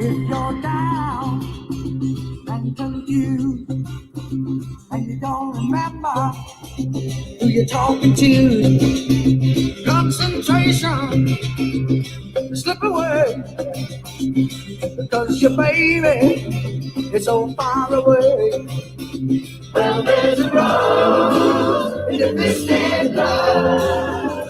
If you're down and confused and you don't remember who you're talking to, concentration slip away because your baby is so far away. Well, there's a rose in the distant love,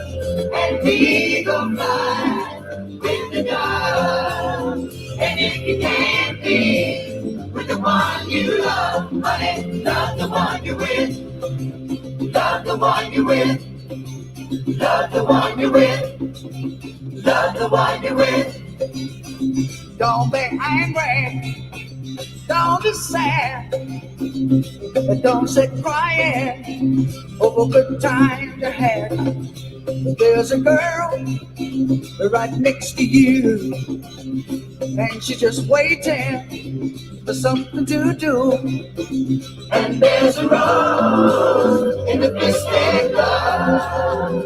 and the eagle flies with the dove. And if you can't be with the one you love, honey, love the one you're with. Love the one you're with. Love the one you're with. Love the one you're with. Don't be angry. Don't be sad. Don't sit crying over good times you had. There's a girl right next to you, and she's just waiting for something to do. And there's a rose in the distant love,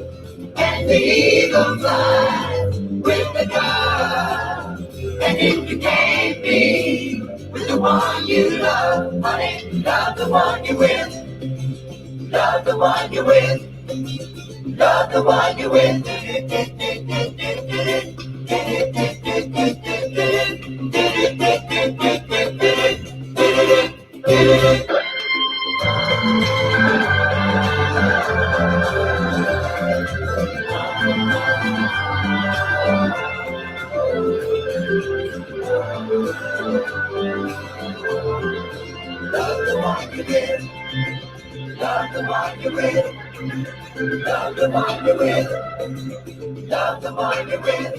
and the eagle flies with the dove. And if you can't be with the one you love, honey, love the one you're with. Love the one you're with. Love the one you're with. Love the one you're with. Love the one you're with. Love the one you're with. Love the one you're with.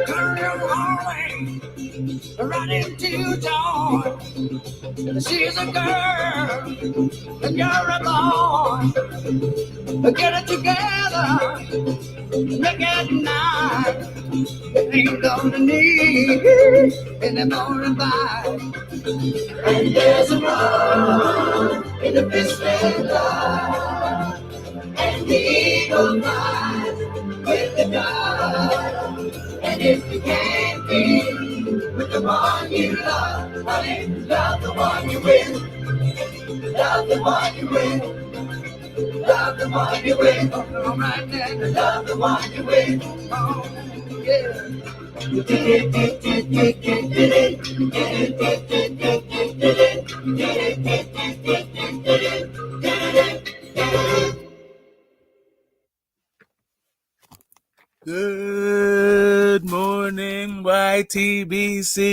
Turn your hallway, run into joy. She's a girl, and you're a boy. Get it together, make it nice. Ain't gonna need any more advice. And there's a rose in the distant love, and the eagle flies with the dove. And if you can't be with the one you love, honey, love the one you're with. Love the one you're with. Love the one you're with. All right then, love the one you're with. Oh, yeah. Good morning, YTBC.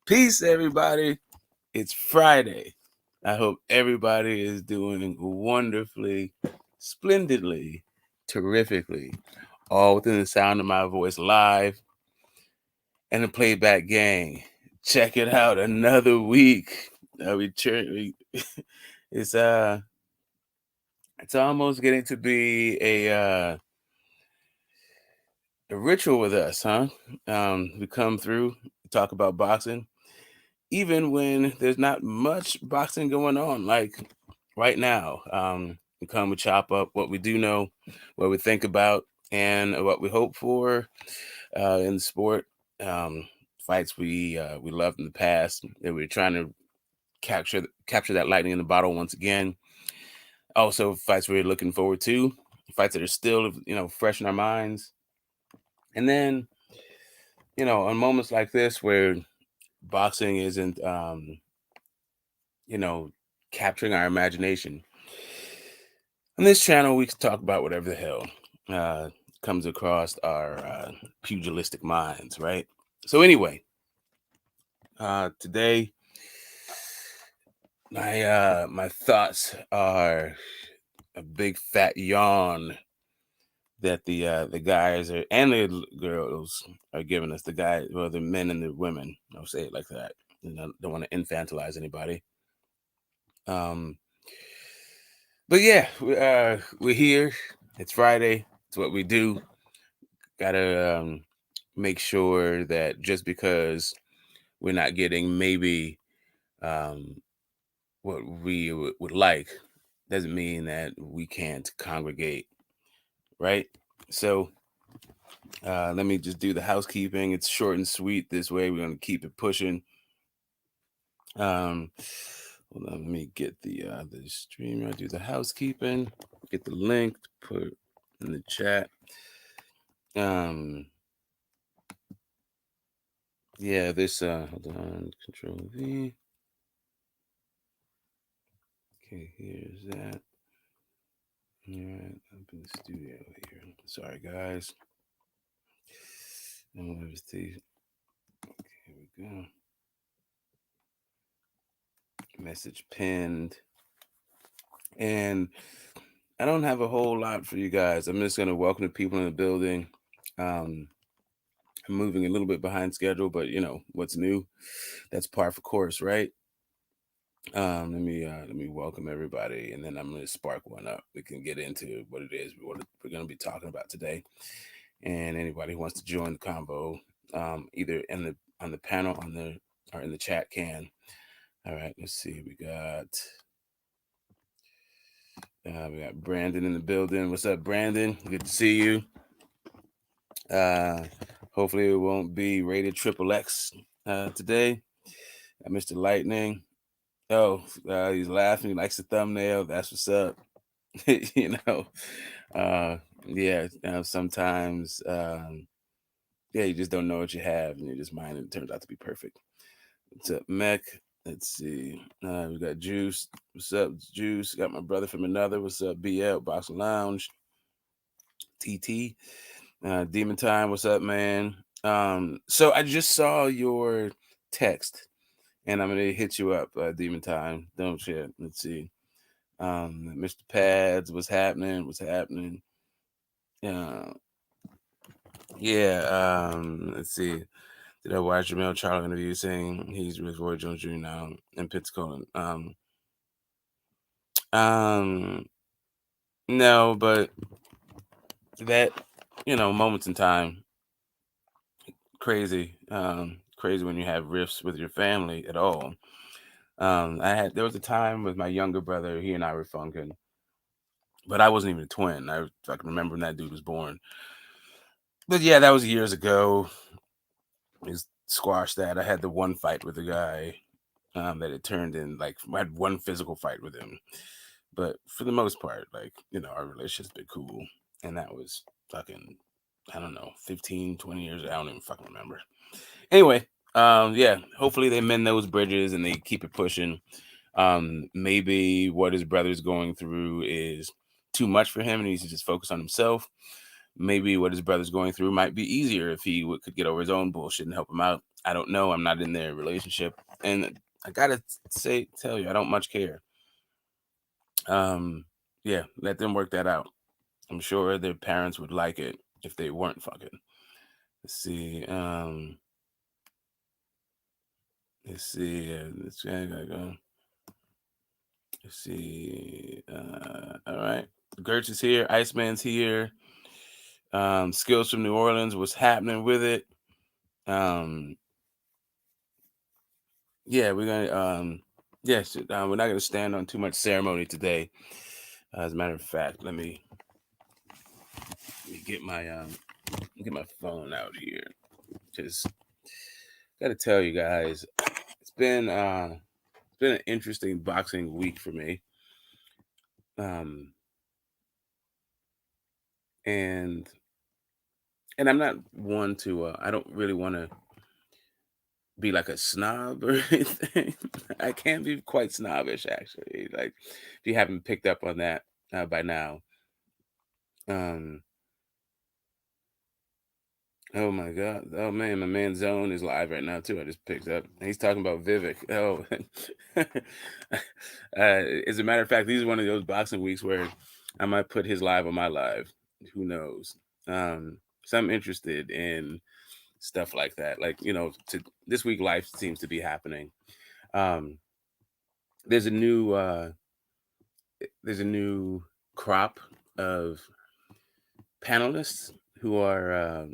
Peace, everybody. It's Friday. I hope everybody is doing wonderfully, splendidly, terrifically, all within the sound of my voice live and the playback gang. Check it out, another week. It's almost getting to be a ritual with us, huh? We come through, talk about boxing, even when there's not much boxing going on, like right now. We come, we chop up what we do know, what we think about, and what we hope for in the sport. Fights we loved in the past that we're trying to capture that lightning in the bottle once again. Also, fights we're looking forward to, fights that are still fresh in our minds. And then, on moments like this where boxing isn't, capturing our imagination. On this channel, we can talk about whatever the hell comes across our pugilistic minds, right? So anyway, today, my thoughts are a big fat yawn that the guys and the girls are giving us. The guys, well, the men and the women. I'll say it like that. Don't want to infantilize anybody. But yeah, we're here. It's Friday. It's what we do. Gotta make sure that just because we're not getting maybe what we would like doesn't mean that we can't congregate, right? So let me just do the housekeeping. It's short and sweet this way. We're going to keep it pushing. Hold on, let me get the stream. I do the housekeeping. Get the link to put in the chat. Yeah, this hold on, Control V. Okay, here's that. All right, up in the studio here. Sorry, guys. And where's the? Okay, here we go. Message pinned. And I don't have a whole lot for you guys. I'm just gonna welcome the people in the building. I'm moving a little bit behind schedule, but you know what's new. That's par for course, right? Let me welcome everybody, and then I'm gonna spark one up. We can get into what it is we're gonna be talking about today, and anybody who wants to join the convo, either in the on the panel on the or in the chat can. All right, let's see. We got Brandon in the building. What's up, Brandon? Good to see you. Hopefully it won't be rated triple X today. Mr. Lightning. Oh, he's laughing. He likes the thumbnail. That's what's up. you know, uh, yeah. Sometimes, yeah, you just don't know what you have, and you just mind it turns out to be perfect. What's up, Mech? Let's see. We got Juice. What's up, Juice? Got my brother from another. What's up, BL Boxing Lounge? TT. Demon Time. What's up, man? So I just saw your text, and I'm gonna hit you up, Demon Time. Don't you? Let's see. Mr. Pads, what's happening? What's happening? Uh, yeah. Let's see. Did I watch Jamel Charlo interview saying he's with Roy Jones Jr. now in Pensacola? Um, no, but that moments in time, crazy, crazy when you have rifts with your family at all. There was a time with my younger brother, he and I were funking, but I wasn't even a twin. I can remember when that dude was born. But yeah, that was years ago. Just squashed that. I had the one fight with the guy that it turned in, like, I had one physical fight with him. But for the most part, like, our relationship's been cool. And that was fucking, I don't know, 15, 20 years. I don't even fucking remember. Anyway, yeah, hopefully they mend those bridges and they keep it pushing. Maybe what his brother's going through is too much for him and he needs to just focus on himself. Maybe what his brother's going through might be easier if he could get over his own bullshit and help him out. I don't know. I'm not in their relationship. And I gotta tell you, I don't much care. Yeah, let them work that out. I'm sure their parents would like it if they weren't fucking. Let's see. Let's see. Let's go. Let's see. All right. Gertz is here. Iceman's here. Skills from New Orleans. What's happening with it? Yeah, we're gonna. Yes, we're not gonna stand on too much ceremony today. As a matter of fact, let me get my phone out here. Just gotta tell you guys, it's been an interesting boxing week for me. And I'm not one to. I don't really want to be like a snob or anything. I can be quite snobbish, actually. Like, if you haven't picked up on that by now. Um, oh my God. Oh man, my man Zone is live right now too. I just picked up. He's talking about Vivek. Oh, as a matter of fact, these are one of those boxing weeks where I might put his live on my live. Who knows? So I'm interested in stuff like that. Like, this week life seems to be happening. Um, there's a new crop of panelists who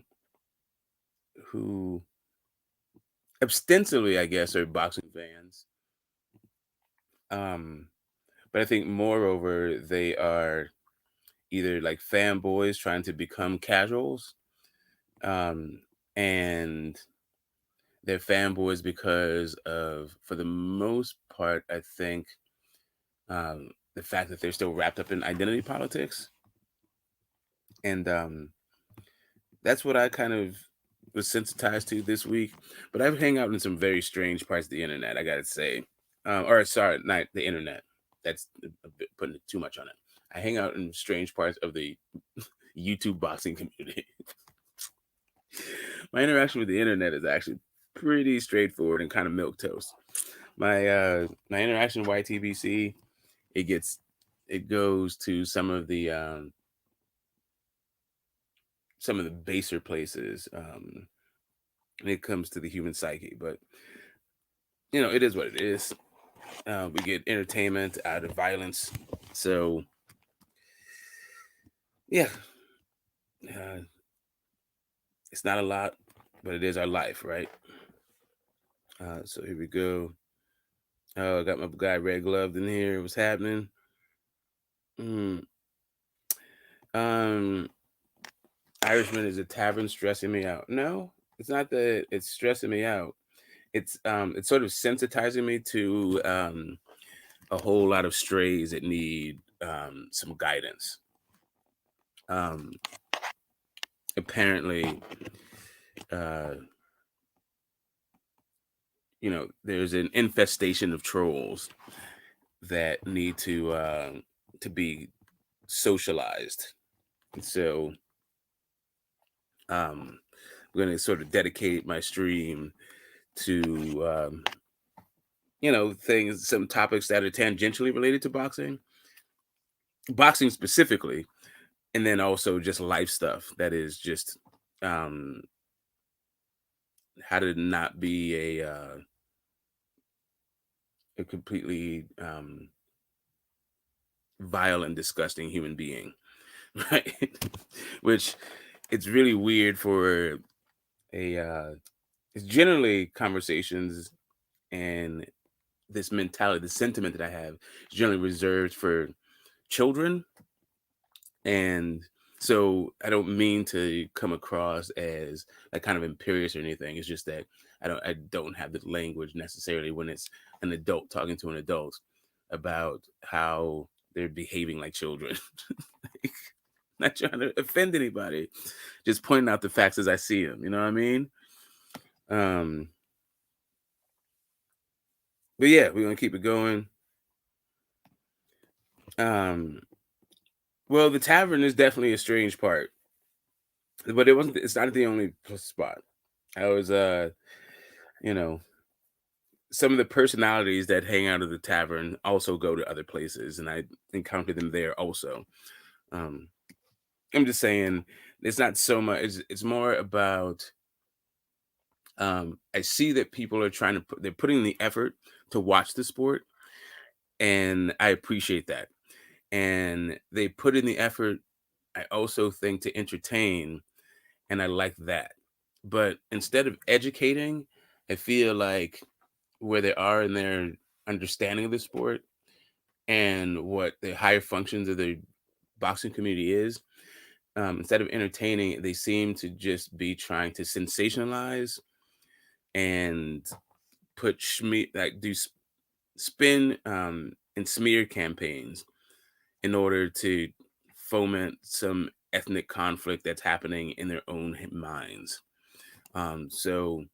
ostensibly, I guess, are boxing fans, Um, but I think moreover, they are either like fanboys trying to become casuals, um, and they're fanboys because of, for the most part, I think, the fact that they're still wrapped up in identity politics, and that's what I kind of was sensitized to this week. But I've hang out in some very strange parts of the internet, I gotta say. Or sorry, not the internet. That's a bit putting too much on it. I hang out in strange parts of the YouTube boxing community. My interaction with the internet is actually pretty straightforward and kind of milk toast. My interaction with YTBC, it gets it goes to some of the baser places, when it comes to the human psyche. But it is what it is. We get entertainment out of violence, so yeah, uh, it's not a lot, but it is our life, right? So here we go. Oh, I got my guy Red Gloved in here. What's happening? Mm. Um, Irishman, is a tavern stressing me out? No, it's not that it's stressing me out. It's sort of sensitizing me to a whole lot of strays that need some guidance. Um, Apparently, uh, there's an infestation of trolls that need to be socialized. And so I'm going to sort of dedicate my stream to things, some topics that are tangentially related to boxing specifically, and then also just life stuff that is just um, how to not be a completely vile and disgusting human being, right? Which it's really weird for it's generally conversations and this mentality, the sentiment that I have is generally reserved for children. And so I don't mean to come across as like kind of imperious or anything. It's just that I don't have the language necessarily when it's an adult talking to an adult about how they're behaving like children. Not trying to offend anybody, just pointing out the facts as I see them. You know what I mean? Um, but yeah, we're gonna keep it going. Um, well, the tavern is definitely a strange part, but it's not the only spot. I was you know, some of the personalities that hang out at the tavern also go to other places, and I encounter them there also. Um, I'm just saying, it's not so much. It's more about. I see that people are trying to they're putting the effort to watch the sport, and I appreciate that. And they put in the effort, I also think, to entertain, and I like that. But instead of educating, I feel like where they are in their understanding of the sport and what the higher functions of the boxing community is, instead of entertaining, they seem to just be trying to sensationalize and put like do spin and smear campaigns in order to foment some ethnic conflict that's happening in their own minds. So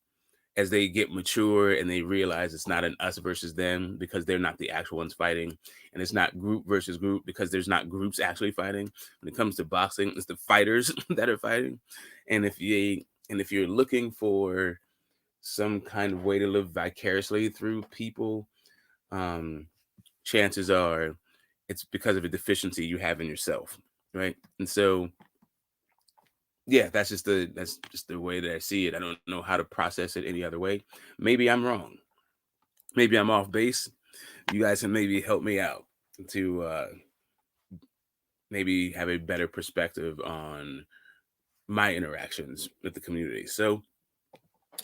as they get mature and they realize it's not an us versus them because they're not the actual ones fighting, and it's not group versus group because there's not groups actually fighting. When it comes to boxing, it's the fighters that are fighting. And if you're looking for some kind of way to live vicariously through people, um, chances are it's because of a deficiency you have in yourself, right? And so yeah, that's just the way that I see it. I don't know how to process it any other way. Maybe I'm wrong. Maybe I'm off base. You guys can maybe help me out to maybe have a better perspective on my interactions with the community. So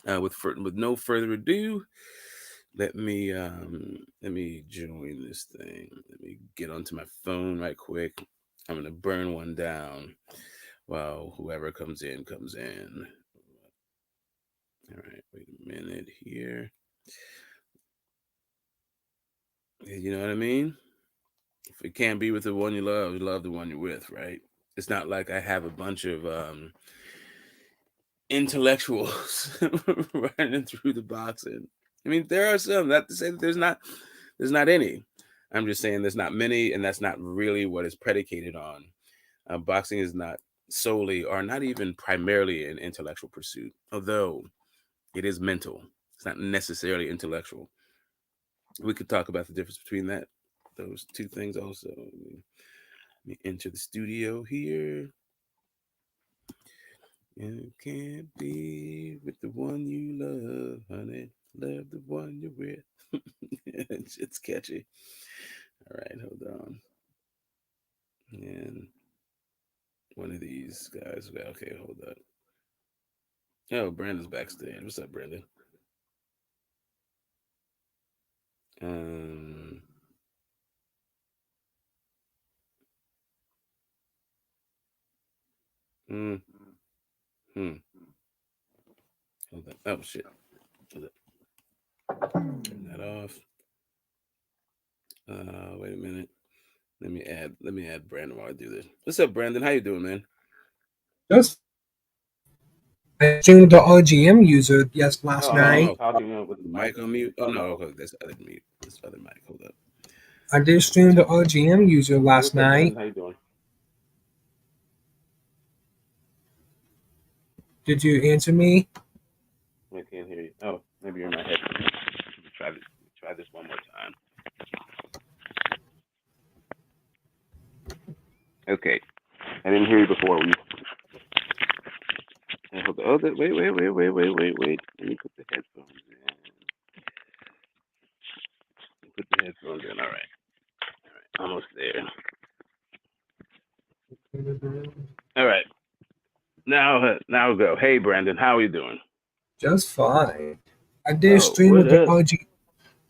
with no further ado, Let me join this thing. Let me get onto my phone right quick. I'm gonna burn one down while whoever comes in comes in. All right, wait a minute here. You know what I mean? If it can't be with the one you love the one you're with, right? It's not like I have a bunch of intellectuals running through the boxing. I mean, there are some. Not to say that there's not any. I'm just saying there's not many, and that's not really what it's predicated on. Boxing is not solely, or not even primarily, an intellectual pursuit, although it is mental. It's not necessarily intellectual. We could talk about the difference between those two things also. Let me enter the studio here. You can't be with the one you love, honey. Love the one you're with. It's catchy. All right, hold on. And one of these guys. Okay, hold on. Oh, Brandon's backstage. What's up, Brandon? Um, hmm, hmm. Hold on. Oh shit. Hold on. Turn that off. Wait a minute. Let me add Brandon while I do this. What's up, Brandon? How you doing, man? Just fine. I streamed the OGM user yes last Oh, I don't know. night. Talking with the mic on mute. Oh no, okay, that's other mute. That's other mic. Hold up. I did stream the OGM user Hey, last what's up, night. Brandon? How you doing? Did you answer me? I can't hear you. Oh, maybe you're in my head. Let me try this one more time. Okay, I didn't hear you before. Hold on. Oh, wait. Let me put the headphones in. Put the headphones in. All right, almost there. All right, now go. Hey, Brandon, how are you doing? Just fine. I did Oh, stream what with the up? OG.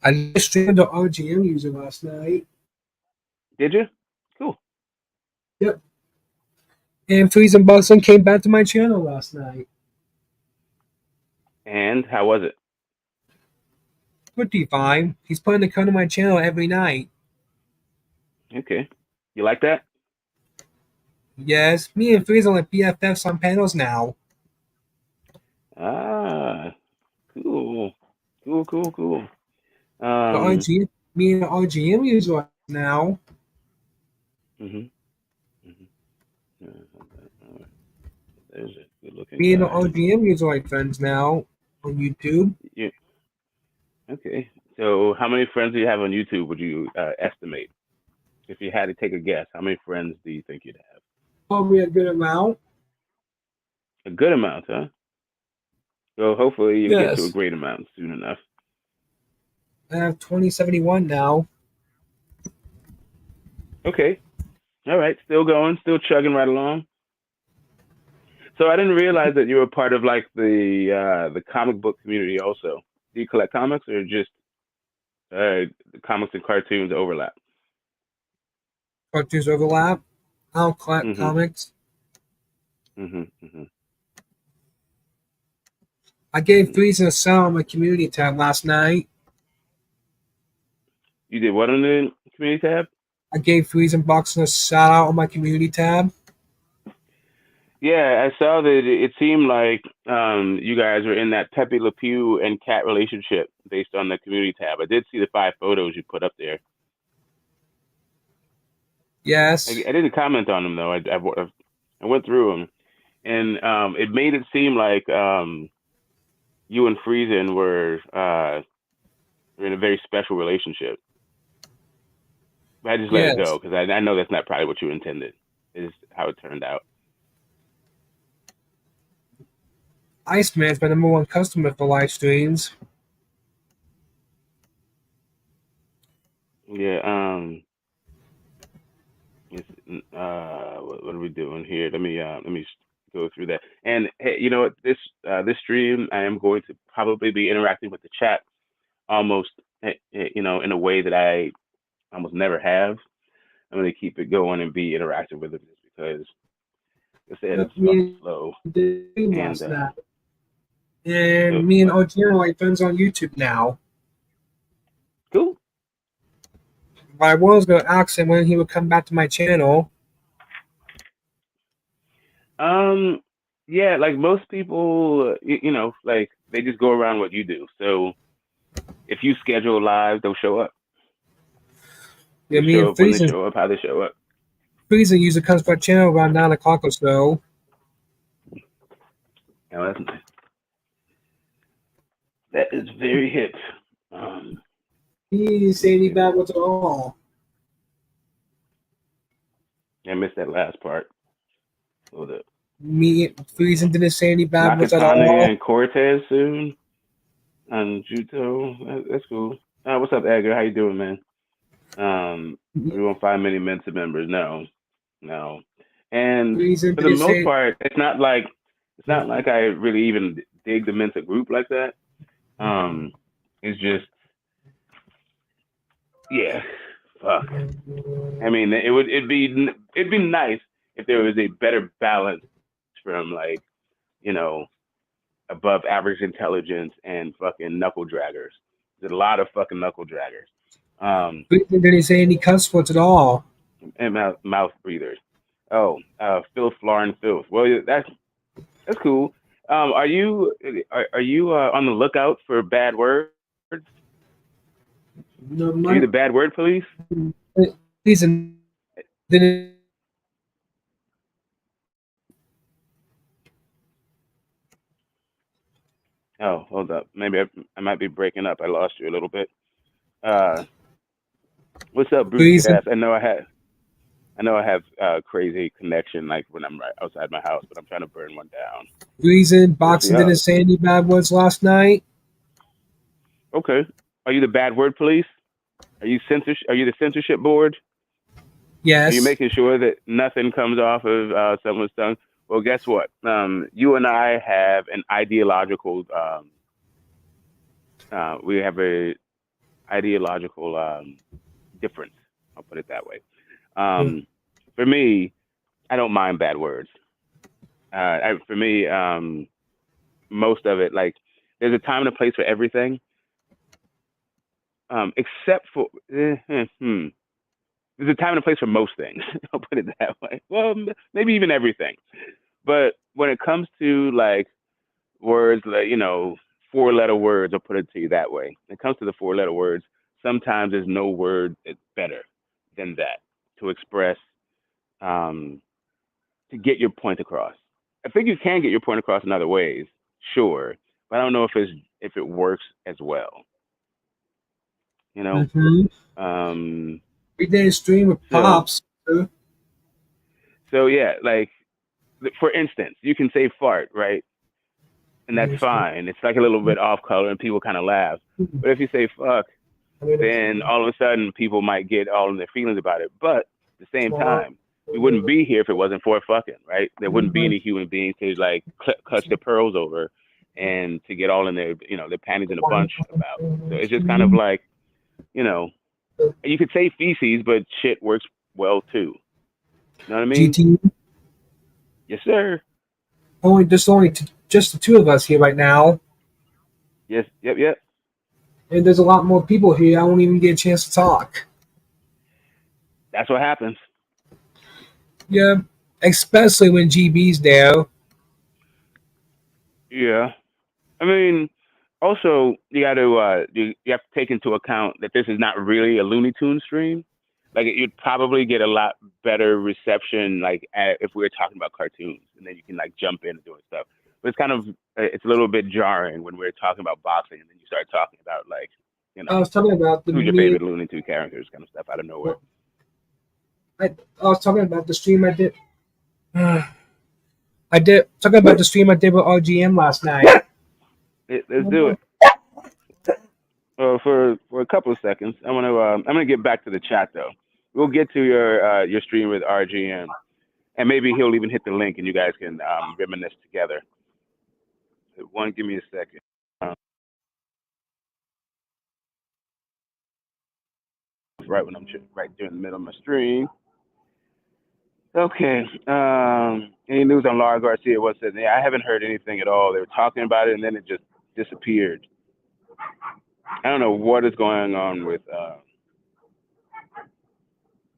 I did stream with the OGM user last night. Did you? Cool. Yep. And Freezing Buxton came back to my channel last night. And how was it? Pretty fine. He's planning to come to my channel every night. Okay. You like that? Yes, me and Freeze are like BFFs on panels now. Ah, cool. Cool. The Um, RGM, me and the RGM user are now. mhm, mhm. All right. There's a good-looking Me and the guy. RGM user are like friends now on YouTube. You okay? So, how many friends do you have on YouTube? Would you estimate if you had to take a guess? How many friends do you think you'd have? Probably a good amount. A good amount, huh? So, hopefully, you'll get to a Yes. great amount soon enough. I have 2071 now. Okay. All right. Still going. Still chugging right along. So, I didn't realize that you were part of like the comic book community. Also, do you collect comics or just the comics and cartoons overlap? Cartoons overlap. I don't collect Mm-hmm. comics. Mm-hmm. I gave Mm-hmm. Freeze a sell on my community tab last night. You did what on the community tab? I gave Freeze and Boxing a shout out on my community tab. Yeah, I saw that it seemed like you guys were in that Pepe Le Pew and Cat relationship based on the community tab. I did see the 5 photos you put up there. Yes. I didn't comment on them though. I went through them, and it made it seem like you and Friesen were in a very special relationship. But I just let it go Yes. because I know that's not probably what you intended. Is how it turned out. Iceman's my number one customer for live streams. Yeah. It's, what are we doing here? Let me go through that. And hey, you know what? This stream, I am going to probably be interacting with the chat almost, in a way that I almost never have. I'm gonna keep it going and be interactive with it just because, like I said, it's Me fucking and did a slow. stream last night, And and me so and what? OG are like friends on YouTube now. Cool. But I was gonna ask him when he would come back to my channel. Um, yeah, like most people, like they just go around what you do. So if you schedule live, they'll show up. Yeah, They'll me show and up when they show up, how they show up. Friesen usually comes to my channel around 9 o'clock or so. Oh, that's nice. That is very hip. Um, He didn't let me say any see. bad words at all. I missed that last part. Hold up. Me Friesen didn't say any bad words at Nakatani all. and Cortez soon on Juto. That's cool. What's up, Edgar? How you doing, man? We want 5 million Mensa members. No, no. And Friesen for the didn't most say. part, it's not like I really even dig the Mensa group like that. Um, it's just yeah, fuck. I mean, it'd be nice if there was a better balance from like you know above average intelligence and fucking knuckle draggers. There's a lot of fucking knuckle draggers. Um, Friesen didn't say any cuss words at all. and mouth breathers. Oh, filth, floor, and filth. Well, that's cool. Are you on the lookout for bad words? No, Are you the my bad word police? Friesen didn't. Oh, hold up. Maybe I might be breaking up. I lost you a little bit. Uh, what's up, Bruce Friesen Gas? I know I have crazy connection like when I'm right outside my house, but I'm trying to burn one down. Friesen What's the boxing didn't say any bad words last night. Okay. Are you the bad word police? Are you the censorship board? Are you Yes. making sure that nothing comes off of someone's tongue? Well, guess what? You and I have an ideological. We have a ideological difference. I'll put it that way. Um, for me, I don't mind bad words. For me, most of it, like, there's a time and a place for everything, except for there's a time and a place for most things. I'll put it that way. Well, maybe even everything. But when it comes to like words, like 4-letter words, I'll put it to you that way. When it comes to the 4-letter words, sometimes there's no word that's better than that to express, um, to get your point across. I think you can get your point across in other ways, sure, but I don't know if it works as well. You know. Mm-hmm. Um, We did a stream with so Pops. so yeah, like for instance, you can say fart, right? And that's fine. It's like a little bit off color, and people kind of laugh. But if you say fuck, then all of a sudden people might get all in their feelings about it. But at the same time, we wouldn't be here if it wasn't for fucking, right? There wouldn't be any human beings to like clutch their pearls over and to get all in their panties in a bunch about. So it's just kind of like, you know, you could say feces, but shit works well too. You know what I mean? GT. Yes, sir. Just the two of us here right now, Yes, yep, yep. and there's a lot more people here. I won't even get a chance to talk. That's what happens. Yeah, especially when GB's there. Yeah. I mean, also you got to you have to take into account that this is not really a Looney Tune stream. Like you'd probably get a lot better reception like if we were talking about cartoons, and then you can like jump in and doing stuff. But it's a little bit jarring when we're talking about boxing, and then you start talking about like you I know was talking about the who's your me. favorite Looney Tune characters, kind of stuff out of nowhere. I was talking about the stream I did. I did talking about the stream I did with RGM last night. Let's do it. For a couple of seconds, I'm gonna get back to the chat though. We'll get to your stream with RGM, and maybe he'll even hit the link, and you guys can reminisce together. Give me a second. Um, right when right during the middle of my stream. Okay. Any news on Lara Garcia? What's it? Yeah, I haven't heard anything at all. They were talking about it and then it just disappeared. I don't know what is going on with.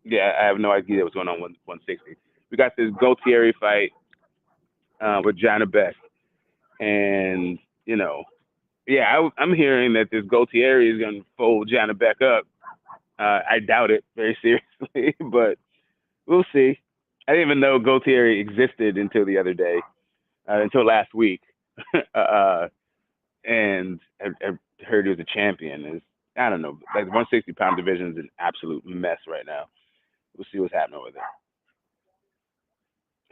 Yeah, I have no idea what's going on with 160. We got this Gaultieri fight with Jana Beck, and you know, yeah, I'm hearing that this Gaultieri is going to fold Jana Beck up. I doubt it very seriously, but we'll see. I didn't even know Gaultieri existed until the other day, until last week, and I heard he was a champion. I don't know, like the 160-pound division is an absolute mess right now. We'll see what's happening with it.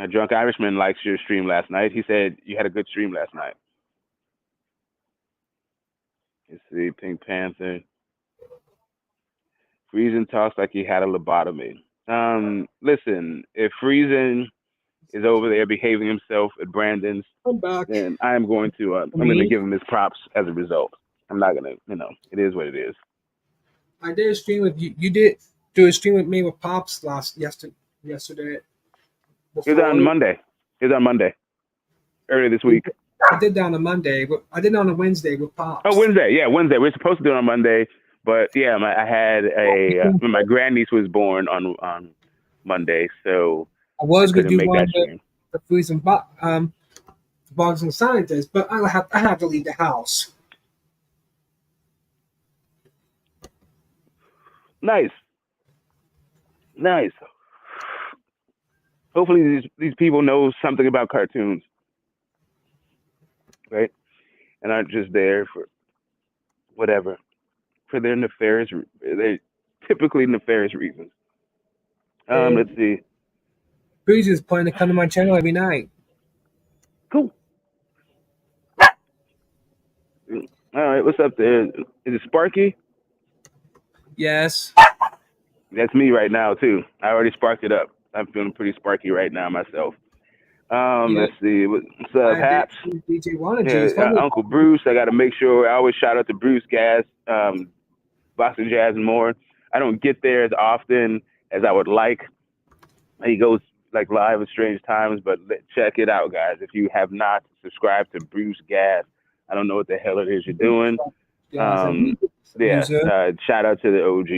A drunk Irishman likes your stream last night. He said you had a good stream last night. Let's see, Pink Panther. Friesen talks like he had a lobotomy. Listen, if Friesen is over there behaving himself at Brandon's, I'm back. then I am going to I'm going to give him his props as a result. I'm not gonna, it is what it is. I did a stream with you. You did do a stream with me with Pops yesterday. It was on Monday. Earlier this week. I did that on a Monday. I did it on a Wednesday with Pops. Oh, Wednesday. Yeah, Wednesday. We were supposed to do it on Monday, but yeah, I had my grandniece was born on Monday, so I was going to do make one that stream. the freezing boxing scientist, but I have to leave the house. Nice. Hopefully these people know something about cartoons, right? And aren't just there for whatever, for their typically nefarious reasons. Let's see. Breezy is planning to come to my channel every night. Cool. All right, what's up there? Is it Sparky? Yes. That's me right now too. I already sparked it up. I'm feeling pretty sparky right now myself. Let's see. What's up, Haps? DJ wanted Uncle Bruce. I got to make sure. I always shout out to Bruce Gas, Boxing Jazz and more. I don't get there as often as I would like. He goes like live at strange times, but check it out, guys. If you have not subscribed to Bruce Gas, I don't know what the hell it is you're doing. Shout out to the OG.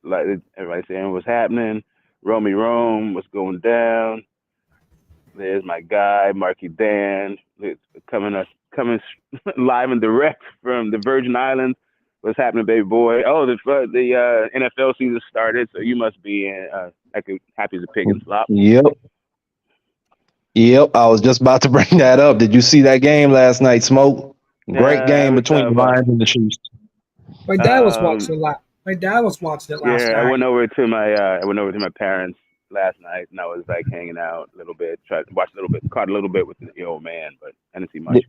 Like everybody saying what's happening. Romy Rome, what's going down? There's my guy, Marky Dan, coming live and direct from the Virgin Islands. What's happening, baby boy? Oh, the NFL season started, so you must be happy as a pig in slop. Yep. I was just about to bring that up. Did you see that game last night, Smoke? Great game between the Lions and the Chiefs. My dad was watching a lot. My dad was watching it last night. I went over to my parents last night, and I was like hanging out a little bit, tried to watch a little bit, caught a little bit with the old man, but I didn't see much.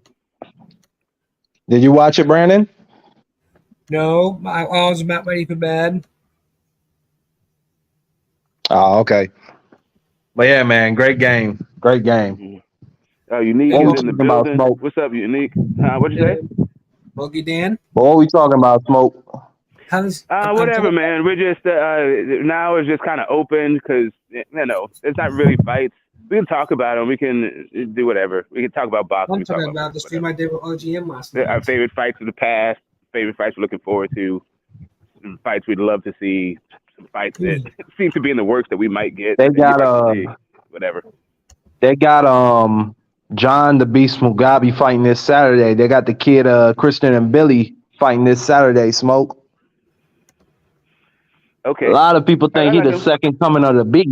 Did you watch it, Brandon? No, I was about ready for bed. Oh, okay. But yeah, man, great game. Unique is in the building. What's up, Unique? What'd you say? Bogey Dan. What are we talking about, Smoke? Whatever, man. We're just now it's just kind of open because it's not really fights. We can talk about them. We can do whatever. We can talk about boxing. I'm talking about the stream I did with OGM last night. Our favorite fights of the past, favorite fights we're looking forward to, fights we'd love to see, some fights that seem to be in the works that we might get. They got whatever. They got John the Beast Mugabe fighting this Saturday. They got the kid Christian and Billy fighting this Saturday. Smoke. Okay. A lot of people think he's the second coming of the Beast.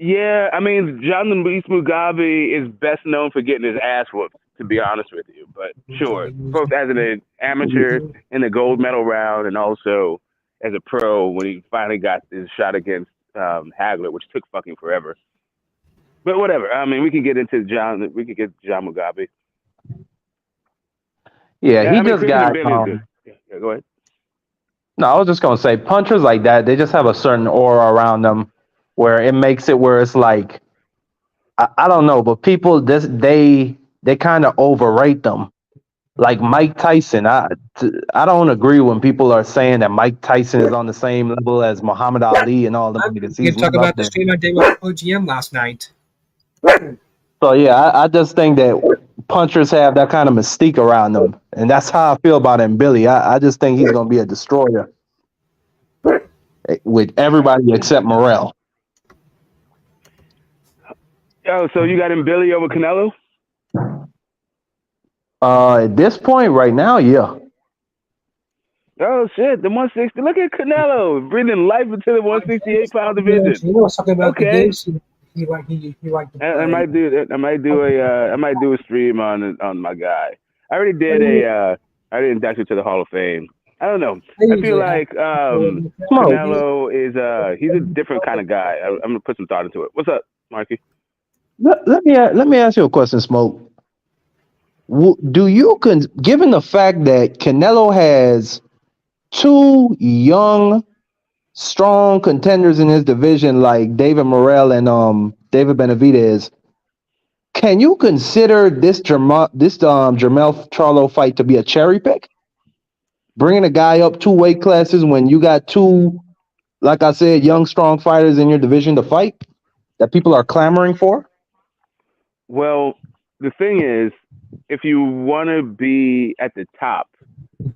Yeah, I mean, John the Beast Mugabe is best known for getting his ass whooped, to be honest with you. But sure, both as an amateur in the gold medal round and also as a pro when he finally got his shot against Hagler, which took fucking forever. But whatever. I mean, we can get into John Mugabe. Yeah, he just got. Yeah, go ahead. No, I was just gonna say punchers like that. They just have a certain aura around them, where it makes it where it's like, I don't know, but people they kind of overrate them. Like Mike Tyson. I don't agree when people are saying that Mike Tyson is on the same level as Muhammad Ali and all them niggas. We can He's talk way up about the there. stream I did with OGM last night. So yeah, I just think that punchers have that kind of mystique around them, and that's how I feel about him, Billy. I just think he's gonna be a destroyer with everybody except Morrell. Oh, so you got him Billy over Canelo? At this point, right now, yeah. Oh shit, the 160. Look at Canelo breathing life into the 168-pound division. You know, talking about the Okay, games he liked to I play. might do that. I might do a stream on my guy. I already What did do you I didn't induct him to the Hall of Fame. I don't know. I feel usually have? like Smoke. Canelo is he's a different kind of guy. I'm gonna put some thought into it. What's up, Marky? Let me ask you a question, Smoke. Do you given the fact that Canelo has two young, strong contenders in his division like David Morrell and David Benavidez, can you consider Jermell Charlo fight to be a cherry pick? Bringing a guy up two weight classes when you got two, like I said, young, strong fighters in your division to fight that people are clamoring for? Well, the thing is, if you want to be at the top,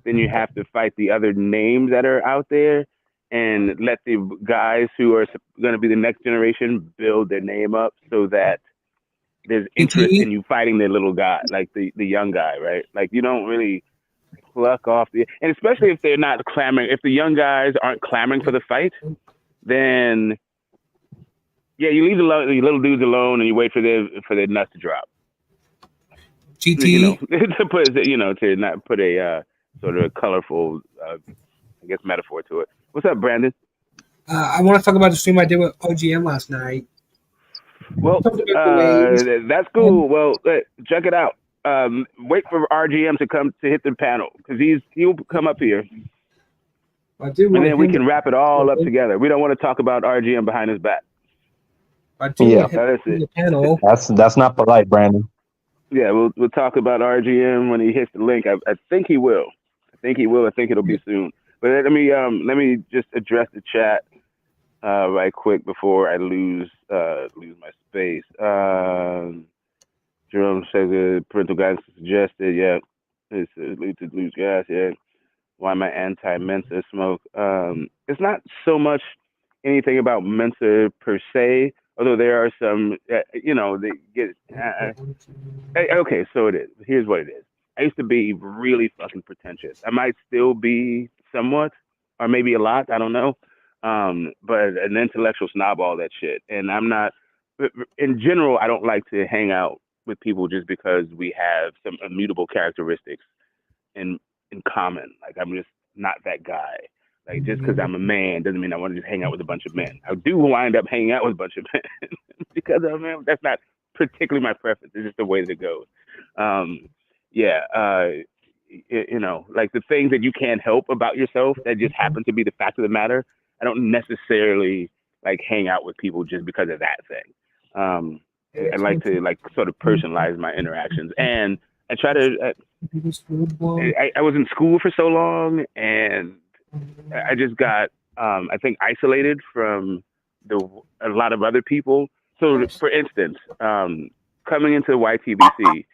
then you have to fight the other names that are out there and let the guys who are going to be the next generation build their name up so that there's interest in GT. you fighting the little guy, like the young guy, right? Like you don't really pluck off and especially if they're not clamoring, if the young guys aren't clamoring for the fight, then yeah, you leave the little dudes alone and you wait for their nuts to drop. You know, GT. to put to not put a sort of a colorful, I guess, metaphor to it. What's up, Brandon? I want to talk about the stream I did with OGM last night. Well, Talked about the waves. that's And cool. Well, check it out. Wait for RGM to come to hit the panel because he'll come up here I do and want then we him can wrap it all up to. together. We don't want to talk about RGM behind his back. I do Yeah, want him That's in it. the panel. that's not polite, Brandon. Yeah, we'll talk about RGM when he hits the link. I think he will. I think he will. I think it'll be soon. But let me just address the chat right quick before I lose my space. Jerome says parental guidance suggested. Yeah, it's lead to lose gas. Yeah. Why am I anti-Mensa smoke? It's not so much anything about Mensa per se, although there are some, they get. Okay, so it is. Here's what it is. I used to be really fucking pretentious. I might still be somewhat, or maybe a lot. I don't know. But an intellectual snob, all that shit. And I'm not. In general, I don't like to hang out with people just because we have some immutable characteristics in in common. Like I'm just not that guy. Like just because I'm a man doesn't mean I want to just hang out with a bunch of men. I do wind up hanging out with a bunch of men because of man. That's not particularly my preference. It's just the way that it goes. Um, yeah, like the things that you can't help about yourself that just happen to be the fact of the matter. I don't necessarily like hang out with people just because of that thing. Um, I like to like sort of personalize my interactions, and I try to I was in school for so long, and I just got, I think, isolated from a lot of other people. So, for instance, coming into YTBC,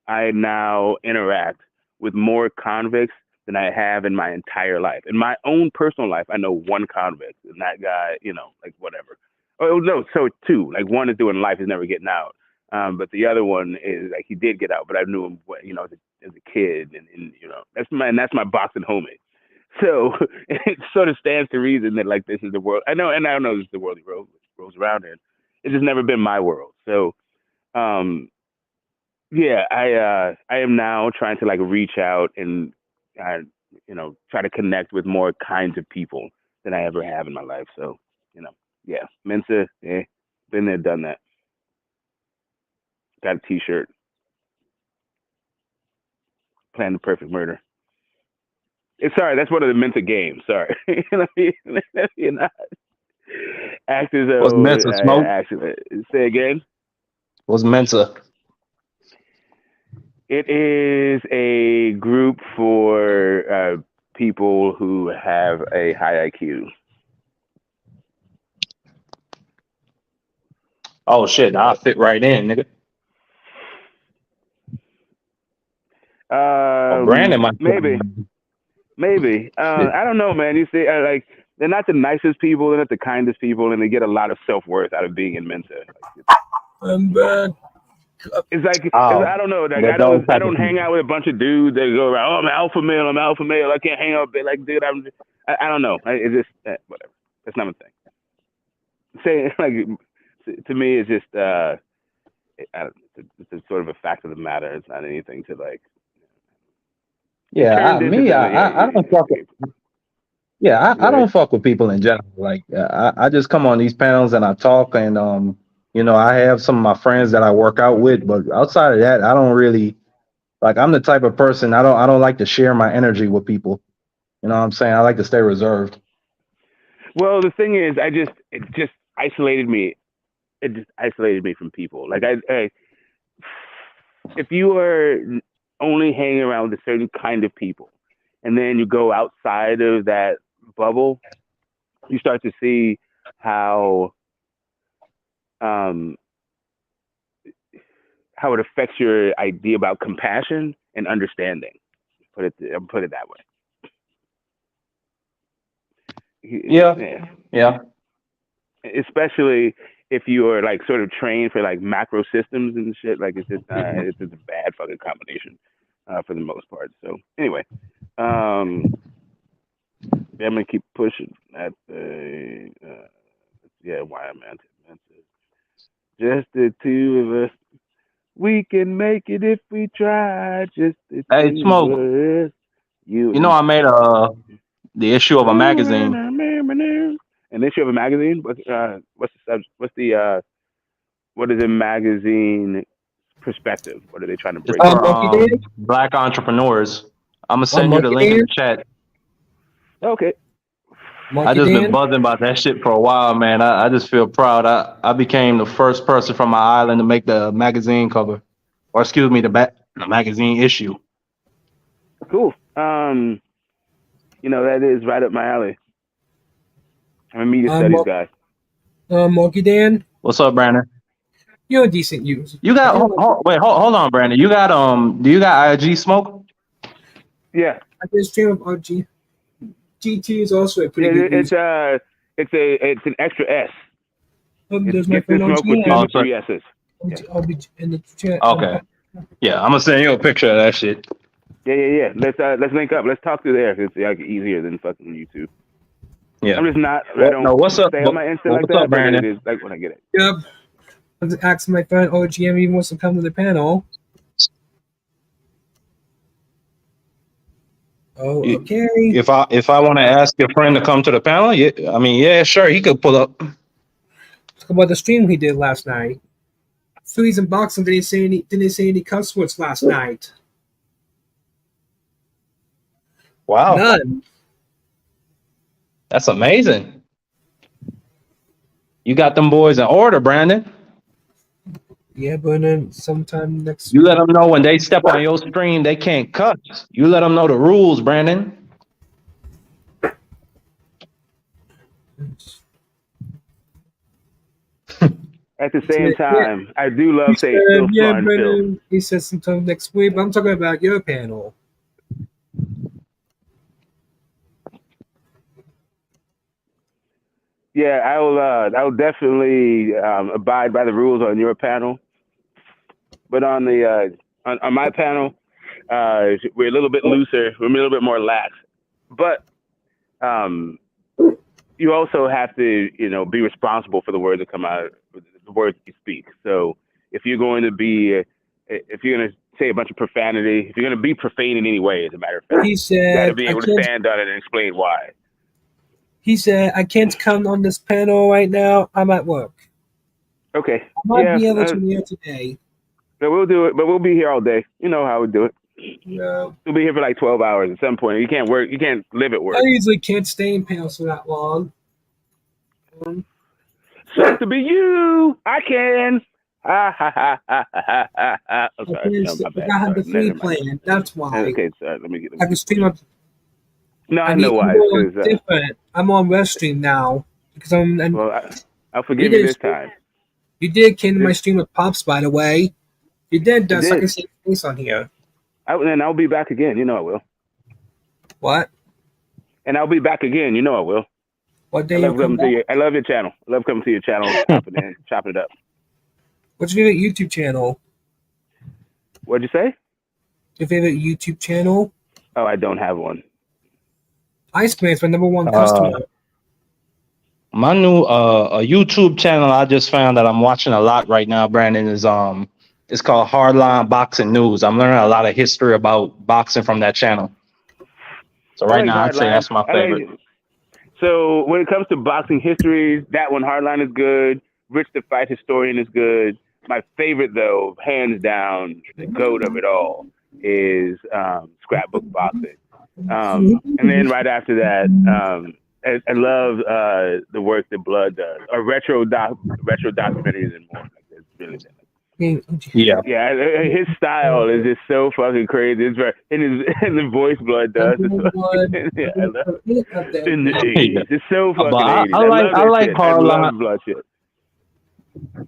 I now interact with more convicts than I have in my entire life. In my own personal life, I know one convict, and that guy, like whatever. Oh no, so two. Like one is doing life, he's never getting out. But the other one is like he did get out, but I knew him, as a kid, and that's my boxing homie. So it sort of stands to reason that like this is the world. I know, and I know this is the world he rolls around in. It's just never been my world. So um, yeah, I am now trying to like reach out and try to connect with more kinds of people than I ever have in my life. So yeah, Mensa, yeah, been there, done that. Got a T-shirt. Plan the perfect murder. Sorry, that's one of the Mensa games. Sorry, you know, actors. What's Oh, Mensa, Smoke? actually, say again. What's Mensa? It is a group for people who have a high IQ. Oh shit, I'll fit right in, nigga. Oh, Brandon might fit Maybe. in. Maybe. Shit. I don't know, man. You see, like they're not the nicest people, they're not the kindest people, and they get a lot of self worth out of being in Mensa. I'm back. It's like Oh, I don't know. Like they're those I type of don't hang people. out with a bunch of dudes that go around. Oh, I'm an alpha male. I'm an alpha male. I can't hang out. Like, dude, I don't know. It's just whatever. That's not my thing. Saying like to me, it's just it's a sort of a fact of the matter. It's not anything to like. It Yeah, turned into something. I don't fuck with. Yeah, Go I ahead. don't fuck with people in general. Like, I just come on these panels and I talk, and I have some of my friends that I work out with, but outside of that, I don't really like. I'm the type of person I don't like to share my energy with people. You know what I'm saying? I like to stay reserved. Well, the thing is, it just isolated me. It just isolated me from people. Like if you are only hanging around with a certain kind of people, and then you go outside of that bubble, you start to see how um, how it affects your idea about compassion and understanding. Put it that way. Yeah, Yeah. yeah, Especially if you are like sort of trained for like macro systems and shit. Like it's just a bad fucking combination for the most part. So anyway, um, yeah, I'm gonna keep pushing at the yeah. Why I'm at it. Just the two of us. We can make it if we try. Just the Hey, two Smoke. of us. You You know, and I made the issue of a magazine. and issue of a magazine. What's the subject? What is a magazine perspective? What are they trying to It's break for down? Monkey Dan. black entrepreneurs. I'm gonna send you the Monkey link in Dan. the chat. Okay. I Monkey just been Dan. buzzing about that shit for a while, man. I just feel proud. I became the first person from my island to make the magazine cover, or excuse me, the magazine issue. Cool. That is right up my alley. I'm a media studies Mo- guy. Monkey Dan. What's up, Brandon? You're a decent user. You I got didn't like it. wait, hold on, Brandon. You got do you got IG Smoke? Yeah. I did stream of RG. GT is also a pretty Yeah. good user. It's an extra S. It's There's my get the friend smoke with OG. Oh, with sorry. three S's. Yeah. I'll be in the chat. Okay. Yeah, I'm gonna send you a picture of that shit. Yeah. Let's link up. Let's talk through there. It's like easier than fucking YouTube. Yeah. I'm just not. I Well, don't no, what's up? stay on my Insta like What's up, that, but it Brandon? is like when I get it. Yep. I was asking my friend OGM if he wants to come to the panel. Oh, okay. If I want to ask your friend to come to the panel, yeah, I mean, yeah, sure, he could pull up. Talk about the stream he did last night. Phillies and boxing didn't say any cuss words last night. Wow, None. that's amazing. You got them boys in order, Brandon. Yeah, but then sometime next You let them know when they step on your stream, they can't cuss. You let them know the rules, Brandon. At the same time, I do He love say said, still yeah, flying Phil. Brennan. He said sometime next week, but I'm talking about your panel. Yeah, I will definitely abide by the rules on your panel, but on the on my panel, we're a little bit looser. We're a little bit more lax, but um, you also have to be responsible for the words that come out, the words you speak. So if you're going to be if you're going to say a bunch of profanity, if you're going to be profane in any way, as a matter of fact, He you got to said, be able to stand on it and explain why. I can't come on this panel right now. I'm at work. Okay. I might Yeah. be able to be here today. But we'll do it. But we'll be here all day. You know how we do it. No. We'll be here for like 12 hours at some point. You can't work. You can't live at work. I usually can't stay in panels for that long. Sucks to be you. I can. I'm I sorry. can't. No, my I bad. got the Sorry. free Never mind. plan. That's why Okay, sorry. Let I me can get stream up. No, I I know need. I'm why. It's on because different. I'm on Restream now because I'm. And well, I'll you forgive you did. this time. You did came to my This stream with pops, by the way. You did. I So I did. can see your face on here. And I'll be back again. You know I will. What? And I'll be back again. You know I will. What I day you'll love come coming to back? your. I love your channel. I love coming to your channel, chopping it up. What's your favorite YouTube channel? What'd you say? Your favorite YouTube channel? Oh, I don't have one. Iceman's my number one Uh, customer. my new a YouTube channel I just found that I'm watching a lot right now, Brandon, is it's called Hardline Boxing News. I'm learning a lot of history about boxing from that channel. So I right like now I'd say Hardline. that's my I favorite. like. So when it comes to boxing histories, that one Hardline is good. Rich the Fight Historian is good. My favorite, though, hands down, the goat of it all, is Scrapbook Boxing. And then right after that, I love the work that Blood does, or retro documentaries and more. Like it's really Yeah. yeah, his style is just so fucking crazy. It's very and the voice Blood I'm does. It's doing what? yeah, I'm I gonna love put it up there. in the Yeah. '80s. It's so But fucking '80s. I love I that like shit. I Hardline. love Blood shit.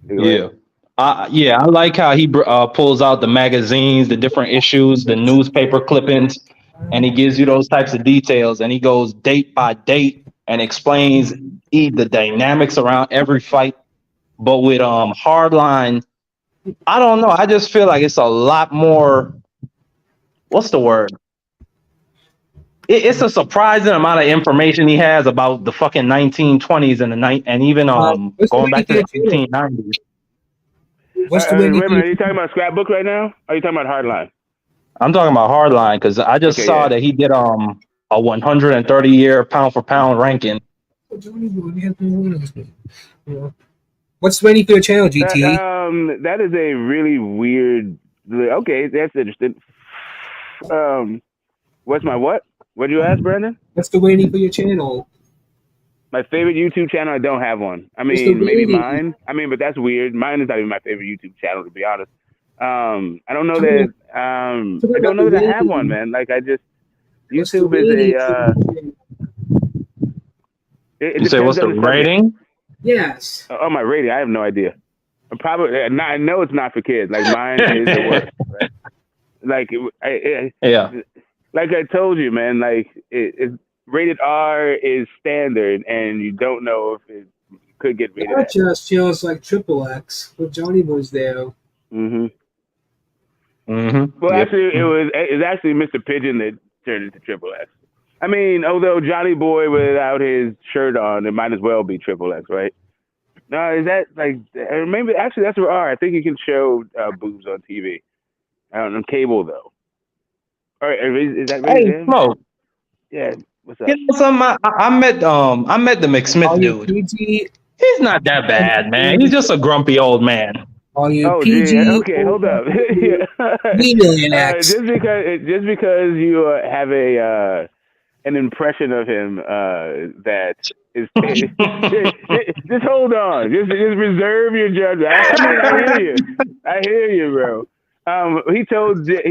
Go ahead. Yeah. Yeah, I like how he pulls out the magazines, the different issues, the newspaper clippings, and he gives you those types of details. And he goes date by date and explains the dynamics around every fight. But with Hardline, I don't know. I just feel like it's a lot more. What's the word? It's a surprising amount of information he has about the fucking 1920s and the night, and even What's the going rating back for to the your channel? 1890s. What's the rating Wait a for minute. your Are you talking channel? about Scrapbook right now? Or are you talking about Hardline? I'm talking about Hardline because I just Okay, saw yeah. that he did a 130-year pound for pound ranking. What's the rating for your channel, GT? That is a really weird. Okay, that's interesting. What's my what? What did you ask, Brandon? What's the rating for your channel? My favorite YouTube channel, I don't have one. I What's the mean, maybe rating? mine. I mean, but that's weird. Mine is not even my favorite YouTube channel, to be honest. I don't know Talking that. about, talking I don't about the know that I have one, rating. man. Like I just What's the YouTube is rating for a. your channel? It You say depends what's the on the subject. rating? Yes. Oh, my rating, I have no idea. I'm probably. I know it's not for kids. Like mine is the worst. Right? Like Yeah. like I told you, man. Like rated R is standard, and you don't know if it could get rated That X. just feels like Triple X with Johnny Boys there. Mm-hmm. Mm-hmm. Well, Yep. actually, it's actually Mr. Pigeon that turned into Triple X. I mean, although Johnny Boy without his shirt on, it might as well be Triple X, right? No, is that like maybe actually that's R. I think you can show boobs on TV. I don't know, cable though. All right, is that rated Hey, M? Smoke. Yeah. What's You up? know something? I met the All McSmith you dude. PG, He's not that bad, man. He's just a grumpy old man. all you Oh, gee. PG, Okay, hold up. V Million X. just because you have a an impression of him that is. Just hold on. Just reserve your judgment. I mean, I hear you. I hear you, bro. He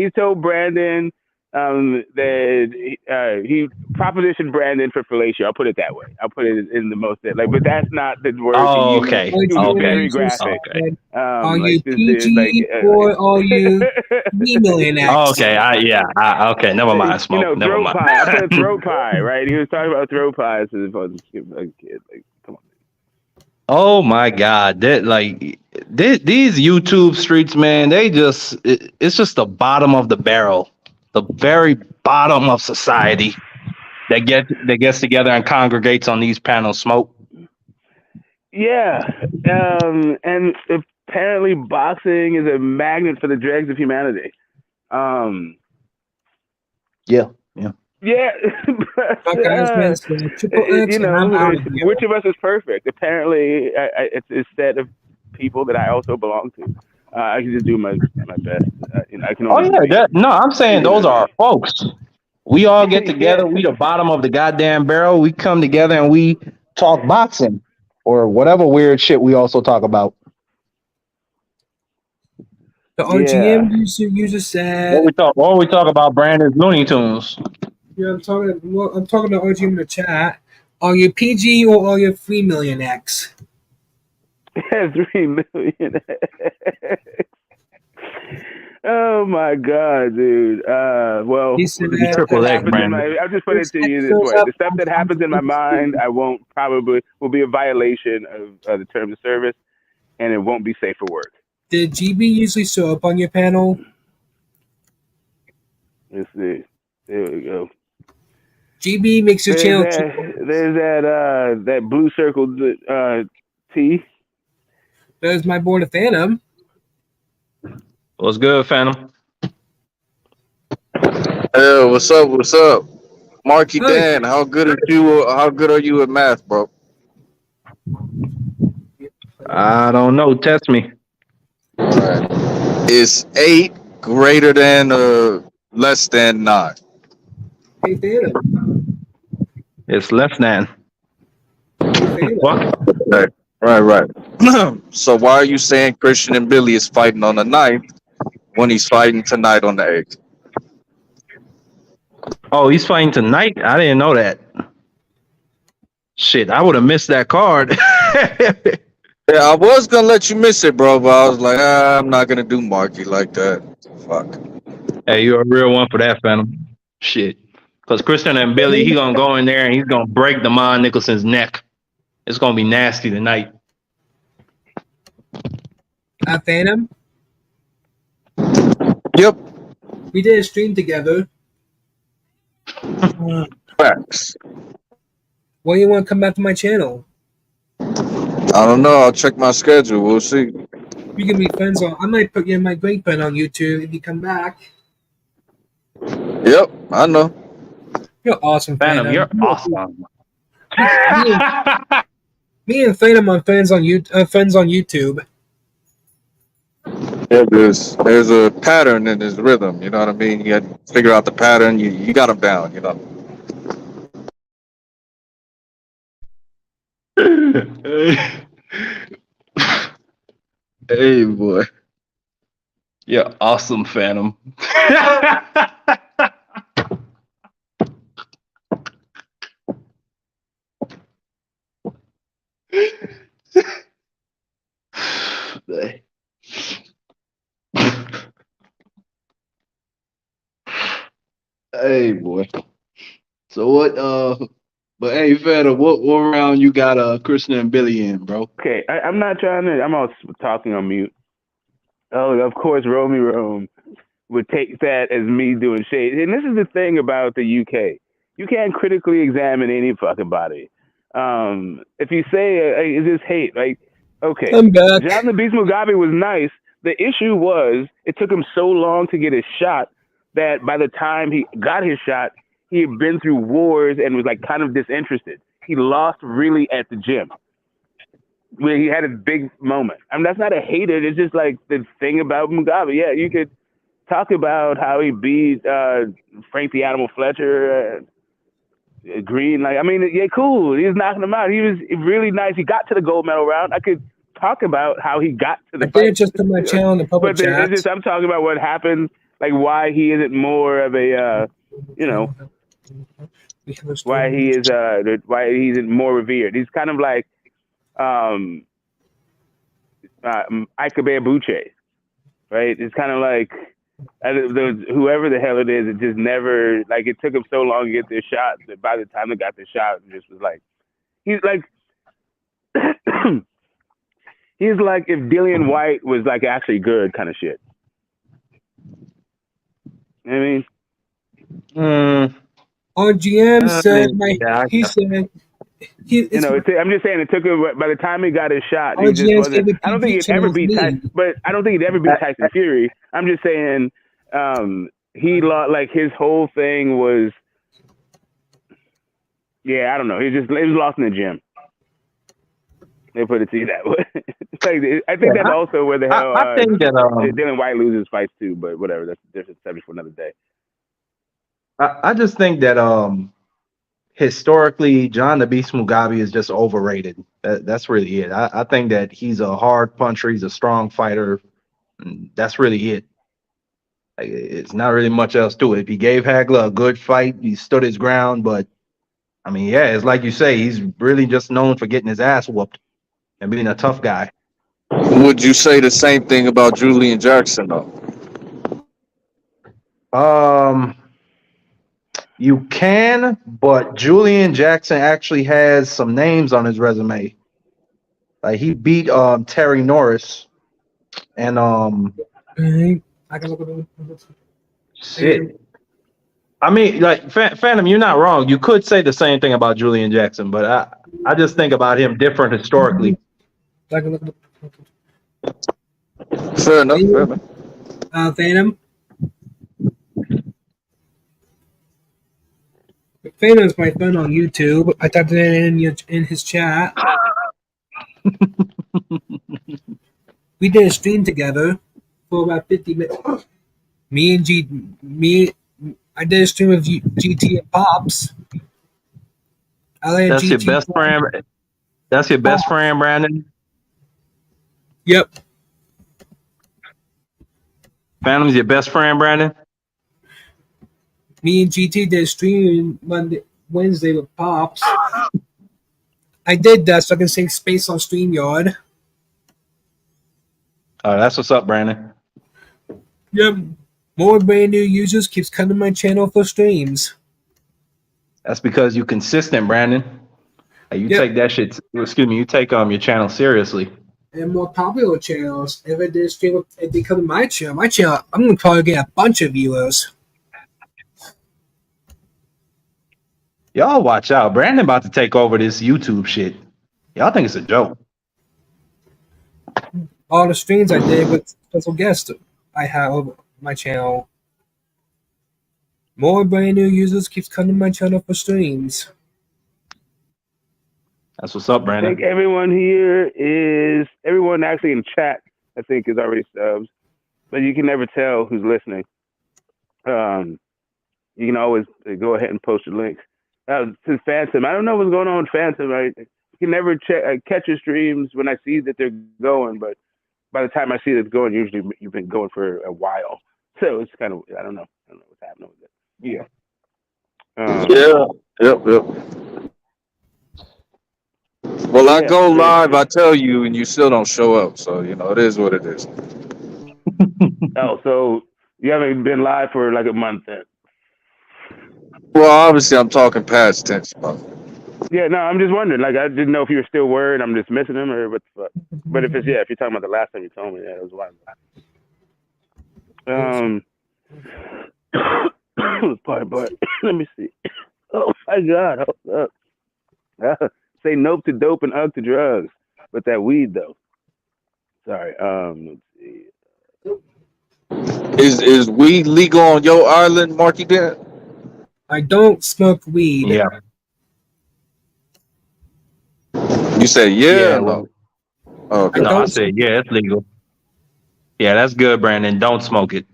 told Brandon that he propositioned Brandon for fellatio. I'll put it that way. I'll put it in the most like, but that's not the words he Oh, used. okay. It was Okay. very Originally just graphic. Okay. said, are you Like this dude, PG or are you V Million X? Okay. Okay. Never mind, Smoke. Never throat mind. pie. I put throat pie, right? He was talking about throat pies as if I was a kid. Like, come on. Oh my God. These YouTube streets, man, it's just the bottom of the barrel. The very bottom of society that gets together and congregates on these panels, Smoke. Yeah, and apparently boxing is a magnet for the dregs of humanity. Um, Yeah. Yeah. yeah, My guys, man, so Triple X, and I'm out of here. which of us is perfect? Apparently, it's a set of people that I also belong to. I can just do my best. I can Oh only yeah, do me. no, I'm saying You those know. are our folks. We all get Yeah. together. We the bottom of the goddamn barrel. We come together and we talk boxing or whatever weird shit we also talk about. The Yeah. RGM user What said, we talk about, Brandon's Looney Tunes. yeah, I'm talking. Well, I'm talking to RGM in the chat. Are you PG or are you 3 million X? 3 million. Oh my god, dude. He Well, said, the stuff that Triple X, happens in Brandon. my, I'll just put it "This to you this shows way: up the stuff on that happens in my mind, I won't probably will be a violation of the terms of service, and it won't be safe for work. Did GB usually show up on your panel? Let's see. There we go. GB makes your There's channel. that blue circle T. There's my boy, the Phantom. What's good, Phantom? Hey, what's up? What's up? Marky Hi. Dan, how good are you? How good are you at math, bro? I don't know. Test me. All right. Is 8 greater than or less than 9? Hey, Phantom. It's less than. Hey, Phantom. What? Right. So why are you saying Christian and Billy is fighting on the 9th when he's fighting tonight on the 8th? Oh, he's fighting tonight? I didn't know that. Shit, I would have missed that card. Yeah, I was gonna let you miss it, bro, but I was like, I'm not gonna do Marky like that. Fuck. Hey, you're a real one for that, Phantom. Shit. Because Christian and Billy, he gonna go in there and he's gonna break Demond Nicholson's neck. It's gonna be nasty tonight. Phantom. Yep. We did a stream together. Facts. When you want to come back to my channel? I don't know. I'll check my schedule. We'll see. We can be friends on. I might put you in my great friend on YouTube if you come back. Yep, I know. You're awesome, Phantom, Phantom. you're awesome. Me and Phantom are friends on YouTube. Yeah, there's a pattern in his rhythm. You know what I mean? You got to figure out the pattern. You got him down. You know. Hey, boy. You're awesome, Phantom. Hey, boy. So what? But hey, Phantom, what round you got? Christian and Billy in, bro? Okay, I'm not trying to. I'm all talking on mute. Oh, of course, Romy Rome would take that as me doing shade. And this is the thing about the UK. You can't critically examine any fucking body. If you say, is this hate? Like, okay, I'm back. John the Beast Mugabe was nice. The issue was it took him so long to get his shot that by the time he got his shot, he had been through wars and was like kind of disinterested. He lost really at the gym where he had a big moment. I mean, that's not a hater. It's just like the thing about Mugabe. Yeah, you could talk about how he beat Frank the Animal Fletcher, Green. Like, I mean, yeah, cool. He was knocking him out. He was really nice. He got to the gold medal round. I could talk about how he got to I the did it fight, just to my channel in the public but it's chat. just I'm talking about what happened, like why he isn't more of a, you know, why he is why he isn't more revered. He's kind of like um, Ike Buche, right? It's kind of like whoever the hell it is, it just never like it took him so long to get their shot that by the time they got their shot, it just was like he's like he's like if Dillian White was like actually good kind of shit. You know what I mean? RGM said Yeah, he said You know, I'm just saying it took him. By the time he got his shot, he just RGM's wasn't. favorite I don't think PG he'd ever channel is beat Tyson, me. but I don't think he'd ever beat Tyson Fury. I'm just saying he lost. Like his whole thing was, yeah, I don't know. He was lost in the gym. They put it to you that way. Like, I think that's also where the hell I think that Dylan White loses fights too. But whatever, that's a different subject for another day. I just think that historically John the Beast Mugabe is just overrated. That's really it. I think that he's a hard puncher, he's a strong fighter, And that's really it. Like, it's not really much else to it. He gave Hagler a good fight. He stood his ground, but I mean, yeah, it's like you say, he's really just known for getting his ass whooped and being a tough guy. Would you say the same thing about Julian Jackson though? Um, you can, but Julian Jackson actually has some names on his resume. Like he beat Terry Norris and I can look at the shit. I mean, like Phantom, you're not wrong. You could say the same thing about Julian Jackson, but I just think about him different historically. I can look at Fair enough. Fair enough. Phantom. Phantom's my friend on YouTube. I typed it in his chat. We did a stream together for about 50 minutes. I did a stream with GT and Pops. That's your best friend. That's your best friend, Brandon. Yep. Phantom's your best friend, Brandon. Me and GT did a stream Wednesday with Pops. I did that so I can save space on StreamYard. Oh, that's what's up, Brandon. Yep. More brand new users keeps coming to my channel for streams. That's because you're consistent, Brandon. You take that shit. Excuse me. You take your channel seriously. And more popular channels. If I did a stream, if they come to my channel, I'm gonna probably get a bunch of viewers. Y'all watch out. Brandon about to take over this YouTube shit. Y'all think it's a joke. All the streams I did with special guests I have on my channel. More brand new users keeps coming to my channel for streams. That's what's up, Brandon. I think everyone actually in chat, I think, is already subs. But you can never tell who's listening. You can always go ahead and post your links. To Phantom, I don't know what's going on with Phantom. You can never catch your streams when I see that they're going, but by the time I see that it's going, usually you've been going for a while. So it's kind of, I don't know what's happening with it. Yeah. Yep. Well, I go live, I tell you, and you still don't show up. So, it is what it is. Oh, so you haven't been live for like a month then? Well, obviously, I'm talking past tense. Yeah, no, I'm just wondering. Like, I didn't know if you were still worried I'm just missing him or what the fuck. But if you're talking about the last time you told me, yeah, it was a while ago. But let me see. Oh my God, hold up. Say nope to dope and ugh to drugs, but that weed though. Sorry. Let's see. Is weed legal on your island, Marky Dan? I don't smoke weed. Yeah. You say yeah or no? Oh, okay. No, I said yeah, it's legal. Yeah, that's good, Brandon. Don't smoke it.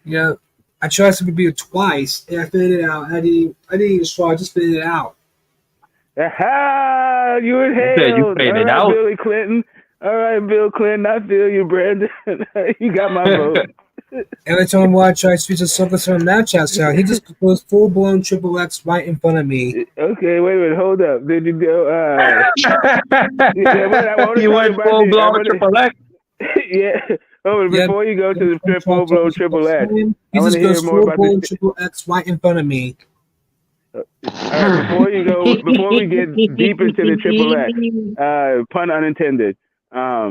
Yeah, I tried some beer twice and I spit it out. I didn't even straw. I just spit it out. Aha! You inhaled. You spit it out. Billy Clinton. All right, Bill Clinton. I feel you, Brandon. You got my vote. Every time I try to speak to Circus on Snapchat, so he just goes full blown triple X right in front of me. Okay, wait a minute. Hold up. Did you go? You went full blown triple X. Yeah. Oh, before you go to the full blown triple X, he just goes full blown triple X right in front of me. All right, before we get deep into the triple X, pun unintended. I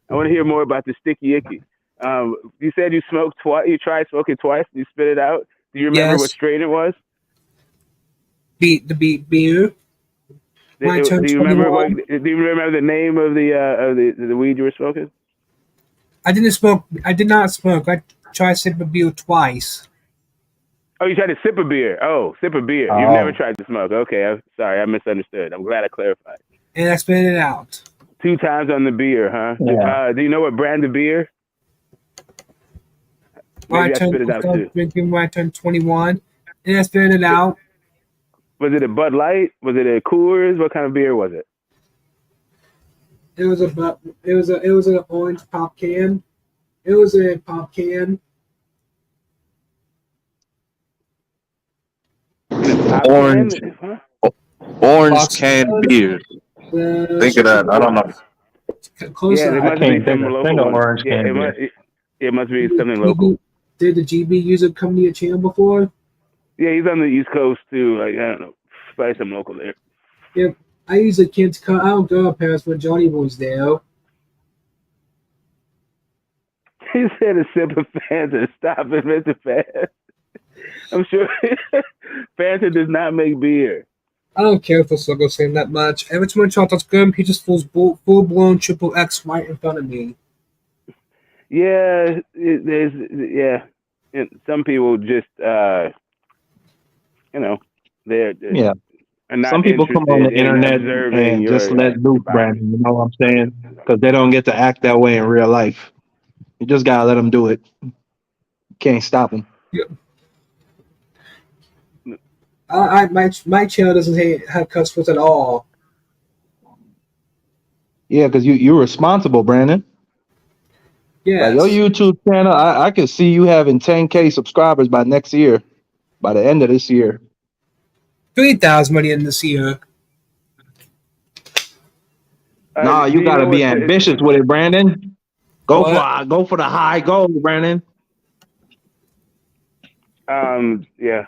want to hear more about the sticky icky. You said you smoked twice. You tried smoking twice. You spit it out. Do you remember what strain it was? Beer. Do you remember the name of the weed you were smoking? I didn't smoke. I did not smoke. I tried sip a beer twice. Oh, you tried to sip a beer. Oh, sip a beer. Oh. You've never tried to smoke. Okay, I'm sorry. I misunderstood. I'm glad I clarified. And I spit it out. 2 times on the beer, huh? Yeah. Do you know what brand of beer? Maybe I spit it out too. Drinking when I turned 21, and I spit it out. Was it a Bud Light? Was it a Coors? What kind of beer was it? It was an orange pop can. It was a pop can. In a pop Orange, can? Huh? orange Box canned beer. Think of that. I don't know. close Yeah, there enough. I must be can't think some of local ones. orange Yeah, can beer. it must be something local. GB, did the GB user come to your channel before? Yeah, he's on the East Coast too. Like I don't know, probably some local there. Yep. I usually can't come. I don't go to Paris when Johnny was there. He said a sip of Fanta. Stop it, Mr. Fanta. I'm sure Fanta does not make beer. I don't care for Circle saying that much. Every time I try to gun, he just full blown triple X right in front of me. Yeah, there's yeah. And some people just you know they Yeah. are Some not people come on the interested in internet observing and just let your loose, body. Brandon. You know what I'm saying? Because they don't get to act that way in real life. You just gotta let them do it. Can't stop them. Yep. My channel doesn't have cuss words at all. Yeah, because you're responsible, Brandon. Like your Yes. YouTube channel, I could see you having 10K subscribers by next year, by the end of this year. 3,000 money in this year. Nah, Do you you gotta know be what? ambitious with it, Brandon. What? Go for the high goal, Brandon. Yeah.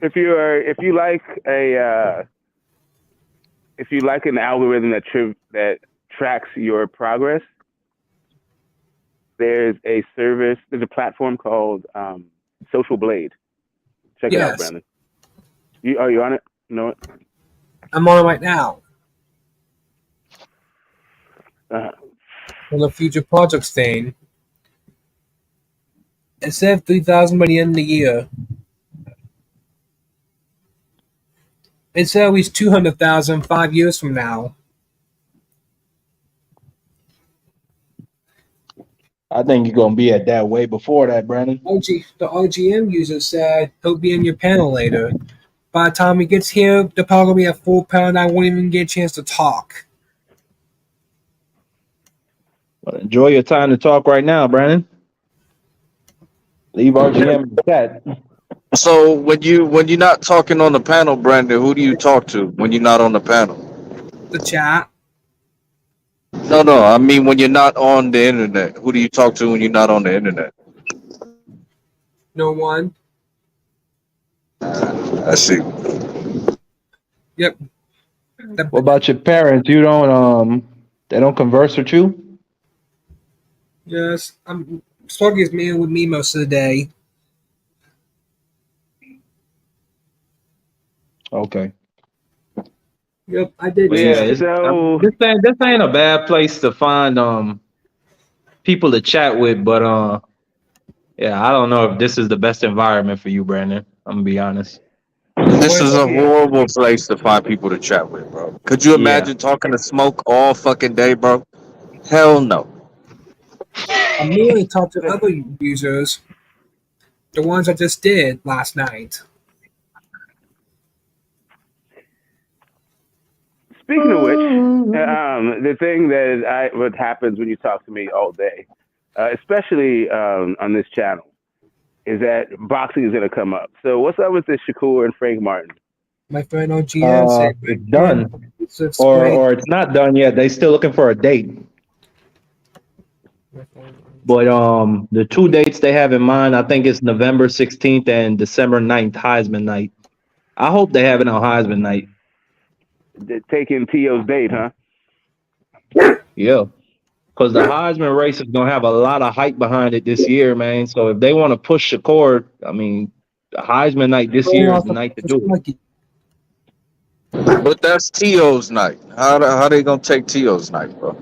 If you like if you like an algorithm that tracks your progress, there's a platform called Social Blade. Check it out, Yes. Brandon. Are you on it? You know it? I'm on it right now. Uh, On the future projects thing. It said 3,000 money in the year. It said at least 200,000 5 years from now. I think you're gonna be at that way before that, Brandon. The OGM user said he'll be in your panel later. By the time he gets here, the probably will be at full pound. And I won't even get a chance to talk. But enjoy your time to talk right now, Brandon. Leave RGM in the chat. So when you're not talking on the panel, Brandon, who do you talk to when you're not on the panel? The chat. No, no. I mean when you're not on the internet, who do you talk to when you're not on the internet? No one. I see. Yep. What The, about your parents? You don't they don't converse with you? yes. I'm Sluggy is man with me most of the day. Okay. Yep. I did But choose. yeah, yeah. it's So this ain't a bad place to find people to chat with, but yeah, I don't know if this is the best environment for you, Brandon. I'm gonna be honest. This is a yeah. horrible place to find people to chat with, bro. Could you Yeah. imagine talking to Smoke all fucking day, bro? Hell no. I'm merely talk to other users. The ones I just did last night. Speaking of which, the thing what happens when you talk to me all day, especially on this channel, is that boxing is going to come up. So what's up with this Shakur and Frank Martin? My friend OGM said, It's "Man, done. it's great." Or it's not done yet. They still looking for a date. But the two dates they have in mind, I think it's November 16th and December 9th, Heisman night. I hope they have it on Heisman night. Taking T.O.'s date, huh? Yeah. Because the Heisman race is gonna have a lot of hype behind it this year, man. So if they want to push Shakur, I mean, the Heisman night this year is the night to do it. But that's T.O.'s night. How they gonna take T.O.'s night, bro?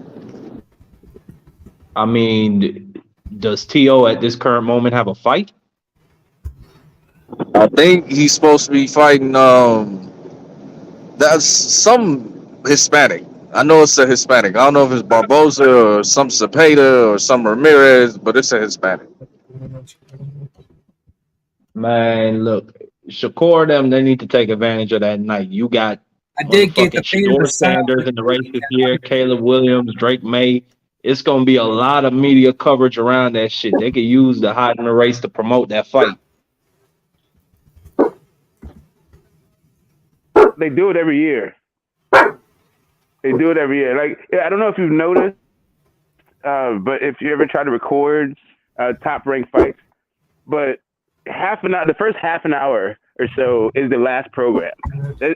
I mean, does T.O. at this current moment have a fight? I think he's supposed to be fighting that's some Hispanic. I know it's a Hispanic. I don't know if it's Barboza or some Cepeda or some Ramirez, but it's a Hispanic. Man, look, Shakur them, they need to take advantage of that night. You got I did get the motherfucking thing in the Shador South. Sanders in the race this year, Caleb Williams, Drake May. it's gonna be a lot of media coverage around that shit. They could use the hot in the race to promote that fight. They do it every year. They do it every year. Like I don't know if you've noticed, but if you ever try to record top ranked fights, but half an hour, the first half an hour or so is the last program,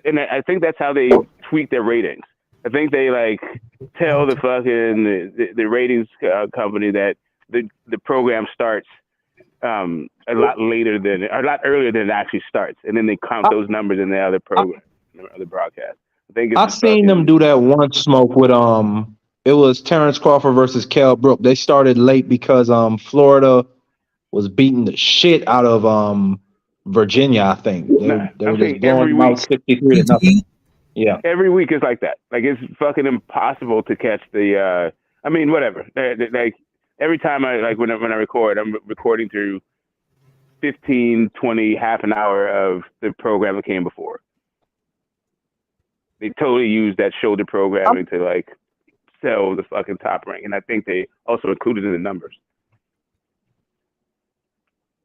and I think that's how they tweak their ratings. I think they like tell the fucking the ratings company that the program starts a lot later than a lot earlier than it actually starts, and then they count those numbers in the other program, the other broadcast. I think it's I a seen them fucking do that once, Smoke, with it was Terrence Crawford versus Kell Brook. They started late because Florida was beating the shit out of Virginia, I think. nah. They I'm were just saying blowing every them out week. 63-0. Yeah. Every week is like that. Like it's fucking impossible to catch the. I mean, whatever. Like every time I like when I record, I'm recording through 15, 20, half an hour of the program that came before. They totally use that shoulder programming to like sell the fucking top rank, and I think they also included in the numbers.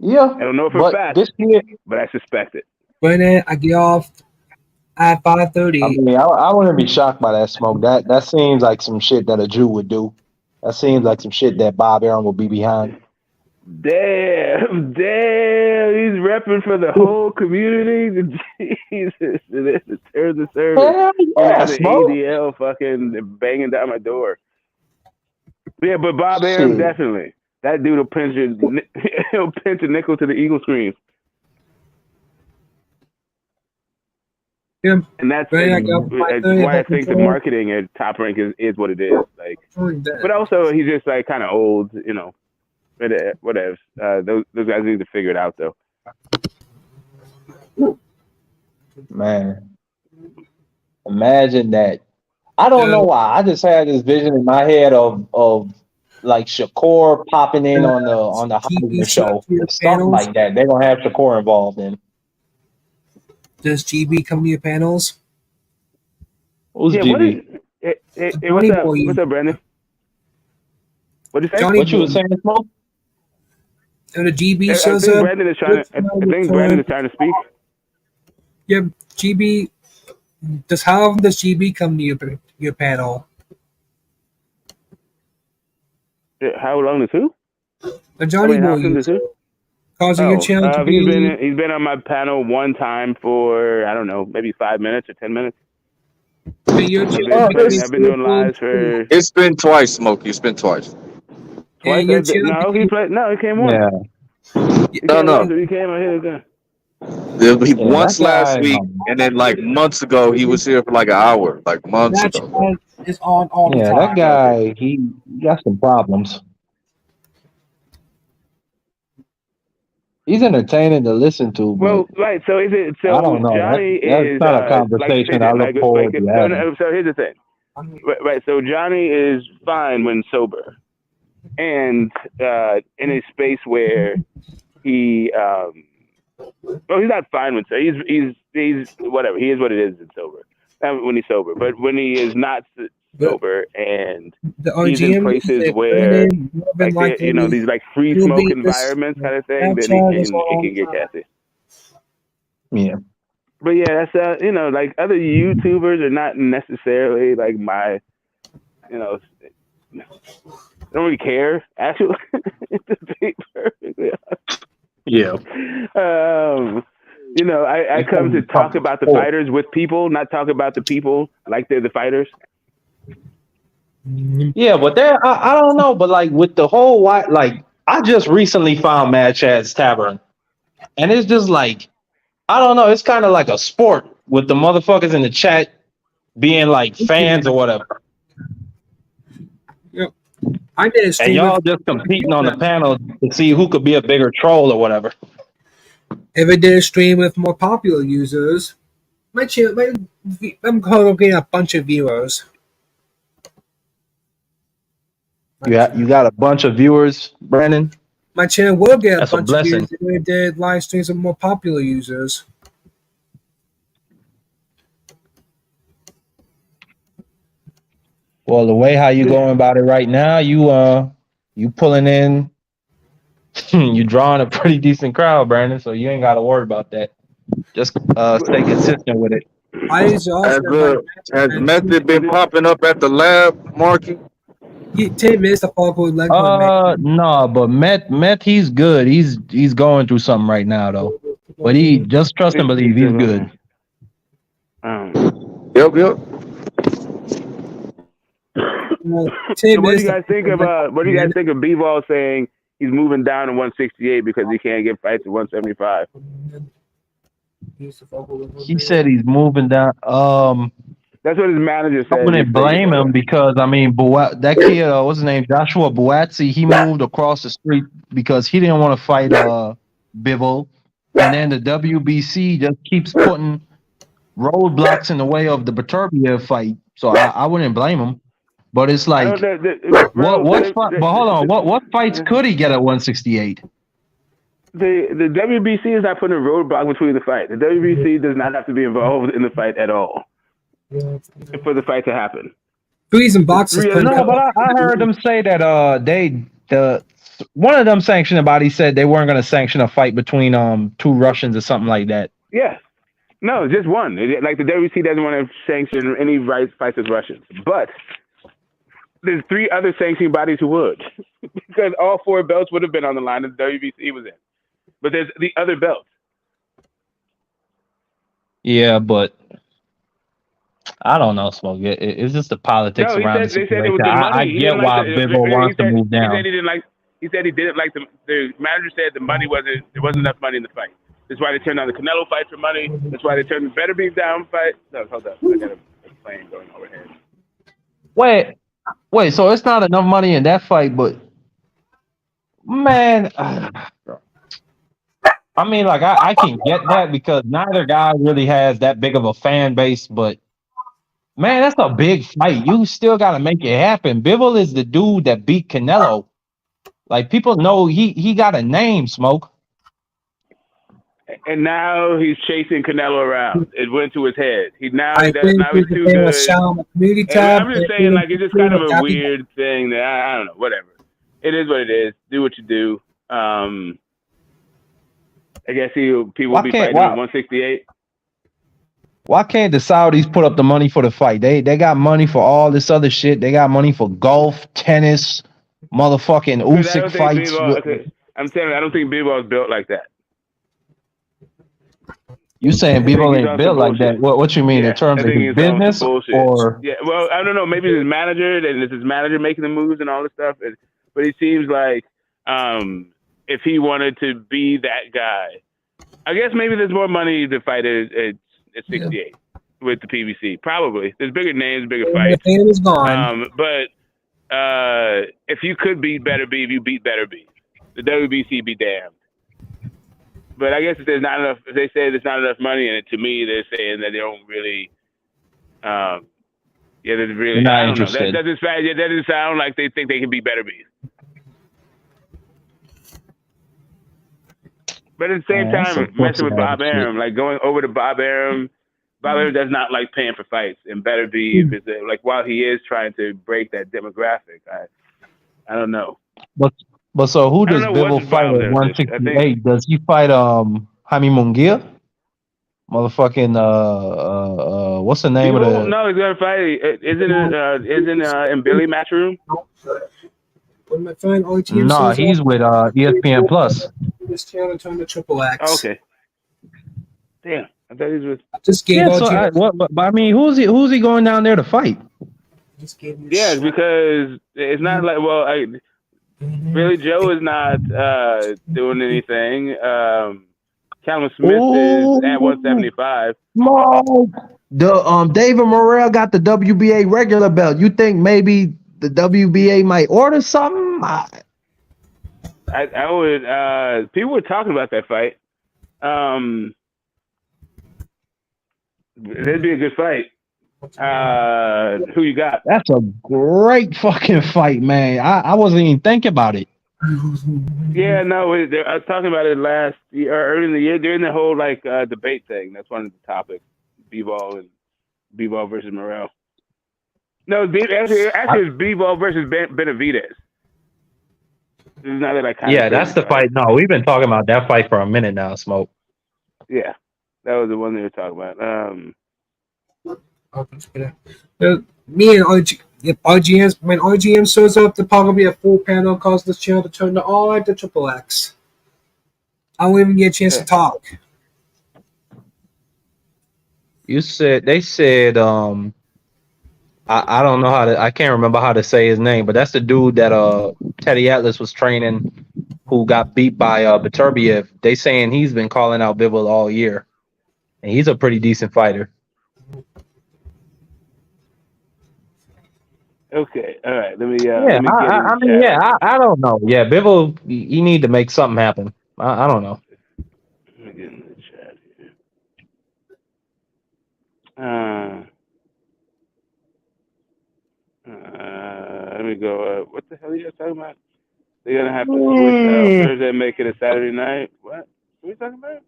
Yeah. I don't know for a But fact, this year, but I suspect it. But then I get off at I 5:30. mean, I wouldn't be shocked by that, Smoke. That seems like some shit that a Jew would do. That seems like some shit that Bob Aaron would be behind. Damn, he's repping for the whole community. Jesus, this is terms of service. Hell And yeah, now the Smoke. ADL fucking banging down my door. Yeah, but Bob Arum Shit. definitely. That dude will pinch he'll pinch a nickel to the Eagle scream. Yeah. And that's But then I get off at 5:30. why I Home think the control. marketing at Top Rank is what it is. Like, Doing that. but also he's just like kind of old, you know. Whatever. Those guys need to figure it out though. Man, imagine that. I don't know why. I just had this vision in my head of like Shakur popping in on the GB Heisman show show. to your It's something panels. like that. They're gonna have Shakur involved in. Does GB come to your panels? Who's Yeah, what is GB? what's Johnny up? Boy. What's up, Brandon? What'd you say? Johnny What you Boy. was saying, Smoke? When the GB I shows think up, Brandon is trying to. I think Brandon is trying to speak. Yeah, GB. How often does GB come to your panel? How long is who? The Johnny How Boy often does who? causing your channel to be. He's been on my panel one time for I don't know, maybe 5 minutes or 10 minutes. Your I've channel been doing lives for It's been twice, Smokey. It's been twice. twice. And your channel No, he played. No, he came once. Yeah, He No, came once, no. and he came out here again. that Once last guy. week, and then like months ago, he was here for like an hour, like months that ago. channel is on all the Yeah, that time. guy. He got some problems. He's entertaining to listen to, but Well, right. So is it? I So don't know. Johnny That's is not a like conversation I look forward to no, having. no. So here's the thing. Right. So Johnny is fine when sober, and in a space where he well, he's not fine when sober. He's whatever. He is what it is in sober. When he's sober, but when he is not sober and The he's in RGM places is where been like these like free he'll smoke be this environments kind of thing, then Snapchat is on it all can the get time. catchy. Yeah. But yeah, that's like other YouTubers are not necessarily like my, I don't really care actually. To be perfectly honest. Yeah. I come to talk about the fighters with people, not talk about the people like they're the fighters. Yeah, but there, I don't know, but like with the whole white, like I just recently found Mad Chad's Tavern, and it's just like I don't know, it's kind of like a sport with the motherfuckers in the chat being like fans or whatever, Yep. I did a and stream y'all with just competing on the panel to see who could be a bigger troll or whatever. if I did a stream with more popular users, I'm getting a bunch of viewers. You got a bunch of viewers, Brandon. My channel will get a That's a bunch of blessing. views if I did live streams with more popular users. Well, the way how you going about it right now, you pulling in, you drawing a pretty decent crowd, Brandon. So you ain't got to worry about that. Just stay consistent with it. I is Has also like the has method been popping up at the lab, Marky? 10 minutes to fall for leg pull, man. No, but Met, he's good. He's going through something right now though. But he just trust and believe he's good. Yep. 10 So what do minutes you to guys think fall of for leg what do you guys think of Bivol saying he's moving down to 168 because he can't get fights at 175? He said he's moving down. That's what his manager I said in his wouldn't blame statement. him because I mean, that kid, what's his name, Joshua Buatsi, he moved across the street because he didn't want to fight Bivol, and then the WBC just keeps putting roadblocks in the way of the Beterbiev fight. So I wouldn't blame him, but it's I don't like, bro. but hold on, what fights could he get at 168? The WBC is not putting a roadblock between the fight. The WBC does not have to be involved in the fight at all for the fight to happen. Threes and boxes. No, but I heard them say that one of them sanctioning bodies said they weren't going to sanction a fight between two Russians or something like that. Yeah. No, just one. Like the WBC doesn't want to sanction any fights with Russians, but there's 3 other sanctioning bodies who would, because all 4 belts would have been on the line that the WBC was in. But there's the other belts. Yeah, but I don't know, Smoke. It's just the politics around the situation. It was the money. I get why Bivol wants to move down. He said he didn't like the manager said the money there wasn't enough money in the fight. That's why they turned down the Canelo fight for money. That's why they turned the Better Beef down fight. No, hold up. I got a plane going overhead. Wait, so it's not enough money in that fight, but man, I mean, like I can get that because neither guy really has that big of a fan base, but man, that's a big fight. You still got to make it happen. Bivol is the dude that beat Canelo. Like people know he got a name, Smoke. And now he's chasing Canelo around. It went to his head. He's too good. And I'm just saying, like, it's just kind of a weird thing that I don't know. Whatever. It is what it is. Do what you do. I guess people will be fighting at 168. Why can't the Saudis put up the money for the fight? They got money for all this other shit. They got money for golf, tennis, motherfucking Usyk fights. I'm telling you, I don't think Bivol is built like that. You saying Bivol ain't built like that? What you mean in terms of his business? Or yeah, well, I don't know. Maybe his manager, and it's his manager making the moves and all this stuff. But he seems like if he wanted to be that guy, I guess maybe there's more money to fight at 68 with the PBC. Probably there's bigger names, bigger fights. Is gone. But if you could beat Better Beef, you beat Better Beef. The WBC be damned. But I guess if there's not enough, if they say there's not enough money in it, to me, they're saying that they don't really, there's really, not I don't interested. know. That doesn't sound like they think they can be Better Beef. But at the same time, messing with Bob Arum, like going over to Bob Arum does not like paying for fights, and Better Beef is like while he is trying to break that demographic, I don't know. But so who does Bivol fight at 168? Does he fight Jaime Munguia? Motherfucking what's the name of the? No, he's gonna fight. Isn't in Billy Matchroom? No, he's with ESPN Plus. This channel turned to Triple X. Okay. Damn, I thought he was with. Just gave but I mean, who's he going down there to fight? Yeah, because it's not like Billy Joe is not doing anything. Callum Smith is at 175. The David Morrell got the WBA regular belt. You think maybe the WBA might order something? I would. People were talking about that fight. That'd be a good fight. Who you got? That's a great fucking fight, man. I wasn't even thinking about it. Yeah, no, I was talking about it last year, early in the year during the whole debate thing. That's one of the topics: Bivol versus Morrell. No, actually, it's Bebo versus Benavidez. Now that I kind of Yeah, think that's the about it, fight. No, we've been talking about that fight for a minute now, Smoke. yeah, that was the one they were talking about. I'm just gonna, me and RG, if RGM, when RGM shows up, the probably be a full panel cause this channel to turn to all the triple X. I won't even get a chance to Yeah. talk. They said I don't know I can't remember how to say his name, but that's the dude that Teddy Atlas was training who got beat by Beterbiev. They saying he's been calling out Bivol all year. And he's a pretty decent fighter. Okay. All right. Yeah, Let me get in the mean, chat yeah, real quick. I don't know. Yeah, Bivol, he need to make something happen. I don't know. Let me get in the chat here. Let me go. What the hell are you guys talking about? They're gonna have to switch out Thursday and make it a Saturday night. What? What are you talking about?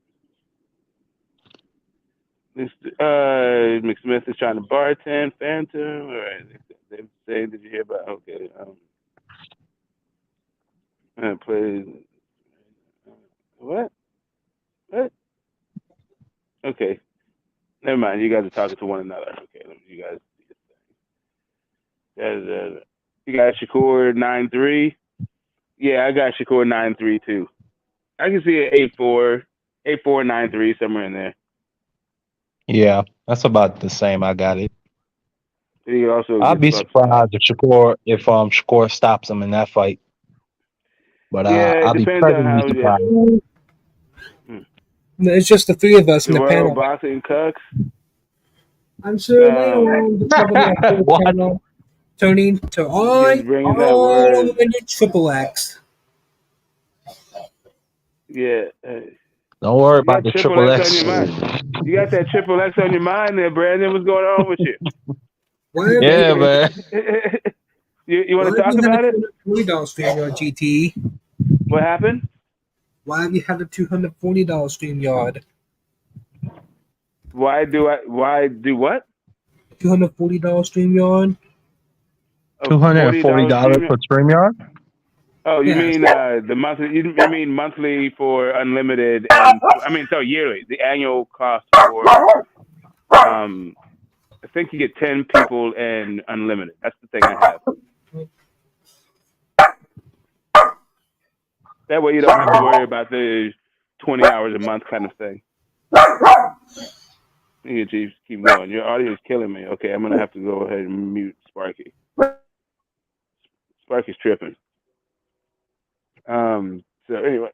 McSmith is trying to bartend Phantom. All right. They say, did you hear about? Okay. Play. What? What? Okay. Never mind. You guys are talking to one another. Okay. You guys. You got Shakur 9-3. Yeah, I got Shakur 9-3 too. I can see it 8-4, 8-4, 9-3 somewhere in there. Yeah, that's about the same. I got it. He also I'll gets be buffed out. surprised if Shakur stops him in that fight. But Yeah, it I'll be depends on pleasantly how. Yeah. surprised. It's just the three of us in The the World panel. Boxing Cucks. I'm sure later on the probably a full What? panel turning to Just bringing that all word. of the triple X. Yeah. Don't worry You got about the triple triple X on X. your mind. You got that triple X on your mind there, Brandon. What's going on with you? Why have Yeah, you man. you want why to have talk you had about a it? $240 stream yard GT? What happened? Why have you had a $240 stream yard? Why do what? $240 stream yard? A $40 $240 stream? for StreamYard? Oh, you Yes. mean the monthly? You mean monthly for unlimited and yearly. The annual cost for I think you get 10 people and unlimited. That's the thing I have. That way you don't have to worry about the 20 hours a month kind of thing. You can keep going. Your audio is killing me. Okay, I'm gonna have to go ahead and mute Sparky. Sparky's tripping. So anyway,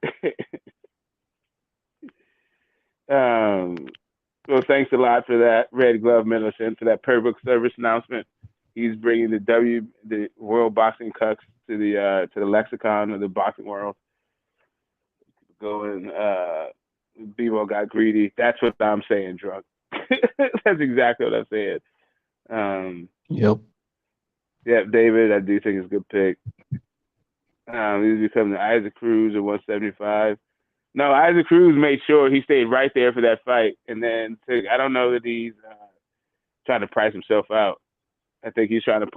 well, thanks a lot for that, Red Glove Millicent, for that per book service announcement. He's bringing the World Boxing Cucks to the lexicon of the boxing world. Going, Bebo got greedy. That's what I'm saying, drunk. That's exactly what I'm saying. Yep. Yeah, David, I do think it's a good pick. He's becoming Isaac Cruz at 175. No, Isaac Cruz made sure he stayed right there for that fight, and then I don't know that he's trying to price himself out. I think he's trying to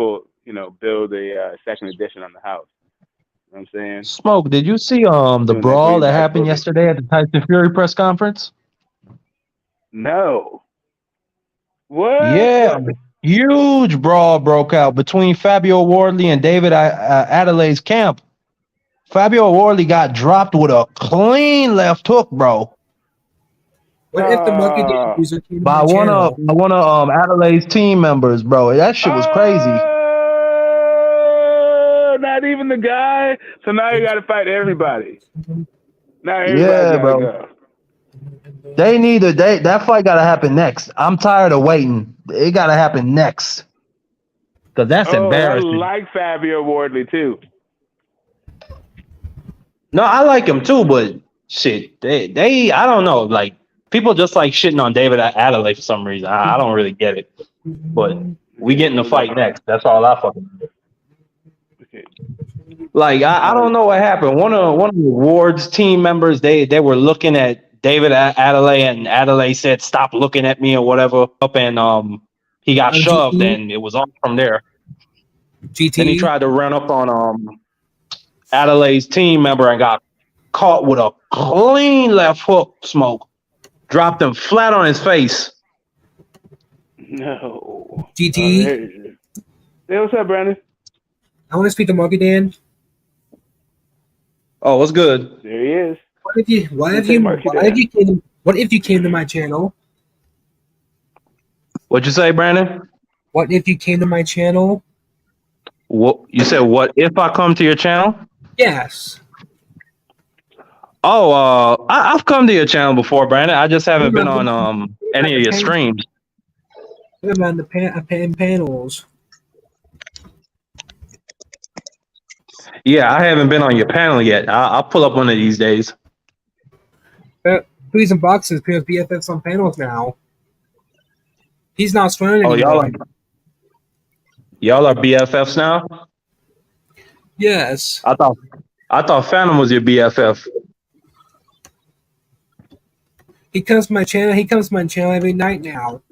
build a second edition on the house. You know what I'm saying? Smoke, did you see the Doing that brawl that greenback happened booking. yesterday at the Tyson Fury press conference? No. What? Yeah, huge brawl broke out between Fabio Wardley and David Adelaide's camp. Fabio Wardley got dropped with a clean left hook, bro, What if the market didn't user came to by my channel? one of Adelaide's team members, bro. That shit was crazy. Not even the guy. So now you got to fight everybody. Now everybody's Yeah, got to bro. go. That fight got to happen next. I'm tired of waiting. It got to happen next because that's Oh, and I embarrassing. like Fabio Wardley too. No, I like him too, but shit, they I don't know. Like people just like shitting on David Adelaide for some reason. I don't really get it. But we Okay, getting the hold fight on. next. That's all I fucking know. Okay. Like I don't know what happened. One of the Ward's team members, they were looking at David Adelaide, and Adelaide said, "Stop looking at me" or whatever. Up and he got shoved, GT? and it was on from there. GT. Then he tried to run up on Adelaide's team member and got caught with a clean left hook. Smoke dropped him flat on his face. No. GT. Hey, what's up, Brandon? I want to speak to Marky Dan. Oh, what's good? There he is. What if you came to my channel? What'd you say, Brandon? What if you came to my channel? What you said? What if I come to your channel? Yes. Oh, I've come to your channel before, Brandon. I just haven't been on any of your streams. I'm on the panels. Yeah, I haven't been on your panel yet. I'll pull up one of these days. Please and boxes, because BFF's on panels now. He's not swearing Oh, anymore. y'all are BFFs now? Yes. I thought Phantom was your BFF. He comes to my channel. He comes to my channel every night now.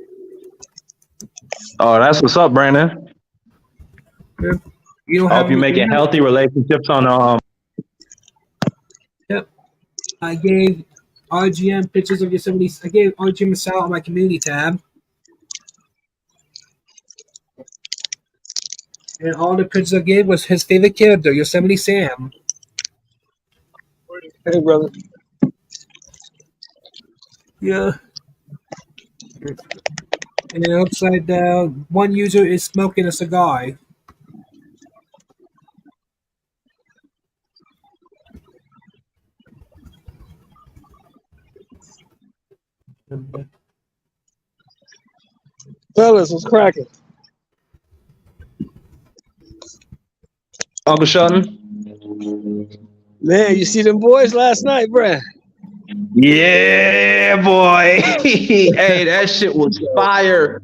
Oh, that's what's up, Brandon. You don't I have hope you're making healthy relationships on Yep. I gave RGM pictures of Yosemite. I gave RGM a shout out on my community tab. And all the pictures I gave was his favorite character, Yosemite Sam. Hey, brother. Yeah. And then upside down, one user is smoking a cigar. Fellas, what's cracking? Uncle Sheldon. Man, you see them boys last night, bruh? Yeah, boy. Hey, that shit was fire.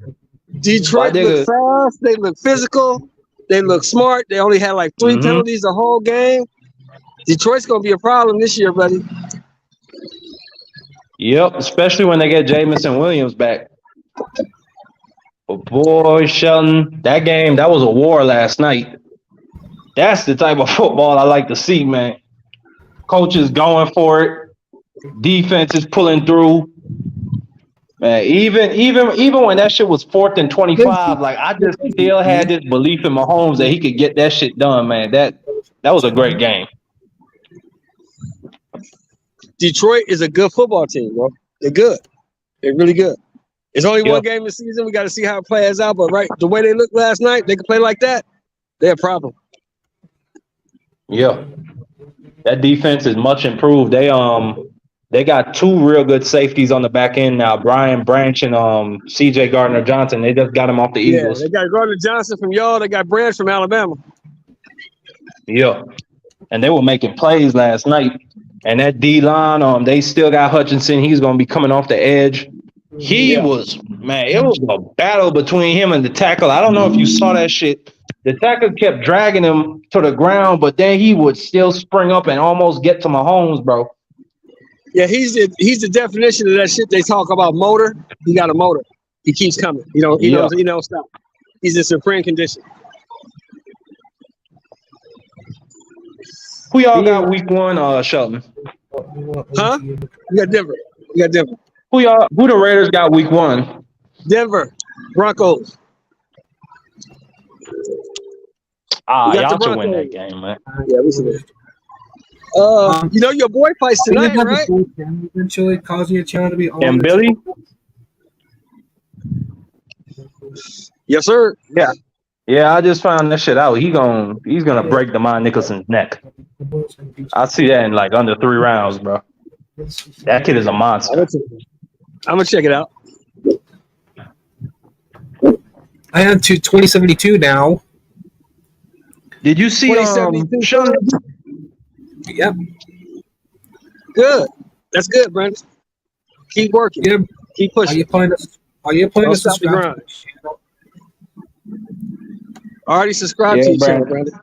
Detroit looked fast. They look physical. They look smart. They only had like 3 penalties the whole game. Detroit's going to be a problem this year, buddy. Yep, especially when they get Jamison Williams back. But boy, Shelton, that game, that was a war last night. That's the type of football I like to see, man. Coaches going for it. Defense is pulling through. Man, even when that shit was 4th and 25, like I just still had this belief in Mahomes that he could get that shit done, man. That was a great game. Detroit is a good football team, bro. They're good. They're really good. It's only one game this season. We got to see how it plays out. But right, the way they looked last night, they can play like that. They're a problem. Yeah, that defense is much improved. They got 2 real good safeties on the back end now. Brian Branch and CJ Gardner-Johnson. They just got him off the Eagles. Yeah, they got Gardner-Johnson from y'all. They got Branch from Alabama. Yeah, and they were making plays last night. And that D-line, they still got Hutchinson. He's going to be coming off the edge. It was a battle between him and the tackle. I don't know if you saw that shit. The tackle kept dragging him to the ground, but then he would still spring up and almost get to Mahomes, bro. Yeah, he's the definition of that shit they talk about motor. He got a motor. He keeps coming. He don't stop. He's in supreme condition. Who y'all got week 1, Shelton? Huh? You got Denver. Who the Raiders got week 1? Denver Broncos. Y'all should win that game, man. Yeah, we should. Your boy fights tonight, right? Eventually causing your channel to be on. And Billy? Yes, sir. Yeah, I just found that shit out. He's gonna break Demond Nicholson's neck. I see that in like under 3 rounds, bro. That kid is a monster. I'm gonna check it out. I am to 2072 now. Did you see Sean? Yep. Good. That's good, Brandon. Keep working. Yep. Keep pushing. Are you planning to stop the grind. Already subscribed to your channel, Brandon.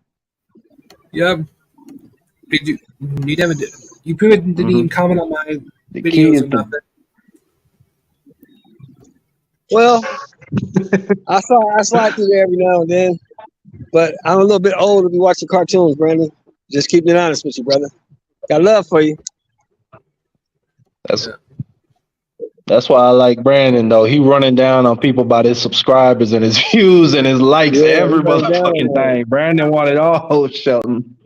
Yep. You never did. You pretty much didn't even comment on my videos or nothing. Well, I slide through there every now and then. But I'm a little bit old to be watching cartoons, Brandon. Just keeping it honest with you, brother. Got love for you. That's that's why I like Brandon though. He running down on people about his subscribers and his views and his likes, Yeah, every he running down motherfucking on thing. Brandon wanted all, Shelton.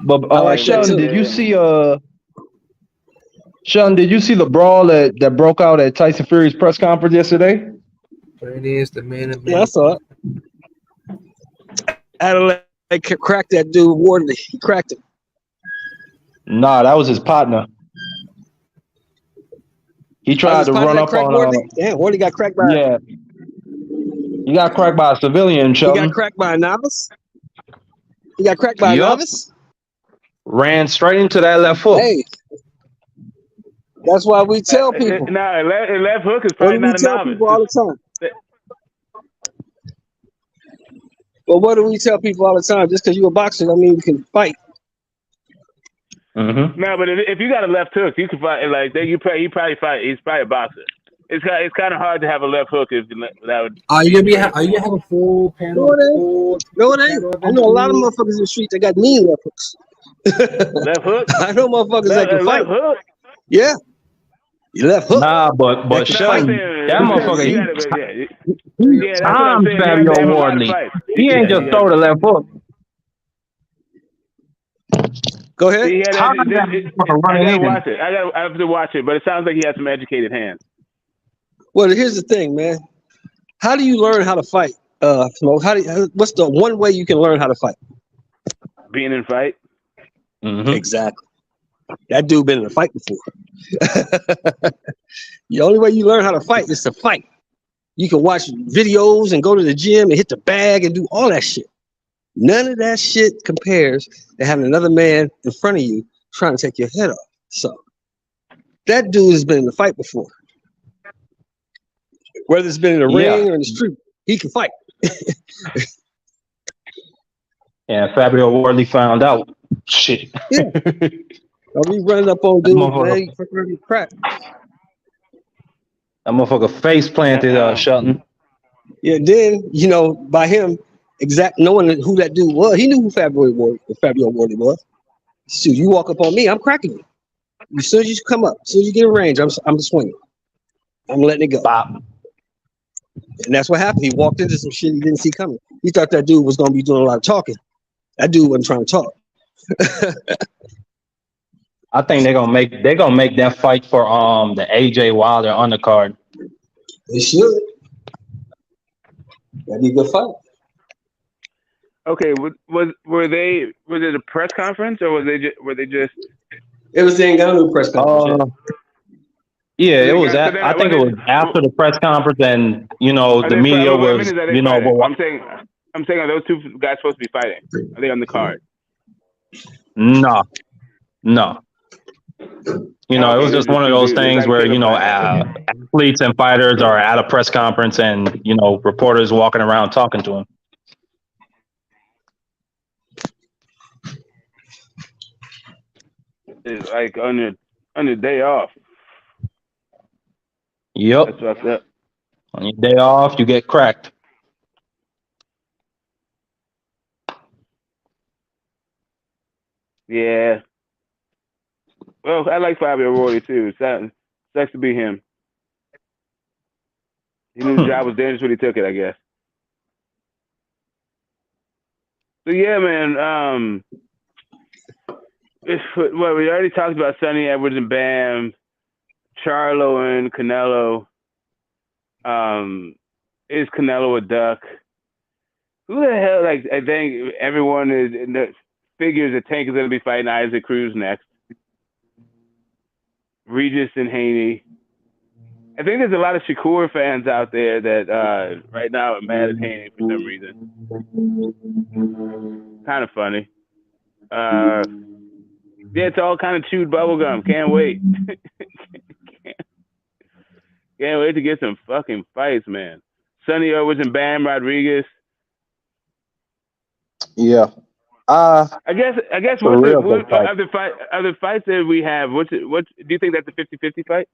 But I like that Shelton, too. did you Yeah. see Sean, did you see the brawl that broke out at Tyson Fury's press conference yesterday? Brady is the man of Yeah, I many. saw it. Adelaide cracked that dude Wardley. He cracked him. Nah, that was his partner. He I was tried his to partner run that up cracked on Wardley. Damn, Wardley got cracked by. yeah. He got cracked by a civilian, He got Shelton. cracked by a novice. He got cracked by a Yup. novice. Ran straight into that left hook. Hey, that's why we tell people. Now, a left hook is What probably do we not a tell novice. people all the time? But what do we tell people all the time? Just because you're a boxer, don't mean you can fight. Mm-hmm. No, but if you got a left hook, you can fight. Like he probably fight. He's probably a boxer. It's kind of hard to have a left hook if that would. Are you gonna have a full panel? No, it ain't. Full No, it ain't. panel I know a lot of eventually? motherfuckers in the street that got mean left hooks. Left hook? I know motherfuckers that can fight. Left hook? Yeah, you left hook. Nah, That but can No, I'm fight. Shelton, saying that motherfucker, you he gotta, he yeah, that's what I'm timed saying. You have to Fabio have a lot of Wardley. fights. He ain't just throw the left hook. Go ahead. He had Timed that motherfucker I running gotta in. watch it. I have to watch it, but it sounds like he has some educated hands. Well, here's the thing, man. How do you learn how to fight? Smoke. What's the one way you can learn how to fight? Being in fight. Mm-hmm. Exactly. That dude been in a fight before. The only way you learn how to fight is to fight. You can watch videos and go to the gym and hit the bag and do all that shit. None of that shit compares to having another man in front of you trying to take your head off. So that dude has been in a fight before. Whether it's been in the Yeah. ring or in the street, he can fight. And Fabio Wardley found out. Shit. Yeah. Don't be running up on That dudes, motherfucker, man. You fucking ready to crack. that motherfucker face planted Shelton. Yeah, then, by him knowing who that dude was, he knew who Fabio Wardley was. So you walk up on me, I'm cracking you. As soon as you come up, as soon as you get in range, I'm swinging. I'm letting it go. Bop. And that's what happened. He walked into some shit he didn't see coming. He thought that dude was going to be doing a lot of talking. That dude wasn't trying to talk. I think they're gonna make that fight for the AJ Wilder undercard. They should. That'd be a good fight. Okay, was it a press conference or were they just? It was the Ngannou press conference. Yeah, it was. I think it was after the press conference, and the media was, I'm saying, are those two guys supposed to be fighting? Are they on the card? No. It was just one of those things where athletes and fighters are at a press conference, and reporters walking around talking to them. It's like on your day off. Yep. That's what's up. On your day off, you get cracked. Yeah. Well, I like Fabio Wardley too. Sucks to be him. He knew the job was dangerous when he took it, I guess. So yeah, man. We already talked about Sonny Edwards and Bam, Charlo and Canelo. Is Canelo a duck? Who the hell? I think everyone figures that Tank is going to be fighting Isaac Cruz next. Regis and Haney. I think there's a lot of Shakur fans out there that right now are mad at Haney for some reason. Kind of funny. Yeah, it's all kind of chewed bubblegum. Can't wait. Can't wait to get some fucking fights, man. Sonny Edwards and Bam Rodriguez. Yeah. I guess what's the other fights that we have? What do you think that's a 50-50 fight?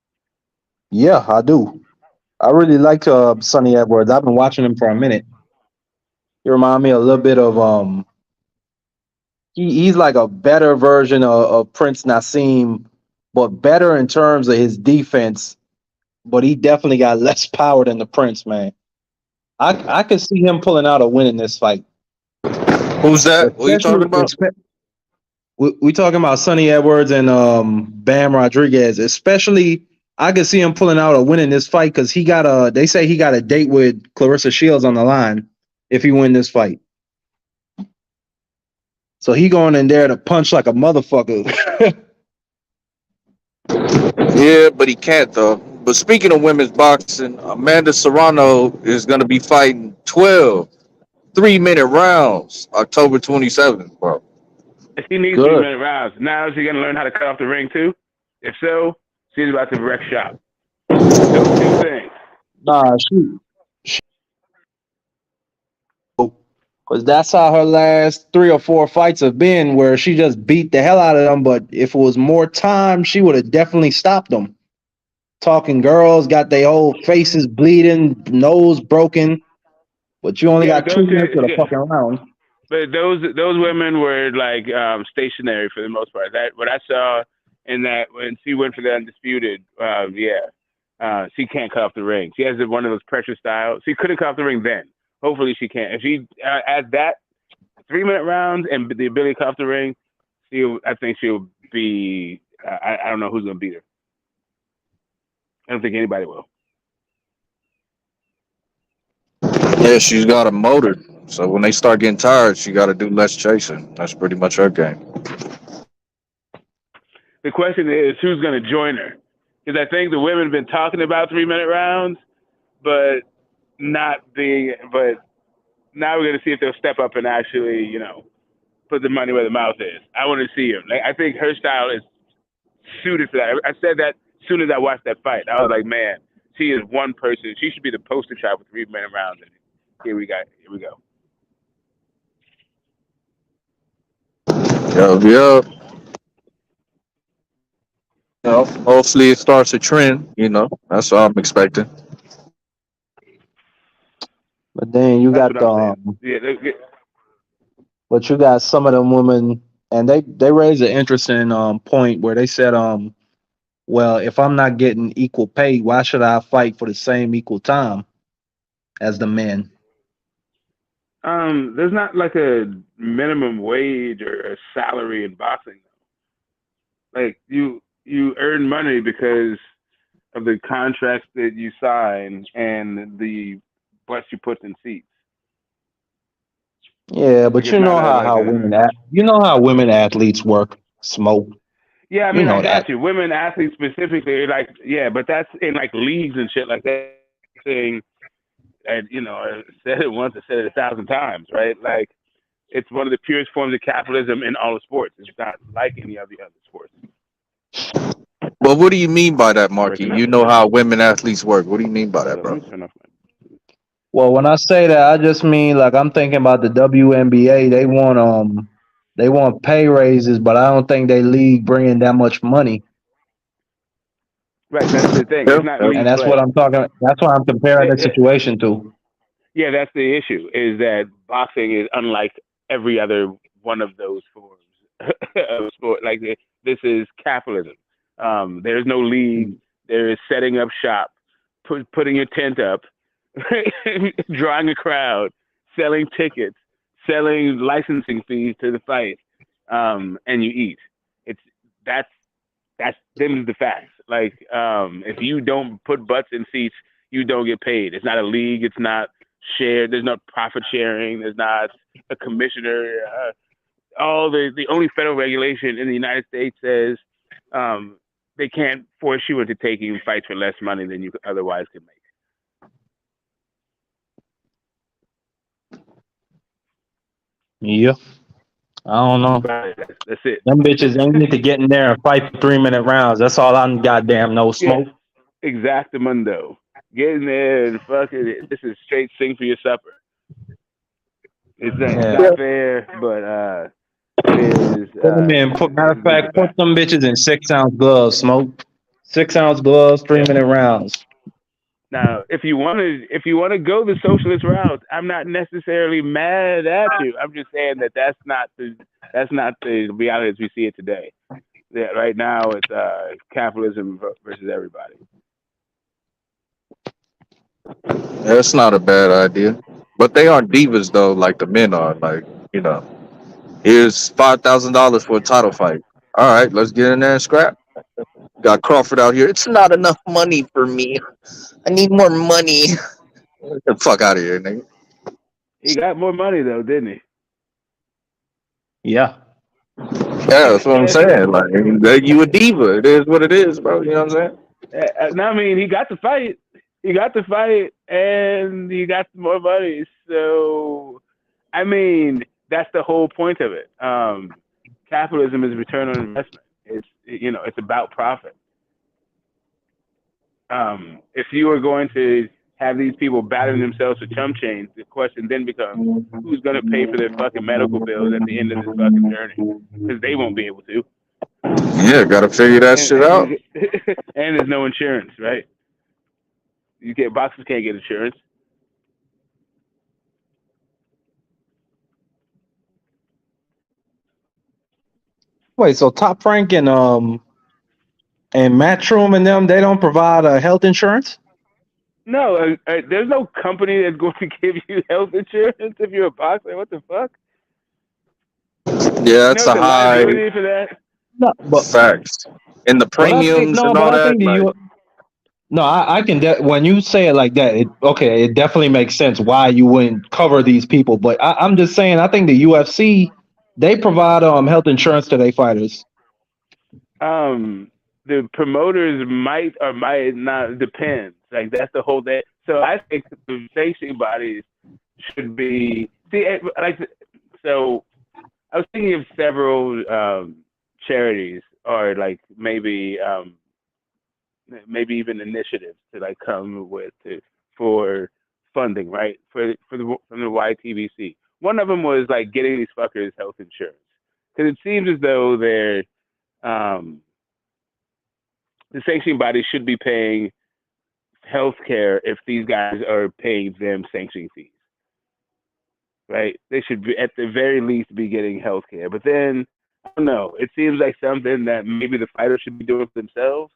Yeah, I do. I really like Sonny Edwards. I've been watching him for a minute. He remind me a little bit of he's like a better version of Prince Nassim, but better in terms of his defense. But he definitely got less power than the Prince, man. I could see him pulling out a win in this fight, Who's that? What are you talking especially. about? We talking about Sonny Edwards and Bam Rodriguez, especially. I could see him pulling out a win in this fight because he got a. They say he got a date with Clarissa Shields on the line if he win this fight. So he going in there to punch like a motherfucker. Yeah, but he can't though. But speaking of women's boxing, Amanda Serrano is going to be fighting 12 3-minute rounds October 27th, bro. She needs Good. 3 minute rounds. Now is she gonna learn how to cut off the ring too? If so, she's about to wreck shop. Those two things. Nah, she because that's how her last 3 or 4 fights have been, where she just beat the hell out of them. But if it was more time, she would have definitely stopped them. Talking girls got their whole faces bleeding, nose broken, but you only Yeah, but got those 2 minutes of the yeah, fucking round. but those women were like stationary for the most part. That what I saw in that when she went for the undisputed, she can't cut off the ring. She has one of those pressure styles. She couldn't cut off the ring then. Hopefully she can. If she adds that 3 minute rounds and the ability to cut off the ring, I think she'll be. I don't know who's gonna beat her. I don't think anybody will. Yeah, she's got a motor. So when they start getting tired, she got to do less chasing. That's pretty much her game. The question is who's going to join her? Because I think the women have been talking about 3 minute rounds, but not being. But now we're going to see if they'll step up and actually, put the money where the mouth is. I want to see her. Like, I think her style is suited for that. I said that as soon as I watched that fight. I was like, man, she is one person. She should be the poster child for 3 minute rounds. And here we go. Here we go. Yup, yup. Hopefully it starts a trend. That's what I'm expecting. But then you That's got what I'm saying. but you got some of them women, and they raised an interesting point where they said well, if I'm not getting equal pay, why should I fight for the same equal time as the men? There's not like a minimum wage or a salary in boxing. Like you earn money because of the contracts that you sign and the butts you put in seats. Yeah, Like but it's not a like how a women athletes work. Smoke, yeah. I you mean, I know that. got you. Women athletes specifically, like yeah, but that's in like leagues and shit like that. Thing, and I said it once, I said it 1,000 times, right? Like it's one of the purest forms of capitalism in all of sports. It's not like any of the other sports. But what do you mean by that, Marky? Breaking up You a know bit. how women athletes work. What do you mean by Hold that, on, let bro? me turn off my. Well, when I say that, I just mean like I'm thinking about the WNBA. They want pay raises, but I don't think they league bringing that much money, Right, that's the thing. Yeah. It's not and league that's what play. I'm talking. That's what I'm comparing the It, situation to. yeah, that's the issue. Is that boxing is unlike every other one of those forms of sport. Like this is capitalism. There's no league. There is setting up shop, putting your tent up, drawing a crowd, selling tickets, selling licensing fees to the fight, and you eat. It's that's them's the facts. Like if you don't put butts in seats, you don't get paid. It's not a league. It's not shared. There's not profit sharing. There's not a commissioner. All the only federal regulation in the United States says they can't force you into taking fights for less money than you otherwise could make. Yeah, I don't know. But that's it. Them bitches they need to get in there and fight for 3 minute rounds. That's all I'm goddamn no Yeah, smoke. exactamundo. Get in there and fucking it. This is straight sing for your supper. It's Yeah. not fair, but it is. Put them in. Matter of It's a fact, put fact. them bitches in 6 ounce gloves. Smoke. 6 ounce gloves, 3 minute rounds. Now, if you want to go the socialist route, I'm not necessarily mad at you. I'm just saying that that's not the reality as we see it today. Yeah, right now it's capitalism versus everybody. That's not a bad idea. But they aren't divas though, like the men are. Like, you know, here's $5,000 for a title fight. All right, let's get in there and scrap. Got Crawford out here. It's not enough money for me. I need more money. Get the fuck out of here, nigga. He got more money though, didn't he? Yeah. Yeah, that's what I'm saying. Like, you a diva. It is what it is, bro. You know what I'm saying? No, I mean, he got the fight. He got the fight, and he got more money. So, I mean, that's the whole point of it. Capitalism is return on investment. It's about profit. If you are going to have these people battering themselves with chump change, the question then becomes, who's going to pay for their fucking medical bills at the end of this fucking journey? Because they won't be able to. Yeah, gotta figure that shit out. And there's no insurance, right? Boxers can't get insurance. Wait, so Top Rank and Matchroom and them, they don't provide health insurance? No, there's no company that's going to give you health insurance if you're a boxer. What the fuck? Yeah, You that's know a what the high liability for that? No, facts. And the premiums and all I that, think the like, U. No, I can. When you say it like that, it definitely makes sense why you wouldn't cover these people. But I'm just saying, I think the UFC they provide health insurance to their fighters. The promoters might or might not, depends. Like that's the whole thing. So I think the sanctioning bodies should be so. I was thinking of several charities or like maybe even initiatives to like come with for funding, right? From the YTBC. One of them was like getting these fuckers health insurance because it seems as though um, the sanctioning body should be paying health care if these guys are paying them sanctioning fees, right? They should be at the very least be getting health care. But then I don't know. It seems like something that maybe the fighters should be doing for themselves.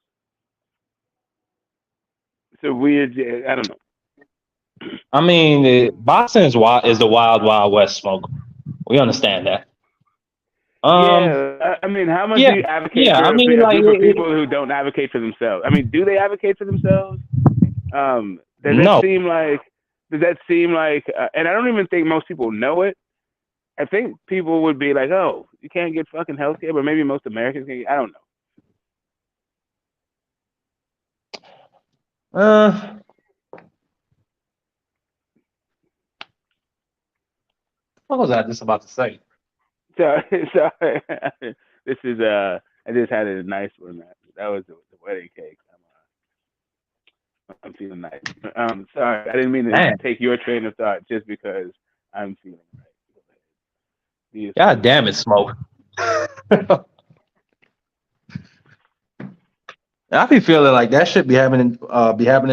It's a weird. I don't know. I mean, boxing is the wild, wild west. Smoke. We understand that. Yeah, I mean, how much Yeah, do you advocate yeah. for I mean, a like, group of people who don't advocate for themselves? I mean, do they advocate for themselves? Does that no. seem like? Does that seem like? And I don't even think most people know it. I think people would be like, "Oh, you can't get fucking healthcare," but maybe most Americans can. I don't know. Uh, what was I just about to say? So, so this is I just had a nice one. That was the wedding cake. I'm feeling nice. Sorry, I didn't mean to Man, take your train of thought just because I'm feeling right. God damn it, Smoke. I be feeling like that should be happening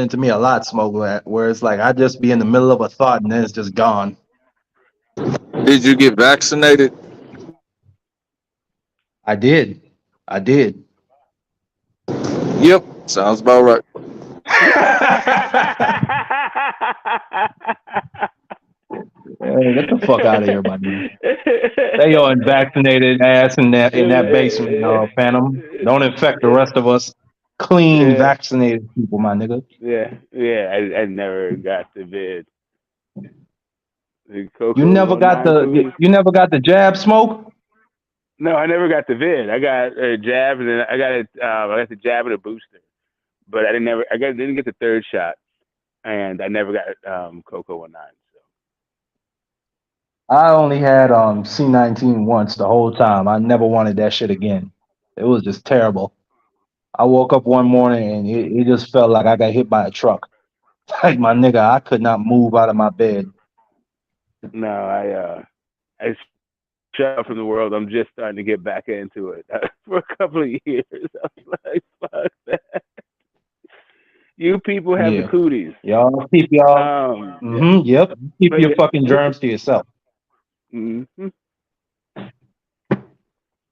to me a lot, Smoke. Where it's like I just be in the middle of a thought and then it's just gone. did you get vaccinated? I did. I did. Yep, sounds about right. Man, get the fuck out of here, my nigga. Stay your unvaccinated ass in that basement, Phantom. Don't infect the rest of us clean, yeah, vaccinated people, my nigga. yeah. I never got the vid. The You Coco never one got nine the foods. you never got the jab, Smoke. No, I never got the vid. I got a jab, and then I got I got the jab and a booster, but didn't get the third shot, and I never got Coco 19. So I only had C-19 once the whole time. I never wanted that shit again. It was just terrible. I woke up one morning and it just felt like I got hit by a truck. Like my nigga, I could not move out of my bed. no, I shut out from the world. I'm just starting to get back into it for a couple of years. I was like, fuck that. You people have the Yeah. cooties. Y'all keep y'all. Yeah. Yep. Keep But your yeah. fucking germs to yourself. hmm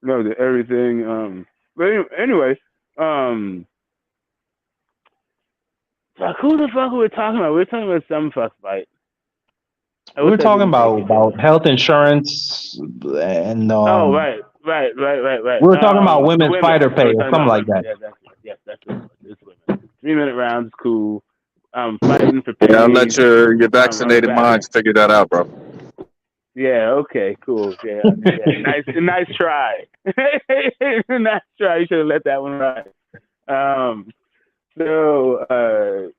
No, the everything. But anyway, um, fuck, who the fuck were we talking about? We were talking about some fuck fight. I We wish were I talking didn't take it about down. health insurance and Oh, right. we were talking about The women's women. fighter We pay were or talking something about like women. that. Yeah, that's it. Yes, that's what it was. It's women. 3 minute rounds, cool. Fighting for Yeah, I'll let pennies your on the vaccinated back minds end. figure that out, bro. Yeah. Okay. Cool. Yeah. Nice try. Nice try. You should have let that one ride. Um. So.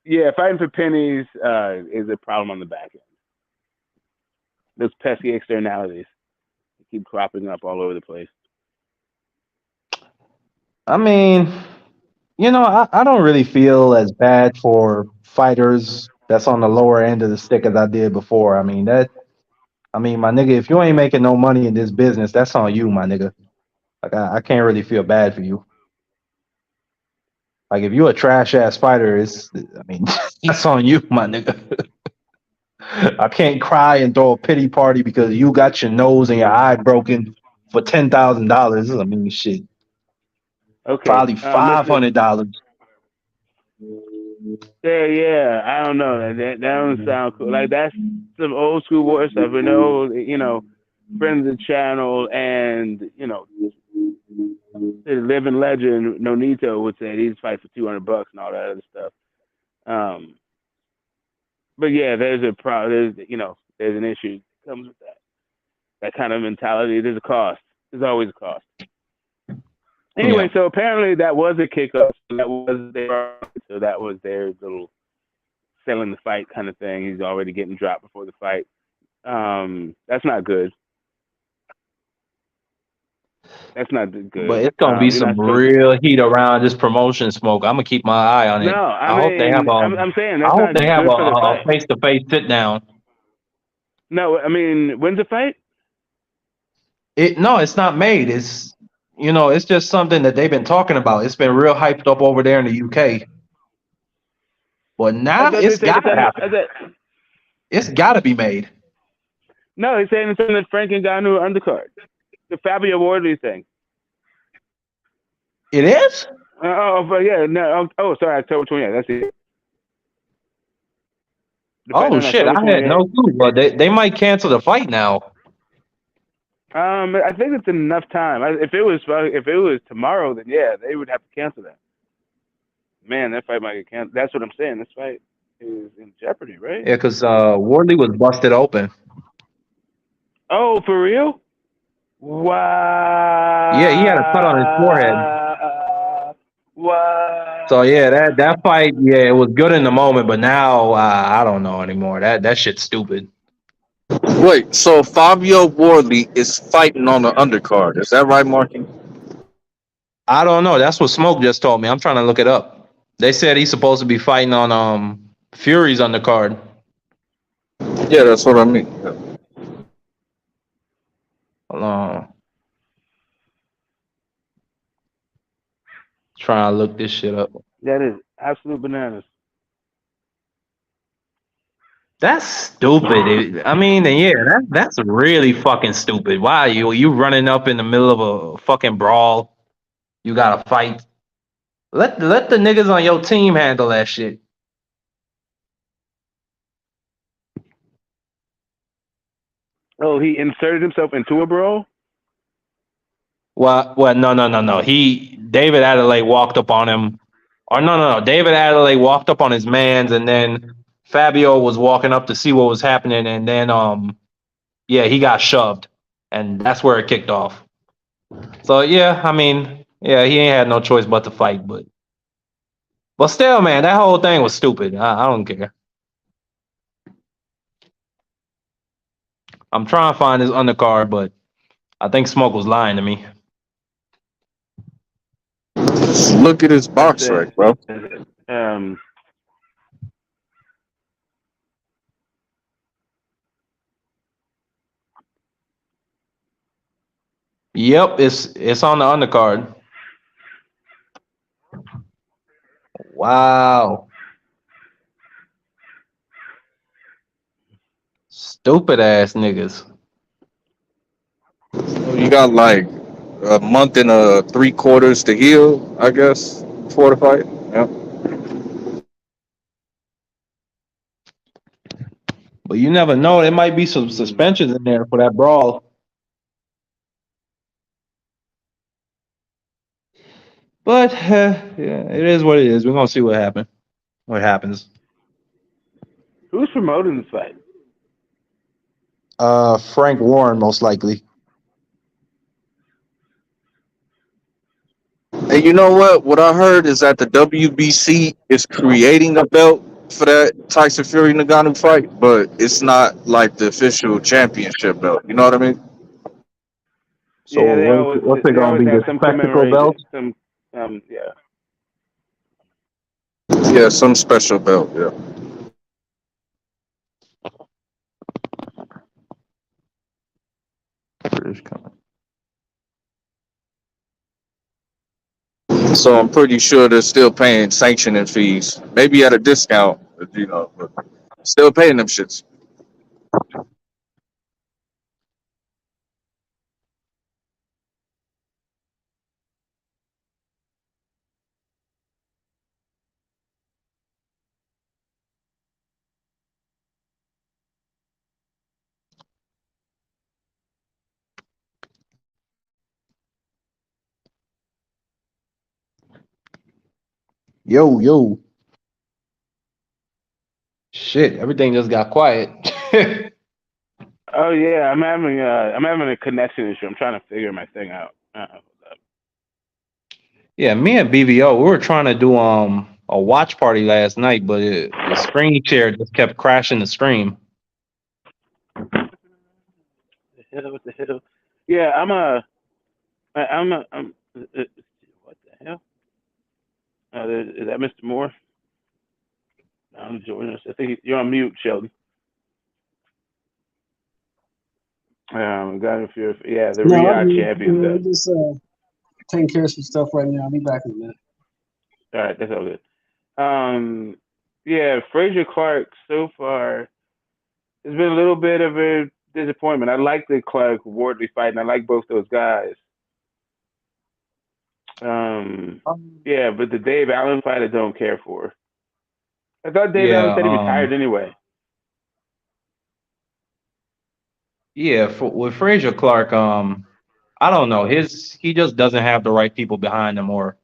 Yeah. Fighting for pennies is a problem on the back end. Those pesky externalities keep cropping up all over the place. I mean, I don't really feel as bad for fighters that's on the lower end of the stick as I did before. I mean, my nigga, if you ain't making no money in this business, that's on you, my nigga. Like I can't really feel bad for you. Like if you're a trash ass fighter, I mean, that's on you, my nigga. I can't cry and throw a pity party because you got your nose and your eye broken for $10,000. I mean, shit, Okay. probably Listen. $500. Yeah. I don't know. That don't sound cool. Like that's some old school war stuff. We know, friends of the channel, and the living legend Nonito would say these fight for $200 and all that other stuff. Um, but yeah, there's a there's an issue that comes with that. That kind of mentality. There's a cost. There's always a cost. Anyway, Yeah. so apparently that was a kickoff. So that was their little selling the fight kind of thing. He's already getting dropped before the fight. That's not good. That's not But good. it's gonna be You're some not supposed to. real heat around this promotion smoke. I'm gonna keep my eye on No, it. I I hope they have mean, I'm saying I that's hope not they have good for the a fight. face to face sit down. No, I mean, when's the fight? No, it's not made. It's just something that they've been talking about. It's been real hyped up over there in the UK. But I now thought they it's said it's gotta on. happen. It's gotta be made. No, he's saying it's on the Frank Ngannou undercard, the Fabio Wardley thing. It is? But yeah, no. Sorry, October 28th. That's it. The fight Oh on shit, October I had 28th. no clue. But they might cancel the fight now. I think it's enough time. If it was tomorrow, then yeah, they would have to cancel that. Man, that fight might get canceled. That's what I'm saying. This fight is in jeopardy, right? Yeah, because Wardley was busted open. Oh, for real? Yeah, he had a cut on his forehead. Wow. So yeah, Wow. that fight, yeah, it was good in the moment, but now I don't know anymore. That shit's stupid. Wait, so Fabio Wardley is fighting on the undercard. Is that right, Marky? I don't know. That's what Smoke just told me. I'm trying to look it up. They said he's supposed to be fighting on Fury's undercard. Yeah, that's what I mean. Yeah. Hold on. Trying to look this shit up. That is absolute bananas. That's stupid. I mean, yeah, that's really fucking stupid. Why you running up in the middle of a fucking brawl? You got to fight. Let the niggas on your team handle that shit. Oh, he inserted himself into a brawl? Well, no. David Adelaide walked up on him, or no. David Adelaide walked up on his man's, and then Fabio was walking up to see what was happening, and then yeah, he got shoved, and that's where it kicked off. So yeah, I mean, yeah, he ain't had no choice but to fight, but still, man, that whole thing was stupid. I don't care. I'm trying to find his undercard, but I think Smoke was lying to me. Just look at his That's box it. rec, bro. Um, Yep, it's on the undercard. Wow. Stupid ass niggas. So you got like a month and 3/4 to heal, I guess, before the fight. Yeah. But you never know. There might be some suspensions in there for that brawl. But yeah, it is what it is. We're gonna see what happens. What happens? Who's promoting this fight? Frank Warren most likely. And you know what? What I heard is that the WBC is creating a belt for that Tyson Fury Ngannou fight, but it's not like the official championship belt. You know what I mean? So Yeah, what's it they gonna always be? have The some spectacle commemoration, belt? some yeah. Yeah, some special belt. Yeah. British coming. So I'm pretty sure they're still paying sanctioning fees, maybe at a discount. But still paying them shits. Yo, yo. Shit, everything just got quiet. Oh yeah, I'm having a connection issue. I'm trying to figure my thing out. Yeah, me and BVO, we were trying to do a watch party last night, but the screen share just kept crashing the stream. What the hell? Yeah, what the hell? Is that Mr. Moore? I'm joining us. I think you're on mute, Sheldon. God, if you're, yeah, the No, I'm Riyadh here. champion does. I'm just taking care of some stuff right now. I'll be back in a minute. All right, that's all good. Yeah, Frazier Clark so far has been a little bit of a disappointment. I like the Clark Wardley fight, and I like both those guys. Um, yeah, but the Dave Allen fight, I don't care for. I thought Dave Allen Yeah, said he retired anyway. yeah. With Frazier Clark, I don't know. He just doesn't have the right people behind him, or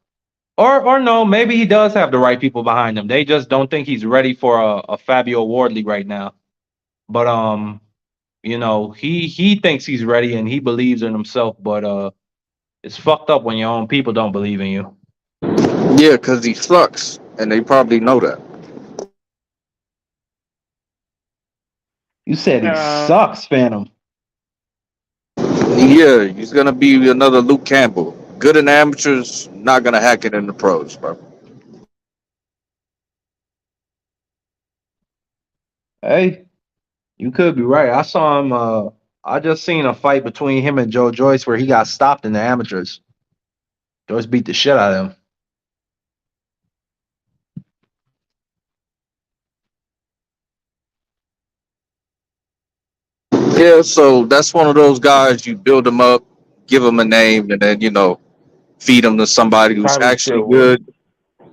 no, maybe he does have the right people behind him. They just don't think he's ready for a Fabio Wardley right now. But he thinks he's ready and he believes in himself. But it's fucked up when your own people don't believe in you. Yeah, because he sucks, and they probably know that. You said he Uh, sucks, Phantom. Yeah, he's gonna be another Luke Campbell. Good in amateurs, not gonna hack it in the pros, bro. Hey, you could be right. I saw him. I just seen a fight between him and Joe Joyce where he got stopped in the amateurs. Joyce beat the shit out of him. Yeah, so that's one of those guys you build him up, give him a name, and then feed him to somebody who's probably actually still would. good,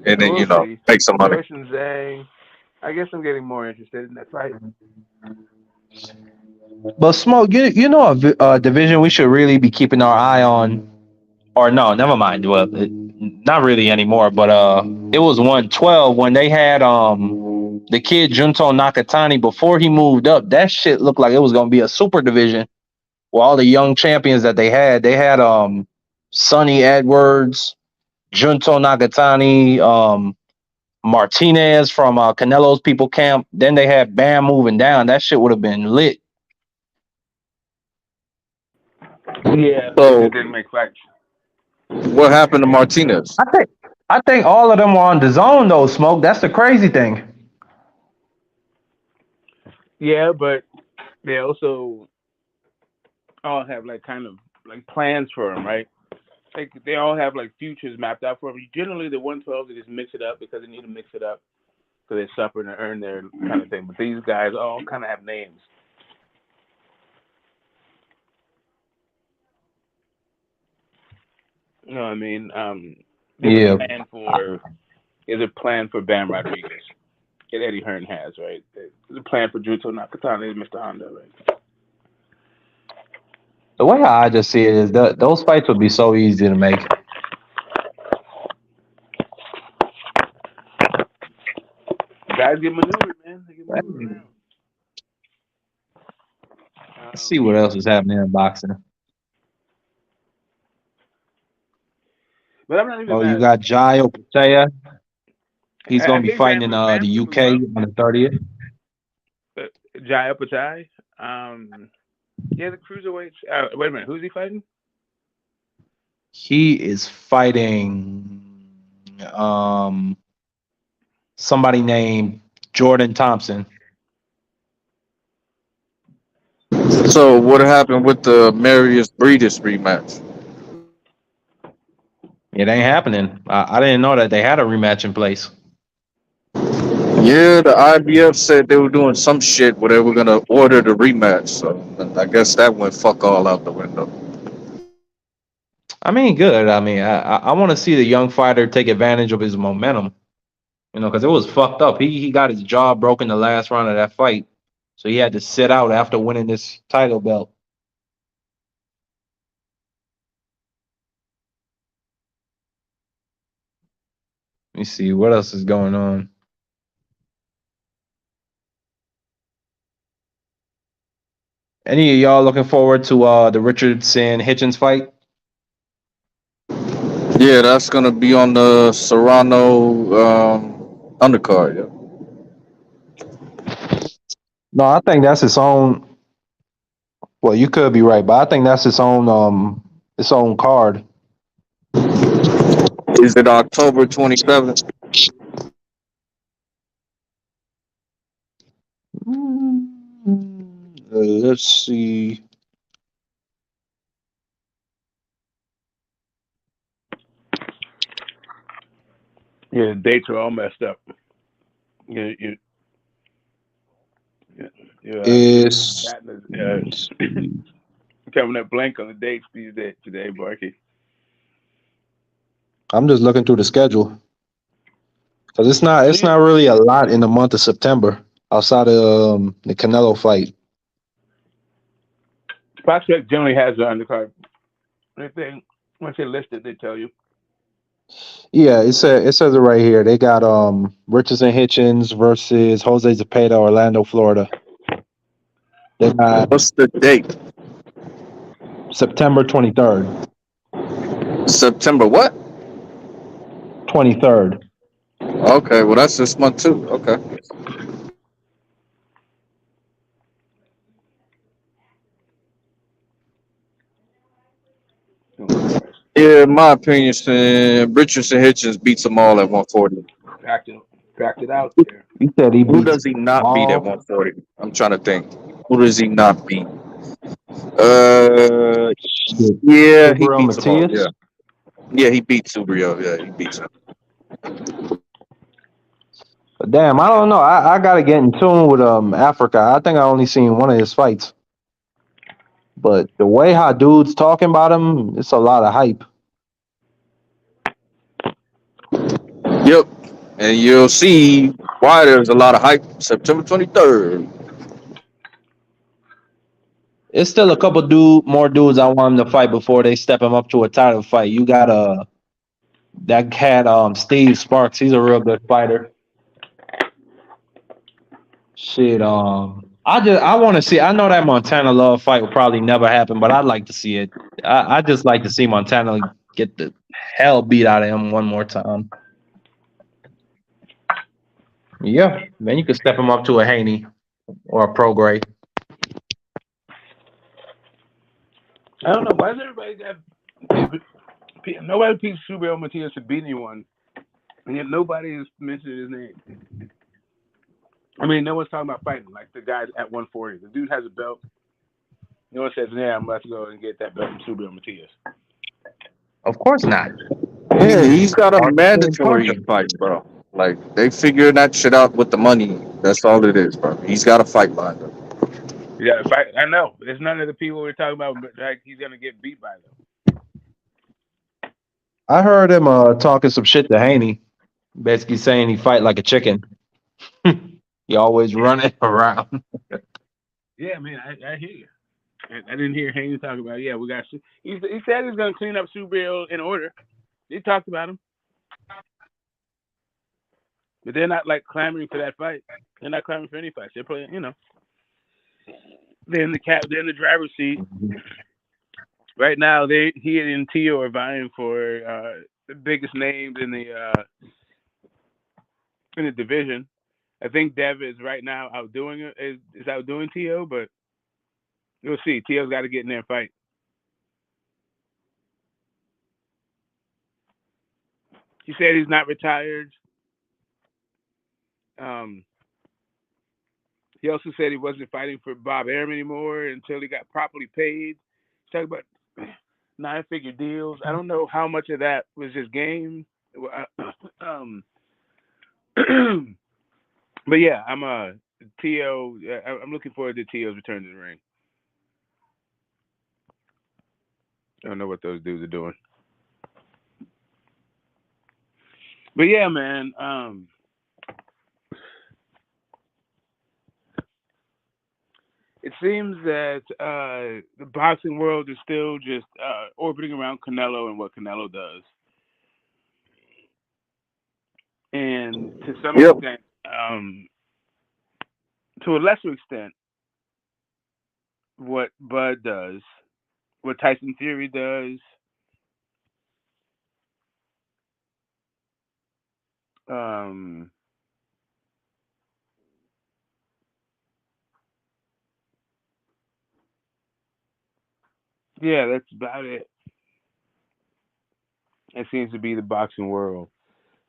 and then We'll see. make some money. Joyce and Zhang. I guess I'm getting more interested in that fight. But Smoke, you know a division we should really be keeping our eye on. Or no, never mind. Well, not really anymore. But it was 112 when they had the kid Junto Nakatani before he moved up. That shit looked like it was gonna be a super division with all the young champions that they had. They had Sonny Edwards, Junto Nakatani, Martinez from Canelo's people camp. Then they had Bam moving down. That shit would have been lit. Yeah, they So just didn't make fights. what happened to Martinez? I think all of them were on the zone though, Smoke. That's the crazy thing. Yeah, but they also all have like kind of like plans for him, right? like they all have like futures mapped out for them. Generally, the 112s they just mix it up because they need to mix it up because they suffered and earned their kind of thing. But these guys all kind of have names. You know what I mean? There's a Yeah. plan for Bam Rodriguez that Eddie Hearn has, right? There's a plan for Juto Nakatani and Mr. Honda, right? The way I just see it is that those fights would be so easy to make. Guys get maneuvered, man. They get maneuvered Let's around. see what else is happening in boxing. But I'm not even Oh, you mad. got Jai Opachaya. He's I going to be gave fighting in Bam the some UK love. on the 30th. Jai Upachai. Yeah, the cruiserweights. Wait a minute. Who's he fighting? He is fighting somebody named Jordan Thompson. So what happened with the Marius Breedis rematch? It ain't happening. I didn't know that they had a rematch in place. Yeah, the IBF said they were doing some shit where they were gonna order the rematch. So I guess that went fuck all out the window. I mean, good. I mean, I want to see the young fighter take advantage of his momentum. You know, because it was fucked up. He got his jaw broken the last round of that fight, so he had to sit out after winning this title belt. Let me see what else is going on. Any of y'all looking forward to the Richardson Hitchens fight? Yeah, that's gonna be on the Serrano undercard. Yeah. No, I think that's its own. Well, you could be right, but I think that's its own card. Is it October 27th? Let's see. Yeah, the dates are all messed up. You, you, you It's Batman, let's see. coming up blank on the dates these days today, Barky. I'm just looking through the schedule because it's not really a lot in the month of September outside of the Canelo fight. Prospect generally has the undercard. If they once they list it, they tell you. Yeah, it says it right here. They got Richardson Hitchens versus Jose Zepeda, Orlando, Florida. They got What's the date? September 23rd. September what? 23rd. Okay, well that's this month too. Okay. Oh Christ! Yeah, in my opinion, Richardson Hitchens beats them all at 140. Backed it, backed it out there. He said he Who beats does he not beat at all 140? I'm trying to think. Who does he not beat? Uh, shit. yeah, he Gabriel beats them all. Yeah, Matias. yeah, he beats Subrio. Yeah, he beats him. But damn, I don't know. I gotta get in tune with Africa. I think I only seen one of his fights. But the way how dudes talking about him, it's a lot of hype. Yep, and you'll see why there's a lot of hype. September 23rd. It's still a couple more dudes I want him to fight before they step him up to a title fight. You got that cat Steve Sparks. He's a real good fighter. Shit, I want to see. I know that Montana Love fight will probably never happen, but I'd like to see it. I just like to see Montana get the hell beat out of him one more time. Yeah, then you could step him up to a Haney or a Prograde. I don't know why does everybody got nobody picked Subio Matias to beat anyone, and yet nobody has mentioned his name. I mean, no one's talking about fighting like the guys at 140. The dude has a belt. No one says, "Yeah, I'm about to go and get that belt from Subio Matias." Of course not. Yeah, he's got a Hardcore mandatory puncher. fight, bro. Like they figuring that shit out with the money. That's all it is, bro. He's got a fight lined up. Yeah, I know. There's none of the people we're talking about, but like he's gonna get beat by them. I heard him talking some shit to Haney, basically saying he fight like a chicken. He always running around. Yeah, man, I hear you. I didn't hear Haynes talk about. Yeah, we got. He said he's gonna clean up Subaru in order. He talked about him, but they're not like clamoring for that fight. They're not clamoring for any fights. They're playing, they're in they're in the driver's seat right now. He and Tio are vying for the biggest names in the division. I think Dev is right now outdoing is outdoing Tio, but we'll see. Tio's got to get in there and fight. He said he's not retired. Um, he also said he wasn't fighting for Bob Arum anymore until he got properly paid. He's talking about 9-figure deals. I don't know how much of that was just game. Um, but yeah, I'm Tio. I'm looking forward to Tio's return to the ring. I don't know what those dudes are doing, but yeah, man. It seems that the boxing world is still just orbiting around Canelo and what Canelo does, and to some Yep. extent, to a lesser extent, what Bud does, what Tyson Fury does. Um, yeah, that's about it. It seems to be the boxing world.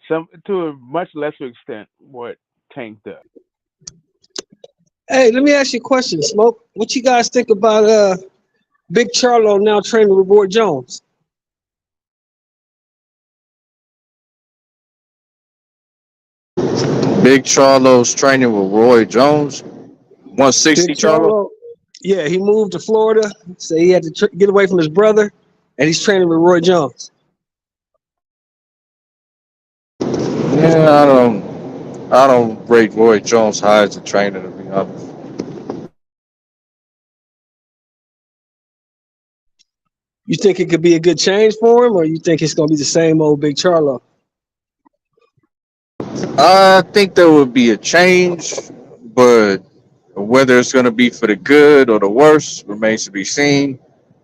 Some to a much lesser extent, what Tank does. Hey, let me ask you a question, Smoke. What you guys think about Big Charlo now training with Roy Jones? Big Charlo's training with Roy Jones. Big 160 Charlo. Charlo, yeah, he moved to Florida, so he had to get away from his brother, and he's training with Roy Jones. Yeah, I don't rate Roy Jones high as a trainer, to be honest. You think it could be a good change for him, or you think it's gonna be the same old Big Charlo? I think there would be a change, but whether it's going to be for the good or the worse remains to be seen.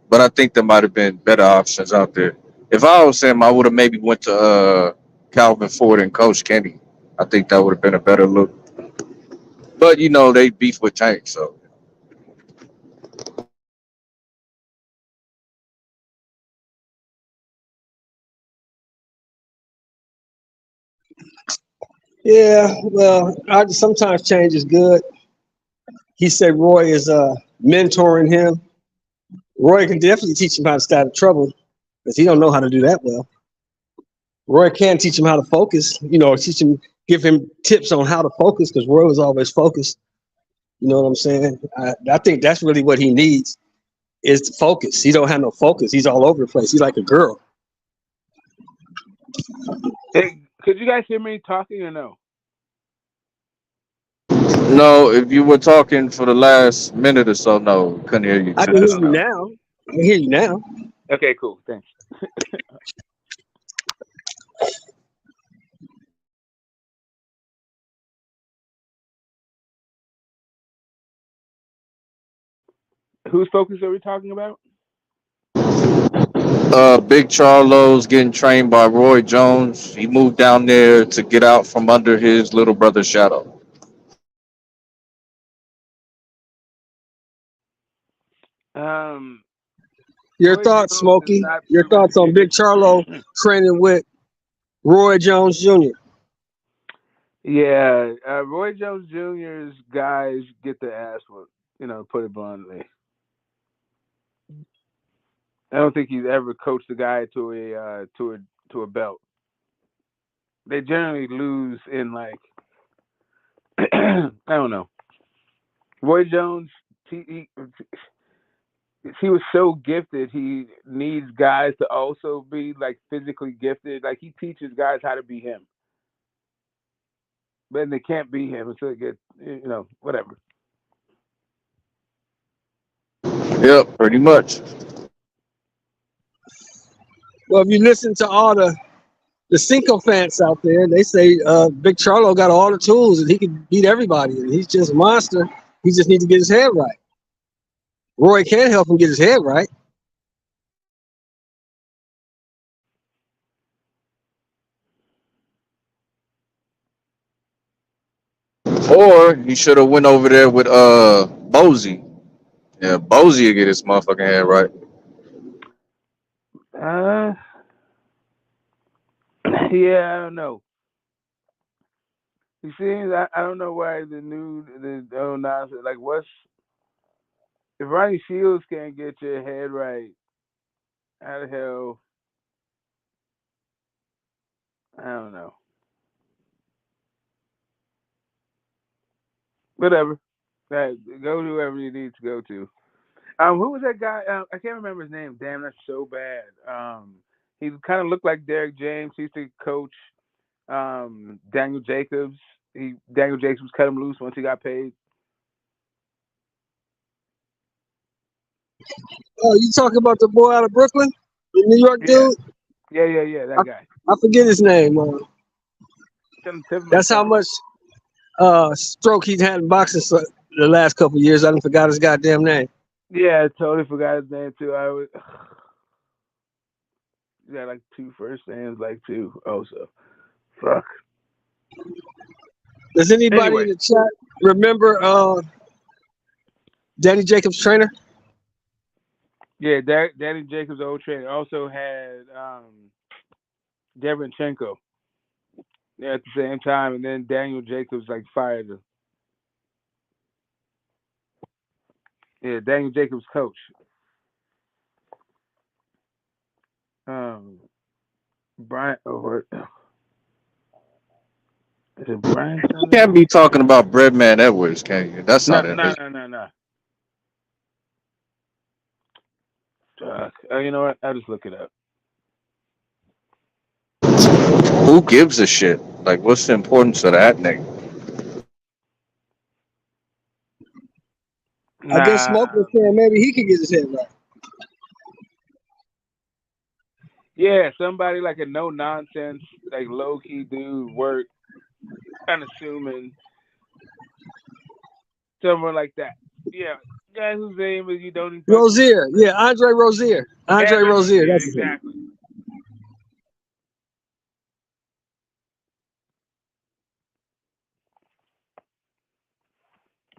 But I think there might have been better options out there. If I was him, I would have maybe went to Calvin Ford and Coach Kenny. I think that would have been a better look. But they beef with Tank, so Yeah, well, sometimes change is good. He said Roy is mentoring him. Roy can definitely teach him how to stay out of trouble because he don't know how to do that well. Roy can teach him how to focus, give him tips on how to focus because Roy was always focused. You know what I'm saying? I think that's really what he needs is to focus. He don't have no focus. He's all over the place. He's like a girl. Hey, could you guys hear me talking or no? no. If you were talking for the last minute or so, no, couldn't hear you I too can hear just you now. now. I can hear you now. Okay, cool. Thanks. Whose focus are we talking about? Big Charlo's getting trained by Roy Jones. He moved down there to get out from under his little brother's shadow. Um, Your Roy thoughts, Jones has Smokey? not Your proven to thoughts on be. Big Charlo training with Roy Jones Jr.? Yeah, Roy Jones Jr.'s guys get their ass whooped. Put it bluntly. I don't think he's ever coached a guy to a belt. They generally lose in like I don't know. Roy Jones, he was so gifted. He needs guys to also be like physically gifted. Like he teaches guys how to be him, but they can't be him until they get whatever. Yep, pretty much. Well, if you listen to all the sycophants out there, they say Big Charlo got all the tools and he can beat everybody. And he's just a monster. He just needs to get his head right. Roy can help him get his head right. Or he should have went over there with Bozy. Yeah, Bozy will get his motherfucking head right. Uh, yeah, I don't know. He seems I don't know why the oh nonsense like what's if Ronnie Shields can't get your head right, how the hell I don't know. Whatever. Go to whoever you need to go to. Who was that guy? I can't remember his name. Damn, that's so bad. He kind of looked like Derek James. He used to coach Daniel Jacobs. Daniel Jacobs cut him loose once he got paid. Oh, you talking about the boy out of Brooklyn, the New York Yeah, dude? yeah. That guy. I forget his name. Tip of my That's how tongue. much stroke he's had in boxing the last couple of years. I done forgot his goddamn name. Yeah, I totally forgot his name too. I was. He got like two first names, like two. Also, fuck. Does anybody in Anyway, the chat remember Danny Jacobs' trainer? yeah, Danny Jacobs' old trainer also had Derenchenko. Yeah, at the same time, and then Daniel Jacobs like fired him. Yeah, Daniel Jacobs' coach. Um, Brian. Oh, what? Is it Brian You can't something? be talking about Breadman Edwards, can you? That's No, not it. no, no, no, no. You know what? I'll just look it up. Who gives a shit? Like, what's the importance of that nigga? I guess Smoke Nah. was saying maybe he could get his head right. Yeah, somebody like a no nonsense, like low key dude, work, unassuming, someone like that. Yeah, guy whose name is you don't even fucking Rozier, remember. yeah, Andre Rozier. Andre Andrew Rozier, Rozier, that's his name. exactly.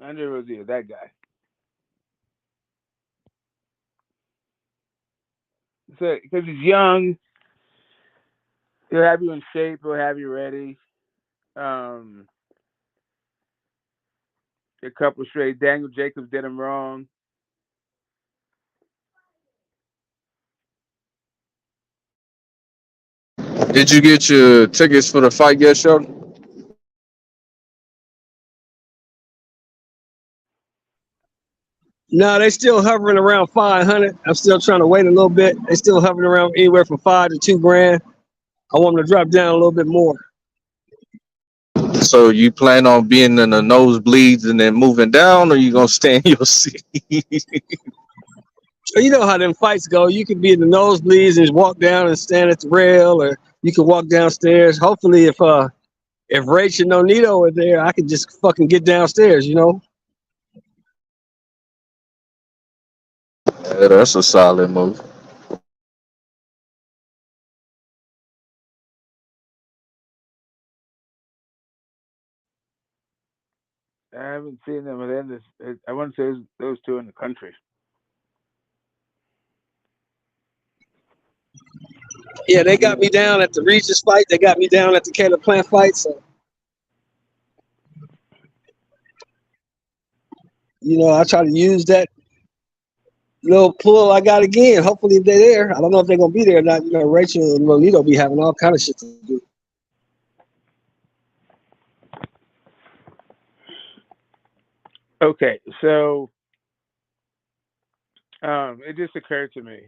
Andrew Rozier, that guy. So, because he's young, he'll have you in shape, he'll have you ready. Um, a couple straight. Daniel Jacobs did him wrong. Did you get your tickets for the fight yet, Sheldon? No, they still hovering around 500. I'm still trying to wait a little bit. They still hovering around anywhere from $5 to $2 grand. I want them to drop down a little bit more. So you plan on being in the nosebleeds and then moving down, or you gonna stay in your seat? So you know how them fights go. You can be in the nosebleeds and just walk down and stand at the rail, or you can walk downstairs. Hopefully, if Rach and Nonito are there, I can just fucking get downstairs. You know. Yeah, that's a solid move. I haven't seen them, but then I want to say those two in the country. Yeah, they got me down at the Regis fight. They got me down at the Caleb Plant fight. So, I try to use that little pull I got again. Hopefully they're there. I don't know if they're gonna be there or not. You know, Rachel and Rolito be having all kind of shit to do. Okay, so it just occurred to me.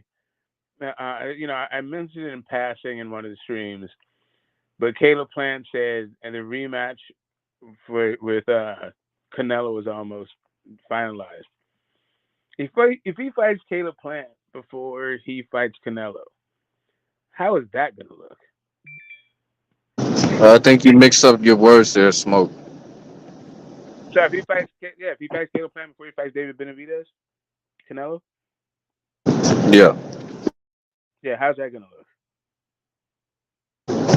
I mentioned it in passing in one of the streams, but Caleb Plant said, and the rematch with Canelo was almost finalized. If he fights Caleb Plant before he fights Canelo, how is that going to look? I think you mixed up your words there, Smoke. So if he fights Caleb Plant before he fights David Benavidez, Canelo, Yeah. yeah, how's that going to look?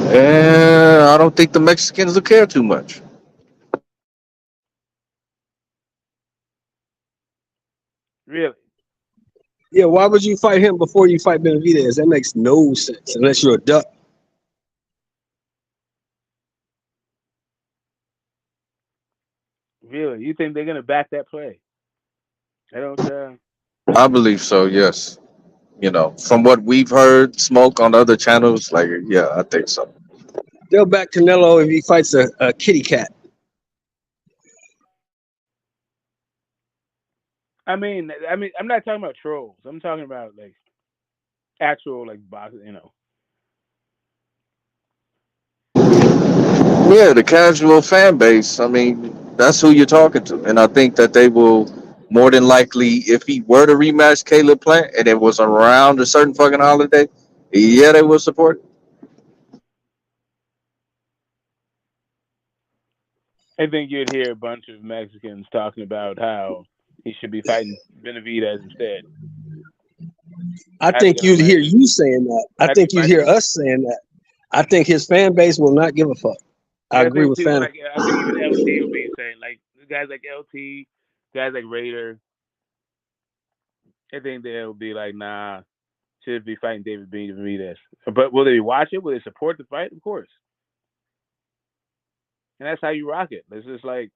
And I don't think the Mexicans will care too much. Really, Yeah, why would you fight him before you fight Benavidez? That makes no sense unless you're a duck. really, you think they're going to back that play? I don't. I believe so, yes. From what we've heard, Smoke on other channels, like, yeah, I think so. They'll back Canelo if he fights a kitty cat. I'm not talking about trolls. I'm talking about like actual like boxing. Yeah, the casual fan base, I mean, that's who you're talking to. And I think that they will more than likely, if he were to rematch Caleb Plant and it was around a certain fucking holiday, yeah, they will support it. I think you'd hear a bunch of Mexicans talking about how he should be fighting Benavidez instead. I How's he think gonna you'd fight hear him? you saying that. I How's he think you'd fighting hear him? us saying that. I think his fan base will not give a fuck. I Yeah, I agree think with people Fanta. like I think even LT will be saying like guys like LT, guys like Raider. I think they'll be like, nah, should be fighting David Benavidez. But will they watch it? Will they support the fight? Of course. And that's how you rock it. It's just like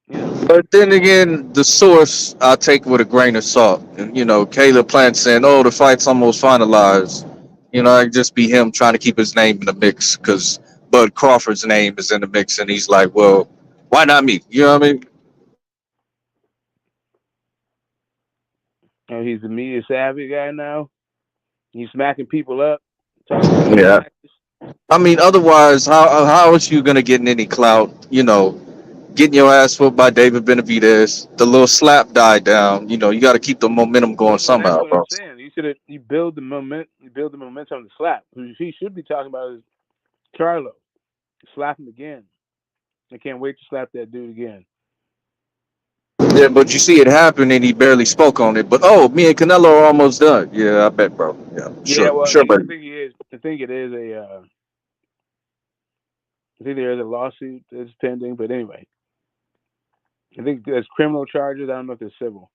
you know. But then again, the source I take with a grain of salt. And, Caleb Plant saying, oh, the fight's almost finalized. It just be him trying to keep his name in the mix because Bud Crawford's name is in the mix. And he's like, well, why not me? You know what I mean? He's the media savvy guy now. He's smacking people up, talking about Yeah. rematches. I mean, otherwise, how is you gonna get in any clout? Getting your ass whooped by David Benavidez. The little slap died down. You got to keep the momentum going Well, that's somehow, what I'm bro. saying. You build the moment. You build the momentum to slap. Who he should be talking about is Charlo. Slap him again. I can't wait to slap that dude again. Yeah, but you see it happen, and he barely spoke on it. But oh, me and Canelo are almost done. Yeah, I bet, bro. Yeah, Yeah, sure, well, sure, I buddy. think he is. I think it is a. I think there is a lawsuit that's pending, but anyway, I think there's criminal charges. I don't know if there's civil.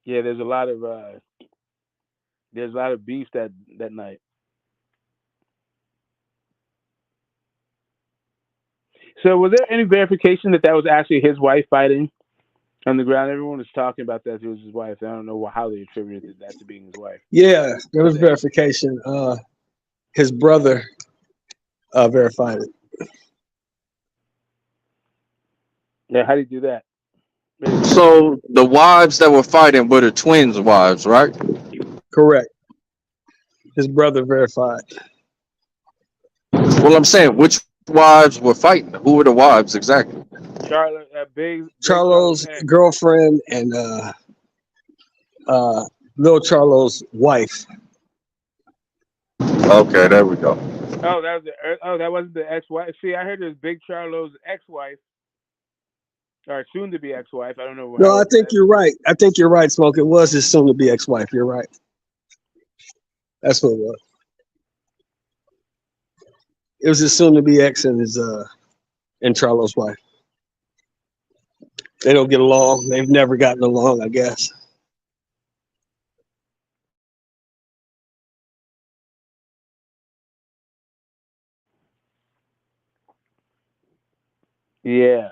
Yeah, there's a lot of beef that night. So, was there any verification that was actually his wife fighting on the ground? Everyone was talking about that it was his wife. I don't know how they attributed that to being his wife. Yeah, there was Today. verification. His brother verified it. Yeah, how do you do that? So the wives that were fighting were the twins' wives, right? Correct. His brother verified. Well, I'm saying which wives were fighting. Who were the wives exactly? Charlotte, big Charlotte Charlo's ex. girlfriend and uh, little Charlo's wife. Okay, there we go. Oh, that wasn't the ex-wife. See, I heard it was Big Charlo's ex-wife or soon-to-be ex-wife. I don't know No, how I old think that. you're right. I think you're right, Smoke. It was his soon-to-be ex-wife. You're right. That's what it was. It was his soon-to-be ex and his and Charlo's wife. They don't get along. They've never gotten along, I guess. Yeah.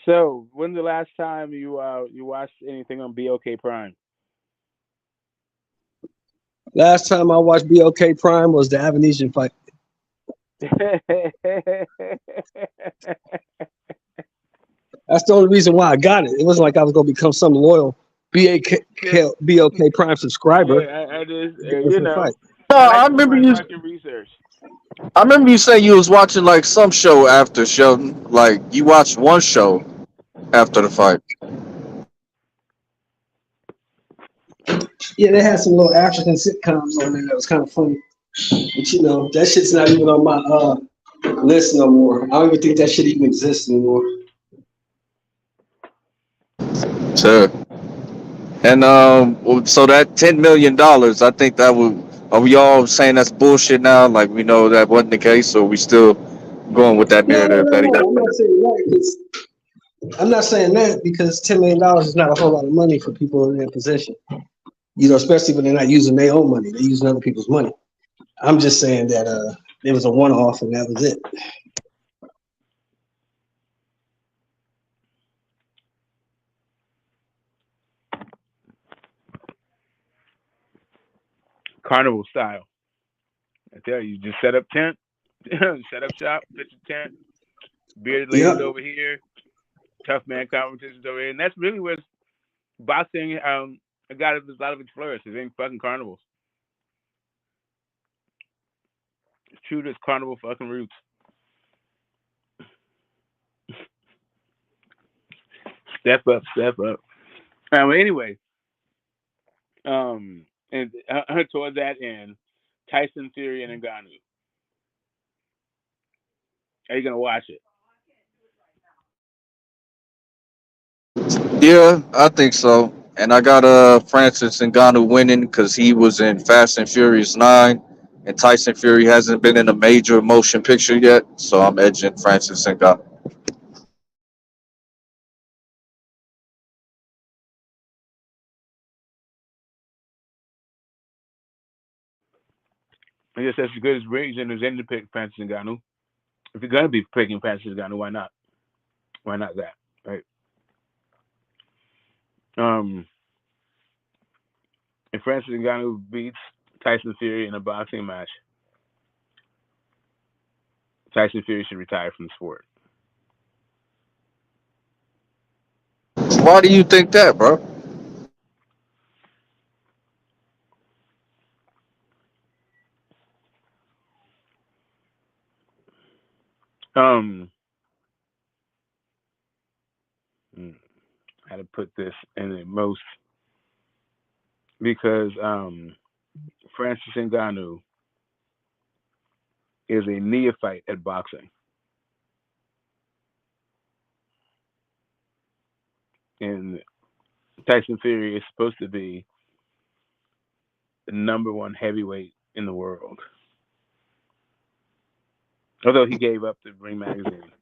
So when's the last time you watched anything on BOK Prime? Last time I watched BOK Prime was the Avanesian fight. That's the only reason why I got it. It wasn't like I was gonna become some loyal Just BOK Prime subscriber. yeah, I just I got it for the fight. No, I I like to do remember my you. fucking research. I remember you saying you was watching like some show after Sheldon. Like you watched one show after the fight. Yeah, they had some little African sitcoms on there that was kind of funny. But that shit's not even on my list no more. I don't even think that shit even exists anymore. Sure. And so that $10 million, I think that would. Are we all saying that's bullshit now? Like we know that wasn't the case, or we still going with that No, no, narrative no, that he got? no. I'm not saying that because I'm not saying that because $10 million is not a whole lot of money for people in that position. Especially when they're not using their own money, they're using other people's money. I'm just saying that it was a one-off and that was it. Carnival style. I tell you, just set up tent, set up shop, pitch a tent, bearded ladies Yep. over here, tough man competitions over here, and that's really where boxing got a lot of its flourishes in fucking carnivals. It's true to its carnival fucking roots. Step up, step up. Anyway, and toward that end, Tyson Fury and Ngannou. Are you gonna watch it? Yeah, I think so. And I got Francis Ngannou winning because he was in Fast and Furious 9, and Tyson Fury hasn't been in a major motion picture yet, so I'm edging Francis Ngannou. I guess that's as good as reason as any to pick Francis Ngannou. If you're gonna be picking Francis Ngannou, why not? Why not that? Right. Um, if Francis Ngannou beats Tyson Fury in a boxing match, Tyson Fury should retire from the sport. Why do you think that, bro? Um, how to put this in the most because Francis Ngannou is a neophyte at boxing, and Tyson Fury is supposed to be the number one heavyweight in the world. Although he gave up the Ring magazine.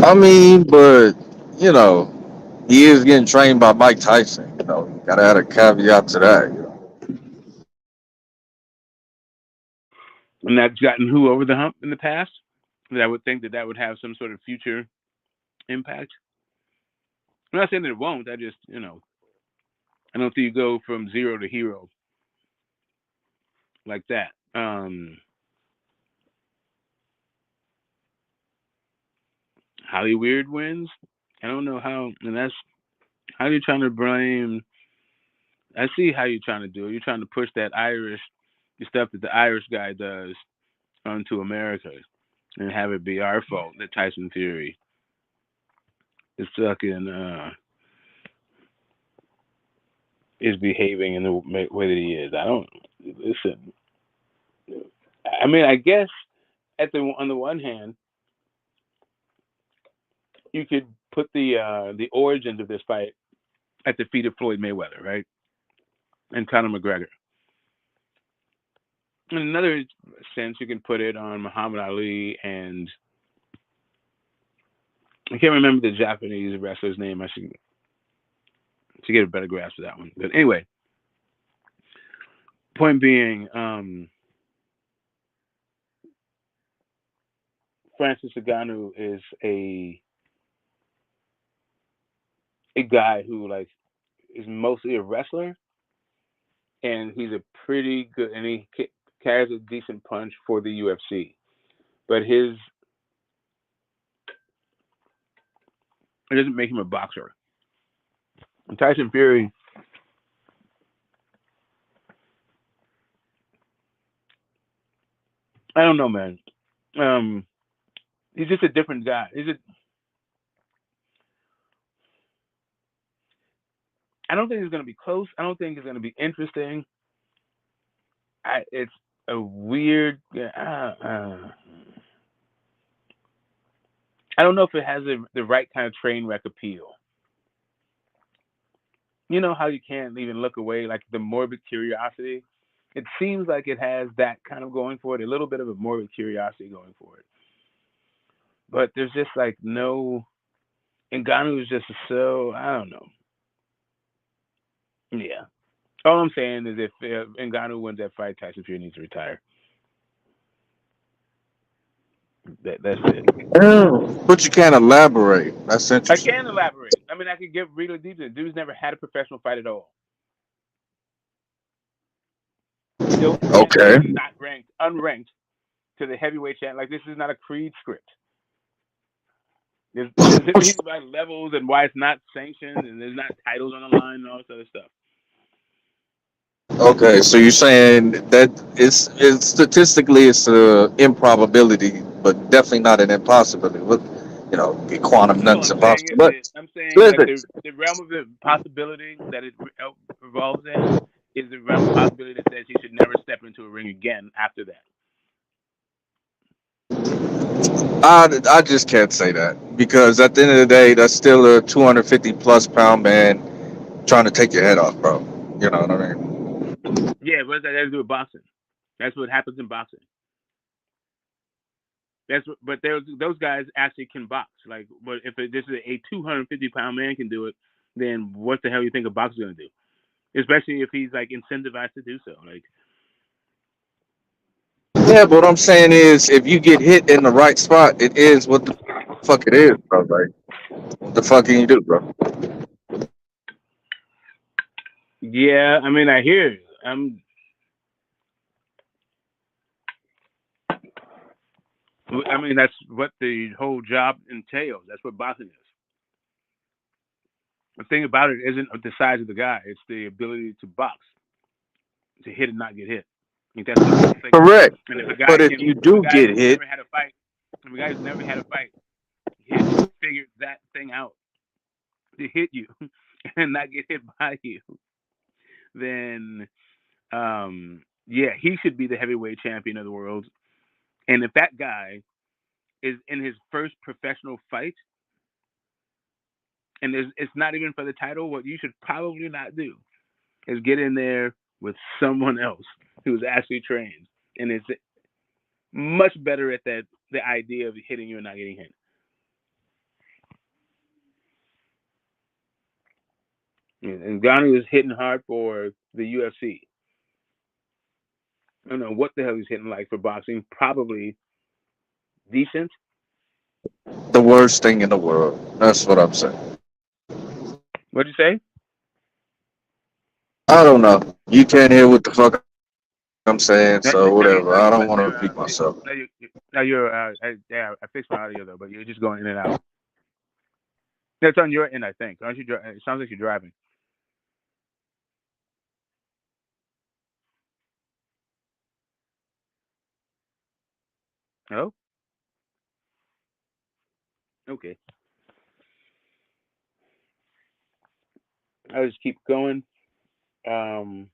I mean, but you know, he is getting trained by Mike Tyson. You gotta add a caveat to that. And that's gotten who over the hump in the past? That I would think that would have some sort of future impact. I'm not saying that it won't. I just, I don't think you go from zero to hero like that. Hollywood wins. I don't know how, and that's how you're trying to blame. I see how you're trying to do it. You're trying to push that Irish, the stuff that the Irish guy does, onto America and have it be our fault that Tyson Fury is fucking is behaving in the way that he is. I don't listen. I mean, I guess on the one hand, you could put the origins of this fight at the feet of Floyd Mayweather, right, and Conor McGregor. In another sense, you can put it on Muhammad Ali and I can't remember the Japanese wrestler's name. I should get a better grasp of that one. But anyway, point being, Francis Ngannou is a guy who like is mostly a wrestler, and he's a pretty good, and he carries a decent punch for the UFC. But his it doesn't make him a boxer. And Tyson Fury, I don't know, man. Um, he's just a different guy. I don't think it's going to be close. I don't think it's going to be interesting. It's a weird. I don't know if it has the right kind of train wreck appeal. You know how you can't even look away, like the morbid curiosity. It seems like it has that kind of going for it, a little bit of a morbid curiosity going for it. But there's just like no. Ngannou is just so I don't know. Yeah. All I'm saying is if Ngannou wins that fight, Tyson Fury needs to retire. That's it. But you can't elaborate. That's I interesting. can elaborate. I mean, I could get really deep. The dude's never had a professional fight at all. Still can't Okay. get not ranked, unranked to the heavyweight champ. Like this is not a Creed script. There's reasons why levels and why it's not sanctioned and there's not titles on the line and all this other stuff. Okay, so you're saying that it's statistically it's a improbability, but definitely not an impossibility. What quantum No, nothing's I'm saying impossible. is But that I'm saying that listen, the realm of the possibility that it revolves in is the realm of possibility that says he should never step into a ring again after that. I just can't say that because at the end of the day, that's still a 250 plus pound man trying to take your head off, bro. You know what I mean? Yeah, what does that have to do with boxing? That's what happens in boxing. But those guys actually can box. Like, but if this is a 250-pound man can do it, then what the hell do you think a boxer's gonna do? Especially if he's like incentivized to do so. Like, Yeah, but what I'm saying is, if you get hit in the right spot, it is what the fuck it is, bro. Like, what the fuck can you do, bro? yeah, I mean, I hear you. I mean, that's what the whole job entails. That's what boxing is. The thing about it isn't the size of the guy; it's the ability to box, to hit and not get hit. I think that's the whole thing of it. Correct. And But if you if a do guy get who's hit, never had a fight, if a guy who's never had a fight, figured that thing out to hit you and not get hit by you, then yeah, he should be the heavyweight champion of the world. And if that guy is in his first professional fight, and it's not even for the title, what you should probably not do is get in there with someone else who's actually trained and is much better at the idea of hitting you and not getting hit. And Ngannou is hitting hard for the UFC. I don't know what the hell he's hitting like for boxing. Probably decent. the worst thing in the world. That's what I'm saying. What'd you say? I don't know. You can't hear what the fuck I'm saying, so whatever. I don't want to No, repeat you but myself. you're yeah. I fixed my audio though, but you're just going in and out. That's on your end, I think. Aren't you? It sounds like you're driving. Oh, okay. I'll just keep going. Um,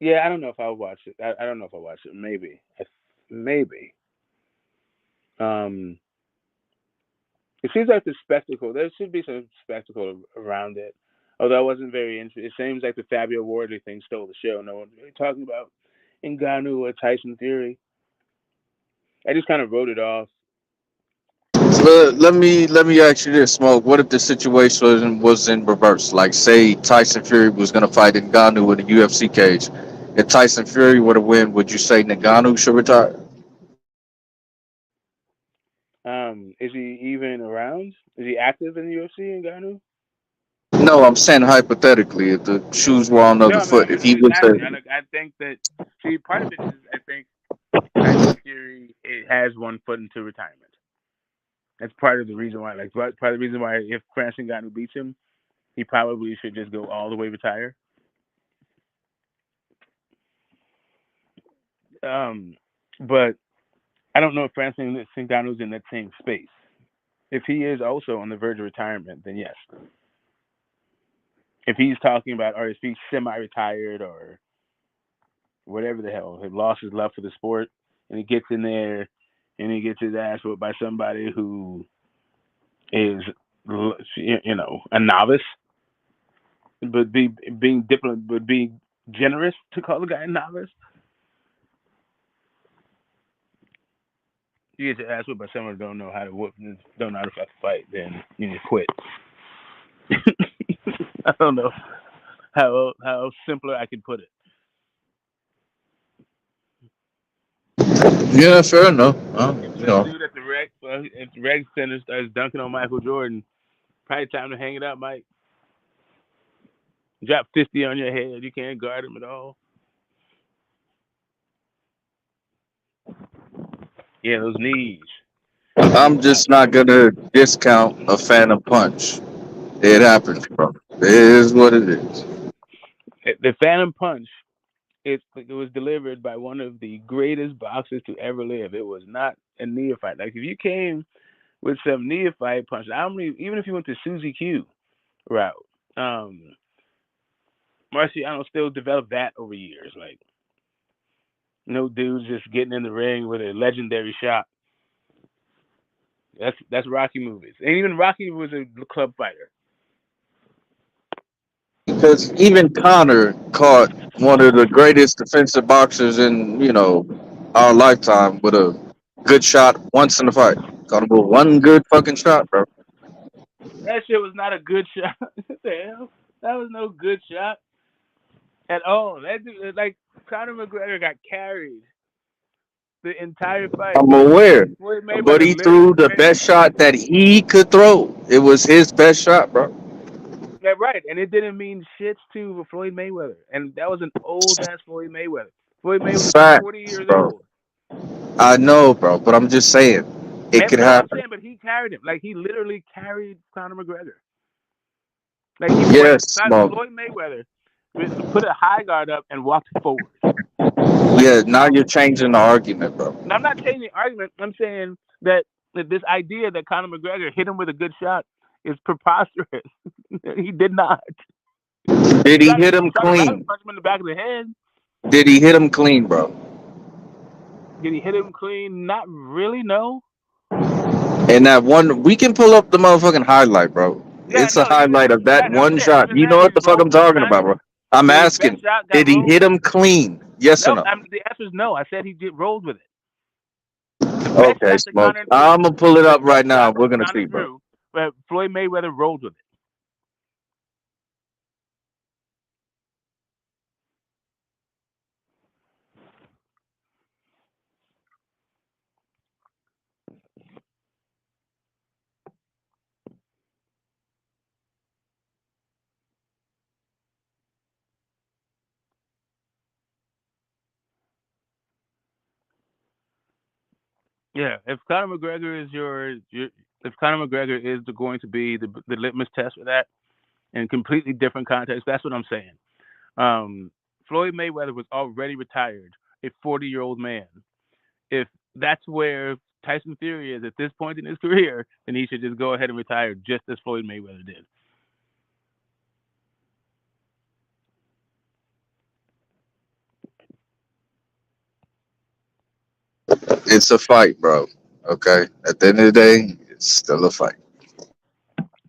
yeah, I don't know if I'll watch it. I don't know if I'll watch it. Maybe, maybe. Um, it seems like the spectacle. There should be some spectacle around it. Although I wasn't very interested. It seems like the Fabio Wardley thing stole the show. No one's really talking about Ngannou or Tyson Fury. I just kind of wrote it off. Let me ask you this, Smoke. What if the situation was in reverse? Like, say Tyson Fury was gonna fight Ngannou in the UFC cage, If Tyson Fury were to win, would you say Ngannou should retire? Is he even around? Is he active in the UFC in Ngannou? No, I'm saying hypothetically, if the shoes were on the No, other foot, I'm if he just was asking. to, I think that see part of it is I think Tyson Fury it has one foot into retirement. That's part of the reason why. Like part of the reason why if Francis Ngannou beats him, he probably should just go all the way retire. Um, but I don't know if Francis Ngannou's in that same space. If he is also on the verge of retirement, then yes. If he's talking about, or if he's semi-retired, or whatever the hell, he lost his love for the sport, and he gets in there, and he gets his ass whipped by somebody who is, a novice, but being diplomat, but being generous to call the guy a novice. You get your ass whipped by someone who don't know how to whoop, don't know how to fucking fight, then you need to quit. I don't know how simpler I can put it. yeah, fair enough. If You some know, dude at the if the rec center starts dunking on Michael Jordan, probably time to hang it up, Mike. Drop 50 on your head. You can't guard him at all. Yeah, those knees. Knees I'm pop just in not every gonna discount a phantom punch. It happens, bro. It is what it is. the Phantom Punch. It was delivered by one of the greatest boxers to ever live. It was not a neophyte. Like if you came with some neophyte punch, I don't even if you went to Susie Q route, um, Marciano still developed that over years. Like no dudes just getting in the ring with a legendary shot. That's Rocky movies, and even Rocky was a club fighter. Because even Connor caught one of the greatest defensive boxers in our lifetime with a good shot once in the fight. Caught him with one good fucking shot, bro. That shit was not a good shot. What the hell? That was no good shot at all. That dude, like Conor McGregor got carried the entire fight. I'm aware, Floyd but Mayweather he literally threw the carried him. best shot that he could throw. It was his best shot, bro. Yeah, right. And it didn't mean shit to Floyd Mayweather. And that was an old ass Floyd Mayweather. Floyd Mayweather's 40 Facts, years bro. old. I know, bro, but I'm just saying it And could no, I'm happen. saying, but he carried him. Like he literally carried Conor McGregor. Like he went. Yes, Smoke. Floyd Mayweather put a high guard up and walked forward. Like Yeah, now walked. you're changing the argument, bro. I'm not changing the argument. I'm saying that this idea that Conor McGregor hit him with a good shot is preposterous. He did not. Did he hit He him tried to clean? punch him in the back of the head. Did he hit him clean, bro? Did he hit him clean? Not really. No. And that one, we can pull up the motherfucking highlight, bro. Yeah, It's a no. highlight of that one shot. Even You know then, what he's the fuck I'm rolled three talking about, times. bro? I'm His best asking, shot got did he rolled hit with. him clean? Yes or Nope. no? The answer is no. I said he did rolled with it. The best Okay, shot that Smoke. Conor threw. I'm gonna pull it The up right best now. shot that We're gonna Conor see, bro. threw. But Floyd Mayweather rolled with it. Yeah, if Conor McGregor is if Conor McGregor is going to be the litmus test for that in completely different context, that's what I'm saying. Um, Floyd Mayweather was already retired, a 40-year-old man. If that's where Tyson Fury is at this point in his career, then he should just go ahead and retire, just as Floyd Mayweather did. It's a fight, bro. Okay. At the end of the day, it's still a fight.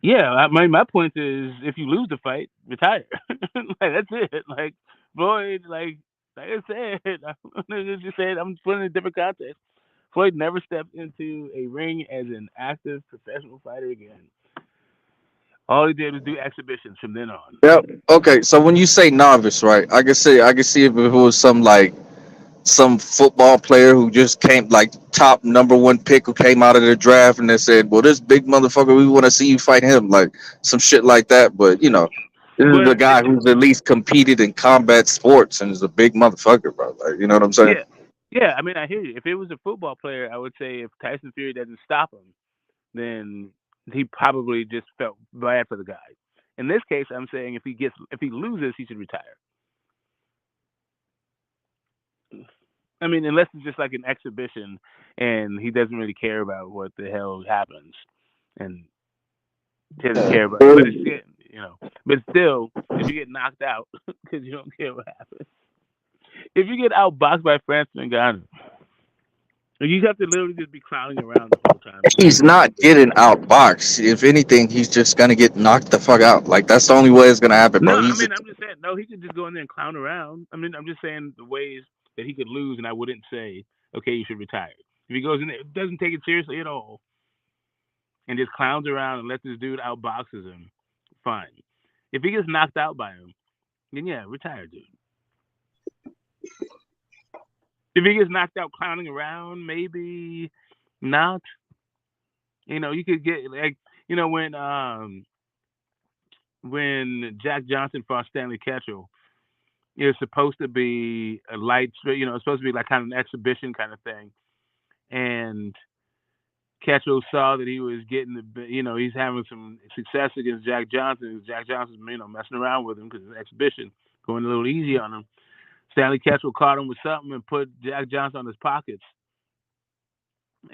Yeah, my point is, if you lose the fight, retire. Like that's it. Like Floyd, like I said, I just said I'm putting it in a different context. Floyd never stepped into a ring as an active professional fighter again. All he did was do exhibitions from then on. Yep. Okay. So when you say novice, right? I can see if it was some football player who just came like top number one pick who came out of the draft and they said, "Well, this big motherfucker, we want to see you fight him," like some shit like that. But this is the But guy who's at least competed in combat sports and is a big motherfucker, bro. Like, you know what I'm saying? yeah, yeah. I mean, I hear you. If it was a football player, I would say if Tyson Fury doesn't stop him, then he probably just felt bad for the guy. In this case, I'm saying if he loses, he should retire. I mean, unless it's just like an exhibition and he doesn't really care about what the hell happens, and he doesn't care about. But it's but still, if you get knocked out because you don't care what happens, if you get outboxed by Francis Ngannou, you have to literally just be clowning around the whole time and He's losing not exhibition. getting outboxed. If anything, he's just gonna get knocked the fuck out. Like that's the only way it's gonna happen, No, bro. I He's mean, I'm just saying, no, he could just go in there and clown around. I mean, I'm just saying the ways that he could lose, and I wouldn't say, okay, you should retire. If he goes in there, doesn't take it seriously at all, and just clowns around and lets this dude outboxes him, fine. If he gets knocked out by him, then yeah, retire, dude. If he gets knocked out clowning around, maybe not. You could get like, when Jack Johnson fought Stanley Ketchel, it was supposed to be a light, it's supposed to be like kind of an exhibition kind of thing. And Ketchel saw that he was getting he's having some success against Jack Johnson. Jack Johnson's, messing around with him because it's an exhibition, going a little easy on him. Stanley Ketchel caught him with something and put Jack Johnson on his pockets.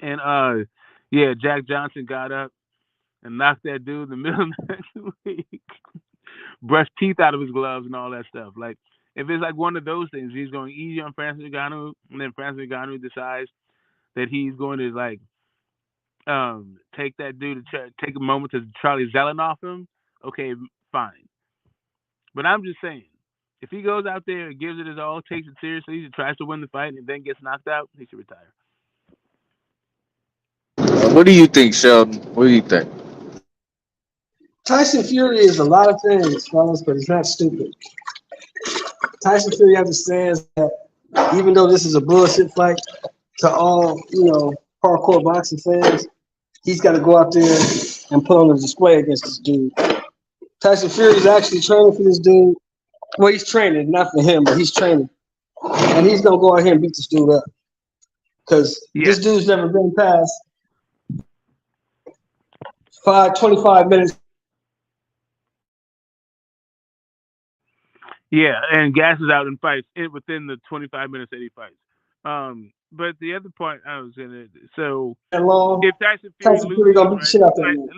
And yeah, Jack Johnson got up and knocked that dude in the middle of the week, brushed teeth out of his gloves and all that stuff. Like, if it's like one of those things, he's going easy on Francis Ngannou, and then Francis Ngannou decides that he's going to like take that dude to take a moment to Charlie Zellen off him. Okay, fine. But I'm just saying, if he goes out there and gives it his all, takes it seriously, tries to win the fight, and then gets knocked out, he should retire. What do you think, Sheldon? What do you think? Tyson Fury is a lot of things, fellas, but he's not stupid. Tyson Fury understands that even though this is a bullshit fight to all, hardcore boxing fans, he's got to go out there and put on a display against this dude. Tyson Fury is actually training for this dude. Well, he's training, not for him, but he's training. And he's going to go out here and beat this dude up. Because this dude's never been past 25 minutes. Yeah, and gasses out and fights within the 25 minutes that he fights. But the other point I was gonna if Tyson Fury loses, gonna beat the right? shit out that Like, man.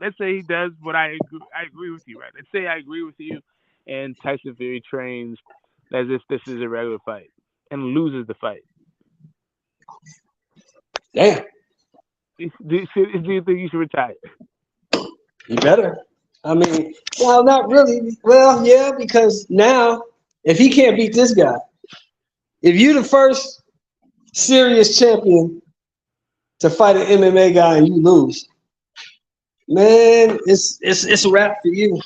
let's say he does what I agree with you, right? Let's say I agree with you, and Tyson Fury trains as if this is a regular fight and loses the fight. Damn. Do you think you should retire? You better. I mean, well, not really. Well, yeah, because now if he can't beat this guy, if you're the first serious champion to fight an MMA guy and you lose, man, it's a wrap for you. As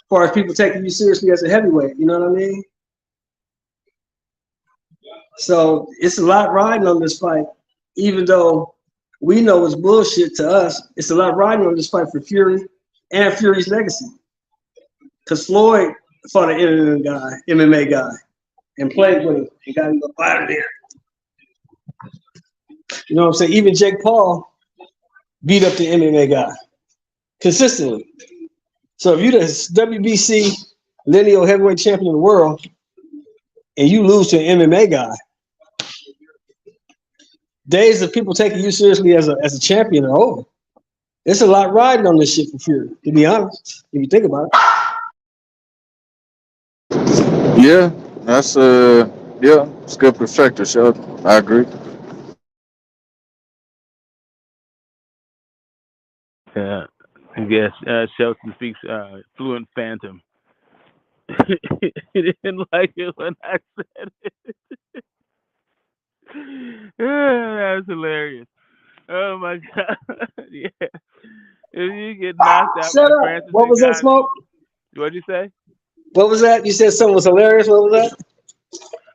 far as people taking you seriously as a heavyweight, you know what I mean? So it's a lot riding on this fight, even though we know it's bullshit to us. It's a lot riding on this fight for Fury and Fury's legacy. Because Floyd fought an MMA guy, and played with him and got him up out of there. You know what I'm saying? Even Jake Paul beat up the MMA guy consistently. So if you're the WBC lineal heavyweight champion of the world and you lose to an MMA guy, days of people taking you seriously as a champion are over. It's a lot riding on this shit for Fury, to be honest, if you think about it. Yeah, that's it's good perspective, Sheldon. I agree. Yeah, I guess Shelton speaks fluent Phantom. He didn't like it when I said it. That was hilarious. Oh my god! Yeah. If you get knocked out Shut like up. Francis What was that, Ngannou, Smoke? what'd you say? What was that? You said something was hilarious. What was that?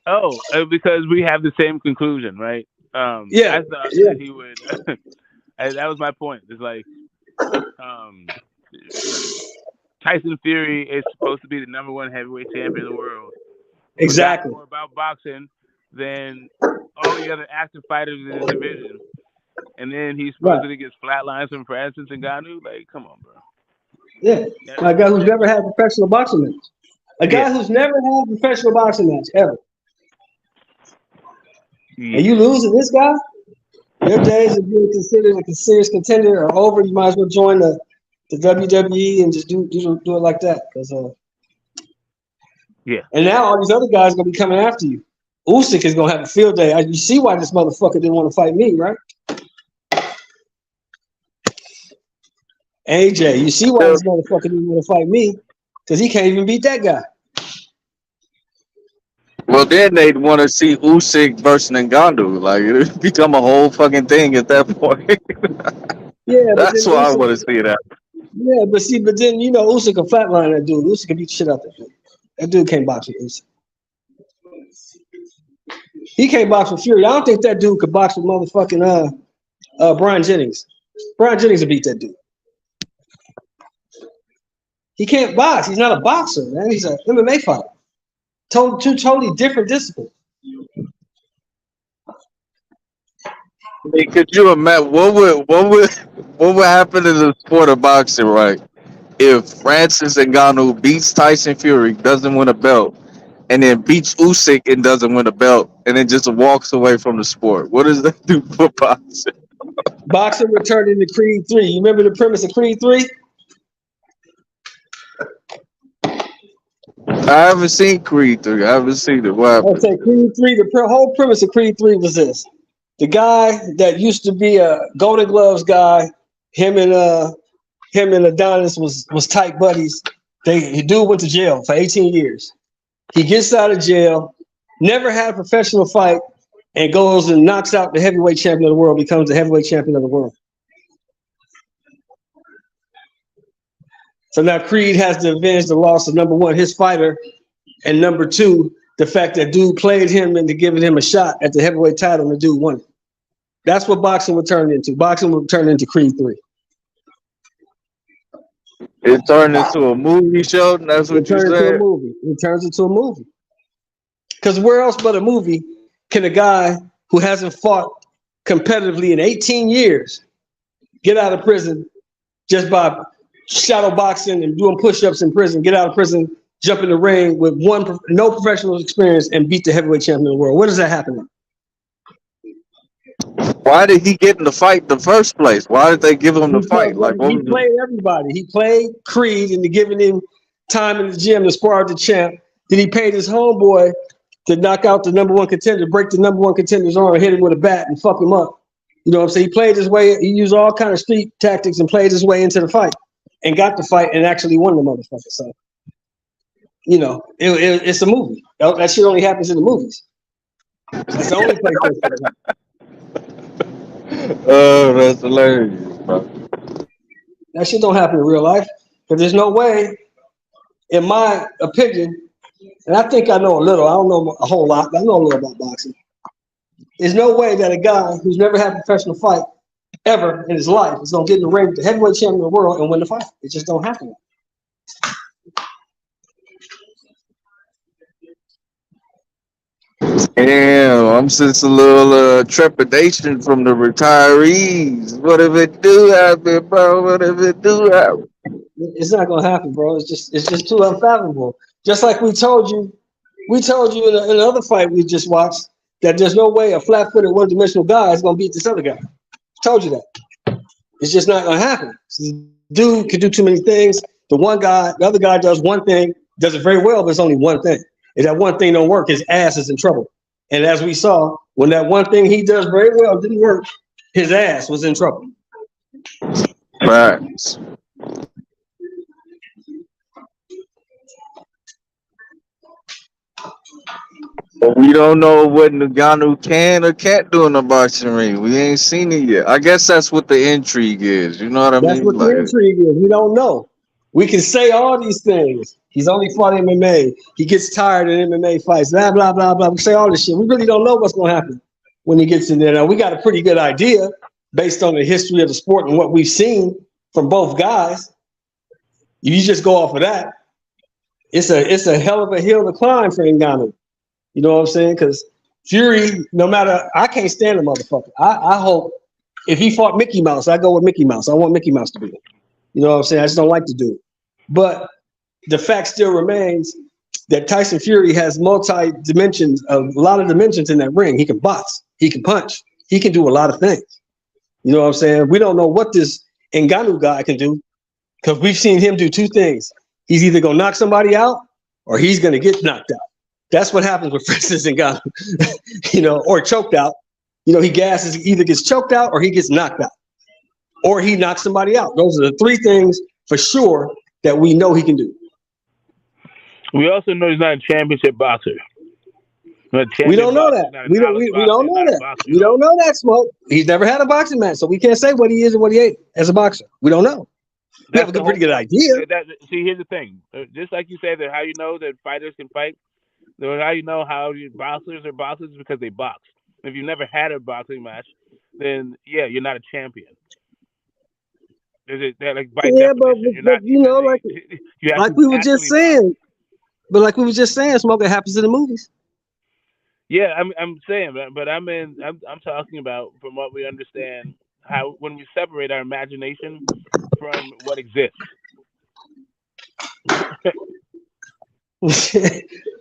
Oh, because we have the same conclusion, right? Yeah, I thought yeah, that he would. That was my point. It's like um, Tyson Fury is supposed to be the number one heavyweight champion in the world. Forgot exactly. more about boxing than all the other active fighters in his division, and then he's Right. supposedly gets flatlines from Francis Ngannou. Like, come on, bro. Yeah. That, A guy who's that, never had a professional boxing match. A yeah, guy who's never had a professional boxing match ever. And yeah, you lose to this guy? Your days of being considered a serious contender are over. You might as well join the WWE and just do it like that. yeah. And now all these other guys are gonna be coming after you. Usyk is gonna have a field day. You see why this motherfucker didn't want to fight me, right? AJ, you see why So, this motherfucker didn't want to fight me? Because he can't even beat that guy. well, then they'd want to see Usyk versus Ngannou. Like it become a whole fucking thing at that point. Yeah, but That's then why I Usyk, want to see that. yeah, but then Usyk can flatline that dude. Usyk can beat the shit out that dude. That dude can't box with Usyk. He can't box with Fury. I don't think that dude could box with motherfucking Brian Jennings. Brian Jennings will beat that dude. He can't box. He's not a boxer, man. He's a MMA fighter. Two totally different disciplines. I mean, could you imagine what would happen in the sport of boxing, right? If Francis Ngannou beats Tyson Fury, doesn't win a belt, and then beats Usyk and doesn't win a belt, and then just walks away from the sport, what does that do for boxing? Boxing returned into Creed 3. You remember the premise of Creed 3? I haven't seen Creed 3. I haven't seen it. What I'll happened? say Creed 3, whole premise of Creed 3 was this. The guy that used to be a Golden Gloves guy, him and Adonis was tight buddies. The dude went to jail for 18 years. He gets out of jail, never had a professional fight, and goes and knocks out the heavyweight champion of the world, becomes the heavyweight champion of the world. So now Creed has to avenge the loss of number one, his fighter, and number two, the fact that dude played him into giving him a shot at the heavyweight title and the dude won it. That's what boxing would turn into. Boxing would turn into Creed 3. It turned into a movie show. And that's It what you turns into a said. movie. It turns into a movie. Because where else but a movie can a guy who hasn't fought competitively in 18 years get out of prison just by shadow boxing and doing push-ups in prison, get out of prison, jump in the ring with no professional experience and beat the heavyweight champion of the world? Where does that happen? Why did he get in the fight in the first place? Why did they give him the Because fight? Like, what he was played everybody. He played Creed into giving him time in the gym to spar with the champ. Then he paid his homeboy to knock out the number one contender, break the number one contender's arm, hit him with a bat and fuck him up. You know what I'm saying? He played his way. He used all kind of street tactics and played his way into the fight and got the fight and actually won the motherfucker. So, it's a movie. That shit only happens in the movies. That's the only place that shit happens. Oh, that's hilarious, bro. That shit don't happen in real life. Because there's no way, in my opinion, and I think I know a little. I don't know a whole lot, but I know a little about boxing. There's no way that a guy who's never had a professional fight ever in his life is gonna get in the ring with the heavyweight champion of the world and win the fight. It just don't happen. Damn, I'm sensing a little trepidation from the retirees. What if it do happen, bro? What if it do happen? It's not gonna happen, bro. It's just too unfathomable. Just like we told you in another fight we just watched that there's no way a flat-footed one-dimensional guy is gonna beat this other guy. Told you that. It's just not gonna happen. Dude can do too many things. The other guy does one thing, does it very well, but it's only one thing. If that one thing don't work, his ass is in trouble. And as we saw, when that one thing he does very well didn't work, his ass was in trouble. Facts. But we don't know what Ngannou can or can't do in the boxing ring. We ain't seen it yet. I guess that's what the intrigue is. You know what I That's mean? what the Like, intrigue is. We don't know. We can say all these things. He's only fought MMA. He gets tired in MMA fights. Blah blah blah blah. We say all this shit. We really don't know what's going to happen when he gets in there. Now we got a pretty good idea based on the history of the sport and what we've seen from both guys. If you just go off of that, it's a hell of a hill to climb for Ngannou. You know what I'm saying? Because Fury, no matter, I can't stand the motherfucker. I hope if he fought Mickey Mouse, I go with Mickey Mouse. I want Mickey Mouse to be it. You know what I'm saying? I just don't like to do it. But the fact still remains that Tyson Fury has multi dimensions, a lot of dimensions in that ring. He can box, he can punch, he can do a lot of things. You know what I'm saying? We don't know what this Ngannou guy can do because we've seen him do two things. He's either gonna knock somebody out or he's gonna get knocked out. That's what happens with Francis Ngannou, or choked out. He gasses, either gets choked out or he gets knocked out, or he knocks somebody out. Those are the three things for sure that we know he can do. We also know he's not a championship boxer. We don't know that. We don't know that. We don't know that, Smoke. He's never had a boxing match, so we can't say what he is and what he ain't as a boxer. We don't know. We have a pretty good idea. See, here's the thing. Just like you said, that how you know that fighters can fight, how you know how boxers are boxers is because they box. If you've never had a boxing match, then yeah, you're not a champion. Like by definition, you're not. You have like to we were just actually saying, but like we were just saying, Smoke, it happens in the movies. Yeah, I'm saying, but I'm talking about from what we understand how when we separate our imagination from what exists.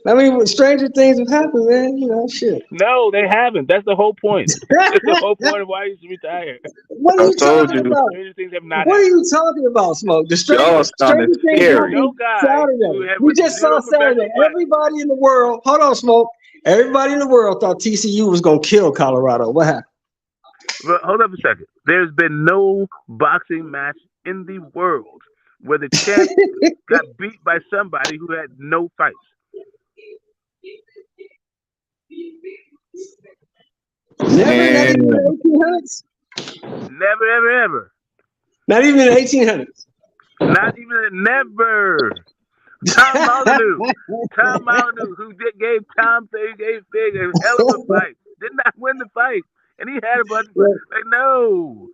I mean, stranger things have happened, man. Shit. No, they haven't. That's the whole point. That's the whole point of why you should retire. What are I you told talking you, about? Stranger things have not What are happened. you talking about, Smoke? The y'all sounded stranger things There's scary. no happened guy who Saturday. had We went to just saw zero Saturday. professional fight. Everybody in the world, hold on, Smoke. Everybody in the world thought TCU was gonna kill Colorado. What happened? But hold up a second. There's been no boxing match in the world where the champ got beat by somebody who had no fights. Never, not even in And the 1800s. Never, ever, ever. Not even in the 1800s. Not even never. Tom Molyneux. Tom Molyneux, who gave gave Fig a hell of a fight, did not win the fight, and he had a bunch of like no.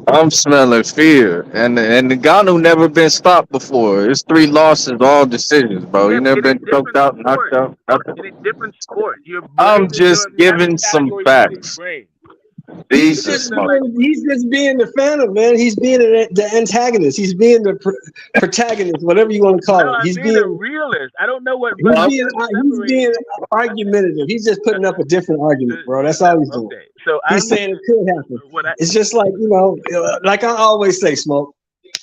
I'm smelling fear. And the Ngannou never been stopped before. It's three losses, all decisions, bro. Yeah, He never in a been choked different out, knocked sport. out, nothing. In a different sport, your I'm brain is just how many giving some categories are in your facts. brain? He's This Jesus, just isn't my like being the phantom, man. He's being the antagonist. He's being the protagonist, whatever you want to no, call it. I'm being a realist. I don't know what really I'm He's being separating. argumentative. He's just putting up a different argument, bro. That's No, all he's doing. okay. So He's I'm saying it could happen. what I It's just like like I always say, Smoke.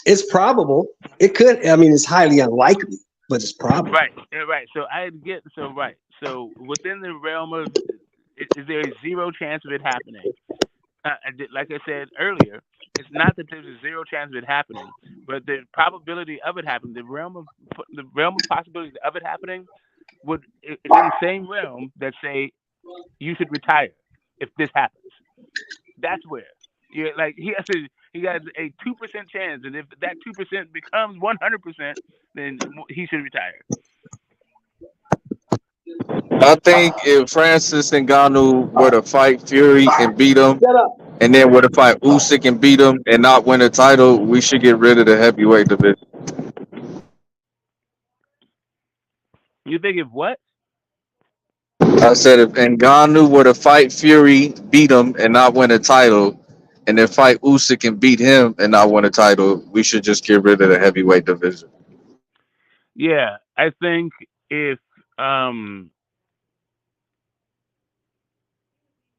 It's probable. It could. I mean, it's highly unlikely, but it's probable. right, right. So I get so right. So within the realm of is there a zero chance of it happening? Like I said earlier, it's not that there's a zero chance of it happening, but the probability of it happening, the realm of possibility of it happening, is in the same realm that say you should retire if this happens. That's where you like he has a 2% chance, and if that 2% becomes 100%, then he should retire. I think if Francis and Ngannou were to fight Fury and beat him, Shut up. and then were to fight Usyk and beat him and not win a title, we should get rid of the heavyweight division. You think if what? I said if Ngannou were to fight Fury, beat him, and not win a title, and then fight Usyk and beat him and not win a title, we should just get rid of the heavyweight division. Yeah, I think if um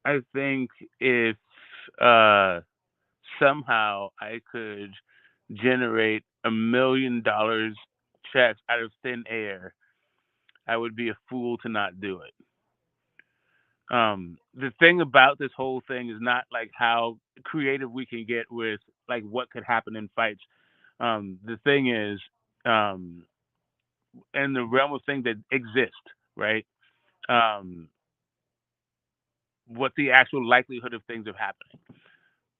I think if uh somehow I could generate $1 million checks out of thin air, I would be a fool to not do it. The thing about this whole thing is not like how creative we can get with like what could happen in fights. The thing is, um, in the realm of things that exist, right? Um, what the actual likelihood of things of happening,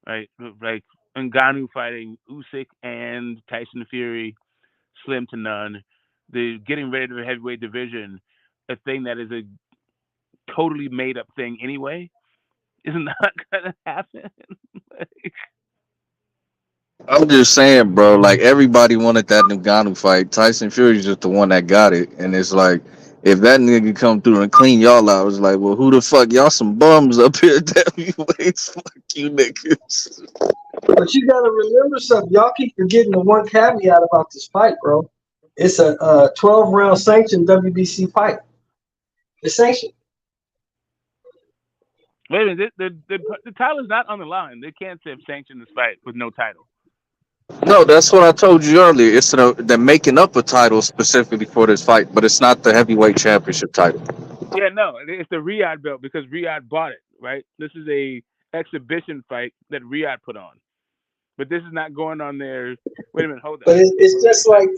right? Like Ngannou fighting Usyk and Tyson Fury, slim to none. The getting ready to the heavyweight division, a thing that is a totally made up thing anyway, is not gonna happen. Like, I'm just saying, bro. Like everybody wanted that Ngannou fight. Tyson Fury's just the one that got it, and it's like if that nigga come through and clean y'all out, it's like, well, who the fuck y'all some bums up here at heavyweights? Fuck you niggas. But you gotta remember something. Y'all keep forgetting the one caveat about this fight, bro. It's a 12 round sanctioned WBC fight. It's sanctioned. wait a minute, the title is not on the line. They can't have sanctioned this fight with no title. No, that's what I told you earlier. It's they're making up a title specifically for this fight, but it's not the heavyweight championship title. Yeah, no, it's the Riyadh belt because Riyadh bought it, right? This is a exhibition fight that Riyadh put on, but this is not going on there. Wait a minute, hold up. But it's just like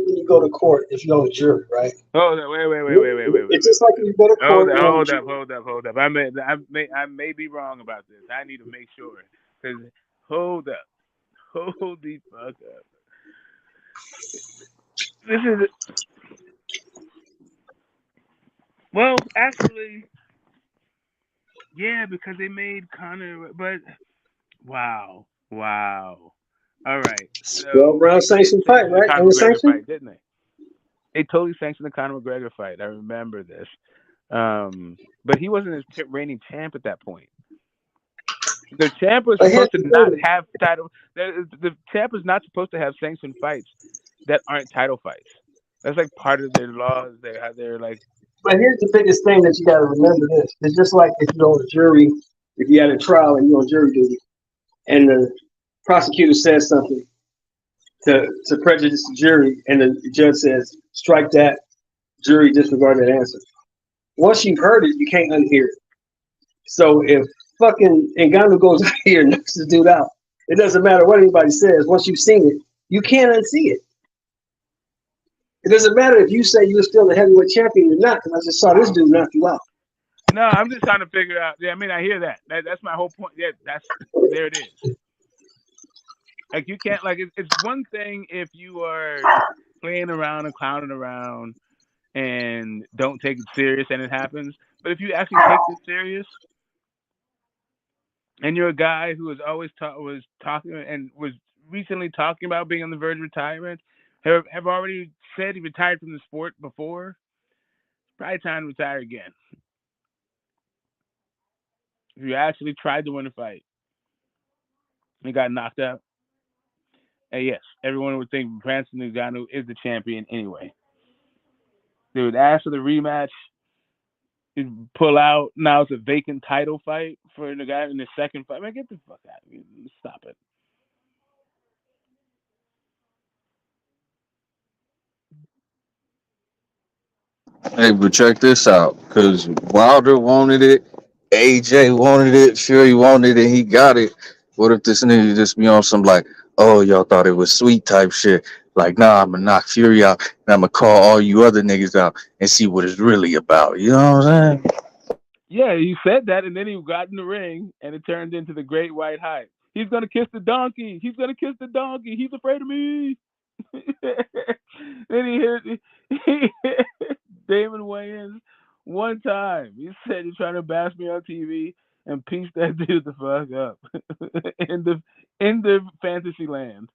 when you go to court if you're on a jury, right? Hold up, wait. It's just like when you go to Hold court up, and on a hold up, jury. hold up, hold up. I may be wrong about this. I need to make sure. Cause hold up, hold the fuck up. This is well, actually, yeah, because they made Connor, but wow. All right, 12 so round they did sanctioned fight, sanction the right? Conor And it's McGregor sanctioned. fight, didn't they? They totally sanctioned the Conor McGregor fight. I remember this. But he wasn't his reigning champ at that point. The champ was But here's supposed to the not thing. have title. The champ is not supposed to have sanctioned fights that aren't title fights. That's like part of their laws. They have their like. But here's the biggest thing that you got to remember. This it's just like if you're on a jury, if you had a trial and you're on jury duty, and the prosecutor says something to prejudice the jury, and the judge says strike that, jury disregard that answer. Once you've heard it, you can't unhear it. So if fucking Ngannou goes out here and knocks this dude out, it doesn't matter what anybody says. Once you've seen it, you can't unsee it. It doesn't matter if you say you're still the heavyweight champion or not, because I just saw this dude knock you out. No, I'm just trying to figure out. Yeah, I mean, I hear that. That's my whole point. Yeah, that's there. It is. Like you can't like it's one thing if you are playing around and clowning around and don't take it serious and it happens. But if you actually take this serious and you're a guy who was talking and was recently talking about being on the verge of retirement, have already said he retired from the sport before, it's probably time to retire again. If you actually tried to win a fight and got knocked out, and yes, everyone would think Francis Ngannou is the champion anyway. They would ask for the rematch, pull out. Now it's a vacant title fight for the guy in the second fight. Man, get the fuck out of here. Stop it. Hey, but check this out, because Wilder wanted it, AJ wanted it, Fury wanted it, he got it. What if this nigga just be on some like, oh, y'all thought it was sweet type shit? Like, nah, I'm gonna knock Fury out, and I'm gonna call all you other niggas out and see what it's really about. You know what I'm saying? Yeah, he said that, and then he got in the ring, and it turned into the Great White Hype. He's gonna kiss the donkey. He's gonna kiss the donkey. He's afraid of me. Then he hit Damon Wayans one time. He said he's trying to bash me on TV and piece that dude the fuck up in the fantasy land.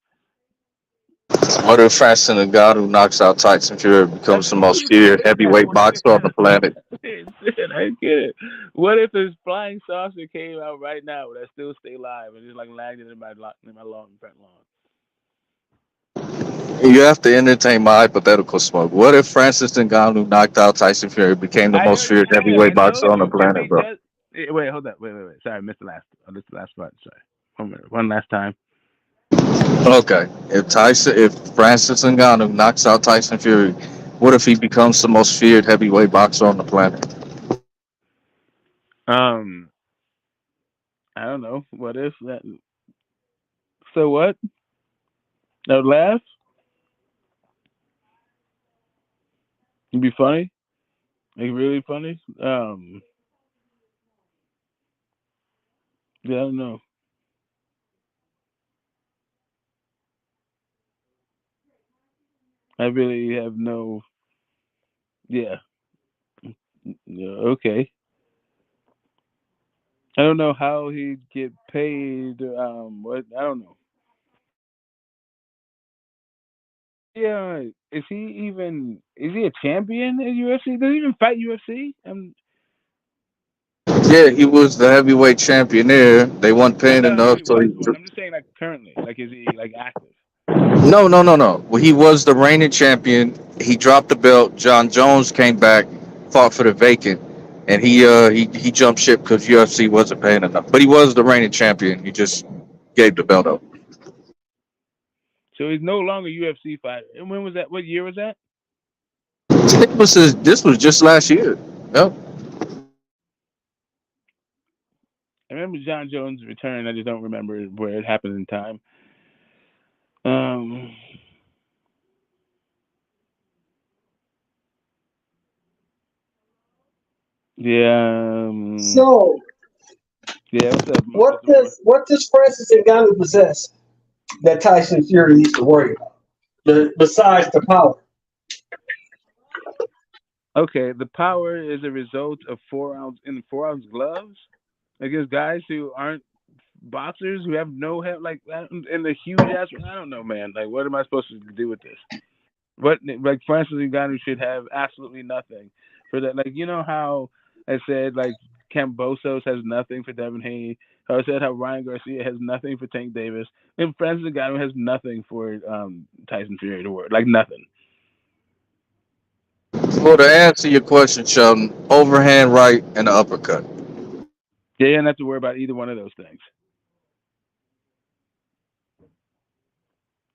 What if Francis Ngannou knocks out Tyson Fury, I becomes the mean, most he feared said that heavyweight one. boxer on the planet? I get it. What if his flying saucer came out right now? Would I still stay alive and just like landed in my lawn, front lawn? You have to entertain my hypothetical, Smoke. What if Francis Ngannou knocked out Tyson Fury, became the I most already feared said. I heavyweight boxer told on the you. If planet, he bro? does, wait, hold up. Wait. Sorry, I missed the last. I missed the last part. Sorry. 1 minute. One last time. Okay. If Francis Ngannou knocks out Tyson Fury, what if he becomes the most feared heavyweight boxer on the planet? Um, I don't know. What if that? So what? No laugh. It'd be funny, like really funny. Yeah, I don't know. I really have no. Yeah. Yeah. Okay. I don't know how he'd get paid. What I don't know. Yeah, is he even? Is he a champion in UFC? Does he even fight UFC? Yeah, he was the heavyweight champion there. They weren't I paying thought enough, he so was one. I'm just saying, like currently, like is he like active? no. Well, he was the reigning champion. He dropped the belt. John Jones came back, fought for the vacant, and he jumped ship because UFC wasn't paying enough. But he was the reigning champion. He just gave the belt up. So he's no longer a UFC fighter. And when was that? What year was that? This was just last year. Yep. I remember John Jones' return. I just don't remember where it happened in time. Um, yeah, So, yeah. What's up, Mr. Moore? what does Francis Ngannou possess that Tyson Fury needs to worry about? Besides the power. Okay, the power is a result of 4 ounce gloves against guys who aren't boxers who have no head like and the huge ass. I don't know, man. Like, what am I supposed to do with this? What like Francis Ngannou should have absolutely nothing for that. Like, you know how I said like Cambosos has nothing for Devin Haney. How I said how Ryan Garcia has nothing for Tank Davis, and Francis Ngannou has nothing for Tyson Fury to work. Like nothing. Well, to answer your question, Sheldon, overhand right and the uppercut. Yeah, you don't have to worry about either one of those things.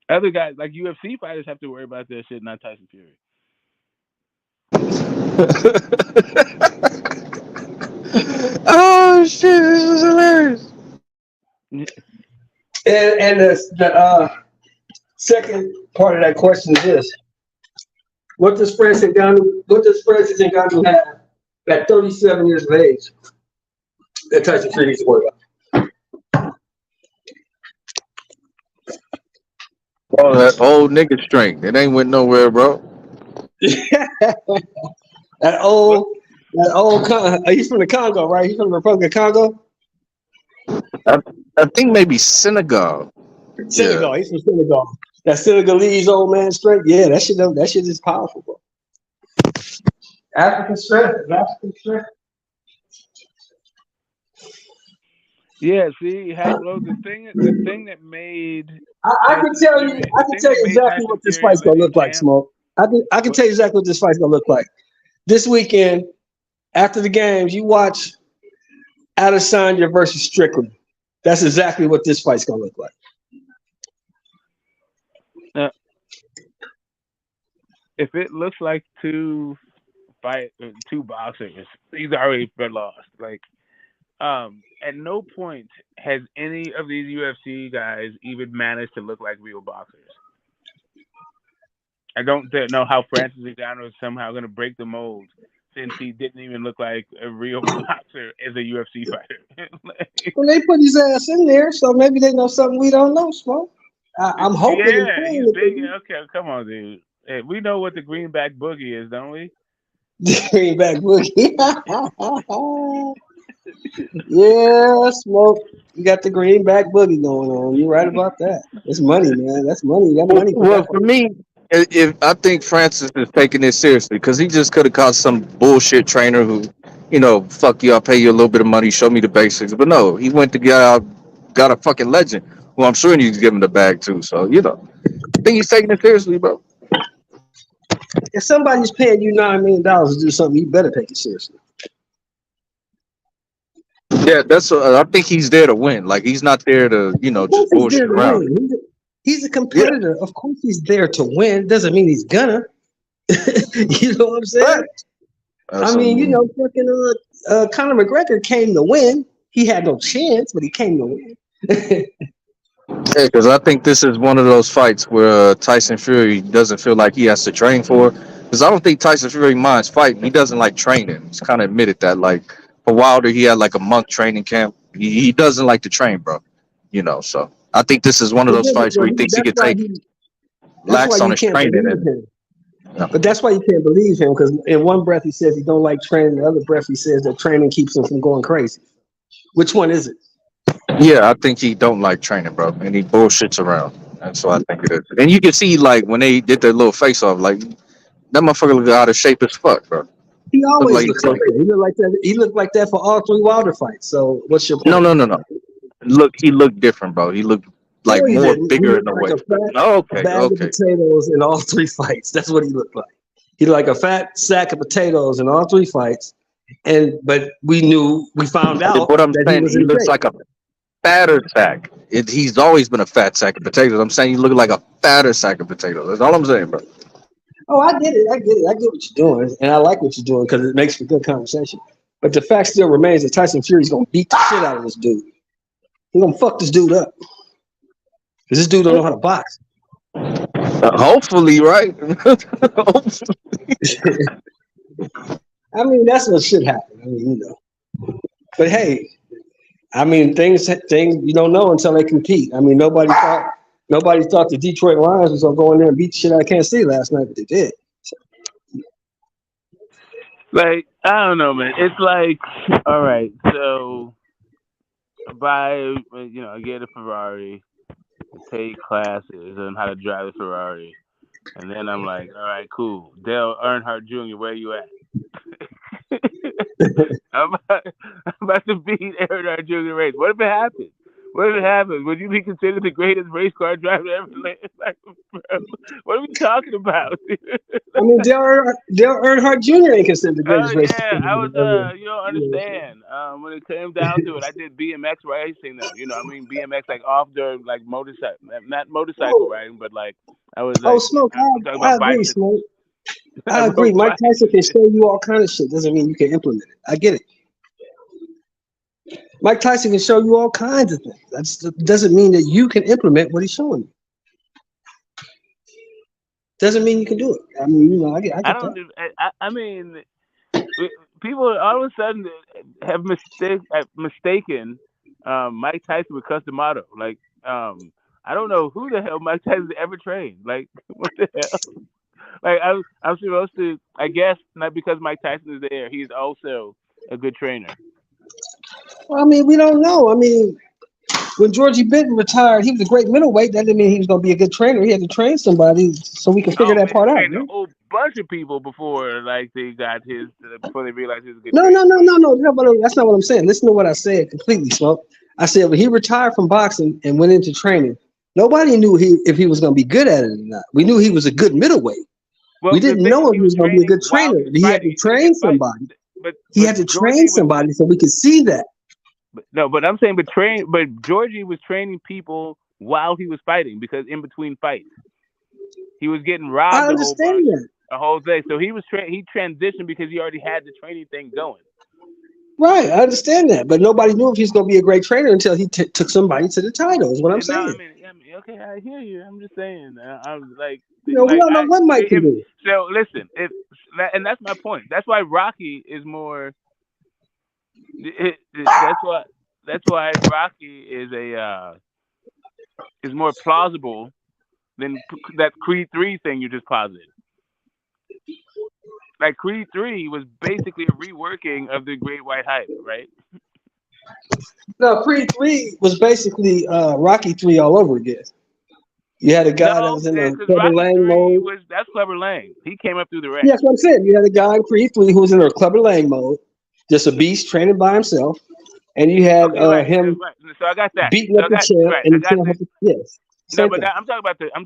Other guys like UFC fighters have to worry about their shit, not Tyson Fury. Oh shit! This is hilarious. And the second part of that question is this: What does Francis Ngannou have at 37 years of age that Tyson Fury needs to worry Oh, that old nigga strength. It ain't went nowhere, bro. about? that What? old, he's from the Congo, right? He's from the Republic of Congo. I, I think maybe Senegal. Yeah. Senegal. He's from Senegal. That Senegalese old man strength. Yeah, that shit is powerful, bro. African strength. African strength. Yeah, see, Hacklow, the thing that made I can Tyson tell you. Fury, I the can thing tell that you made exactly what Tyson this Fury a fight's gonna lineage look like, champ. Smoke. I can What? tell you exactly what this fight's gonna look like. This weekend, after the games, you watch Adesanya versus Strickland. That's exactly what this fight's gonna look like. Uh, if it looks like two boxers, he's already been lost. Like, at no point has any of these UFC guys even managed to look like real boxers. I don't know how Francis Ngannou is somehow going to break the mold since he didn't even look like a real boxer as a UFC fighter. Like, Well, they put his ass in there, so maybe they know something we don't know, Smoke. I'm hoping and yeah, praying he's that big. Okay, come on, dude. Hey, we know what the greenback boogie is, don't we? they bring back Boogie. Yeah, Smoke. You got the greenback boogie going on. You're right about that. It's money, man. That's money. You got money for Well, that for one. me, if I think Francis is taking this seriously because he just could have caught some bullshit trainer who, fuck you, I'll pay you a little bit of money, show me the basics. But no, he went to get out, got a fucking legend who I'm sure he's giving the bag to. So I think he's taking it seriously, bro. If somebody's paying you $9 million to do something, you better take it seriously. Yeah, that's. I think he's there to win. Like he's not there to, Of course, just he's there bullshit to around. win. He's a Yeah, competitor. Of course, he's there to win. Doesn't mean he's gonna. You know what I'm saying? right. I That's mean, um, fucking Conor McGregor came to win. He had no chance, but he came to win. yeah, because I think this is one of those fights where Tyson Fury doesn't feel like he has to train for. Because I don't think Tyson Fury minds fighting. He doesn't like training. He's kind of admitted that. Like for Wilder, he had like a month training camp. He doesn't like to train, bro. You know, so I think this is one of Well, those yeah, fights where he thinks he could take that's why lax on you his can't training. believe And him. you know. But that's why you can't believe him, because in one breath he says he don't like training, the other breath he says that training keeps him from going crazy. Which one is it? Yeah, I think he don't like training, bro, and he bullshits around. And so I think it is. And you can see like when they did their little face off, like that motherfucker look out of shape as fuck, bro. He Look always like looks like that. He looked like that. He looked like that for all three Wilder fights. So what's your no, point? no, no, no. Look, he looked different, bro. He looked No, like he more didn't. He bigger in looked the like a waist. fat Okay, bag of okay. potatoes in all three fights. That's what he looked like. He looked like a fat sack of potatoes in all three fights. But we found out What I'm that he saying, was he in looks shape. like a fatter sack. He's always been a fat sack of potatoes. I'm saying you look like a fatter sack of potatoes. That's all I'm saying, bro. Oh, I get it. I get it. I get what you're doing, and I like what you're doing because it makes for good conversation. But the fact still remains that Tyson Fury's gonna beat the shit out of this dude. He's gonna fuck this dude up because this dude don't know how to box. Hopefully, right? Hopefully. I mean, that's what should happen. I mean, But hey, I mean, things you don't know until they compete. I mean, nobody thought the Detroit Lions was gonna go in there and beat the shit out of Kansas City last night, but they did. Like, I don't know, man. It's like, all right, so I get a Ferrari, take classes on how to drive a Ferrari, and then I'm like, all right, cool. Dale Earnhardt Jr., where you at? I'm about to beat Earnhardt Jr. race. What if it happens? What if it happens? Would you be considered the greatest race car driver ever lived? Like, bro, what are we talking about? I mean, Dale Earnhardt Jr. ain't considered the Oh greatest race yeah, I was ever. you don't understand. When it came down to it, I did BMX racing though. I mean BMX like off the like motorcycle, not motorcycle Oh, riding, but like I was oh, like Smoke, I'm talking I about agree, bicycles. Smoke. I I agree. rode Mike bikes Tyson and can shit. show you all kind of shit. Doesn't mean you can implement it. I get it. Mike Tyson can show you all kinds of things. That doesn't mean that you can implement what he's showing you. Doesn't mean you can do it. I mean, I get I that. don't. I mean, people all of a sudden have mistaken Mike Tyson with Customato. Like, I don't know who the hell Mike Tyson ever trained. Like, what the hell? Like, I'm supposed to. I guess not because Mike Tyson is there. He's also a good trainer. Well, I mean, we don't know. I mean, when Georgie Benton retired, he was a great middleweight. That didn't mean he was going to be a good trainer. He had to train somebody so we can figure Oh that man, he part out. trained a Right? whole bunch of people before, like before they realized he was a good No, trainer. no, no, no, no, no. But that's not what I'm saying. Listen to what I said completely, Smoke. I said when he retired from boxing and went into training, nobody knew if he was going to be good at it or not. We knew he was a good middleweight. Well, We the didn't thing know is, if he he was was going to be a training good while trainer. he was He had fighting. to He couldn't get train fight, somebody. but He had to train Georgie was somebody so we could see that. no, but I'm saying, but Georgie was training people while he was fighting because in between fights, he was getting I robbed a whole understand bunch, that. a whole thing. So he transitioned because he already had the training thing going. Right, I understand that, but nobody knew if he was going to be a great trainer until he took somebody to the title. Is what I'm And now, saying. I mean, okay, I hear you. I'm just saying. I was We don't know what Mike can do. so listen, and that's my point. That's why Rocky is more. That's why Rocky is more plausible than that Creed 3 thing you just posited. Like Creed 3 was basically a reworking of the Great White Hype, right? No, Creed 3 was basically Rocky 3 all over again. You had a guy that No, was in a because Clubber Rocky Lang 3 mode. that's Clubber Lang. He came up through the Yeah, ranks. that's what I'm saying. You had a guy in Creed 3 who was in a Clubber Lang mode, just a beast training by himself. And you had Okay, right. him So I got that. beating So up the champ, I and the got champ the had to, yes, no, same but thing. I'm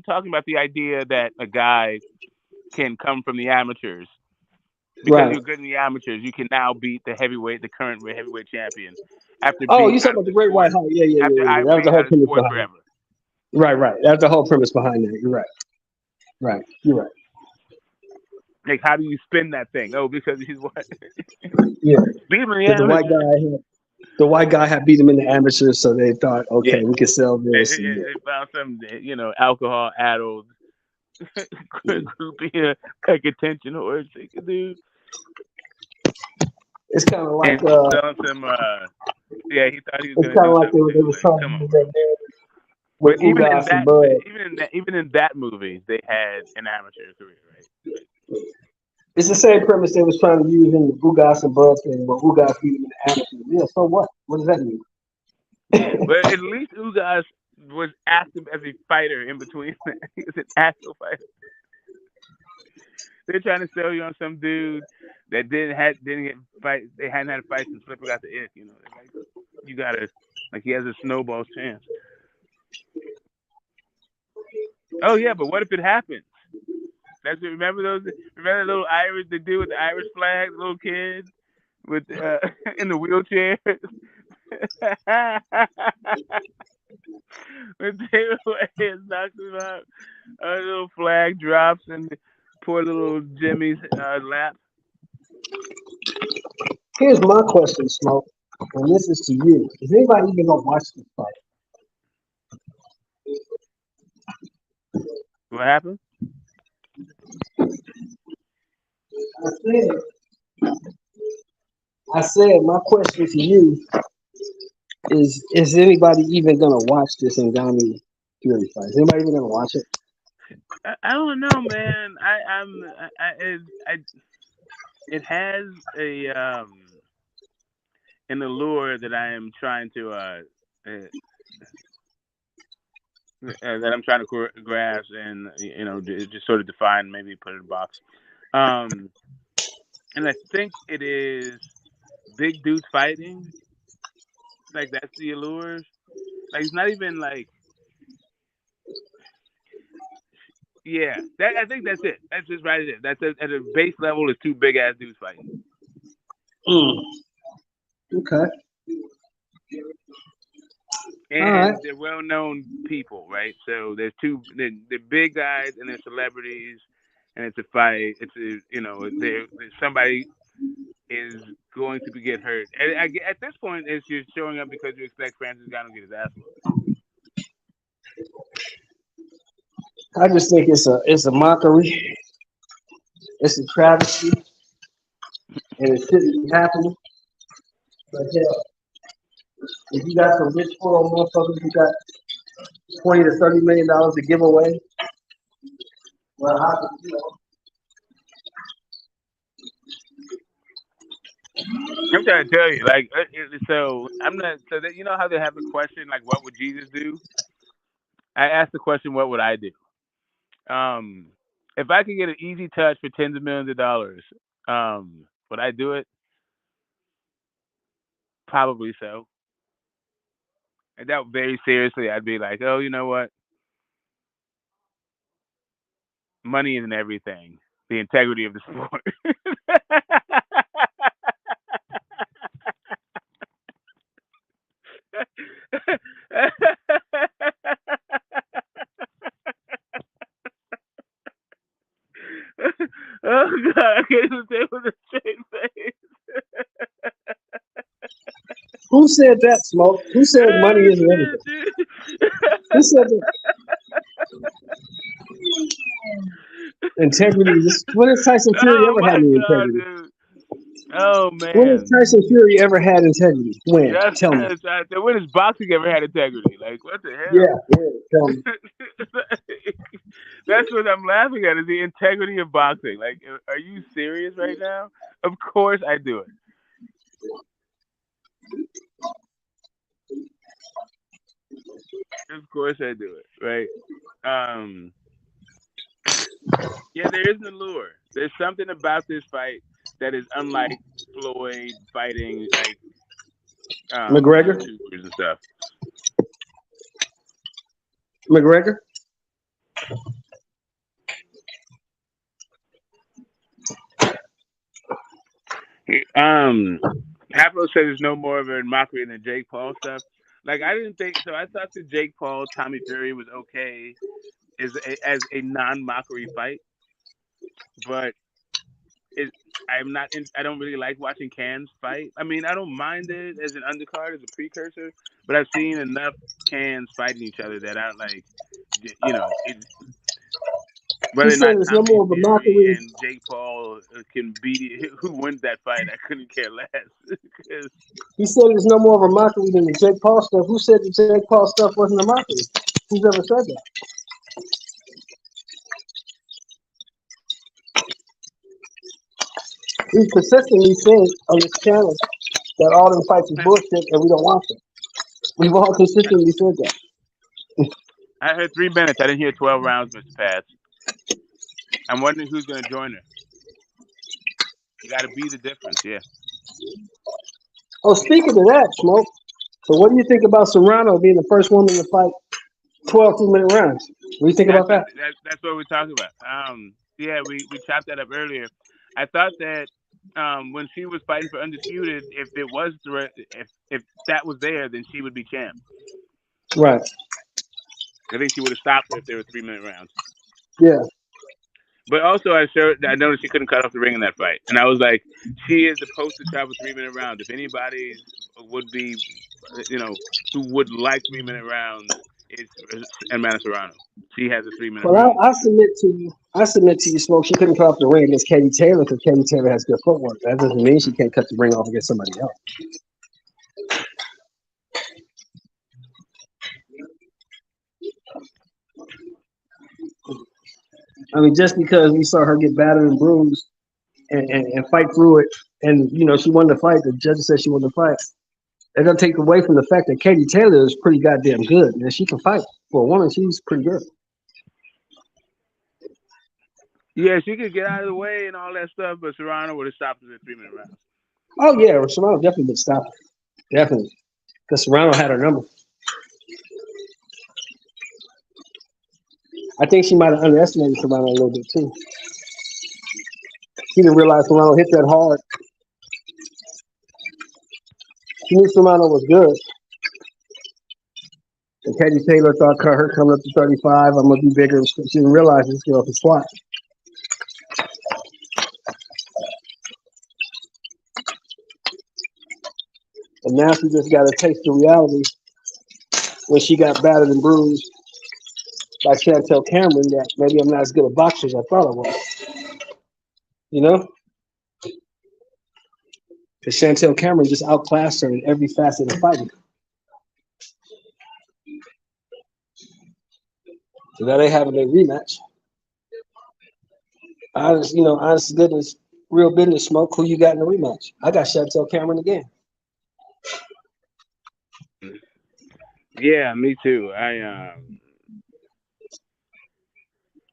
talking about the idea that a guy can come from the amateurs because Right. you're good in the amateurs. You can now beat the current heavyweight champion after Oh, being you talking out of about the the Great White sport Height. Yeah, yeah, yeah, after yeah. I That was the being whole out of the premise sport behind it. forever. Right. That's the whole premise behind that. You're right. Right. You're right. Like, how do you spin that thing? Oh, because he's what? Yeah. Beat him in the Because amateurs. the white guy had beat him in the amateurs, so they thought, Yeah, okay, we can sell this. And they found some, alcohol addled groupie like attention horse, dude. It's kind of like And selling some. Yeah, he thought he was it's gonna kind do of like something they new. was Like, trying come to on, use bro. that narrative But with Ugas and Bud. even in that movie, they had an amateur career, right? It's the same premise they was trying to use in the Ugas and Bud thing, but Ugas beat him in the amateur. Yeah, so what? What does that mean? But at least Ugas was active as a fighter in between. He was an actual fighter. They're trying to sell you on some dude that didn't get fight. They hadn't had a fight since Flipper got the ick. You know, they're like, you gotta like he has a snowball's chance. Oh yeah, but what if it happens? Remember those. Remember the little Irish, the dude with the Irish flag, the little kid with in the wheelchair. When Taylor Wayans knocks him out, a little flag drops in poor little Jimmy's lap. Here's my question, Smoke, and this is to you. Is anybody even gonna watch this fight? What happened? I said, I said, my question to you is anybody even gonna watch this Ngannou Fury fight? Is anybody even gonna watch it? I don't know, man. It has a an allure that I am trying to that I'm trying to grasp and just sort of define, maybe put it in a box. Um, and I think it is big dudes fighting. Like that's the allure. Like it's not even like yeah. That I think that's it. That's just right. It. That's at a base level is two big ass dudes fighting. Mm, okay. All right. And they're well known people, right? So there's they're big guys and they're celebrities, and it's a fight. It's a somebody is going to get hurt. And at this point, it's just showing up because you expect Francis Ngannou to get his ass whooped. I just think it's a mockery. It's a travesty, and it shouldn't be happening. But hell, if you got some rich poor motherfuckers who got $20 to $30 to give away, well, I'm trying to tell you, like, so I'm not. So that you know how they have the question, like, what would Jesus do? I asked the question, what would I do? Um, if I could get an easy touch for tens of millions of dollars, would I do it? Probably so. I doubt very seriously. I'd be like, oh, you know what? Money isn't everything. The integrity of the sport. Oh God, I can't even say with a straight face. who said that, Smoke? Who said money Oh isn't shit, everything? dude. Who said that? Integrity. When has Tyson Fury Oh ever had my any God, integrity? dude. Oh When has man. Tyson Fury ever had integrity? When? That's Tell me. when has boxing ever had integrity? Like what the Yeah, hell? yeah, tell me. That's what I'm laughing at is the integrity of boxing. Like, are you serious right now? Of course I do it. Of course I do it. Right. Um. Yeah, there is an allure. There's something about this fight that is unlike Floyd fighting like McGregor? YouTubers and stuff. McGregor? Pablo said there's no more of a mockery than Jake Paul stuff. Like I didn't think so. I thought the Jake Paul Tommy Fury was okay as a non mockery fight, but it I'm not. I don't really like watching cans fight. I mean, I don't mind it as an undercard as a precursor, but I've seen enough cans fighting each other that I like. You know, Whether or said not it's no Tommy more of a Fury mockery. and Jake Paul can beat who wins that fight, I couldn't care less. 'Cause He said it's no more of a mockery than the Jake Paul stuff. Who said the Jake Paul stuff wasn't a mockery? Who's ever said that? He's consistently said on this channel that all them fights is bullshit and we don't want them. We've all consistently said that. I heard 3 minutes. I didn't hear 12 rounds, Mr. Pats. I'm wondering who's going to join her. You got to be the difference, yeah. Oh, speaking of that, Smoke. So what do you think about Serrano being the first woman to fight 12 2-minute rounds? What do you think about that? That's what we're talking about. Yeah, we chopped that up earlier. I thought that when she was fighting for undisputed, if it was if that was there, then she would be champ. Right. I think she would have stopped her if there were 3-minute rounds. Yeah. But also, I noticed she couldn't cut off the ring in that fight, and I was like, she is the poster child for 3-minute rounds. If anybody would be, who would like 3-minute rounds, it's Amanda Serrano. She has a 3-minute Well, round. I submit to you. I submit to you, Smoke. She couldn't cut off the ring against Katie Taylor because Katie Taylor has good footwork. That doesn't mean she can't cut the ring off against somebody else. I mean, just because we saw her get battered and bruised and fight through it, and she won the fight. The judges said she won the fight. That doesn't take away from the fact that Katie Taylor is pretty goddamn good, and she can fight. For a woman, she's pretty good. Yeah, she could get out of the way and all that stuff, but Serrano would have stopped her at 3-minute rounds. Oh yeah, Serrano definitely been stopped. Definitely, because Serrano had her number. I think she might have underestimated Serrano a little bit too. She didn't realize Serrano hit that hard. She knew Serrano was good. And Katie Taylor thought her coming up to 35, I'm going to be bigger. She didn't realize this girl could squat. And now she just got a taste of reality when she got battered and bruised by Chantel Cameron that maybe I'm not as good a boxer as I thought I was. Because Chantel Cameron just outclassed her in every facet of fighting. So now they having a rematch. Honest to goodness, real business, Smoke. Who you got in the rematch? I got Chantel Cameron again. Yeah, me too.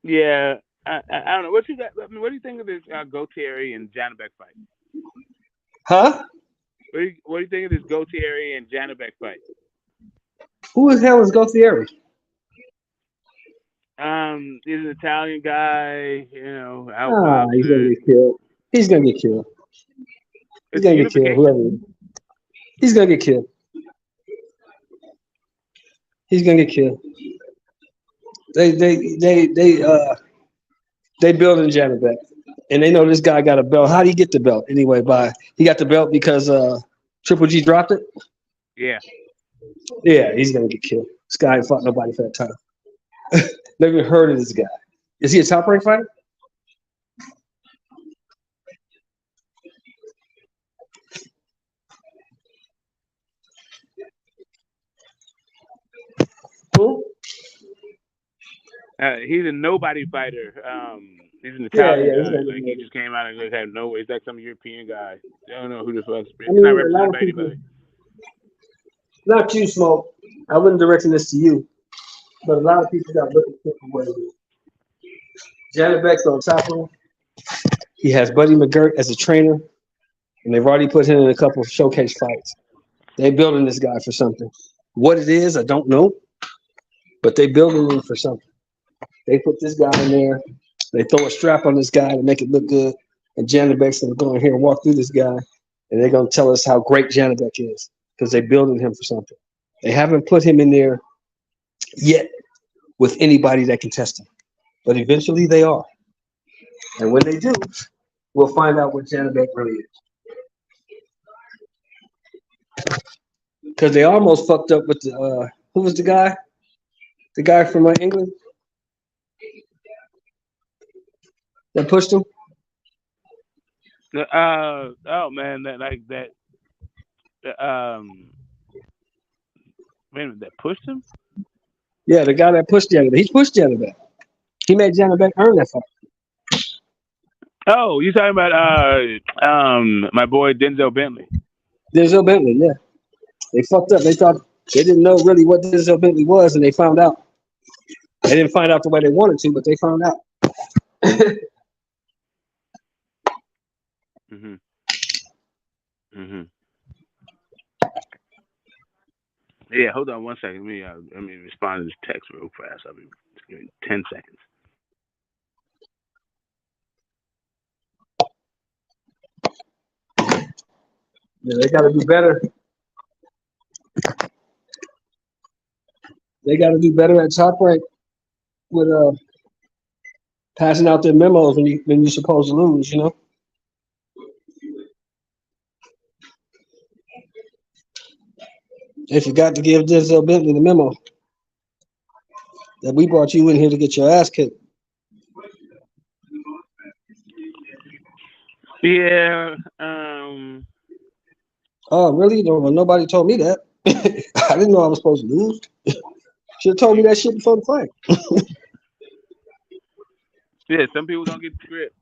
Yeah, I don't know. What you got? I mean, what do you think of this Gauthier and Janabek fight? Huh? What do you think of this Gauthier and Janabek fight? Who the hell is Gauthier? He's an Italian guy, out He's gonna boxer. get killed. He's gonna get killed. He's It's a gonna get killed. unification. Whoever. He's gonna get killed. He's gonna get killed. They building Janabek, and they know this guy got a belt. How did he get the belt anyway? He got the belt because Triple G dropped it. Yeah. Yeah, he's gonna get killed. This guy ain't fought nobody for that time. Never even heard of this guy. Is he a top rank fighter? Who? He's a nobody fighter. He's an Yeah, Italian he's guy. gonna Like, he get just came out and just had no. He's like some European guy. I don't know who the fuck. I He's mean, not a lot represented of by people. anybody. Not you, Smoke. I wasn't directing this to you, but a lot of people got looking different ways. Janabek's on top of him. He has Buddy McGirt as a trainer, and they've already put him in a couple of showcase fights. They're building this guy for something. What it is, I don't know, but they're building him for something. They put this guy in there. They throw a strap on this guy to make it look good, and Janabek's going to go in here and walk through this guy, and they're going to tell us how great Janabek is because they're building him for something. They haven't put him in there yet with anybody that can test him, but eventually they are. And when they do, we'll find out what Janabek really is. Because they almost fucked up with the who was the guy? The guy from England? that pushed him. Oh man, that like that. Um, wait a minute, that pushed him. Yeah, the guy that pushed Janibek. He pushed Janibek. He made Janibek earn that fight. Oh, you talking about my boy Denzel Bentley? Denzel Bentley. Yeah, they fucked up. They thought they didn't know really what Denzel Bentley was, and they found out. They didn't find out the way they wanted to, but they found out. Mhm. Mhm. Yeah, hold on one second. Let me respond to this text real fast. I'll be give me 10 seconds. Yeah, they got to do better. They got to do better at top rank with passing out their memos when you're supposed to lose. You know, they forgot to give Denzel Bentley the memo that we brought you in here to get your ass kicked. Yeah. Oh, really? No, well, nobody told me that. I didn't know I was supposed to lose. Should have told me that shit before the fight. Yeah. Some people don't get the script.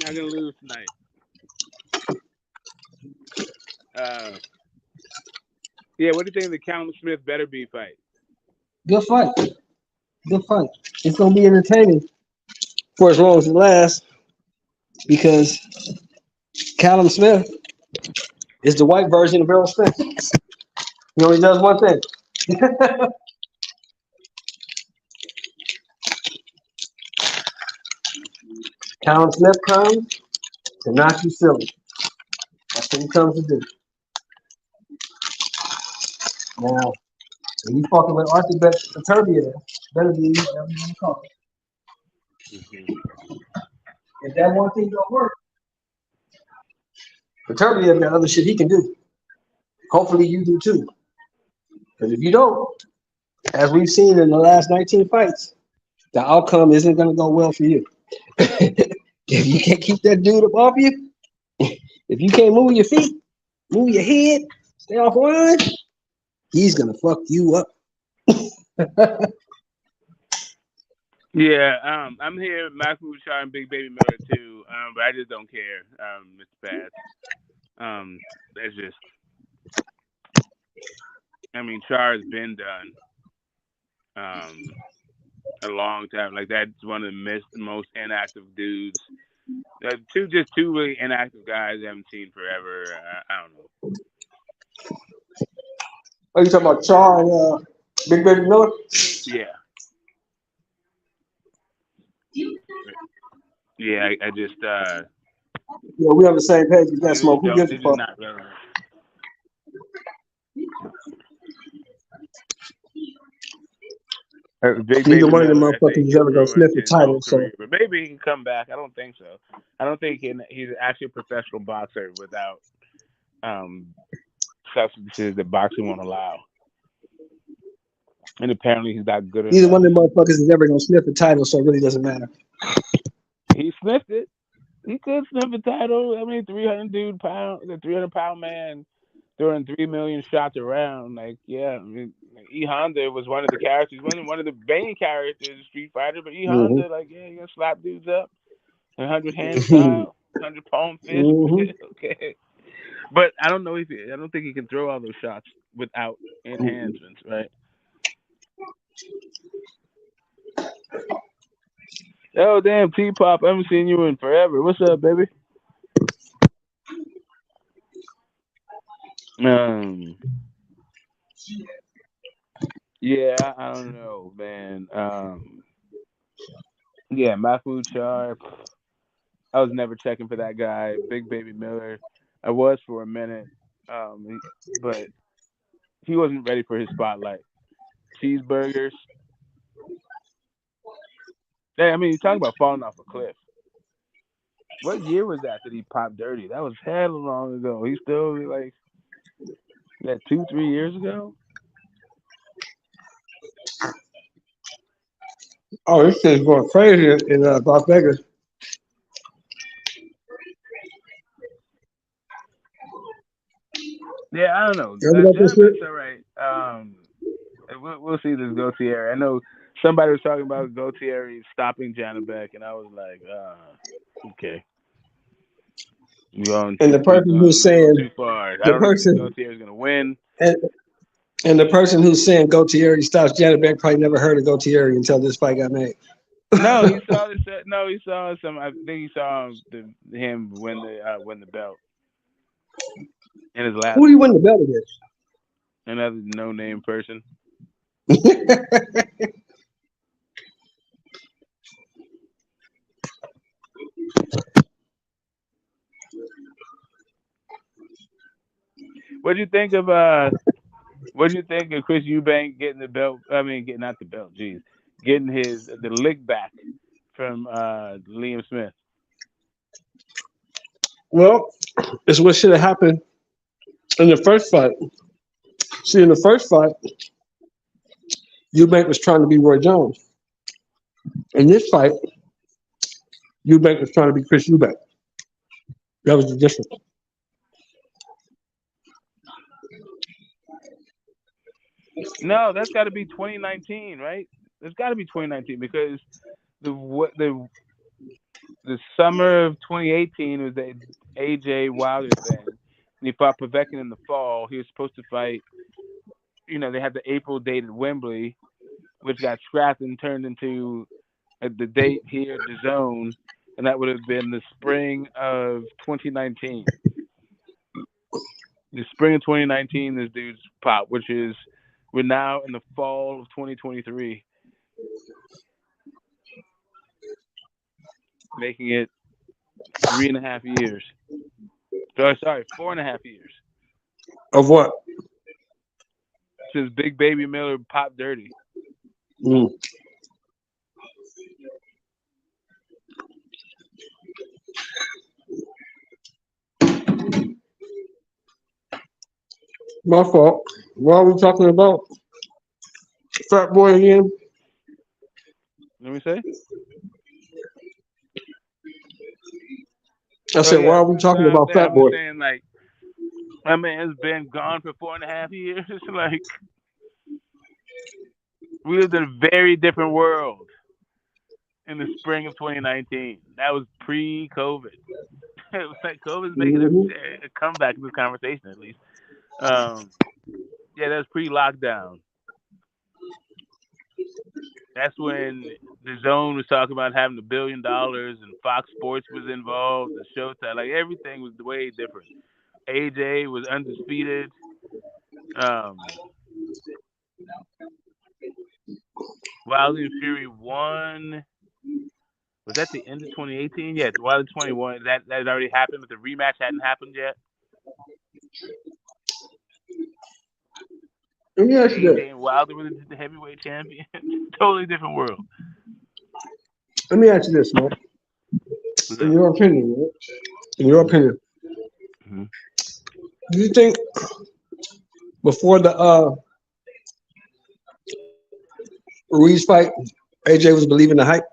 Not gonna lose tonight. Uh. Yeah. What do you think of the Callum Smith Better Be fight? Good fight. Good fight. It's gonna be entertaining for as long as it lasts because Callum Smith is the white version of Errol Spence. He only does one thing. Callum Smith comes to knock you silly. That's what he comes to do. Now, when you fucking with Arthur Beterbiev, better be whatever you want to call Hmm. it. If that one thing don't work, Beterbiev got other shit he can do. Hopefully you do too. Because if you don't, as we've seen in the last 19 fights, the outcome isn't going to go well for you. If you can't keep that dude up off you, if you can't move your feet, move your head, stay off line, he's going to fuck you up. Yeah. I'm here, Mahmoud Shah and Big Baby Miller too. But I just don't care. Mr. Pass. That's just. I mean, Char has been done. Um, a long time. Like that's one of the most inactive dudes. Two really inactive guys I haven't seen forever. I don't know. Are you talking about Char and Big Baby Miller? Yeah, yeah. I just Yeah, we on the same page with that they just smoke. Who don't. gives They're a just fuck? not relevant. Big Neither Baby one of them Miller, I think motherfuckers is he'll ever gonna ruin sniff the his whole title. So career. But maybe he can come back. I don't think so. I don't think he's actually a professional boxer without um, substances that boxing won't allow. And apparently he's not good neither enough. one of them motherfuckers is ever gonna sniff the title. So it really doesn't matter. He sniffed it. He could sniff a title. I mean, 300 pound man throwing 3 million shots around. Like, yeah, I mean, like, E Honda was one of the characters. Wasn't one of the main characters of Street Fighter, but E Mm-hmm. Honda, like, yeah, you gonna slap dudes up, 100 hand style, 100 palm fist. Mm-hmm. Okay, but I don't know I don't think he can throw all those shots without Mm-hmm. enhancements, right? Oh damn, T Pop, I haven't seen you in forever. What's up, baby? Um, yeah, I don't know, man. Yeah, Mahmoud Shah. I was never checking for that guy. Big Baby Miller. I was for a minute, but he wasn't ready for his spotlight. Cheeseburgers. Hey, I mean, you talking about falling off a cliff. What year was that he popped dirty? That was hella long ago. He's still like that 2, 3 years ago. Oh, this shit's going crazy in Las Vegas. Yeah, I don't know. You heard about this shit? Janabek's all right. We'll see this Gautier. I know somebody was talking about Gautier stopping Janabek, and I was like, okay, you're going And the you're person going a who's little saying too far. I the don't even think person Gautier is going to win. and, and the person who's saying Gautier stops Janet Beck probably never heard of Gautier until this fight got made. No, he saw this. No, he saw some. I think he saw him win the belt in his last Who do you fight. win the belt against? Another no name person. What do you think of What do you think of Chris Eubank getting the belt? I mean, getting not the belt. Jeez, getting the lick back from Liam Smith. Well, it's what should have happened in the first fight. See, in the first fight, Eubank was trying to be Roy Jones. In this fight, Eubank was trying to be Chris Eubank. That was the difference. No, that's got to be 2019, right? It's got to be 2019 because the summer of 2018 was the AJ Wilder thing. And he fought Povetkin in the fall. He was supposed to fight. They had the April date at Wembley, which got scrapped and turned into the date here at the Zone, and that would have been the spring of 2019. The spring of 2019, this dude's pop, which is we're now in the fall of 2023, making it 3.5 years. Sorry, 4.5 years Of what? since Big Baby Miller popped dirty. Mm. My fault. What are we talking about? Fat boy again? Let me say. I Oh said, why yeah, are we talking about I Fat was Boy? saying like my man's been gone for 4.5 years. Like we lived in a very different world in the spring of 2019. That was pre-COVID. It was like COVID's making Mm-hmm. a comeback in this conversation at least. Um, yeah, that was pre-lockdown. That's when the Zone was talking about having $1 billion and Fox Sports was involved and Showtime. Like everything was way different. AJ was undisputed. Um, Wilder and Fury won. Was that the end of 2018? Yeah, Wilder 21. That had already happened, but the rematch hadn't happened yet. Let me ask you this. AJ and Wilder were the heavyweight champions. Totally different world. Let me ask you this, man. In So, your opinion, man. In your opinion, mhm. do you think before the Ruiz fight, AJ was believing the hype?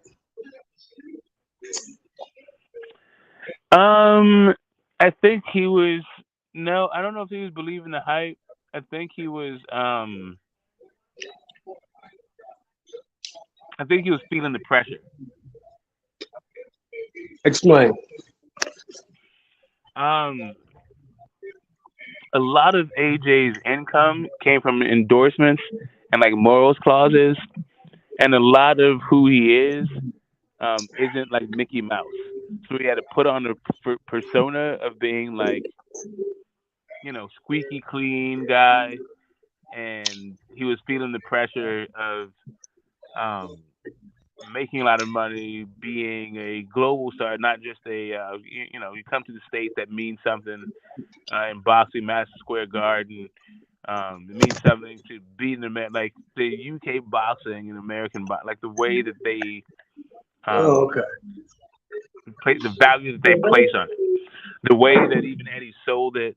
um, I think he was. No, I don't know if he was believing the hype. I think he was. I think he was feeling the pressure. Explain. Um, a lot of AJ's income came from endorsements and like morals clauses, and a lot of who he isn't like Mickey Mouse. So he had to put on a persona of being like squeaky clean guy, and he was feeling the pressure of um, making a lot of money, being a global star, not just you come to the states that means something in boxing, Madison Square Garden. It means something to be in like the UK boxing and American like the way that they Oh, um, okay. the value that they place on it, the way that even Eddie sold it,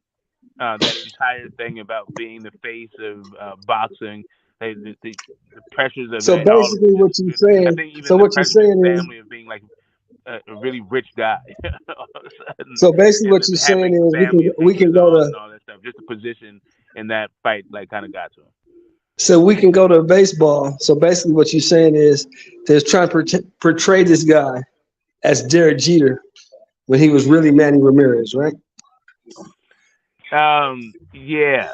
that entire thing about being the face of boxing, the pressures of So it, all of basically, it. what Just, you're I saying, think even so the what you're pressures of his saying is, family of being like a really rich guy, all of a sudden, so basically, and what then you're saying having is, family and we taking can his go on to, and all that stuff. Just the position in that fight, like, kind of got to him. so we can go to baseball. So basically, what you're saying is, they're trying to portray this guy as Derek Jeter when he was really Manny Ramirez, right? Yeah,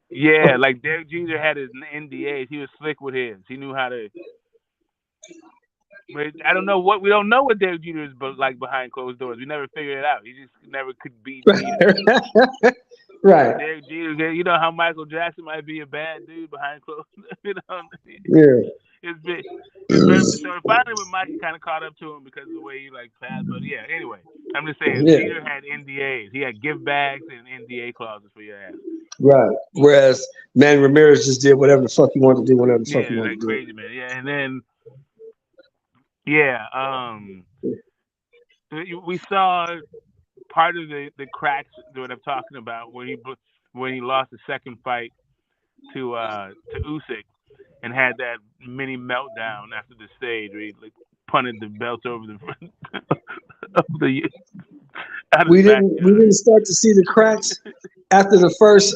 yeah. Like Derek Jeter had his NDAs. He was slick with his. He knew how to. But I don't know what we don't know what Derek Jeter is, but like behind closed doors, we never figured it out. He just never could be Jeter. Right. Derek Jeter, you know how Michael Jackson might be a bad dude behind closed. You know, Yeah. it's been, it's very, so finally with Mike, he kind of caught up to him because of the way he like passed. But yeah, anyway, I'm just saying Yeah. Jeter had NDAs. He had give backs and NDA clauses for your ass. Right. Whereas Manny Ramirez just did whatever the fuck he wanted to do, whenever the fuck he Yeah, wanted like to do. crazy man. Yeah, and then yeah, we saw part of the cracks that I'm talking about when he lost the second fight to Usyk and had that mini meltdown after the stage where he like punted the belt over the front of the out of the We backyard. didn't start to see the cracks after the first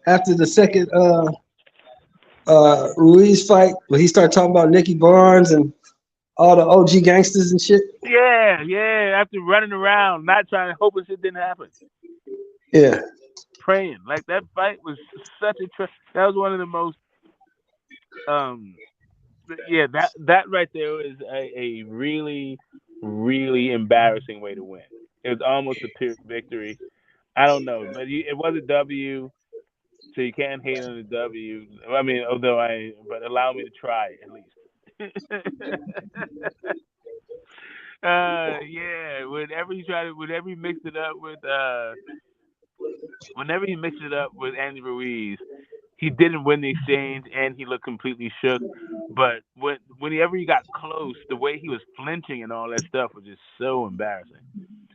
after the second Ruiz fight when he started talking about Nicky Barnes and all the OG gangsters and shit. Yeah, yeah. After running around, not trying, hoping shit didn't happen, Yeah. praying. Like that fight was such a. That was one of the most. Um, yeah, that right there was a really, really embarrassing way to win. It was almost a pure victory. I don't know, but it was a W, so you can't hate on the W. I mean, but allow me to try at least. Yeah. Whenever he mixed it up with, whenever he mixed it up with Andy Ruiz, he didn't win the exchange and he looked completely shook. But whenever he got close, the way he was flinching and all that stuff was just so embarrassing.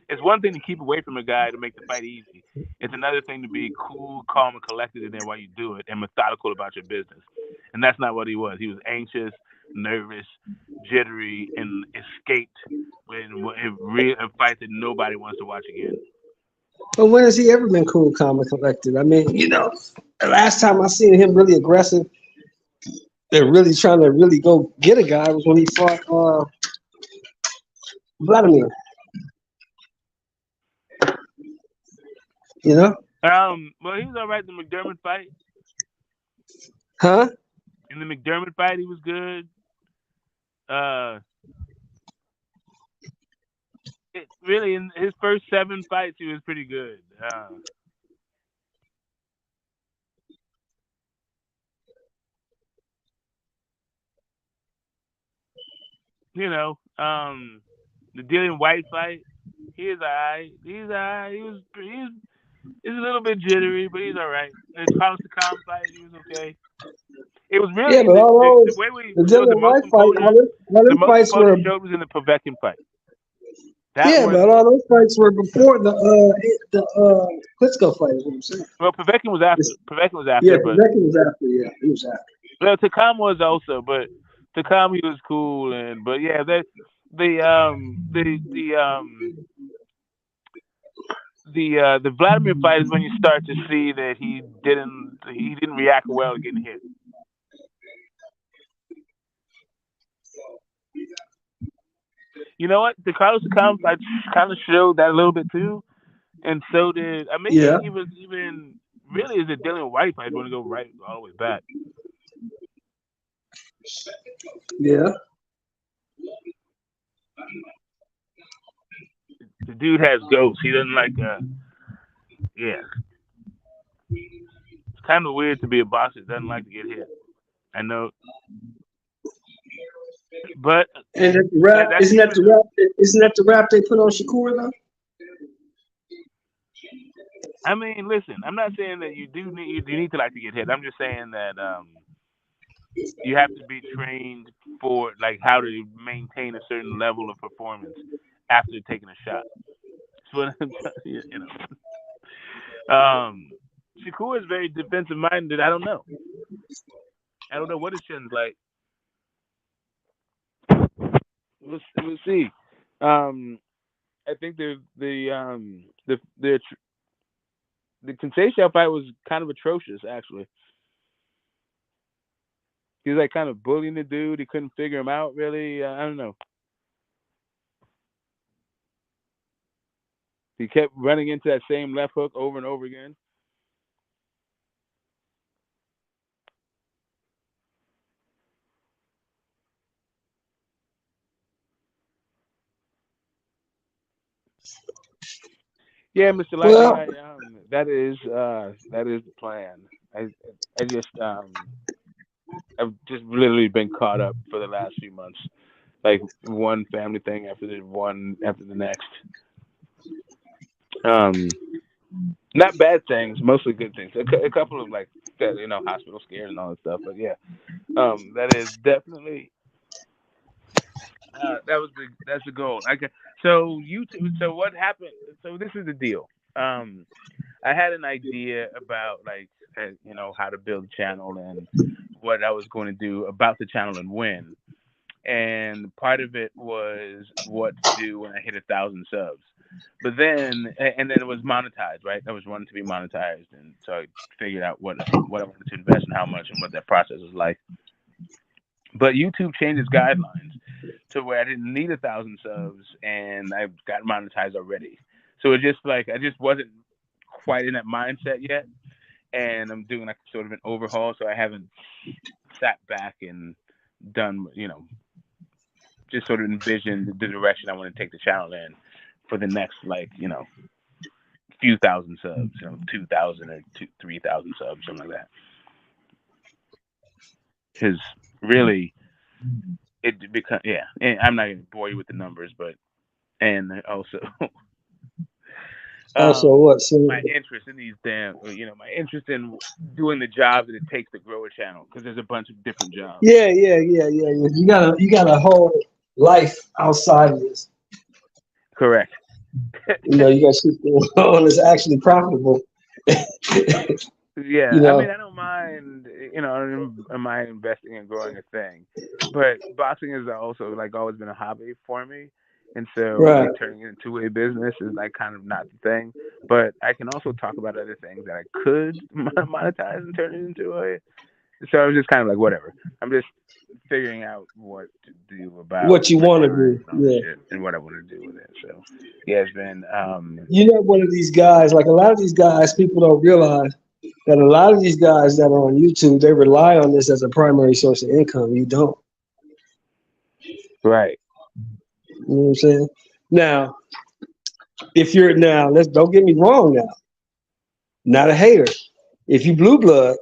It's one thing to keep away from a guy to make the fight easy. It's another thing to be cool, calm, and collected in there while you do it and methodical about your business. And that's not what he was. He was anxious, nervous, jittery, and escaped in a fight that nobody wants to watch again. But when has he ever been cool, calm, and collected? I mean, the last time I seen him really aggressive and really trying to really go get a guy was when he fought Vladimir. You know? Well, he was all right in the McDermott fight. Huh? In the McDermott fight, he was good. Uh, really, in his first 7 fights, he was pretty good. You know, the Dillian White fight, he is alright. He's alright. He's a little bit jittery, but he's alright. The Carlos Takam fight, he was okay. It was Yeah, really but all the those way we the showed the Dylan most White fight, composure. all The them most fights composure were showed was in the Povetkin fight. That yeah, was but all those fights were before the Klitschko fight. Is what I'm saying. well, Povetkin was after. It's, Povetkin was yeah, after, but Povetkin was after. Yeah, he was after. well, Takam was also, but Takam he was cool and but yeah, the Vladimir fight is when you start to see that he didn't react well to getting hit. You know what? The Carlos Takam fight kind of showed that a little bit too, and so did maybe Yeah, even really is it Dillian White fight? Want to go right all the way back? yeah. The dude has ghosts. He doesn't like yeah. It's kind of weird to be a boxer that doesn't like to get hit. I know, but And that the rap that's even isn't that the rap they put on Shakur though? I mean, listen, I'm not saying that you need to like to get hit. I'm just saying that you have to be trained for like how to maintain a certain level of performance after taking a shot. That's what you know. Shakur is very defensive minded. I don't know. I don't know what his chin's like. We'll see. I think the Conceição fight was kind of atrocious, actually. He was like kind of bullying the dude. He couldn't figure him out really. I don't know. He kept running into that same left hook over and over again. Yeah, Mr. Lightning, Well, that is the plan. I just I've just literally been caught up for the last few months, like one family thing after the next. Um, Not bad things, mostly good things. A couple of like hospital scares and all that stuff. But yeah, that is definitely that's the goal. Okay, so so what happened? So this is the deal. I had an idea about like how to build a channel and what I was going to do about the channel and when. And part of it was what to do when I hit 1,000 subs. But then it was monetized, right? I was wanting to be monetized, and so I figured out what I wanted to invest and how much and what that process was like. But YouTube changed its guidelines to where I didn't need 1,000 subs, and I got monetized already. So it just like I just wasn't quite in that mindset yet, and I'm doing like sort of an overhaul. So I haven't sat back and done just sort of envisioned the direction I want to take the channel in for the next few thousand subs, 2,000 or 3,000 subs, something like that. Because really, it becomes And I'm not going to bore you with the numbers, but and also also what? So my interest in these my interest in doing the job that it takes to grow a channel, because there's a bunch of different jobs. yeah. You got a whole life outside of this. Correct. You got shit going on that's actually profitable. Yeah, you I know, mean, I don't mind, I don't mind investing and growing a thing, but boxing has also like always been a hobby for me, and so right? like turning it into a business is like kind of not the thing. But I can also talk about other things that I could monetize and turn it into a. So I was just kind of like, whatever. I'm just figuring out what to do about What you my want to time do? and all this Yeah. shit and what I want to do with it. So yeah, it's been You're not one of these guys. Like a lot of these guys, people don't realize that a lot of these guys that are on YouTube, they rely on this as a primary source of income. You don't. right. You know what I'm saying? Now, if you're now, let's don't get me wrong. Now, not a hater. If you blue blood,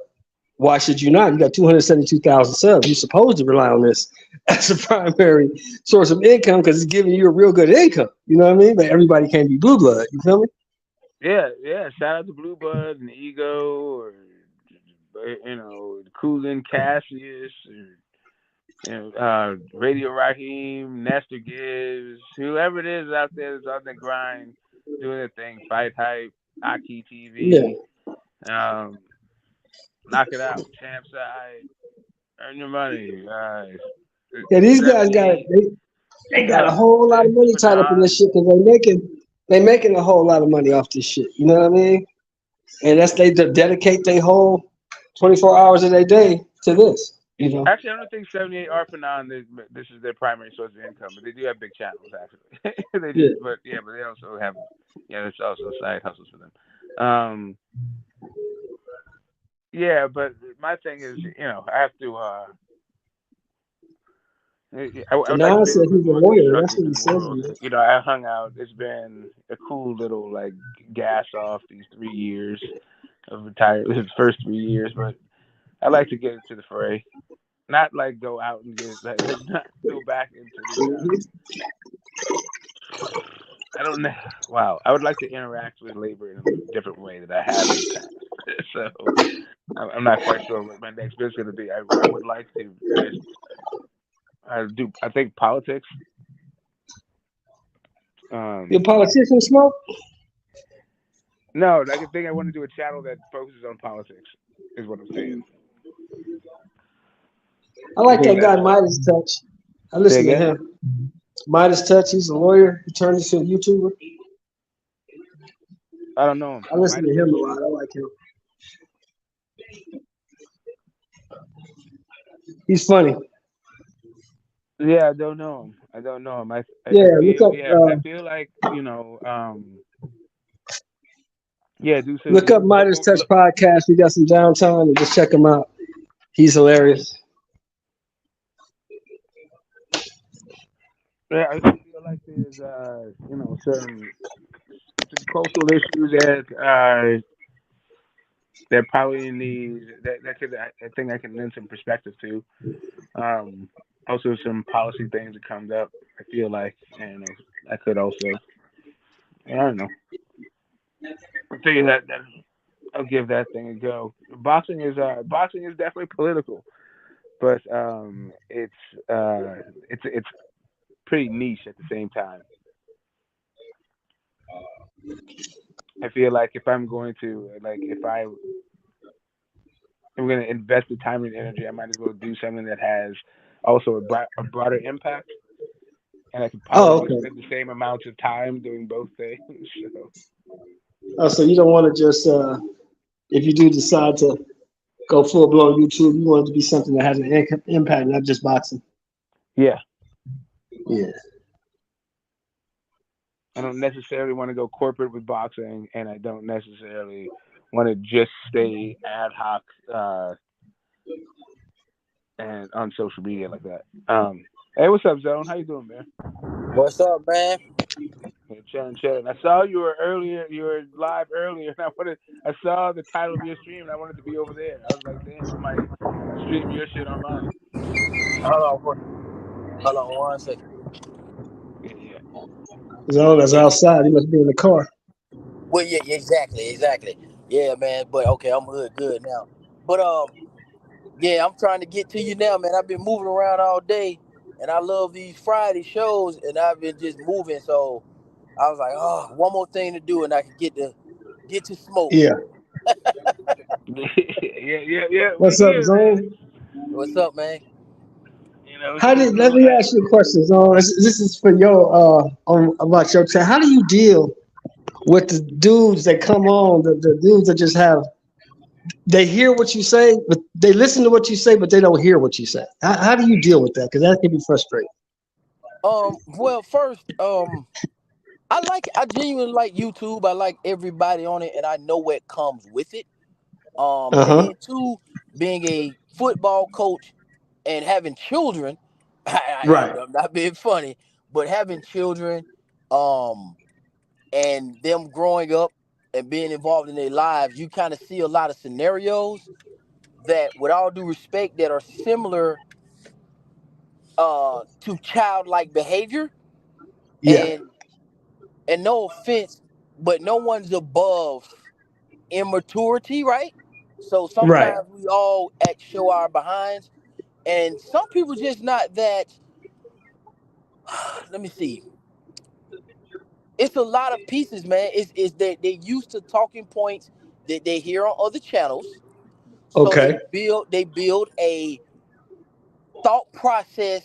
why should you not? You got 272,000 subs. You're supposed to rely on this as a primary source of income because it's giving you a real good income. You know what I mean? But everybody can't be blue blood. You feel me? Yeah, yeah. Shout out to Blue Bud and Ego, or Coolin Cassius, or Radio Raheem, Nestor Gibbs, whoever it is out there that's on the grind, doing their thing. Fight Hype, Aki Yeah. TV, Knock It Out, Champ Side, Earn Your Money, Yeah, these guys got it. 78, They got a whole lot of money tied up in this Phenom. shit because they making a whole lot of money off this shit. You know what I mean? And that's they dedicate their whole 24 hours of their day to this. You know? Actually, I don't think 78 are Phenom. This is their primary source of income, but they do have big channels. Actually, they Yeah. just, but they also have, there's also side hustles for them. Um, yeah, but my thing is, I have to. I would like to Denon be a said little bit he's a more lawyer. That's constructive what he in the says. world. I hung out. It's been a cool little like gas off these 3 years of retirement. This is the first 3 years, but I like to get into the fray. Not like go out and get like not go back into the. I don't know. Wow, I would like to interact with labor in a different way that I have in the past. So I'm not quite sure what my next bit is going to be. I would like to just do. I think politics. You a politician, Smoke? No, I want to do a channel that focuses on politics. Is what I'm saying. I I like think that that's guy Midas Touch. I say listen to again. him. Midas Touch. He's a lawyer. He turned into a YouTuber. I don't know him. I listen Midas to Touch. him a lot. I like him. He's funny. Yeah, I don't know him. I don't know him. I Yeah, look feel up yeah. I feel like yeah. Do so. look up Midas Touch podcast. We got some downtime and just check him out. He's hilarious. Yeah, I feel like there's some cultural issues that probably need that could I think I can lend some perspective to. Um, Also some policy things that comes up. I feel like I could also I don't know. I'll tell you that I'll give that thing a go. Boxing is definitely political, but it's pretty niche at the same time. I feel like if I'm going to if I'm going to invest the time and energy, I might as well do something that has also a broader impact, and I could Oh, probably okay. spend the same amount of time doing both things. So Oh, so you don't want to just if you do decide to go full blown YouTube, you want it to be something that has an impact, not just boxing. yeah, Yeah. I don't necessarily want to go corporate with boxing, and I don't necessarily want to just stay ad hoc and on social media like that. Hey, what's up, Zone? How you doing, man? What's up, man? Hey, chilling, chilling. I saw you were earlier. You were live earlier, and I saw the title of your stream, and I wanted to be over there. I was like, damn, I might stream your shit online. Hold on 1 second. Yeah, yeah. Zone that's Yeah, outside. He must be in the car. well, yeah, exactly. Yeah, man. But okay, I'm good now. But yeah, I'm trying to get to you now, man. I've been moving around all day, and I love these Friday shows, and I've been just moving. So I was like, oh, one more thing to do, and I can get to smoke. Yeah. Yeah. We What's up, here, man. Zone? What's up, man? It's been a Let little. me ask you a question, Zone. This is for your about your chat. How do you deal with the dudes that come on, the dudes that just have they hear what you say, but they listen to what you say, but they don't hear what you say. How do you deal with that? Because that can be frustrating. Well, first, I genuinely like YouTube. I like everybody on it, and I know what comes with it. Uh And huh. then two, being a football coach and having children, Right. I'm not being funny, but having children, um, and them growing up and being involved in their lives, you kind of see a lot of scenarios that, with all due respect, that are similar to childlike behavior, Yeah. and no offense, but no one's above immaturity, right? So Right. sometimes we all act show our behinds, and some people just not that. Let me see. It's a lot of pieces, man. It's that they used to talking points that they hear on other channels, so Okay. they build a thought process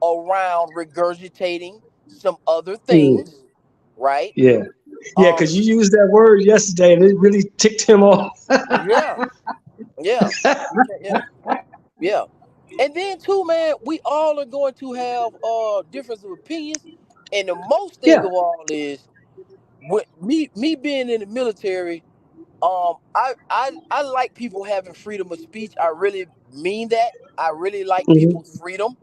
around regurgitating some other Mm, things, right? yeah. Yeah. Because Um, you used that word yesterday, and it really ticked him off. yeah, yeah, yeah, yeah. And then too, man, we all are going to have difference of opinions, and the most thing Yeah. of all is with me being in the military. I like people having freedom of speech. I really mean that. I really like Hmm. people's freedom.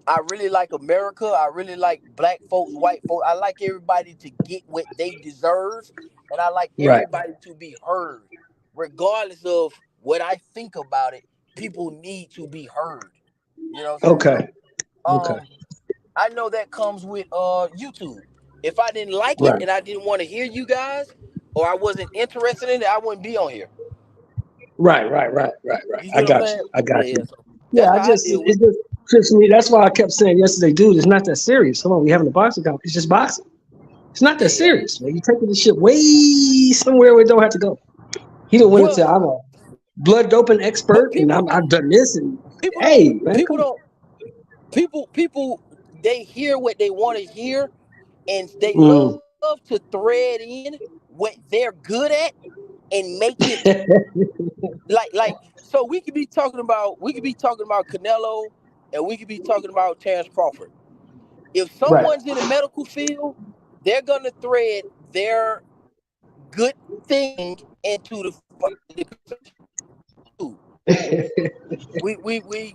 I really like America. I really like black folks, white folks. I like everybody to get what they deserve, and I like Right. everybody to be heard, regardless of what I think about it. People need to be heard. You know what I'm saying? Okay. So, Okay. I know that comes with YouTube. If I didn't like it Right. and I didn't want to hear you guys, or I wasn't interested in it, I wouldn't be on here. Right. You I see what I'm got you. saying? I Yeah, got yeah. you. So Yeah. that's I how I just deal with it it. just trips me. That's why I kept saying yesterday, dude. It's not that serious. Come on, we having a boxing competition. It's just boxing. It's not that Yeah, yeah. serious, man. You taking this shit way somewhere where it don't have to go. He done went Well, into I'm a blood doping but expert and people, I've done this and People don't. Hey, man, People come don't. People. They hear what they want to hear, and they on. love to thread in what they're good at and make it like. So we could be talking about Canelo, and we could be talking about Terrence Crawford. If Right. someone's in the medical field, they're gonna thread their good thing into the conversation. Dude,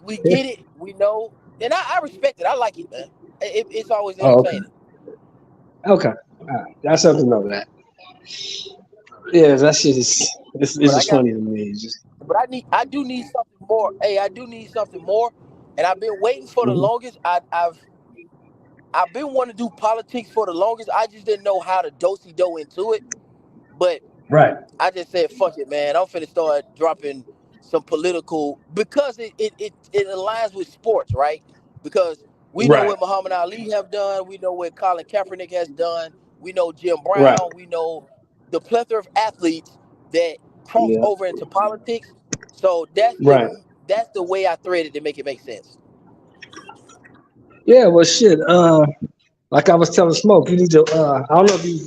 we get it. We know, and I respect it. I like it, man. It's always Oh, okay. entertaining. Okay. All right. That's something to know that. Yeah, that shit is it's But I just got, funny to me. It's just I do need something more. Hey, I do need something more, and I've been waiting for the mhm. longest. I've been wanting to do politics for the longest. I just didn't know how to dosey do into it, but Right. I just said, fuck it, man. I'm finna start dropping some political because it aligns with sports, right? Because we know Right. what Muhammad Ali have done. We know what Colin Kaepernick has done. We know Jim Right. Brown. We know the plethora of athletes that cross Yeah. over into politics. So Right. that's the way I thread it to make it make sense. Yeah. Well, shit. Like I was telling Smoke, you need to. I don't know if you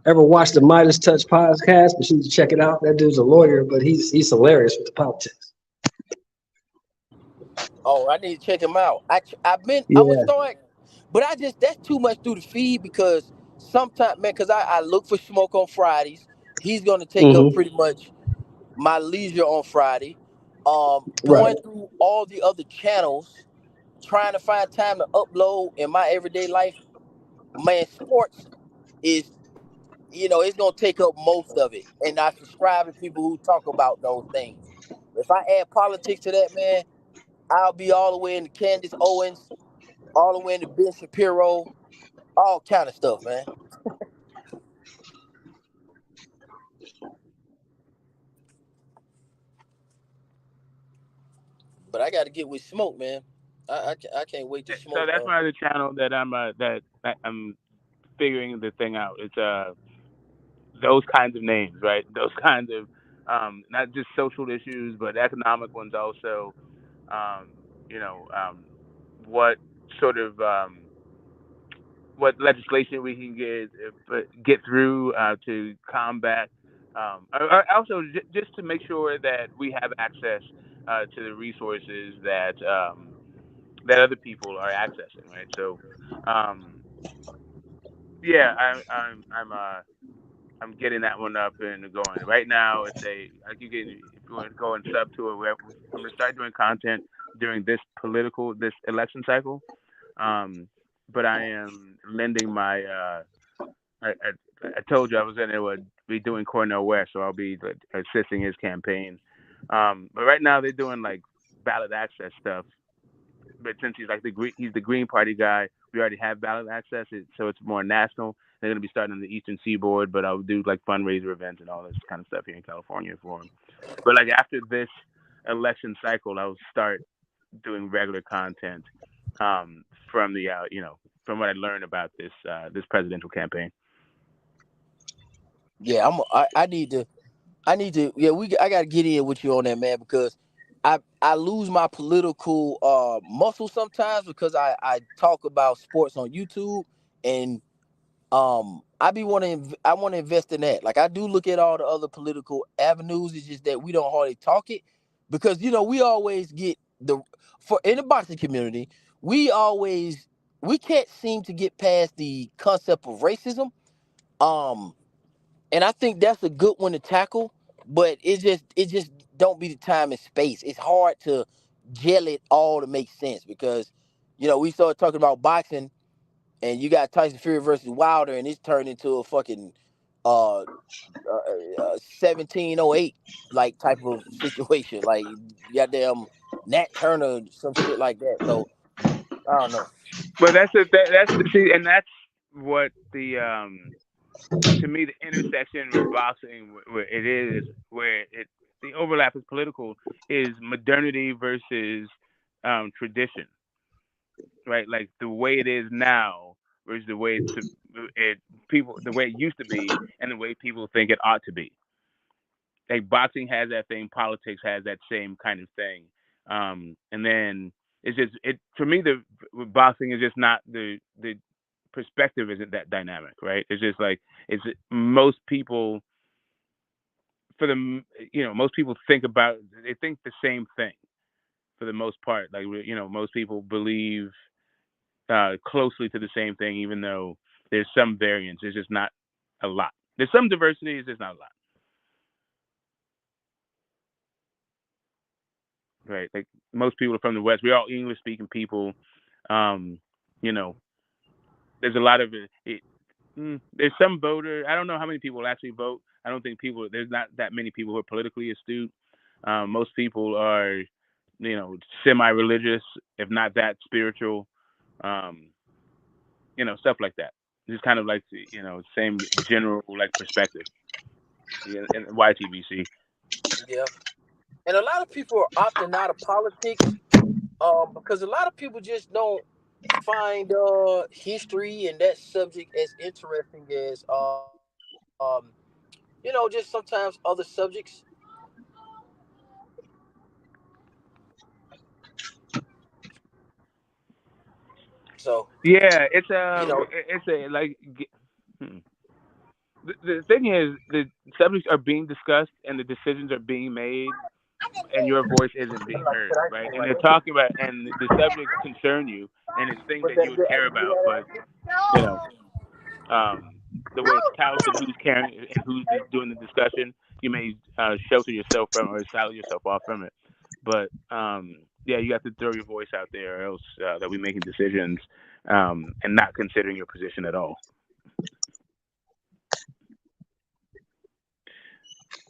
ever watched the Midas Touch podcast, but you need to check it out. That dude's a lawyer, but he's hilarious with the politics. Oh, I need to check him out. I'm gonna Yeah. start, but I just that's too much through the feed because sometimes, man, because I look for Smoke on Fridays. He's gonna take up Hmm. pretty much my leisure on Friday. Right. Going through all the other channels, trying to find time to upload in my everyday life. Man, sports is it's gonna take up most of it, and I subscribe to people who talk about those things. If I add politics to that, man, I'll be all the way into Candace Owens, all the way into Ben Shapiro, all kind of stuff, man. But I got to get with Smoke, man. I can't wait to So smoke. that's my other channel that I'm figuring the thing out. It's those kinds of names, right? Those kinds of not just social issues, but economic ones also. Um, you know, what sort of what legislation we can get through to combat. Also, just to make sure that we have access to the resources that other people are accessing, right? So, um, yeah, I'm getting that one up and going. Right now, it's a like you can if you want to go and sub to it. I'm gonna start doing content during this election cycle. Um, but I am lending my I told you I was gonna be doing Cornell West, so I'll be like, assisting his campaign. But right now they're doing like ballot access stuff. But since he's the Green Party guy, we already have ballot access, so it's more national. They're gonna be starting on the Eastern Seaboard, but I'll do like fundraiser events and all this kind of stuff here in California for him. But like after this election cycle, I'll start doing regular content from the from what I learned about this presidential campaign. Yeah, I need to. Yeah, I got to get in with you on that, man, because I lose my political muscle sometimes because I talk about sports on YouTube and I want to invest in that. Like I do look at all the other political avenues. It's just that we don't hardly talk it because we always get the for in the boxing community we can't seem to get past the concept of racism. Um, and I think that's a good one to tackle, but it just don't be the time and space. It's hard to gel it all to make sense because we started talking about boxing and you got Tyson Fury versus Wilder, and it's turned into a fucking 1708 like type of situation, like goddamn Nat Turner, some shit like that. So I don't know. But see, and that's what the to me the intersection with boxing where it is where it the overlap is political is modernity versus tradition, right? Like the way it is now versus the way it people the way it used to be and the way people think it ought to be. Like boxing has that thing, politics has that same kind of thing. And then it's just it for me. The boxing is just not the perspective isn't that dynamic, right? It's just like it's most people for the most people think about they think the same thing for the most part. Like most people believe closely to the same thing, even though there's some variance. It's just not a lot. There's some diversity. It's just not a lot, right? Like most people are from the West. We're all English speaking people. Um, you know, there's a lot of there's some voter. I don't know how many people actually vote. I don't think people. There's not that many people who are politically astute. Most people are, semi-religious, if not that spiritual. Um, stuff like that. Just kind of like same general like perspective. Yeah, in YTBC. Yeah. And a lot of people are opting out of politics because a lot of people just don't find history and that subject as interesting as just sometimes other subjects. So Yeah, you know, it's a like. Hmm. The thing is, the subjects are being discussed and the decisions are being made, and your voice isn't being like I heard, said, I right? ain't And they're like that. talking about, and the subjects concern you, and it's things But that you would care you about, but had you know, the way it's couched and who's carrying and who's doing the discussion, you may shelter yourself from or silence yourself off from it. But yeah, you have to throw your voice out there, or else that we making decisions and not considering your position at all.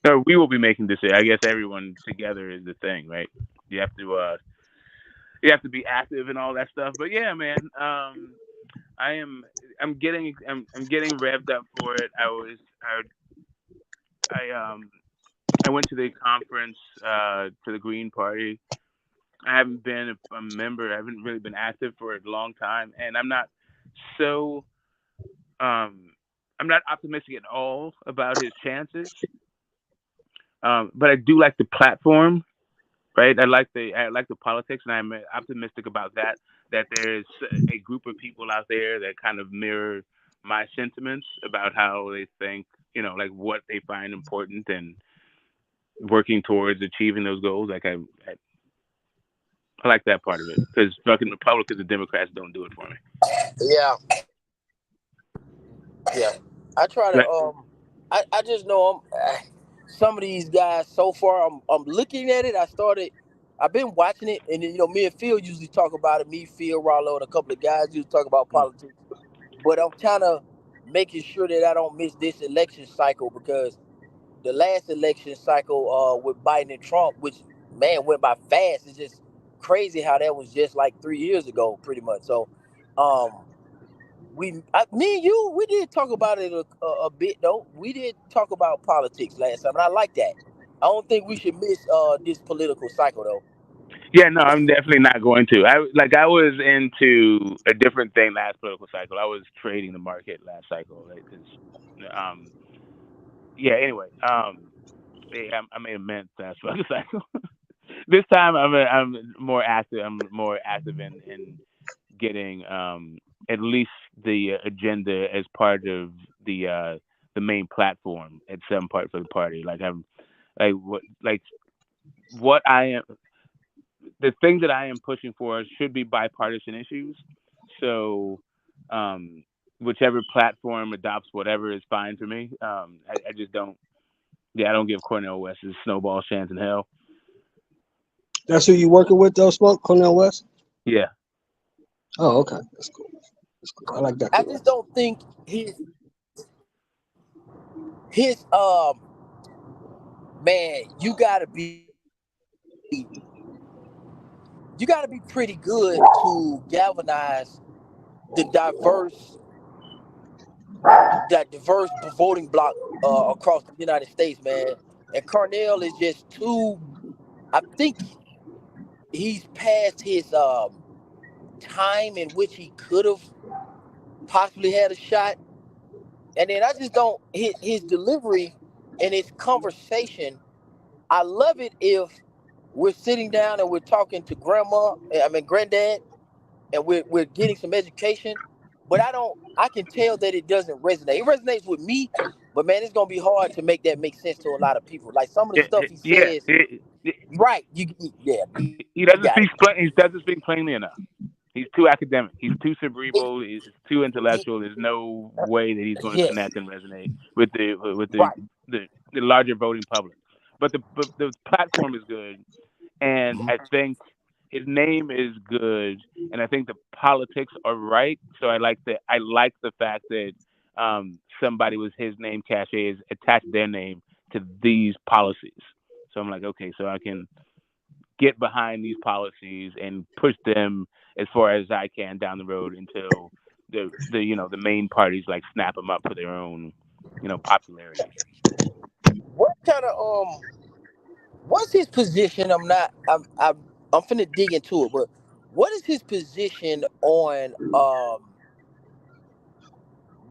No, we will be making decisions. I guess everyone together is the thing, right? You have to uh, you have to be active and all that stuff. But yeah, man, I am. I'm getting revved up for it. I I went to the conference to the Green Party. I haven't been a member. I haven't really been active for a long time, and so um I'm not optimistic at all about his chances. But I do like the platform, right? I like the politics, and I'm optimistic about that. That there's a group of people out there that kind of mirror my sentiments about how they think, like what they find important and working towards achieving those goals. I like that part of it because fucking Republicans and Democrats don't do it for me. yeah, yeah. I try to Like, I just know some of these guys so far. I'm looking at it. I've been watching it, and then, me and Phil usually talk about it. Me, Phil, Rollo, and a couple of guys usually talk about politics. But I'm kind of making sure that I don't miss this election cycle because the last election cycle with Biden and Trump, which man went by fast. It's just crazy how that was just like 3 years ago, pretty much. So, um, me and you, we did talk about it a bit though. We did talk about politics last time, and I like that. I don't think we should miss this political cycle though. yeah, no, I'm definitely not going to. I was into a different thing last political cycle. I was trading the market last cycle, right? Because, yeah. Anyway, yeah, I may have meant last political cycle. This time, I'm more active. I'm more active in getting at least the agenda as part of the main platform at some part for the party. What I am the things that I am pushing for should be bipartisan issues. So, um, whichever platform adopts whatever is fine for me. I just don't. Yeah, I don't give Cornel West his snowball chance in hell. That's who you working with though, Smoke? Cornel West? Yeah. Oh, okay. That's cool. That's cool. I like that I just direction. don't think his man, you gotta be pretty good to galvanize the diverse voting bloc across the United States, man. And Cornell is just too. I think he's past his time in which he could have possibly had a shot. And then I just don't his delivery and his conversation. I love it if we're sitting down and we're talking to grandma, I mean granddad, and we're getting some education. But I can tell that it doesn't resonate. It resonates with me, but man, it's gonna be hard to make that make sense to a lot of people. Like some of the Yeah, stuff he yeah. says, right? Yeah, He you doesn't got speak. it. He doesn't speak plainly enough. He's too academic. He's too It, cerebral. He's too it intellectual. There's no way that he's going to yes, connect and resonate with right. the larger voting public. But the platform is good, and Mhm. I think his name is good, and I think the politics are right. So I like the fact that somebody with his name cachet is attached their name to these policies. So I'm like, okay, so I can get behind these policies and push them as far as I can down the road until the main parties like snap them up for their own popularity. What kind of what's his position? I'm finna dig into it, but what is his position on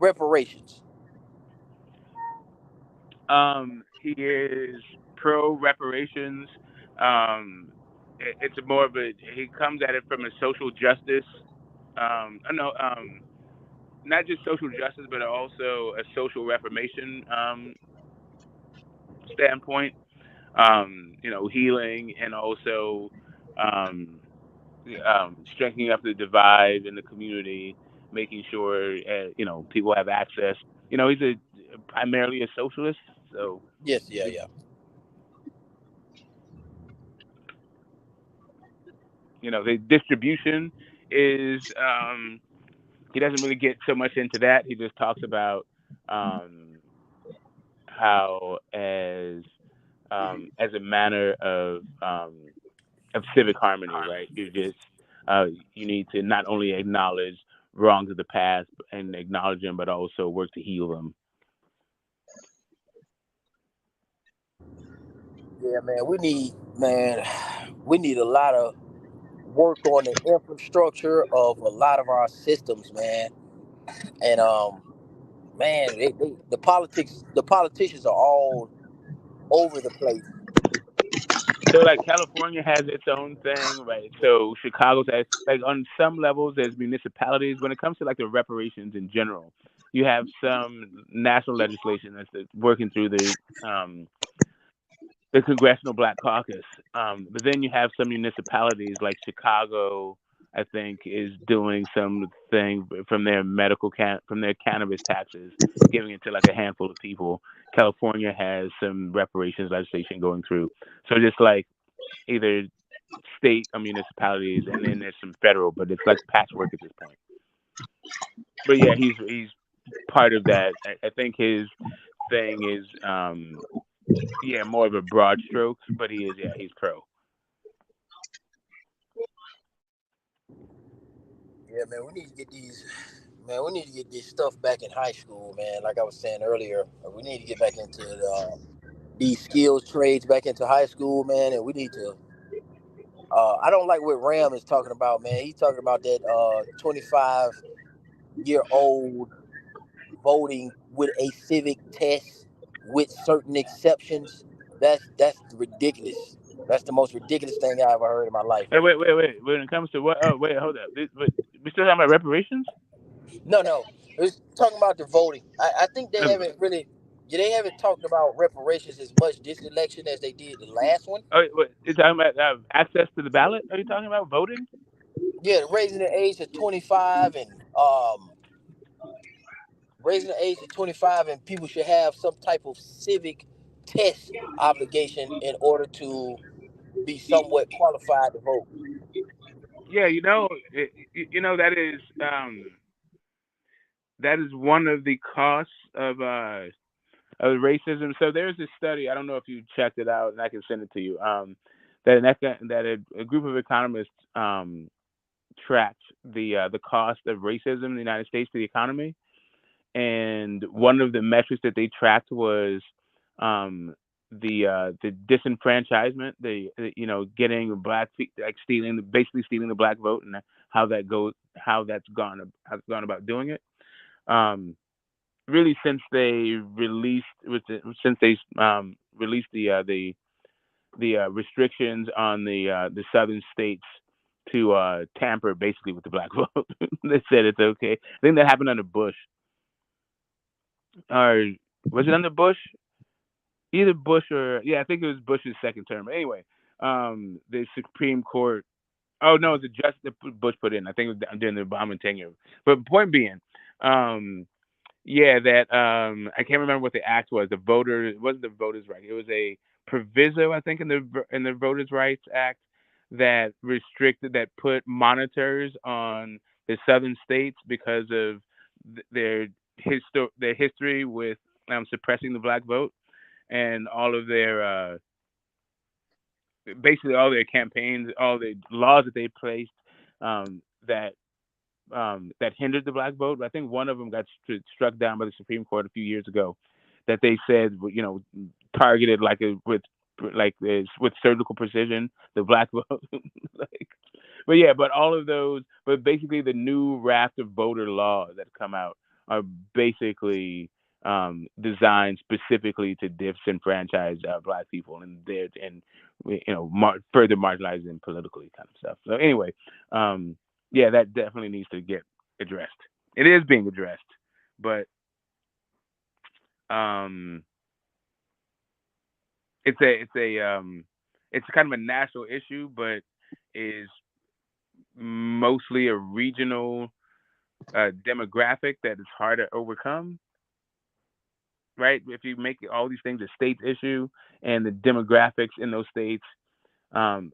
reparations? He is pro reparations. It's more of a he comes at it from a social justice. No, not just social justice, but also a social reformation standpoint. Healing and also um, strengthening up the divide in the community, making sure people have access. He's primarily a socialist, so Yes, yeah, yeah. the distribution is he doesn't really get so much into that. He just talks about um, how as a manner of civic harmony, right? You need to not only acknowledge wrongs of the past and acknowledge them, but also work to heal them. Yeah, man, we need a lot of work on the infrastructure of a lot of our systems, man. And man, the politicians are all over the place. So like California has its own thing, right? So Chicago's has like on some levels there's municipalities. When it comes to like the reparations in general, you have some national legislation that's working through the Congressional Black Caucus. But then you have some municipalities like Chicago, I think, is doing something from their from their cannabis taxes, giving it to like a handful of people. California has some reparations legislation going through. So just like either state or municipalities, and then there's some federal, but it's like patchwork at this point. But yeah, he's part of that. I think his thing is yeah, more of a broad strokes, but he's pro. Yeah, man, we need to get this stuff back in high school, man. Like I was saying earlier, we need to get back into these skills trades back into high school, man, and we need to. I don't like what Ram is talking about, man. He's talking about that 25-year-old voting with a civic test with certain exceptions. That's ridiculous. That's the most ridiculous thing I ever heard in my life. Hey, wait. When it comes to what? Oh, wait, hold up. We still talking about reparations? No, no. It's talking about the voting. I think they Okay. haven't really, yeah, they haven't talked about reparations as much this election as they did the last one. Oh, wait, you talking about access to the ballot? Are you talking about voting? Yeah, raising the age to 25 and raising the age to 25 and people should have some type of civic test obligation in order to be somewhat qualified to vote. Yeah, that is one of the costs of racism. So there's this study. I don't know if you checked it out, and I can send it to you. A group of economists tracked the cost of racism in the United States to the economy, and one of the metrics that they tracked was the disenfranchisement, getting like basically stealing the black vote, and how it's gone about doing it. Um, Really, since they released the restrictions on the southern states to tamper basically with the black vote. They said it's okay. I think that happened under Bush, or was it under Bush? Either Bush or yeah, I think it was Bush's second term. Anyway, the Supreme Court. Oh no, it's just that Bush put in. I think it was during the Obama tenure. But point being, um, yeah, that I can't remember what the act was. The voter it wasn't the voters' right. It was a proviso, I think, in the Voters' Rights Act that restricted that put monitors on the southern states because of their their history with suppressing the black vote and all of their basically all their campaigns, all the laws that they placed that that hindered the black vote. I think one of them got struck down by the Supreme Court a few years ago. That they said, targeted with surgical precision the black vote. like, but all of those, but basically the new raft of voter laws that come out are basically designed specifically to disenfranchise black people and further marginalize them politically kind of stuff. So anyway, yeah, that definitely needs to get addressed. It is being addressed, but um, it's kind of a national issue, but is mostly a regional demographic that is hard to overcome. Right? If you make all these things a state issue and the demographics in those states um,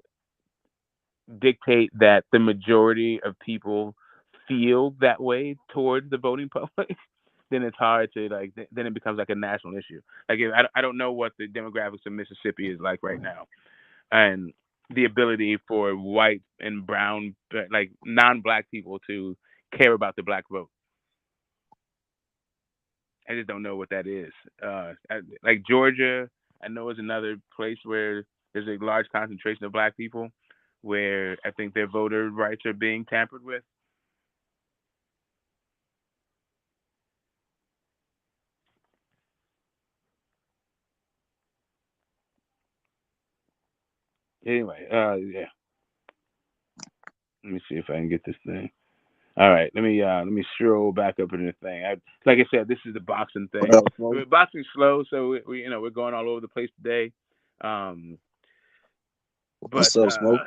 dictate that the majority of people feel that way towards the voting public, then it's hard to then it becomes like a national issue. Like I don't know what the demographics of Mississippi is like right now, and the ability for white and brown, like non-black people to care about the black vote. I just don't know what that is. Like Georgia, I know is another place where there's a large concentration of black people, where I think their voter rights are being tampered with. Anyway, yeah. Let me see if I can get this thing. All right, let me scroll back up in the thing. Like I said, this is the boxing What thing. else, Mo? Boxing's slow, so we're going all over the place today. Um, but What's up, Smoke?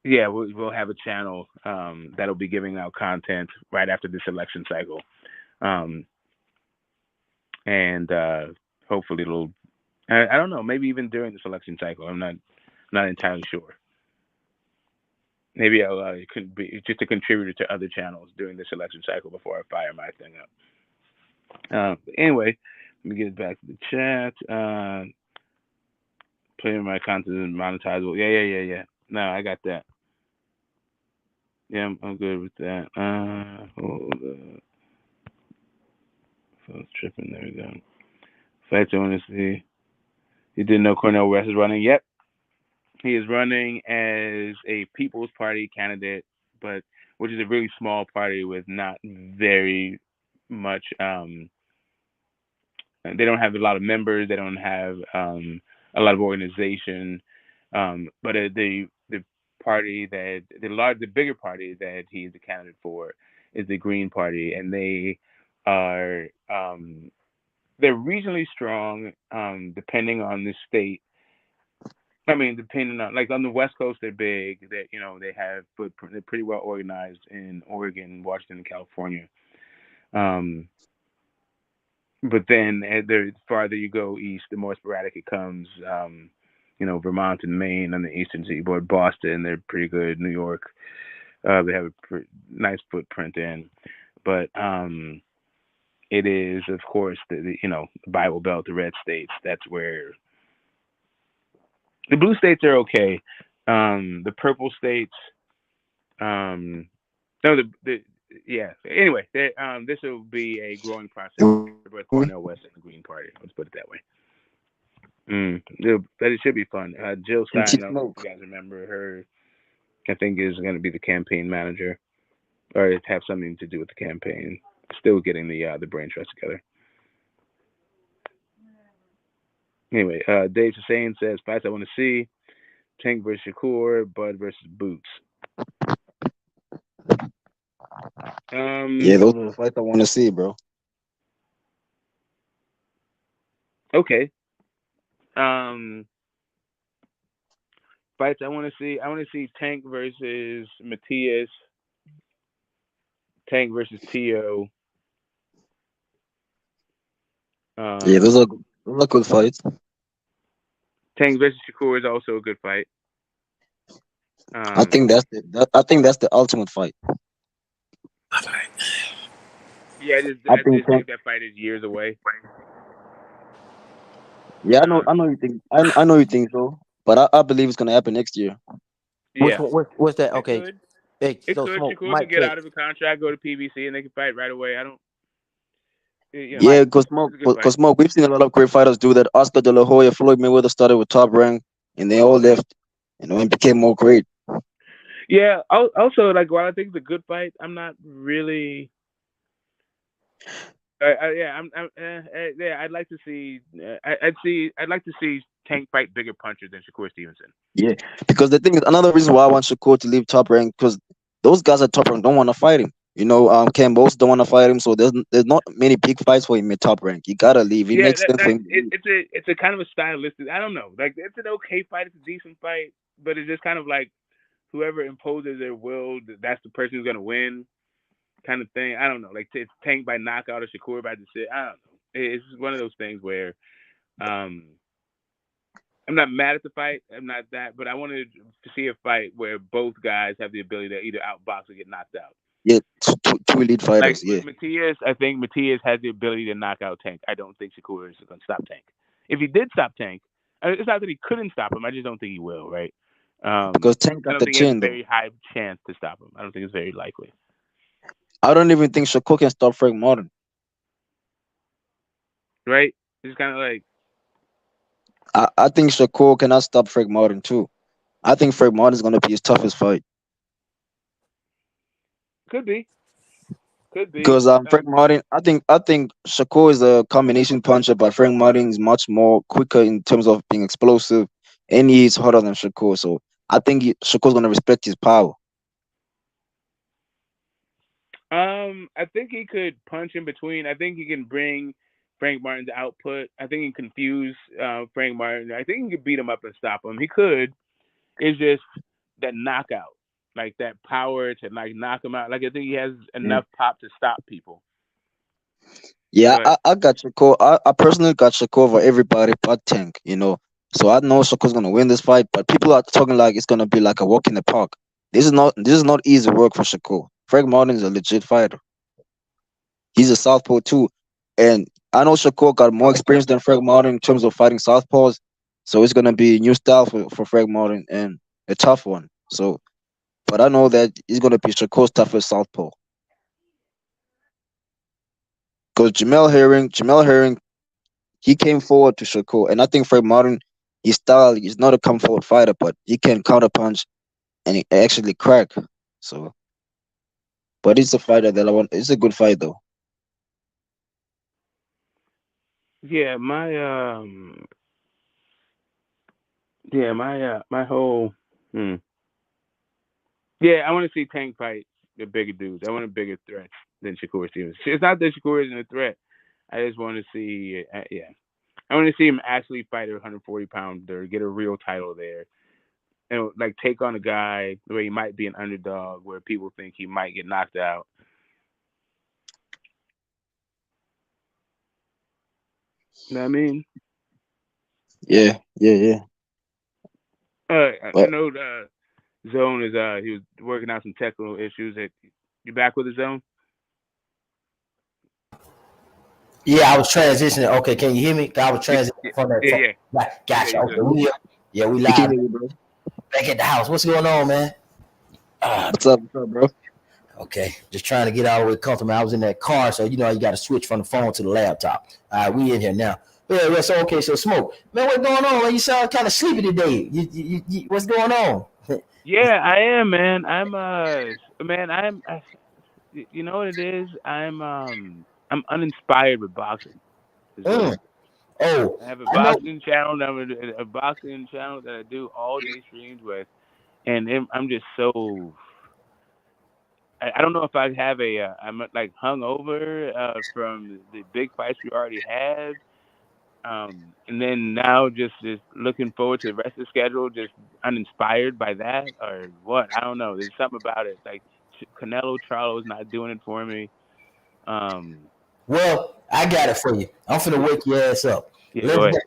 yeah, we'll have a channel that'll be giving out content right after this election cycle, um, and hopefully it'll. I don't know, maybe even during this election cycle. I'm not entirely sure. Maybe I'll could be just a contributor to other channels during this election cycle before I fire my thing up. Anyway, let me get back to the chat. Playing my content is monetizable. Yeah. No, I got that. Yeah, I'm good with that. Hold up. So it's tripping. There we go. Fact, I want to see. You didn't know Cornel West is running? Yep. He is running as a People's Party candidate, but which is a really small party with not very much. They don't have a lot of members. They don't have a lot of organization. But the party that the bigger party that he's a candidate for is the Green Party, and they are they're regionally strong, depending on the state. I mean, depending on on the West Coast, they're big. That they have footprint. They're pretty well organized in Oregon, Washington, and California. Um, but then the farther you go east, the more sporadic it comes. Vermont and Maine on the eastern seaboard, Boston, they're pretty good. New York, they have a nice footprint in, but it is, of course, the Bible Belt, the red states. That's where the blue states are okay. The purple states, um, no, the yeah. Anyway, this will be a growing process for both Cornel West and the Green Party. Let's put it that way. But it should be fun. Jill And Stein, I don't know if Smoke. you guys remember her. I think is going to be the campaign manager, or it have something to do with the campaign. Still getting the brain trust together. Anyway, Dave Hussein says fights I want to see: Tank versus Shakur, Bud versus Boots. Yeah, those are the fights I want to see, bro. Okay. Um, Fights I want to see. I want to see Tank versus Matias. Tank versus Tio. Yeah, Um, those are good fights. Tank versus Shakur is also a good fight. I Um, think I think that's the ultimate fight. yeah, I I think just think that fight is years away. Yeah, Um, I know you think, I know you think so, but I believe it's gonna happen next year. Which yeah, one? What's that? it Okay. could. Hey, It so could. smoke. Shakur could Mike get check. out of a contract, go to PBC, and they can fight right away. I don't. Mike. Yeah, because It's a good fight. We've seen a lot of great fighters do that. Oscar De La Hoya, Floyd Mayweather started with top rank, and they all left, and became more great. Yeah. Also, like, while I think it's a good fight, I'm not really. Yeah, yeah. I'd like to see. I'd like to see Tank fight bigger punchers than Shakur Stevenson. Yeah, because the thing is, another reason why I want Shakur to leave top rank, because those guys at top rank don't want to fight him. Campbell's don't want to fight him, so there's not many big fights for him at top rank. You gotta leave. It Yeah, makes sense for him to leave. it's a kind of a stylistic. I don't know. Like, it's an okay fight. It's a decent fight, but it's just kind of like whoever imposes their will, that's the person who's gonna win, kind of thing. I don't know. Like, it's Tank by knockout or Shakur by decision. I don't know. It's one of those things where um, I'm not mad at the fight. I'm not that, but I wanted to see a fight where both guys have the ability to either outbox or get knocked out. Yeah, two elite Like fighters. Yeah, Matias, I think Matias has the ability to knock out Tank. I don't think Shakur is going to stop Tank. If he did stop Tank, it's not that he couldn't stop him. I just don't think he will. Right? because Tank I got don't the think he has a chin though. very high chance to stop him. I don't think it's very likely. I don't even think Shakur can stop Frank Martin. Right? It's kind of like I think Shakur cannot stop Frank Martin too. I think Frank Martin is gonna be his toughest fight could be, could be. because Frank Martin. I think Shakur is a combination puncher, but Frank Martin is much more quicker in terms of being explosive, and he's harder than Shakur. So I think Shakur's gonna respect his power. I think he could punch in between. I think he can bring Frank Martin's output. I think he can confuse Frank Martin. I think he could beat him up and stop him. He could. It's just that knockout, like that power to like knock him out. Like, I think he has Yeah, enough pop to stop people. yeah. But I got Shakur. I personally got Shakur over everybody but Tank. So I know Shakur's gonna win this fight, but people are talking like it's gonna be like a walk in the park. This is not easy work for Shakur. Frank Martin is a legit fighter. He's a southpaw too, and I know Shakur got more experience than Frank Martin in terms of fighting southpaws. So it's gonna be a new style for Frank Martin and a tough one. So, but I know that he's gonna be Shakur's toughest southpaw because Jamel Herring, he came forward to Shakur, and I think Frank Martin, his style, he's not a come forward fighter, but he can counter punch and he actually crack. So, but it's a fighter that I want. It's a good fight though. yeah, my whole hmm. Yeah, I want to see Tank fight the bigger dudes. I want a bigger threat than Shakur Stevens. It's not that Shakur isn't a threat. I just want to see, yeah, I want to see him actually fight a 140-pounder, get a real title there, and like take on a guy where he might be an underdog, where people think he might get knocked out. You know what I mean? Yeah, yeah, yeah. I But know Zone is he was working out some technical issues. You back with the Zone? Yeah, I was transitioning. Okay, can you hear me? I was Yeah, transitioning from that. yeah, yeah, Right, yeah. gotcha. You Okay, good? we we can live hear you, bro. back at the house. What's going on, man? Uh, What's up, bro? okay, just trying to get all the way comfortable. I was in that car, so you got to switch from the phone to the laptop. All right, we in here now. Yeah. So okay, so smoke, man. What's going on? Man? You sound kind of sleepy today. What's going on? Yeah, I am, man. Man, you know what it is? I'm uninspired with boxing. Is what it Mm, is. Oh, I have a I know. boxing channel a boxing channel that I do all day streams with, and I'm just so I don't know if I have I'm like hung over from the big fights we already had. And then now just looking forward to the rest of the schedule, just uninspired by that or what? I don't know. There's something about it. Like Canelo Charlo is not doing it for me. Um, Well, I got it for you. I'm finna wake your ass up. yeah, Let's go go. ahead.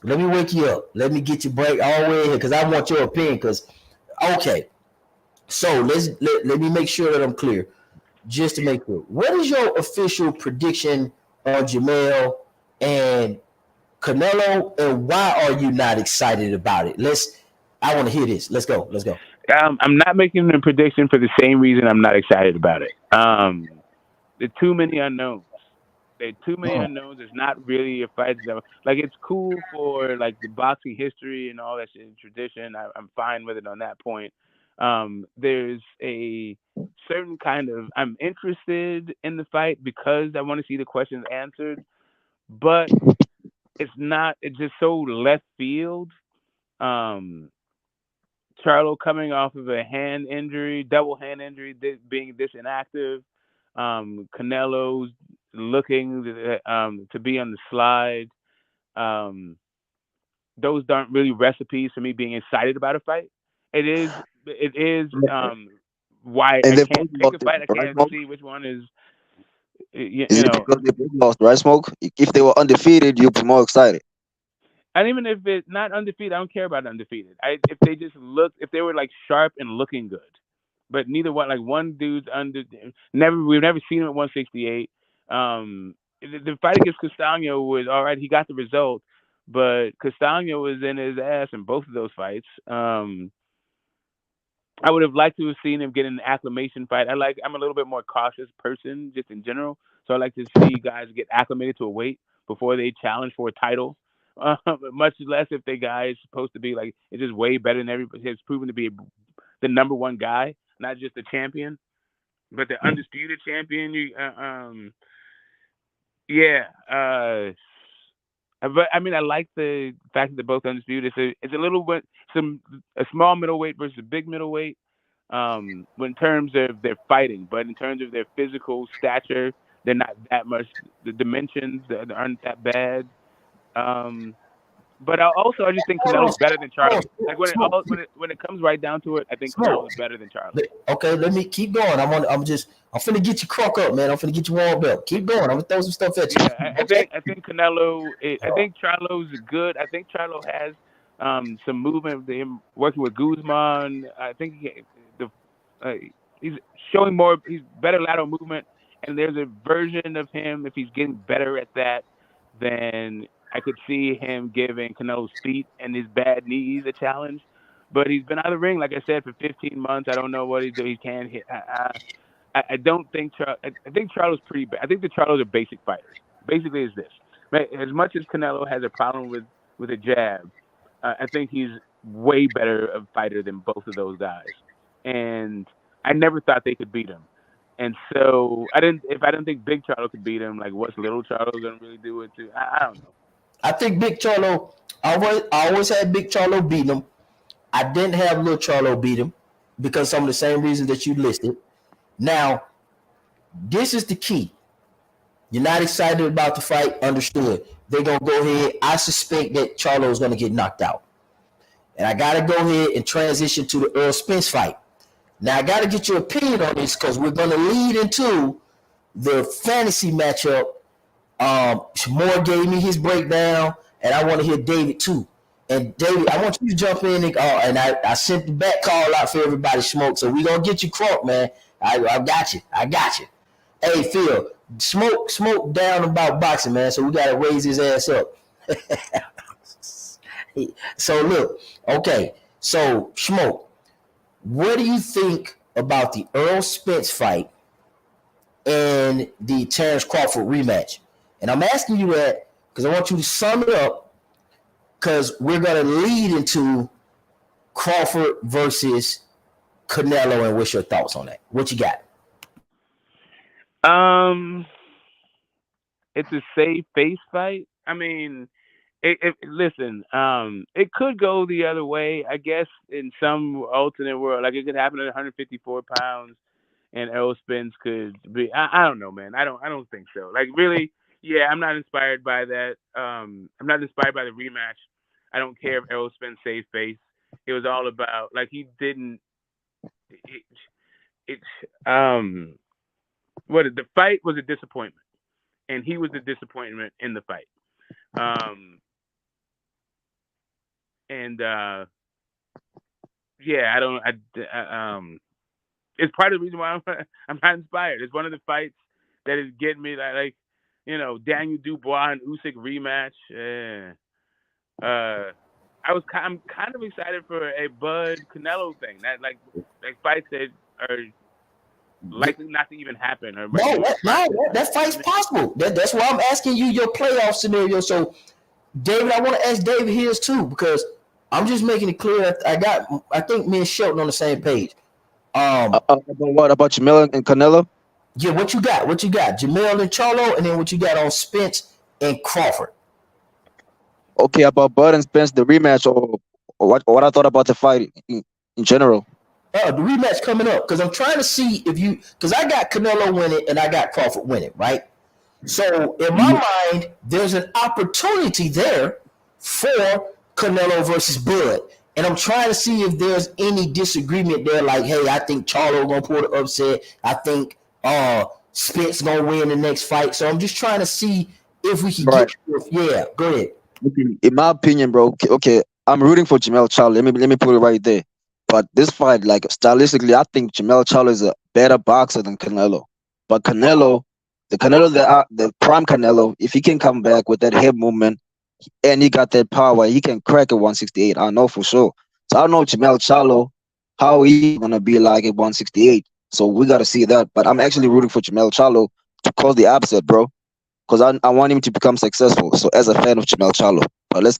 Let me wake you up. Let me get you break all the way here because I want your opinion. Because okay, so let me make sure that I'm clear. Just to make sure, what is your official prediction on Jamel and Canelo, and why are you not excited about it? I want to hear this. Let's go. Let's go. I'm not making a prediction for the same reason I'm not excited about it. There's too many unknowns. There are too many Mm. unknowns. It's not really a fight. Like it's cool for like the boxing history and all that shit, tradition. I'm fine with it on that point. There's a certain kind of I'm interested in the fight because I want to see the questions answered, but it's not. It's just so left field. Um, Charlo coming off of a hand injury, double hand injury, being this inactive. Canelo's looking to be on the slide. Um, those aren't really recipes for me being excited about a fight. It is why And I they can't both pick lost, a fight. I right, can't Smoke? see which one is Is you it know because they both lost, right, Smoke? If they were undefeated, you'd be more excited. and even if it's not undefeated, I don't care about undefeated. If they just if they were like sharp and looking good, but neither one, like one dude's we've never seen him at 168. The fight against Castano was all right. He got the result, but Castano was in his ass in both of those fights. I would have liked to have seen him get an acclimation fight. I'm a little bit more cautious person just in general, so I like to see guys get acclimated to a weight before they challenge for a title. Much less if the guy is supposed to be like it's just way better than everybody. Has proven to be the number one guy, not just the champion, but the undisputed champion. Yeah. But I mean, I like the fact that they're both undisputed. It's a little bit a small middleweight versus a big middleweight. In terms of their fighting, but in terms of their physical stature, they're not that much. The dimensions aren't that bad. Um, but I just think Hold on, Canelo's better than hold Charlo. on, Like smoke, when it comes right down to it, I think smoke. Canelo's better than Charlo. Okay, let me keep going. I'm finna get you crunk up, man. I'm finna get you warmed up. Keep going. I'm gonna throw some stuff at you. Yeah, Okay. I think Canelo. I think Charlo's good. I think Charlo has some movement with him working with Guzman. I think the uh, he's showing more. He's better lateral movement, and there's a version of him if he's getting better at that. Then I could see him giving Canelo's feet and his bad knees a challenge. But he's been out of the ring, like I said, for 15 months. I don't know what he's doing. He can't hit. I don't think I think Charlo's pretty bad. I think the Charlos are basic fighters. Basically, is this as much as Canelo has a problem with a jab, I think he's way better of fighter than both of those guys. And I never thought they could beat him. And so I didn't. If I didn't think Big Charlo could beat him, like what's Little Charlo gonna really do it to? I don't know. I think Big Charlo. I always had Big Charlo beat him. I didn't have Little Charlo beat him because some of the same reasons that you listed. Now, this is the key. You're not excited about the fight. Understood. They're gonna go ahead. I suspect that Charlo is gonna get knocked out, and I gotta go ahead and transition to the Earl Spence fight. Now, I gotta get your opinion on this because we're gonna lead into the fantasy matchup. Moore gave me his breakdown, and I want to hear David too. And David, I want you to jump in and I sent the back call out for everybody smoke. So we gonna get you crunk, man. I got you. I got you. Hey Phil, smoke down about boxing, man. So we gotta raise his ass up. So look, okay. So smoke, what do you think about the Earl Spence fight and the Terrence Crawford rematch? And I'm asking you that because I want you to sum it up because we're going to lead into Crawford versus Canelo. And what's your thoughts on that? What you got? Um, it's a safe face fight. I mean, Listen, it could go the other way. I guess in some alternate world, like it could happen at 154 pounds, and Errol Spence could be. I don't know, man. I don't think so. Like really, yeah. I'm not inspired by that. I'm not inspired by the rematch. I don't care if Errol Spence saved face. It was all about like he didn't. It, it what the fight was a disappointment, and he was the disappointment in the fight. Um, and yeah, I don't. It's part of the reason why I'm not inspired. It's one of the fights that is getting me like Daniel Dubois and Usyk rematch. I'm kind of excited for a Bud Canelo thing. That like fights that are likely not to even happen or No, more prospects. that fight's possible. That's why I'm asking you your playoff scenario. So, David, I want to ask David his too because I'm just making it clear. I think me and Shelton on the same page. About what about Jamil and Canelo? Yeah, what you got? What you got? Jamel and Charlo, and then what you got on Spence and Crawford. Okay, about Bud and Spence, the rematch, or what I thought about the fight in general. The rematch coming up because I'm trying to see if you because I got Canelo winning and I got Crawford winning, right? So in my mind, there's an opportunity there for Canelo versus Bud. And I'm trying to see if there's any disagreement there, like, hey, I think Charlo gonna pull the upset. I think Spence gonna win the next fight. So I'm just trying to see if we can Right. get yeah, go ahead. In my opinion, bro. Okay, I'm rooting for Jamel Charlo. Let me put it right there. But this fight, like stylistically, I think Jamel Charlo is a better boxer than Canelo. But Canelo, the Canelo the prime Canelo, if he can come back with that hip movement and he got that power, he can crack at 168. I know for sure. So I don't know Jamel Charlo, how he gonna be like at 168. So we gotta see that. But I'm actually rooting for Jamel Charlo to cause the upset, bro, because I want him to become successful. So as a fan of Jamel Charlo, but let's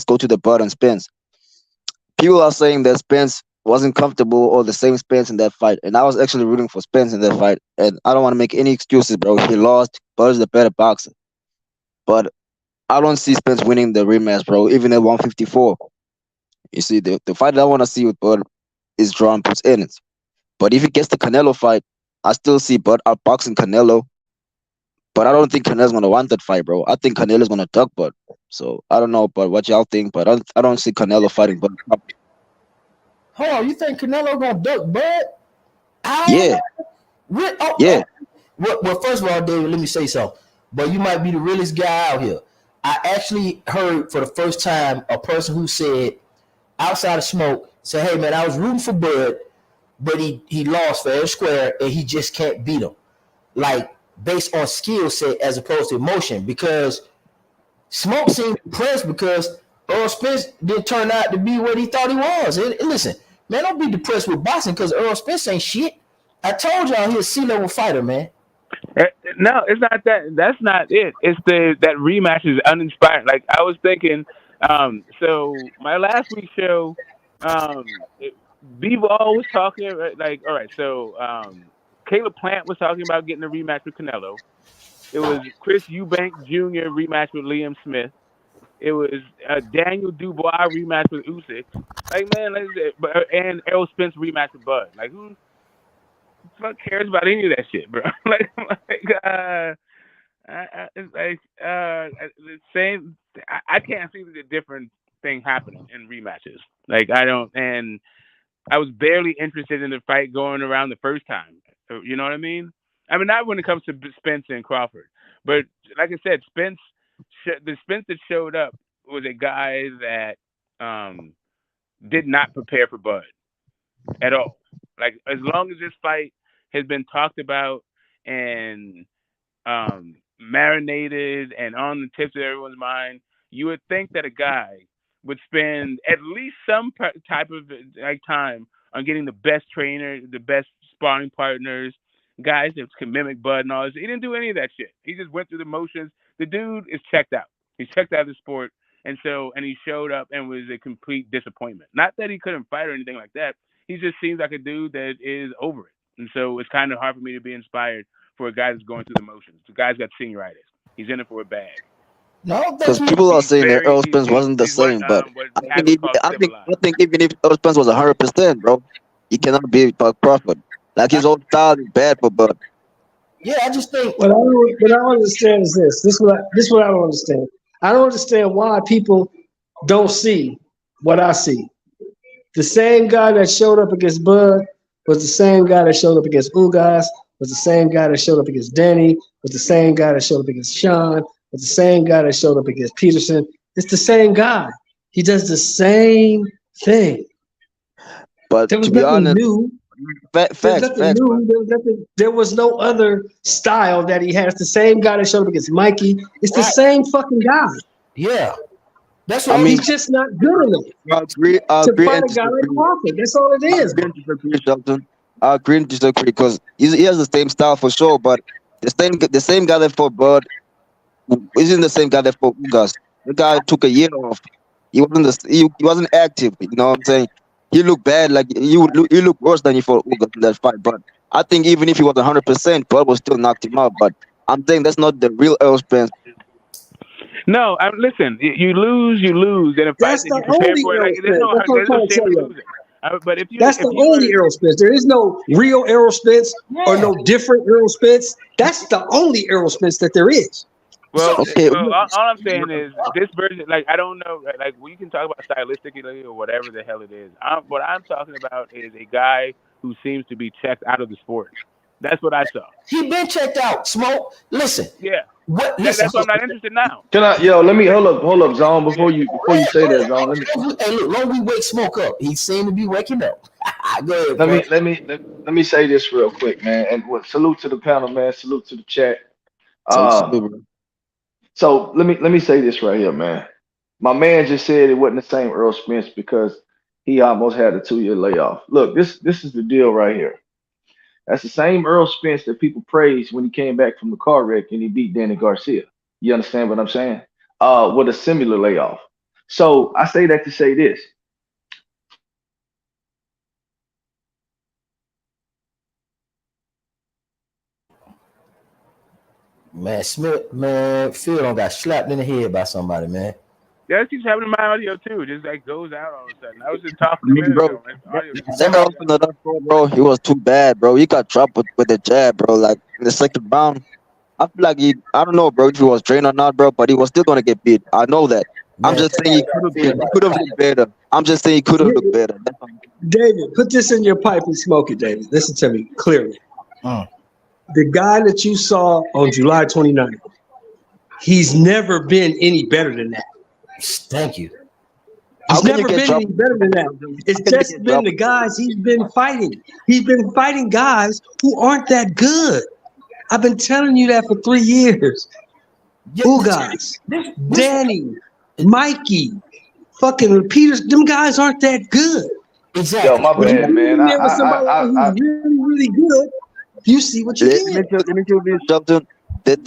go to the Bud and Spence. People are saying that Spence wasn't comfortable or the same Spence in that fight, and I was actually rooting for Spence in that fight. And I don't want to make any excuses, bro. He lost. Bud's the better boxer, but I don't see Spence winning the rematch, bro. Even at 154. You see, the fight that I want to see with Bud is drawn puts in it. But if he gets the Canelo fight, I still see Bud outboxing Canelo. But I don't think Canelo's gonna want that fight, bro. I think Canelo's gonna duck Bud. So I don't know, but what y'all think? But I don't see Canelo fighting Bud. Hold on, you think Canelo gonna duck Bud? I Yeah, oh. yeah. Well, first of all, David, let me say something. But you might be the realest guy out here. I actually heard for the first time a person who said outside of smoke say, "Hey man, I was rooting for Bud, but he lost fair and square, and he just can't beat him." Like based on skill set as opposed to emotion, because Smoke seemed impressed because Earl Spence didn't turn out to be what he thought he was. And listen, man, don't be depressed with boxing because Earl Spence ain't shit. I told y'all he's a C-level fighter, man. No, it's not that. That's not it. It's that rematch is uninspired. Like I was thinking. So my last week's show, B-Ball was talking like, all right. So Caleb Plant was talking about getting a rematch with Canelo. It was Chris Eubank Jr. rematch with Liam Smith. It was Daniel Dubois rematch with Usyk. Like man, and Errol Spence rematch with Bud. Like who the fuck cares about any of that shit, bro? It's like the same. I can't see the different thing happening in rematches. Like I don't, and I was barely interested in the fight going around the first time. You know what I mean? I mean, not when it comes to Spence and Crawford, but like I said, the Spence that showed up was a guy that um, did not prepare for Bud at all. Like as long as this fight has been talked about and marinated and on the tips of everyone's mind, you would think that a guy would spend at least some type of like time on getting the best trainer, the best sparring partners, guys that can mimic Bud and all this. He didn't do any of that shit. He just went through the motions. The dude is checked out. He's checked out of the sport. And he showed up and was a complete disappointment. Not that he couldn't fight or anything like that. He just seems like a dude that is over it. And so it's kind of hard for me to be inspired for a guy that's going through the motions. The guy's got senioritis. He's in it for a bag. No, I don't think Because he. people are saying that Earl Spence wasn't the He's same, but what Hackers call I civilized. think even if Earl Spence was 100%, bro, he cannot be Buck Crawford. Like his old style is bad for Bud. Yeah, I just think. What I don't understand is this. This what I don't understand. I don't understand why people don't see what I see. The same guy that showed up against Bud was the same guy that showed up against Ugas, was the same guy that showed up against Danny, was the same guy that showed up against Sean, was the same guy that showed up against Peterson. It's the same guy. He does the same thing. But There to was be nothing honest, new. There's facts, nothing facts. But new. There was no other style that he has. The same guy that showed up against Mikey. It's the Right. same fucking guy. Yeah, that's I what I'm mean, He's saying. just not good enough I to agree fight and a guy like disagree. Crawford. That's all it I is, agree bro. and disagree, Shelton. I agree and disagree because he has the same style for sure, but the same guy that fought Bud isn't the same guy that fought Ugas. The guy took a year off. He wasn't active. You know what I'm saying? He looked bad. Like he looked worse than he fought Ugas in that fight. But I think even if he was 100%, Bud would still knocked him out. But I'm saying that's not the real Earl Spence. No, listen. You lose in a fight That's that the you prepare only for it. Errol Like Spence. That's what I'm there's no trying to shame tell in you. losing. But That's the if you only are Errol Spence. There is no real Errol Spence or Yeah. no different Errol Spence. That's the only Errol Spence that there is. well, So Okay, all I'm saying is this version. Like I don't know. Like we can talk about stylistically or whatever the hell it is. What I'm talking about is a guy who seems to be checked out of the sport. That's what I saw. he been checked out. Smoke. Listen. Yeah, What? Listen. that's why I'm not interested now. Can I, yo, let me Like, hold up, Zone, yeah. before you say that, Zone. Hey, look. Long we wake Smoke up. He seemed to be waking up. Go ahead, Let me Frank. let me let me say this real quick, man. And salute to the panel, man. Salute to the chat. Uh, salute, bro. so let me say this right here, man. My man just said it wasn't the same Earl Spence because he almost had a 2 year layoff. Look, this is the deal right here. That's the same Earl Spence that people praised when he came back from the car wreck and he beat Danny Garcia. You understand what I'm saying? With a similar layoff. So I say that to say this. Man, Smith. Man, Phil don't got slapped in the head by somebody, man. Yeah, that keeps happening in my audio too. Just like goes out all of a sudden. I was just talking I a mean, minute bro, ago. My audio just that Somebody. goes opener out. that fought, bro, he was too bad, bro. He got dropped with the jab, bro. Like in the second round, I feel like I don't know, bro, if he was trained or not, bro, but he was still gonna get beat. I know that. I'm Man, just saying somebody got Phil he by could the have pipe. looked better. I'm just saying he could have looked better. That's all. David, put this in your pipe and smoke it, David. Listen to me clearly. Mm. The guy that you saw on July 29th, he's never been any better than that. Thank you. How He's can you never get been any dropped? better than that. How It's can you just get been dropped? the guys he's been fighting. He's been fighting guys who aren't that good. I've been telling you that for 3 years. Yeah, Ugas, this Danny, Mikey, fucking Peters, them guys aren't that good. Yo, exactly. my When you bad, get man. in there with somebody who's really, really good, you see what you Let get. me tell you this, Shelton.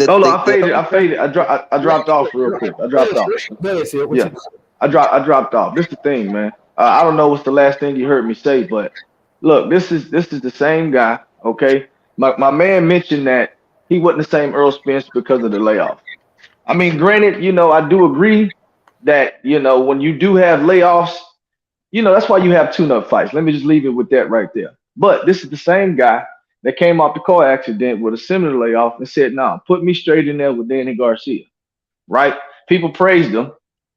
hold on. I The faded. Earl I Spence, faded. I dropped off real quick. I Go dropped ahead, off. Phil. Go ahead, Phil. What Yeah, you? I dropped off. This the thing, man. I don't know what's the last thing you heard me say, but look, this is the same guy. Okay, my man mentioned that he wasn't the same Earl Spence because of the layoff. I mean, granted, I do agree that when you do have layoffs, that's why you have tune-up fights. Let me just leave it with that right there. But this is the same guy that came off the car accident with a similar layoff and said, "No, put me straight in there with Danny Garcia." Right? People praised him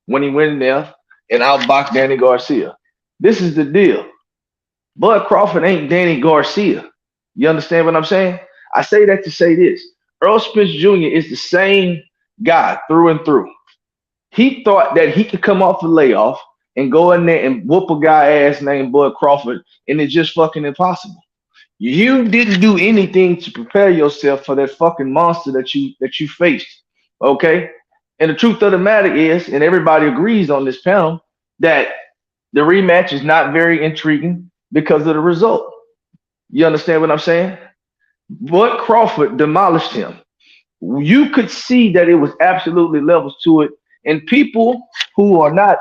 when he went in there and outboxed Danny Garcia. This is the deal. Bud Crawford ain't Danny Garcia. You understand what I'm saying? I say that to say this. Earl Spence Jr. is the same guy through and through. He thought that he could come off a layoff and go in there and whoop a guy ass named Bud Crawford, and it's just fucking impossible. You didn't do anything to prepare yourself for that fucking monster that you faced. Okay? And the truth of the matter is, and everybody agrees on this panel, that the rematch is not very intriguing because of the result. You understand what I'm saying? Bud Crawford demolished him. You could see that it was absolutely levels to it. And people who are not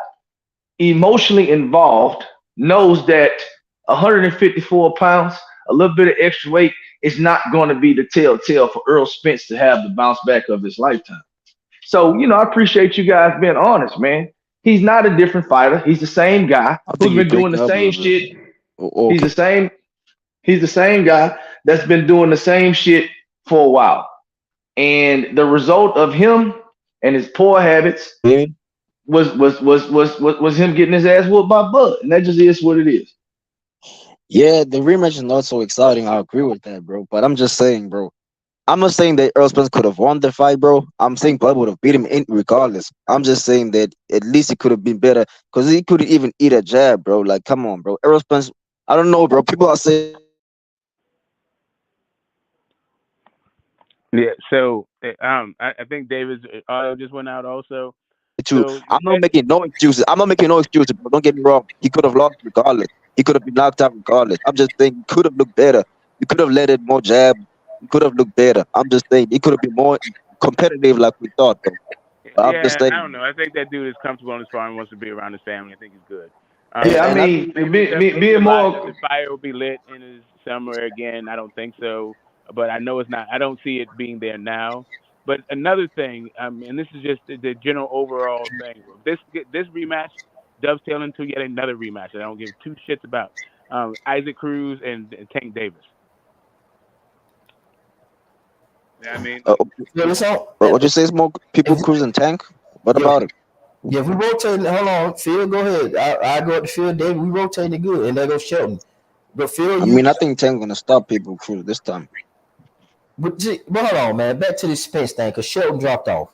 emotionally involved knows that 154 pounds, a little bit of extra weight, is not going to be the telltale for Earl Spence to have the bounce back of his lifetime. So, I appreciate you guys being honest, man. He's not a different fighter. He's the same guy I think who's you're been doing the breaking up a same little bit. shit. He's Okay. the same. He's the same guy that's been doing the same shit for a while. And the result of him and his poor habits Maybe? was him getting his ass whooped by Bud. And that just is what it is. Yeah, the rematch is not so exciting. I agree with that, bro. But I'm just saying, bro. I'm not saying that Earl Spence could have won the fight, bro. I'm saying Bud would have beat him in regardless. I'm just saying that at least it could have been better because he couldn't even eat a jab, bro. Like, come on, bro. Earl Spence, I don't know, bro. People are saying that Earl Spence is better than him. Yeah. So I think David's audio just went out also. Too. So I'm not making no excuses. I'm not making no excuses, bro. Don't get me wrong. He could have lost regardless. He could have been knocked out regardless. I'm just saying he could have looked better. You could have let it more jab. He could have looked better. I'm just saying he could have been more competitive like we thought, bro. But I'm just yeah, I saying, don't know. I think that dude is comfortable on his farm and wants to be around his family. I think he's good. Yeah, I and I mean, Maybe it doesn't mean a being lot that the more. fire will be lit in his somewhere again. I don't think so, but I know it's not. I don't see it being there now. But another thing, and this is just the general overall thing. This rematch dovetail into yet another rematch that I don't give two shits about. Isaac Cruz and Tank Davis. Yeah, I mean, Yeah, let's all, what you say is more people if, cruising tank. What yeah, about it? yeah, if we rotating, hold on, Phil, go ahead. I go up to Phil, David, we rotating it good, and there goes Shelton. But Phil, I mean, I think tank gonna stop people cruise this time. but hold on, man. Back to the Spence thing, because Shelton dropped off.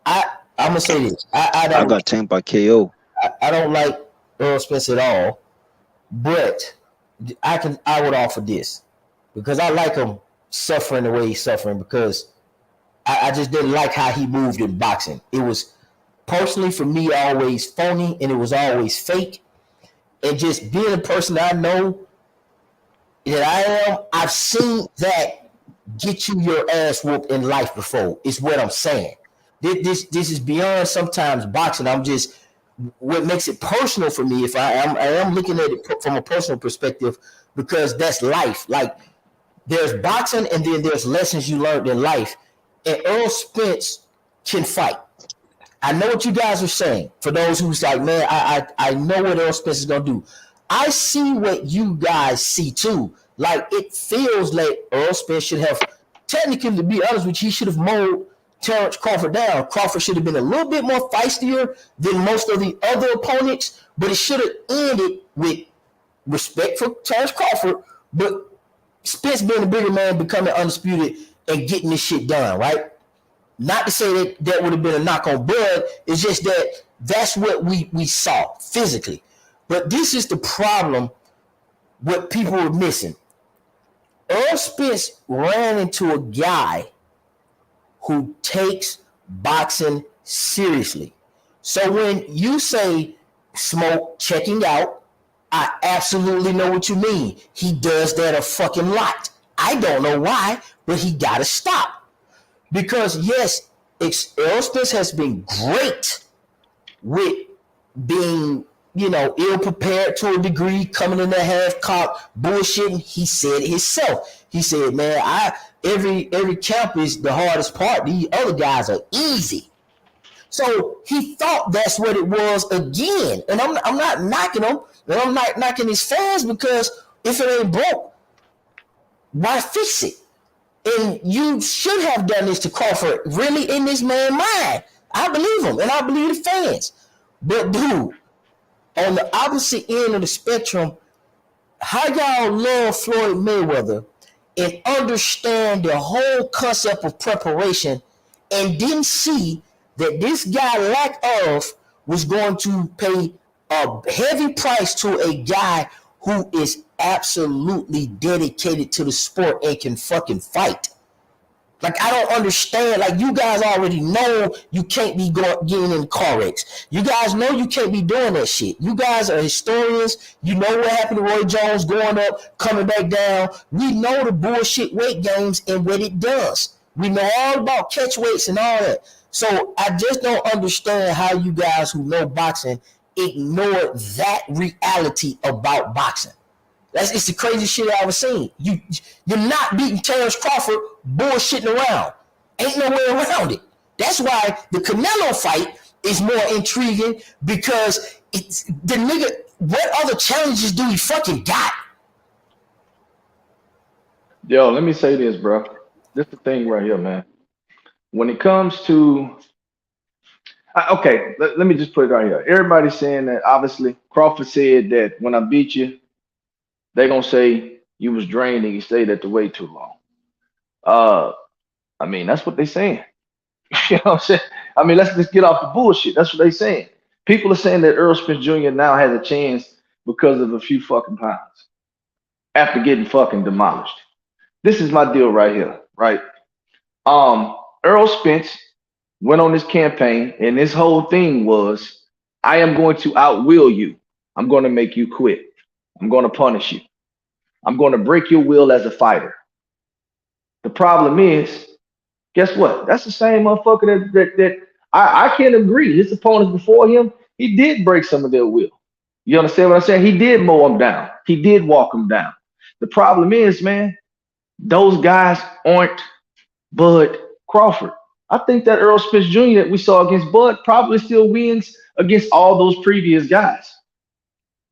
I I'm gonna say this. I got tank by KO. I don't like Earl Spence at all, but I would offer this because I like him suffering the way he's suffering because I just didn't like how he moved in boxing. It was personally for me always phony and it was always fake. And just being a person that I know that I am, I've seen that get you your ass whooped in life before. Is what I'm saying. This is beyond sometimes boxing. I'm just what makes it personal for me. If I am looking at it from a personal perspective because that's life. Like there's boxing and then there's lessons you learned in life. And Earl Spence can fight. I know what you guys are saying. For those who's like, man, I know what Earl Spence is gonna do. I see what you guys see too. Like it feels like Earl Spence should have technically, to be honest with you, he should have mowed Terrence Crawford down. Crawford should have been a little bit more feistier than most of the other opponents, but it should have ended with respect for Terrence Crawford, but Spence being the bigger man, becoming undisputed and getting this shit done, right? Not to say that that would have been a knock on Bud. It's just that that's what we saw physically. But this is the problem. What people were missing. Earl Spence ran into a guy who takes boxing seriously. So when you say Smoke checking out, I absolutely know what you mean. He does that a fucking lot. I don't know why, but he gotta stop. Because yes, Earl Spence has been great with being, ill prepared to a degree, coming in the half cock, bullshitting. He said it himself. He said, "Man, every camp is the hardest part. These other guys are easy." So he thought that's what it was again. And I'm not knocking him, and I'm not knocking his fans because if it ain't broke, why fix it? And you should have done this to Crawford, really in this man's mind. I believe him, and I believe the fans. But dude, on the opposite end of the spectrum, how y'all love Floyd Mayweather and understand the whole concept of preparation and didn't see that this guy lack of was going to pay a heavy price to a guy who is absolutely dedicated to the sport and can fucking fight. Like I don't understand. Like you guys already know you can't be getting in car wrecks. You guys know you can't be doing that shit. You guys are historians. You know what happened to Roy Jones going up, coming back down. We know the bullshit weight games and what it does. We know all about catch weights and all that. So I just don't understand how you guys who know boxing ignore that reality about boxing. It's the craziest shit I ever seen. You're not beating Terrence Crawford bullshitting around. Ain't no way around it. That's why the Canelo fight is more intriguing because it's the nigga. What other challenges do he fucking got? Yo, let me say this, bro. This is the thing right here, man. When it comes to okay, let me just put it right here. Everybody's saying that obviously Crawford said that when I beat you, they're gonna say you was drained and you stayed at the weight too long. Uh, I mean, that's what they saying. You know what I'm saying? I mean, let's just get off the bullshit. That's what they saying. People are saying that Earl Spence Jr. now has a chance because of a few fucking pounds after getting fucking demolished. This is my deal right here, right? Earl Spence went on this campaign, and his whole thing was, I am going to outwill you. I'm going to make you quit. I'm going to punish you. I'm going to break your will as a fighter. The problem is, guess what? That's the same motherfucker that I can't agree. His opponents before him, he did break some of their will. You understand what I'm saying? He did mow them down. He did walk them down. The problem is, man, those guys aren't Bud Crawford. I think that Earl Spence Jr. that we saw against Bud probably still wins against all those previous guys.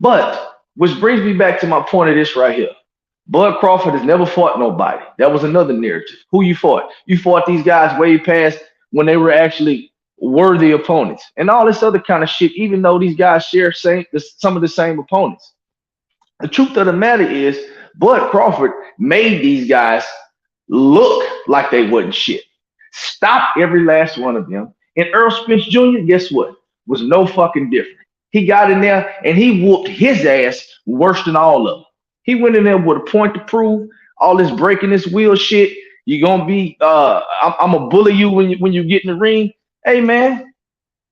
But which brings me back to my point of this right here. Bud Crawford has never fought nobody. That was another narrative. Who you fought? You fought these guys way past when they were actually worthy opponents and all this other kind of shit, even though these guys share some of the same opponents. The truth of the matter is, Bud Crawford made these guys look like they wasn't shit. Stop every last one of them. And Earl Spence Jr., guess what? Was no fucking different. He got in there and he whooped his ass worse than all of them. He went in there with a point to prove, all this breaking this wheel shit. You're gonna be I'm gonna bully you when you get in the ring. Hey man,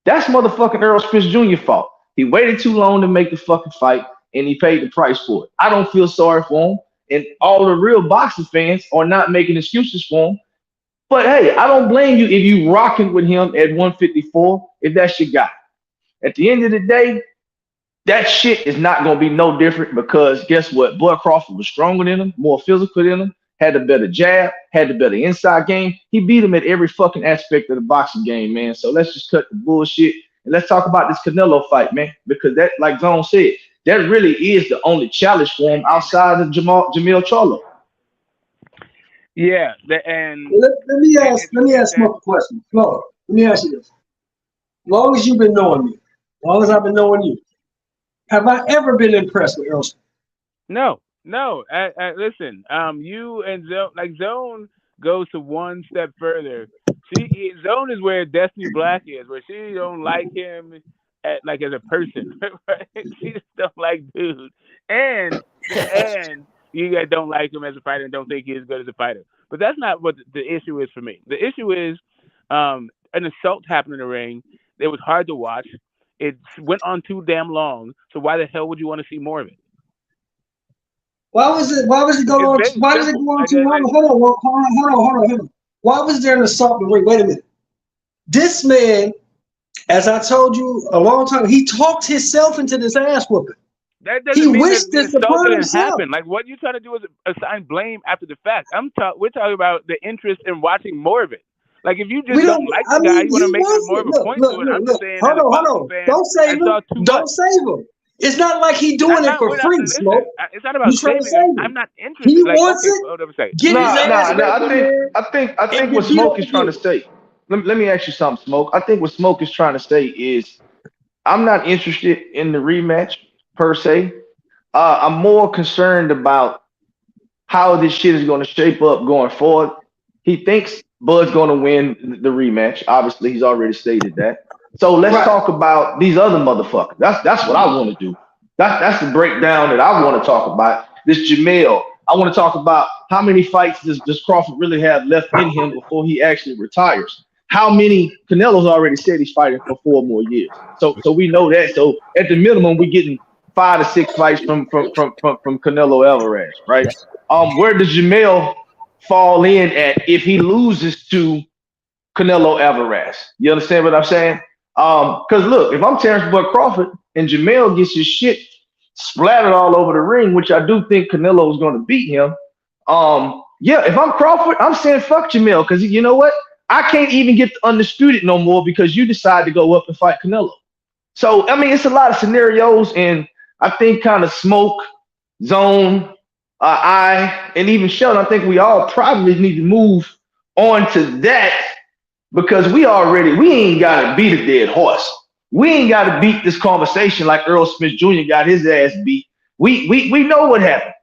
that's motherfucking Earl Spence Jr. fault. He waited too long to make the fucking fight and he paid the price for it. I don't feel sorry for him. And all the real boxing fans are not making excuses for him. But hey, I don't blame you if you rocking with him at 154, if that's your guy. At the end of the day, that shit is not gonna be no different because guess what? Bud Crawford was stronger than him, more physical than him, had a better jab, had the better inside game. He beat him at every fucking aspect of the boxing game, man. So let's just cut the bullshit and let's talk about this Canelo fight, man. Because that, like Zone said, that really is the only challenge for him outside of Jamil Charlo. Yeah, Let me ask Smoke a question. Flo, let me ask you this. Long as you've been knowing me, long as I've been knowing you, have I ever been impressed with Earl Spence? No. Listen, you and Zone goes to one step further. Zone is where Destiny Black is, where she don't like him as a person. Right? She just don't like dude, and you guys don't like him as a fighter and don't think he's as good as a fighter. But that's not what the issue is for me. The issue is an assault happened in the ring. It was hard to watch. It went on too damn long. So why the hell would you want to see more of it? Why was it going on? Why does it go on too long? Hold on. Why was there an assault in the ring? Wait a minute. This man, as I told you a long time, he talked himself into this ass whooping. That doesn't mean wished that this the assault upon didn't himself. happen. Like what you trying to do is assign blame after the fact. We're talking about the interest in watching more of it. Like if you just don't like the guy, you want to make it more of a point to it. I'm just saying, as a boxing fan, Don't save him. Don't save him. It's not like he's doing it for free, Smoke. It's not about saving him. I'm not interested. He wants it. Hold up a second. Get his ass back in there. I think what Smoke is trying to say. Let me ask you something, Smoke. I think what Smoke is trying to say is, I'm not interested in the rematch per se. I'm more concerned about how this shit is going to shape up going forward. He thinks Bud's going to win the rematch. Obviously, he's already stated that. So let's talk about these other motherfuckers. That's what I want to do. That's the breakdown that I want to talk about. This Jamel. I want to talk about how many fights does Crawford really have left in him before he actually retires. How many? Canelo's already said he's fighting for 4 more years. So we know that. So at the minimum, we're getting 5 to 6 fights from Canelo Alvarez, right? Where does Jamel fall in at if he loses to Canelo Alvarez? You understand what I'm saying? Because look, if I'm Terrence Bud Crawford and Jamel gets his shit splattered all over the ring, which I do think Canelo is going to beat him. Yeah, if I'm Crawford, I'm saying fuck Jamel because you know what? I can't even get the undisputed no more because you decide to go up and fight Canelo. So I mean, it's a lot of scenarios, and I think kind of Smoke, Zone, and even Sheldon. I think we all probably need to move on to that because we ain't got to beat a dead horse. We ain't got to beat this conversation like Earl Smith Jr. got his ass beat. We know what happened.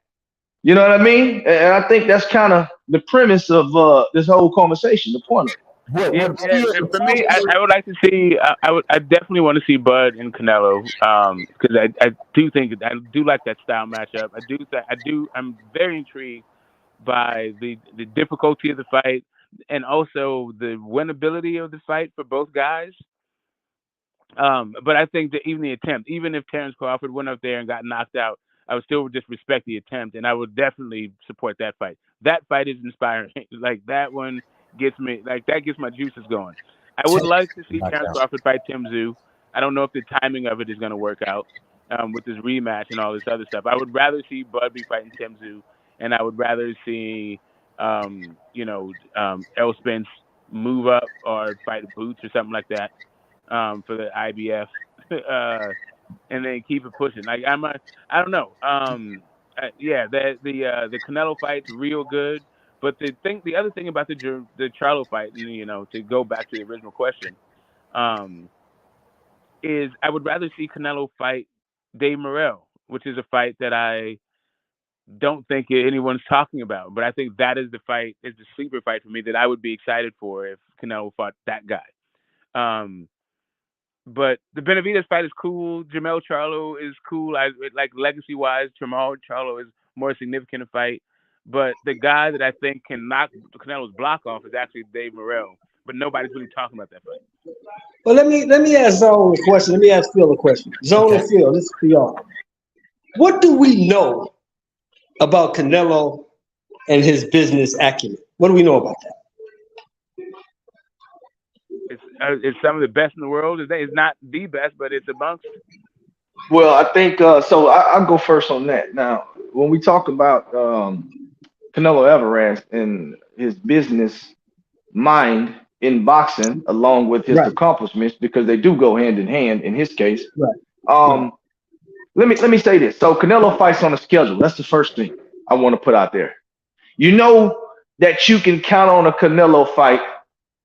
You know what I mean? And I think that's kind of the premise of this whole conversation. The point of it. Yeah, and for me, I would like to see. I definitely want to see Bud and Canelo, because I do think I do like that style matchup. I'm very intrigued by the difficulty of the fight and also the winnability of the fight for both guys. But I think that even the attempt, even if Terrence Crawford went up there and got knocked out, I would still just respect the attempt, and I would definitely support that fight. That fight is inspiring. Like that one gets me, like that gets my juices going. I would like to see Terrence Crawford fight Tim Tszyu. I don't know if the timing of it is going to work out with this rematch and all this other stuff. I would rather see Bud be fighting Tim Tszyu, and I would rather see, El Spence move up or fight Boots or something like that for the IBF, and then keep it pushing. Like I don't know. The Canelo fight's real good, but the other thing about the Charlo fight, and to go back to the original question, is I would rather see Canelo fight Dave Morrell, which is a fight that I don't think anyone's talking about, but I think that is the sleeper fight for me that I would be excited for if Canelo fought that guy. But the Benavidez fight is cool. Jamel Charlo is cool. I like legacy-wise. Jamal Charlo is more significant a fight. But the guy that I think can knock Canelo's block off is actually Dave Morrell. But nobody's really talking about that fight. Well, let me ask Zone a question. Let me ask Phil a question. Zone and Phil, this is for y'all. What do we know about Canelo and his business acumen? What do we know about that? It's some of the best in the world. It's not the best, but it's amongst. Well, I think so. I'll go first on that. Now, when we talk about Canelo Alvarez and his business mind in boxing, along with his accomplishments, because they do go hand in hand in his case. Let me say this. So Canelo fights on a schedule. That's the first thing I want to put out there. You know that you can count on a Canelo fight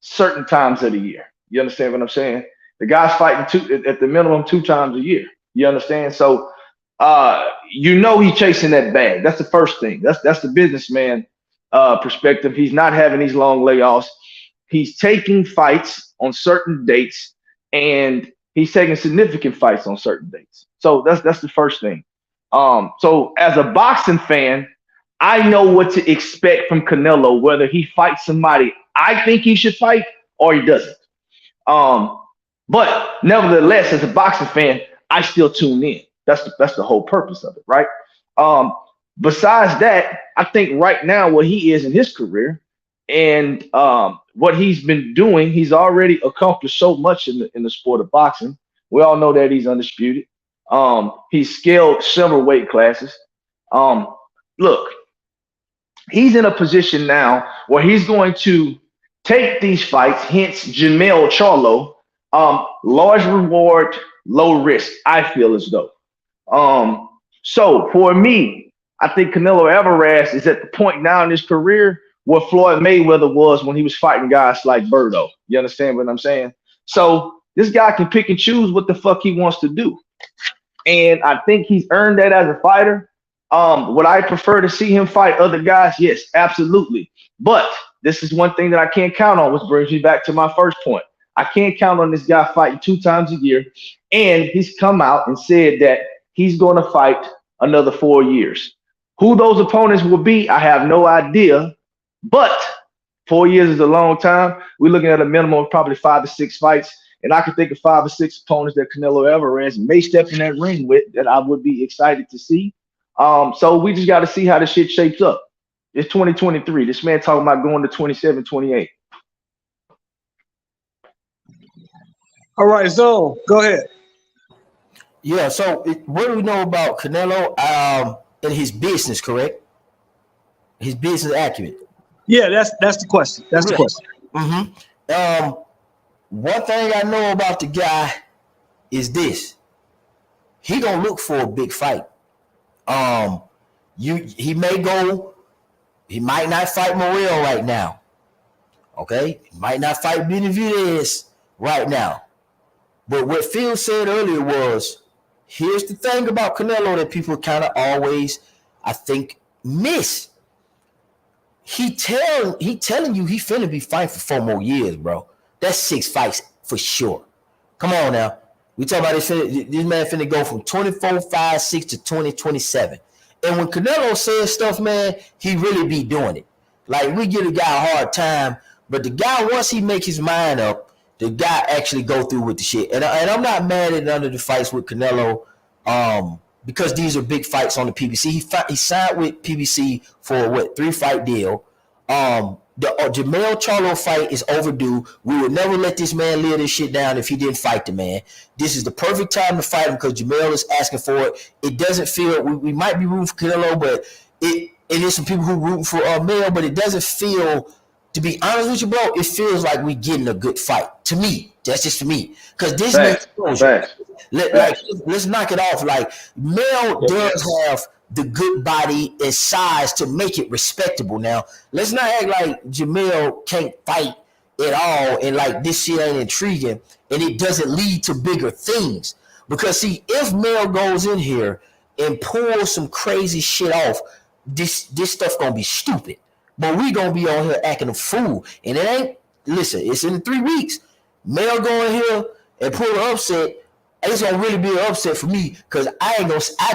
certain times of the year. You understand what I'm saying? The guy's fighting at the minimum 2 times a year. You understand? So he's chasing that bag. That's the first thing. That's the businessman perspective. He's not having these long layoffs. He's taking fights on certain dates, and he's taking significant fights on certain dates. So that's the first thing. So as a boxing fan, I know what to expect from Canelo, whether he fights somebody I think he should fight or he doesn't. But nevertheless, as a boxing fan, I still tune in. That's the whole purpose of it, right? Besides that, I think right now what he is in his career and what he's been doing, he's already accomplished so much in the sport of boxing. We all know that he's undisputed. He's scaled several weight classes. Look, he's in a position now where he's going to take these fights, hence Jamel Charlo, large reward, low risk, I feel as though. So for me, I think Canelo Alvarez is at the point now in his career where Floyd Mayweather was when he was fighting guys like Birdo. You understand what I'm saying? So this guy can pick and choose what the fuck he wants to do. And I think he's earned that as a fighter. Would I prefer to see him fight other guys? Yes, absolutely. But this is one thing that I can't count on, which brings me back to my first point. I can't count on this guy fighting 2 times a year. And he's come out and said that he's going to fight another 4 years. Who those opponents will be, I have no idea. But 4 years is a long time. We're looking at a minimum of probably 5 to 6 fights. And I can think of 5 or 6 opponents that Canelo Alvarez may step in that ring with that I would be excited to see. So we just got to see how the shit shapes up. It's 2023. This man talking about going to 27, 28. All right, so go ahead. Yeah, so what do we know about Canelo and his business, correct? His business acumen. Yeah, that's the question. That's the question. One thing I know about the guy is this: he gonna look for a big fight. Um, he may go. He might not fight Morel right now. Okay, he might not fight Benavidez right now. But what Phil said earlier was, here's the thing about Canelo that people kind of always, I think, miss. He telling you he finna be fighting for 4 more years, bro. That's 6 fights for sure. Come on now. We talk about this man finna go from 24, 5, 6 to 2027. And when Canelo says stuff, man, he really be doing it. Like, we give a guy a hard time, but the guy, once he make his mind up, the guy actually go through with the shit. And I'm not mad at none of the fights with Canelo, because these are big fights on the PBC. He signed with PBC for a 3-fight deal. The Jamel Charlo fight is overdue. We would never let this man live this shit down if he didn't fight the man. This is the perfect time to fight him because Jamel is asking for it. It doesn't feel, we might be rooting for Canelo, but it is some people who root for Mel, but it doesn't feel, to be honest with you, bro, it feels like we getting a good fight. To me, that's just for me, because this needs exposure. Let's knock it off. Like, Mel does have the good body and size to make it respectable. Now, let's not act like Jamel can't fight at all and like this shit ain't intriguing and it doesn't lead to bigger things. Because see, if Mel goes in here and pulls some crazy shit off, this stuff gonna be stupid. But we gonna be on here acting a fool. And it ain't, listen, it's in 3 weeks. Mel going here and pull an upset, it's gonna really be an upset for me because I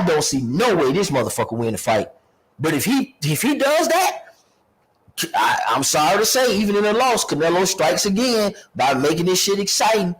don't see no way this motherfucker win the fight. But if he does that, I'm sorry to say, even in a loss, Canelo strikes again by making this shit exciting,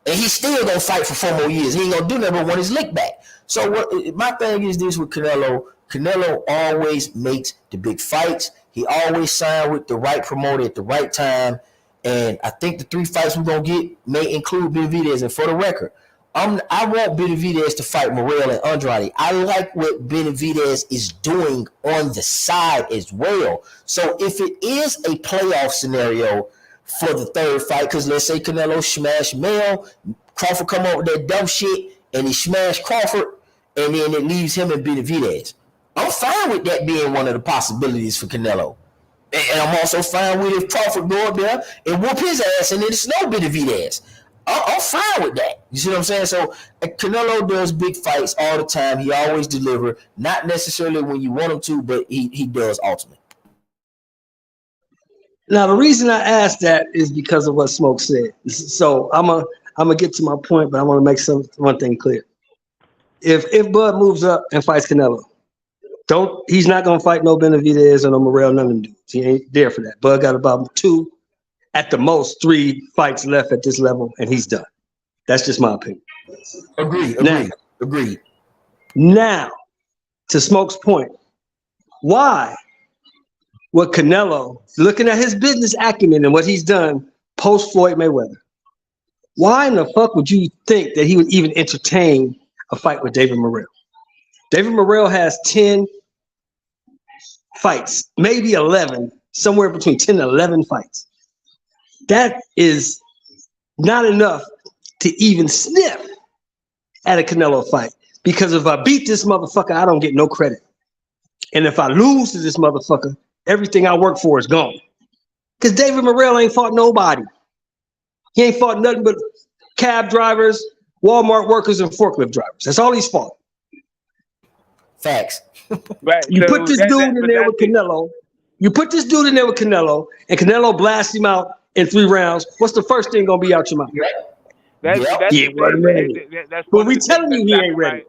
and he's still gonna fight for 4 more years. He ain't gonna do nothing but want his lick back. So my thing is this with Canelo. Canelo always makes the big fights. He always signed with the right promoter at the right time. And I think the 3 fights we're gonna get may include Benavidez. And for the record, I want Benavidez to fight Morel and Andrade. I like what Benavidez is doing on the side as well. So if it is a playoff scenario for the 3rd fight, because let's say Canelo smash Mel, Crawford come up with that dumb shit, and he smash Crawford, and then it leaves him and Benavidez. I'm fine with that being one of the possibilities for Canelo. And I'm also fine with if Crawford go up there and whoop his ass and then it's no Benavidez. I'm fine with that. You see what I'm saying? So Canelo does big fights all the time. He always delivers. Not necessarily when you want him to, but he does ultimately. Now, the reason I asked that is because of what Smoke said. So I'm gonna get to my point, but I want to make one thing clear. If Bud moves up and fights Canelo, he's not gonna fight no Benavidez or no Morel, none of them dudes. He ain't there for that. Bud got about 2, at the most 3 fights left at this level, and he's done. That's just my opinion. Agreed. Now, to Smoke's point, why would Canelo, looking at his business acumen and what he's done post Floyd Mayweather, why in the fuck would you think that he would even entertain a fight with David Morrell? David Morrell has 10 fights, maybe 11, somewhere between 10 and 11 fights. That is not enough to even sniff at a Canelo fight. Because if I beat this motherfucker, I don't get no credit. And if I lose to this motherfucker, everything I work for is gone. Because David Morrell ain't fought nobody. He ain't fought nothing but cab drivers, Walmart workers, and forklift drivers. That's all he's fought. Facts. Right. You So put this dude in there with Canelo. You put this dude in there with Canelo, and Canelo blasts him out in 3 rounds. What's the first thing gonna be out your mouth? That's he wasn't ready. But we telling you he ain't ready.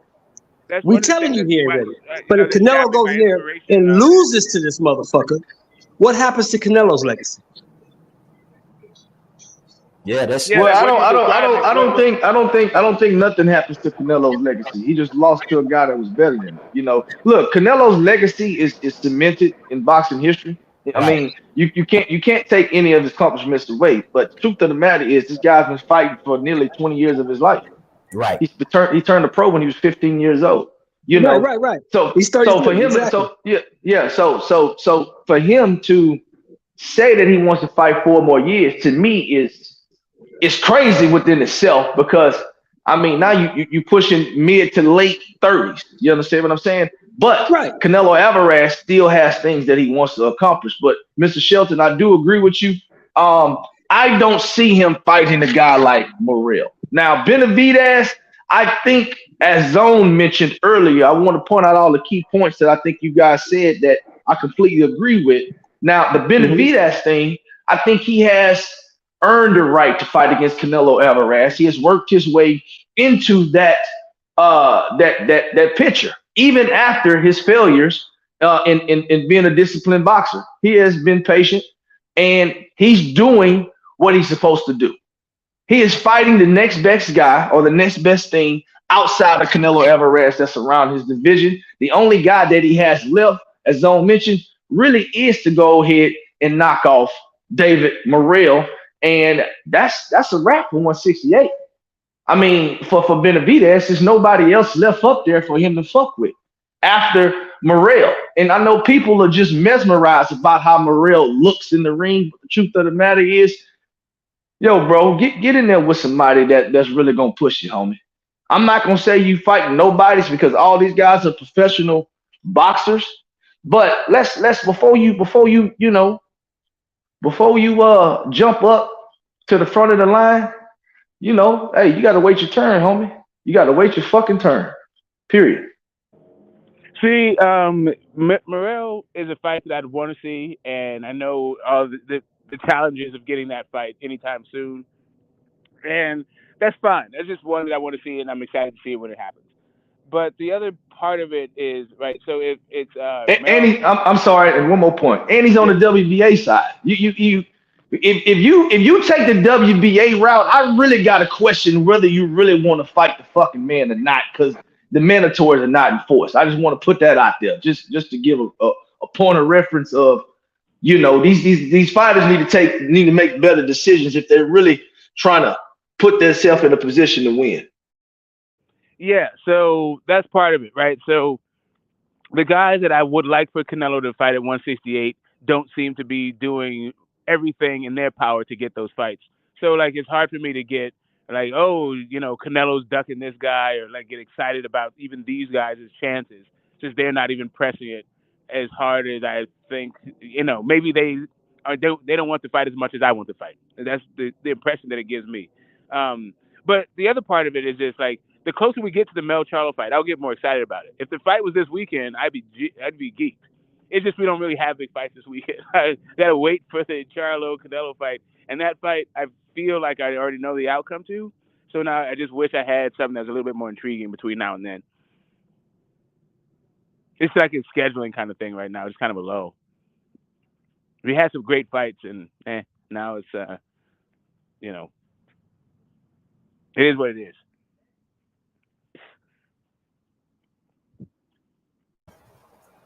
We telling you he ain't ready. But if Canelo goes in there and loses to this motherfucker, what happens to Canelo's legacy? Yeah, that's well. I don't think nothing happens to Canelo's legacy. He just lost to a guy that was better than him. You know, look, Canelo's legacy is cemented in boxing history. I mean, you can't take any of his accomplishments away. But the truth of the matter is, this guy's been fighting for nearly 20 years of his life. Right. He turned pro when he was 15 years old. You know, right. So he's 33, so for him, exactly. So for him to say that he wants to fight 4 more years to me is crazy within itself because I mean now you pushing mid to late 30s. You understand what I'm saying? But Right. Canelo Alvarez still has things that he wants to accomplish. But Mr. Shelton, I do agree with you. Um, I don't see him fighting a guy like Morrell. Now Benavidez, I think as Zone mentioned earlier, I want to point out all the key points that I think you guys said that I completely agree with. Now the Mm-hmm. Benavidez thing, I think he has earned the right to fight against Canelo Alvarez. He has worked his way into that picture, even after his failures in being a disciplined boxer. He has been patient and he's doing what he's supposed to do. He is fighting the next best guy or the next best thing outside of Canelo Alvarez that's around his division. The only guy that he has left, as Zone mentioned, really is to go ahead and knock off David Morrell. And that's a wrap for 168. I mean, for Benavidez, there's nobody else left up there for him to fuck with after Morrell. And I know people are just mesmerized about how Morrell looks in the ring. But the truth of the matter is, yo, bro, get in there with somebody that's really gonna push you, homie. I'm not gonna say you fighting nobody's because all these guys are professional boxers. But let's before you jump up to the front of the line, hey, you gotta wait your turn, homie. You gotta wait your fucking turn. Period. See, Morel is a fight that I'd want to see, and I know all the challenges of getting that fight anytime soon, and that's fine. That's just one that I want to see, and I'm excited to see it when it happens. But the other part of it is right. So if it's And Merrill, I'm sorry, and one more point. And he's on yeah, the WBA side. If you take the WBA route, I really got to question whether you really want to fight the fucking man or not, because the mandatories are not enforced. I just want to put that out there, just to give a point of reference of these fighters need to make better decisions if they're really trying to put themselves in a position to win. yeah. So that's part of it, right? So the guys that I would like for Canelo to fight at 168 don't seem to be doing everything in their power to get those fights. So like it's hard for me to get like, oh, Canelo's ducking this guy or like get excited about even these guys' chances since they're not even pressing it as hard as I think. Maybe they don't want to fight as much as I want to fight. That's the impression that it gives me. But the other part of it is just like the closer we get to the Mel Charlo fight, I'll get more excited about it. If the fight was this weekend, I'd be geeked. It's just we don't really have big fights this weekend. I gotta wait for the Charlo Canelo fight, and that fight I feel like I already know the outcome to. So now I just wish I had something that's a little bit more intriguing between now and then. It's like a scheduling kind of thing right now. It's kind of a low. We had some great fights, and now it's you know, it is what it is.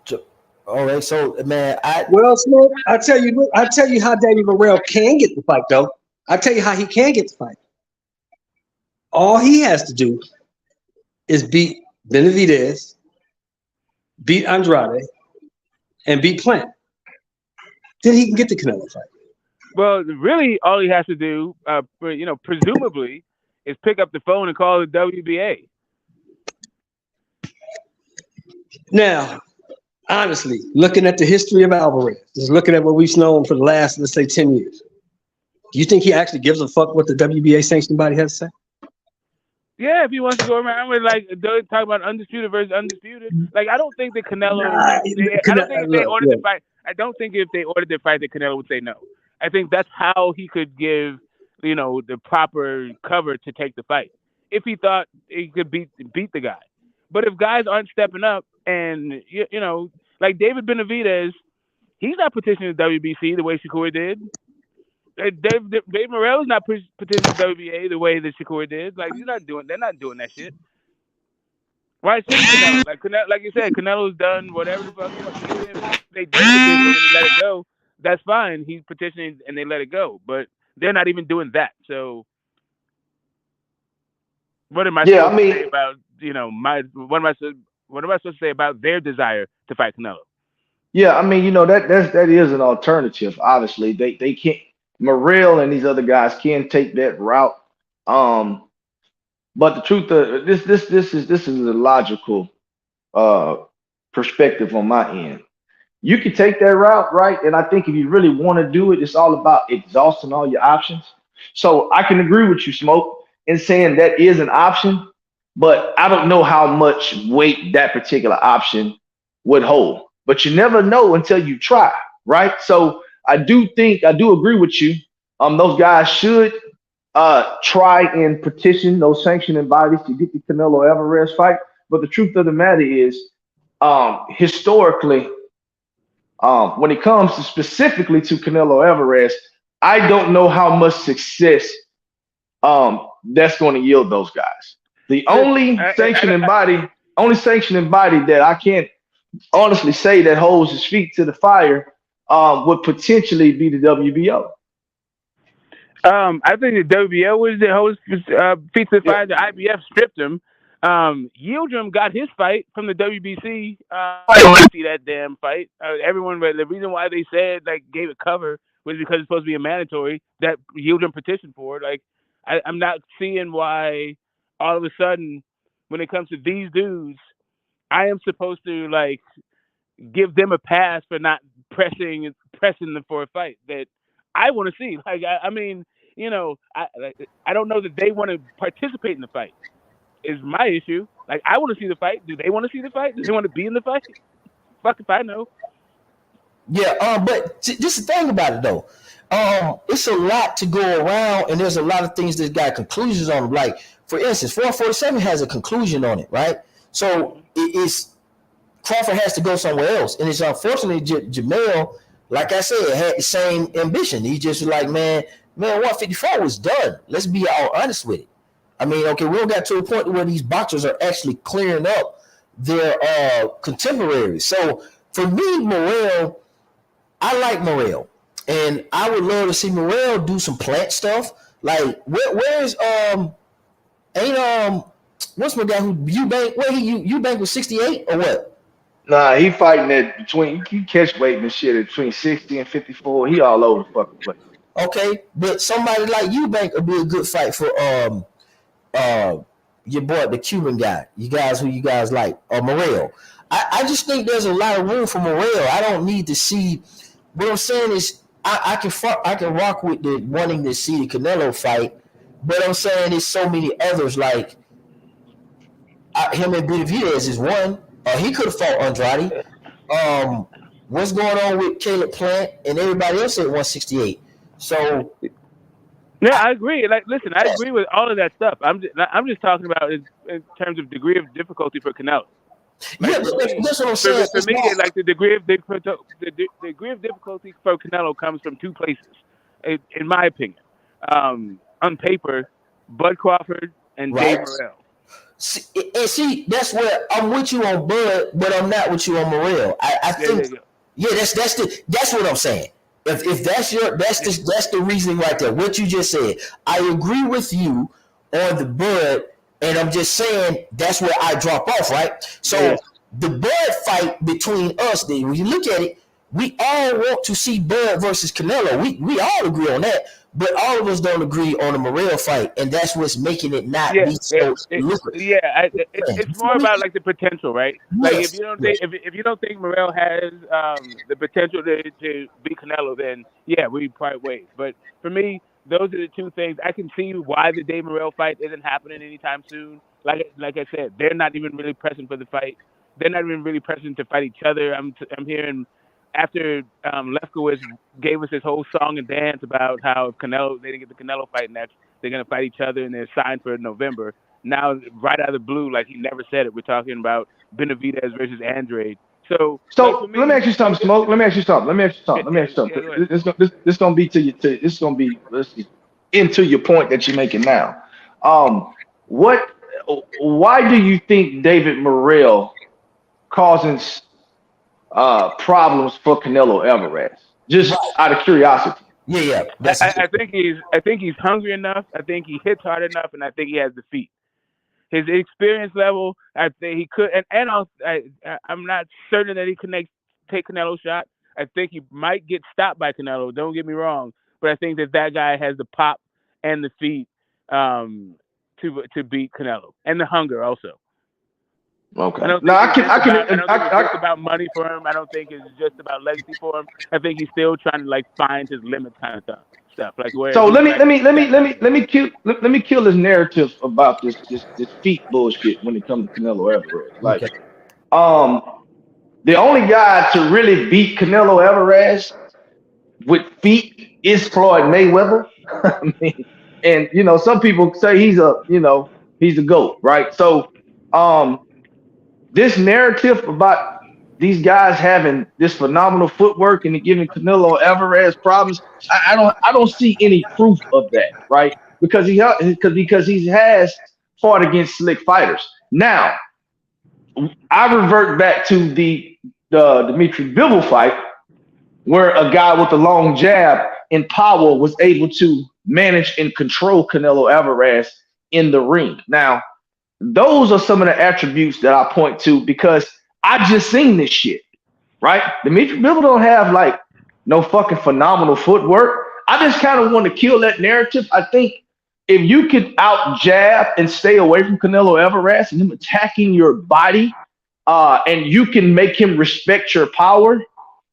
So, all right, so man, Well, Smoke, I tell you how David Morrell can get the fight, though. I tell you how he can get the fight. All he has to do is beat Benavidez, beat Andrade, and beat Plant. Then he can get the Canelo fight. Well, really, all he has to do, presumably, is pick up the phone and call the WBA. Now, honestly, looking at the history of Alvarez, just looking at what we've known for the last, let's say, 10 years, do you think he actually gives a fuck what the WBA sanctioned body has to say? Yeah, if he wants to go around with like talk about undisputed versus undisputed, like I don't think that Canelo. Nah, I don't think if they look, ordered the fight, I don't think if they ordered the fight that Canelo would say no. I think that's how he could give the proper cover to take the fight if he thought he could beat the guy. But if guys aren't stepping up, and like David Benavidez, he's not petitioning the WBC the way Shakur did. Dave Morrell is not petitioning the WBA the way that Shakur did. Like they're not doing that shit. Why shouldn't Canelo? Like you said, Canelo's done whatever the fuck he wants. Even if they did petition and he let it go, that's fine. He's petitioning and they let it go. But they're not even doing that. So what am I Yeah, I supposed to mean, say about what am I supposed to say about their desire to fight Canelo? Yeah, I mean, that is an alternative. Obviously, they can't. Morrell and these other guys can take that route. Um, but the truth of this is a logical uh perspective on my end. You can take that route, right? And I think if you really want to do it, it's all about exhausting all your options. So I can agree with you, Smoke, in saying that is an option, but I don't know how much weight that particular option would hold. But you never know until you try, right? So I do agree with you. Those guys should try and petition those sanctioning bodies to get the Canelo Alvarez fight. But the truth of the matter is, historically, when it comes to specifically to Canelo Alvarez, I don't know how much success that's going to yield those guys. The Listen, only sanctioning body that I can't honestly say that holds his feet to the fire would potentially be the WBO. I think the WBO was the host feats the Yeah, fight. The IBF stripped him. Yildirim got his fight from the WBC. I don't want to see that damn fight. Everyone, but the reason why they said like gave it cover was because it's supposed to be a mandatory that Yildirim petitioned for. Like, I'm not seeing why all of a sudden when it comes to these dudes, I am supposed to like give them a pass for not pressing them for a fight that I want to see. Like, I mean, I don't know that they want to participate in the fight. Is my issue. Like, I want to see the fight. Do they want to see the fight? Do they want to be in the fight? Fuck if I know. Yeah, but just the thing about it though, it's a lot to go around, and there's a lot of things that got conclusions on them. Like, for instance, 447 has a conclusion on it, right? So it's Crawford has to go somewhere else, and it's unfortunately Jamel, like I said, had the same ambition. He just was like, man, 154 was done. Let's be all honest with it. I mean, okay, we don't got to a point where these boxers are actually clearing up their contemporaries. So for me, Morrell, I like Morrell, and I would love to see Morrell do some plant stuff. Like, where's ain't what's my guy who Eubank? Where he Eubank was 68 or what? nah, he fighting at between you catch weight and shit at between 60 and 54. He all over the fucking place. Okay, but somebody like Eubank would be a good fight for uh your boy, the Cuban guy. You guys who you guys like, or Morrell. I just think there's a lot of room for Morrell. I don't need to see. What I'm saying is, I can rock with the wanting to see the Canelo fight, but I'm saying there's so many others like him and Benavidez is one. He could have fought Andrade. Um, what's going on with Caleb Plant and everybody else at 168? So Yeah, I, I agree. Like, listen, I yes, agree with all of that stuff. I'm just talking about in terms of degree of difficulty for Canelo. yeah, Like for me, that's what I'm for, saying. for It's me, not like the degree of difficulty for Canelo comes from two places, in my opinion. On paper, Bud Crawford and Dave right. Morrell. See, that's where I'm with you on Bud, but I'm not with you on Morrell. I There think, you go. yeah, that's what I'm saying. If that's your Yeah, that's the reasoning right there. What you just said, I agree with you on the Bud, and I'm just saying that's where I drop off, right? yeah, So the Bud fight between us, then when you look at it, we all want to see Bud versus Canelo. We all agree on that, but all of us don't agree on the Morrell fight, and that's what's making it not yeah, be so lucrative. yeah. You It's more feel me? about like the potential, right? Like, if Yes, you don't yes. think if you don't think Morrell has the potential to beat Canelo, then yeah, we part ways. But for me, those are the two things. I can see why the Dave Morrell fight isn't happening anytime soon. Like I said, they're not even really pressing for the fight. They're not even really pressing to fight each other. I'm hearing after Lefkowitz gave us his whole song and dance about how if Canelo they didn't get the Canelo fight next, they're gonna fight each other and they're signed for November. Now, right out of the blue, like he never said it, we're talking about Benavidez versus Andrade. So, like for So let me me, ask you something, Smoke. Let me ask you something. Let me ask you yeah, something. Let me yeah, ask you yeah, something. go ahead. This gonna be to you. This gonna be into your point that you're making now. What? Why do you think David Morrell causing problems for Canelo Alvarez? Just Right. out of curiosity. Yeah, yeah. I, That's I it. I think he's hungry enough. I think he hits hard enough, and I think he has the feet. His experience level, I think he could, and I'm not certain that he connects take Canelo's shot. I think he might get stopped by Canelo. Don't get me wrong, but I think that guy has the pop and the feet to beat Canelo, and the hunger also. I Okay. don't No, think I it's can, just I can, about. I don't think it's I just about money for him. I don't think it's just about legacy for him. I think he's still trying to like find his limits, kind of stuff. Like where so he's let me, let ready me, to let me, step let me, out let there. me kill, let me kill this narrative about this feet bullshit when it comes to Canelo Alvarez. Like, Okay. um, the only guy to really beat Canelo Alvarez with feet is Floyd Mayweather. I mean, and some people say he's a goat, right? So, um, this narrative about these guys having this phenomenal footwork and giving Canelo Alvarez problems, I don't see any proof of that, right? Because he has fought against slick fighters. Now, I revert back to the Dimitri Bivol fight where a guy with a long jab and power was able to manage and control Canelo Alvarez in the ring. Now, those are some of the attributes that I point to because I just seen this shit, right? Dimitri Bivol don't have like no fucking phenomenal footwork. I just kind of want to kill that narrative. I think if you could out jab and stay away from Canelo Alvarez and him attacking your body, and you can make him respect your power,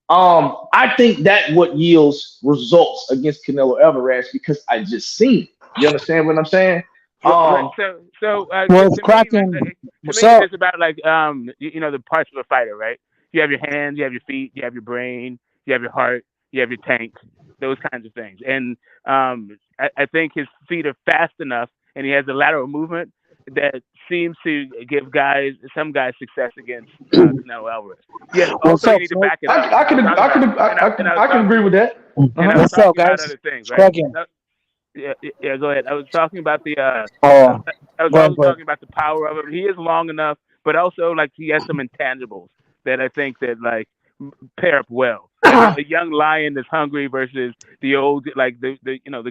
I think that what yields results against Canelo Alvarez because I just seen it. You understand what I'm saying? Right. Um, So Well, to me, Kraken, to what's me, up? it's about like the parts of a fighter, right? You have your hands, you have your feet, you have your brain, you have your heart, you have your tank, those kinds of things. And I think his feet are fast enough, and he has a lateral movement that seems to give some guys success against Canelo Alvarez. Yes. What's Also, you up, need to Smoke? back it up. I I was can talking I about, can and I and I was I can talking, agree with that. and I was Uh-huh. What's up, talking about guys? other things, It's right? Kraken. Yeah, go ahead. I was talking about Oh, I was go ahead, also go ahead. talking about the power of him. He is long enough, but also like he has some intangibles that I think that like pair up well. Like a young lion that's hungry versus the old like the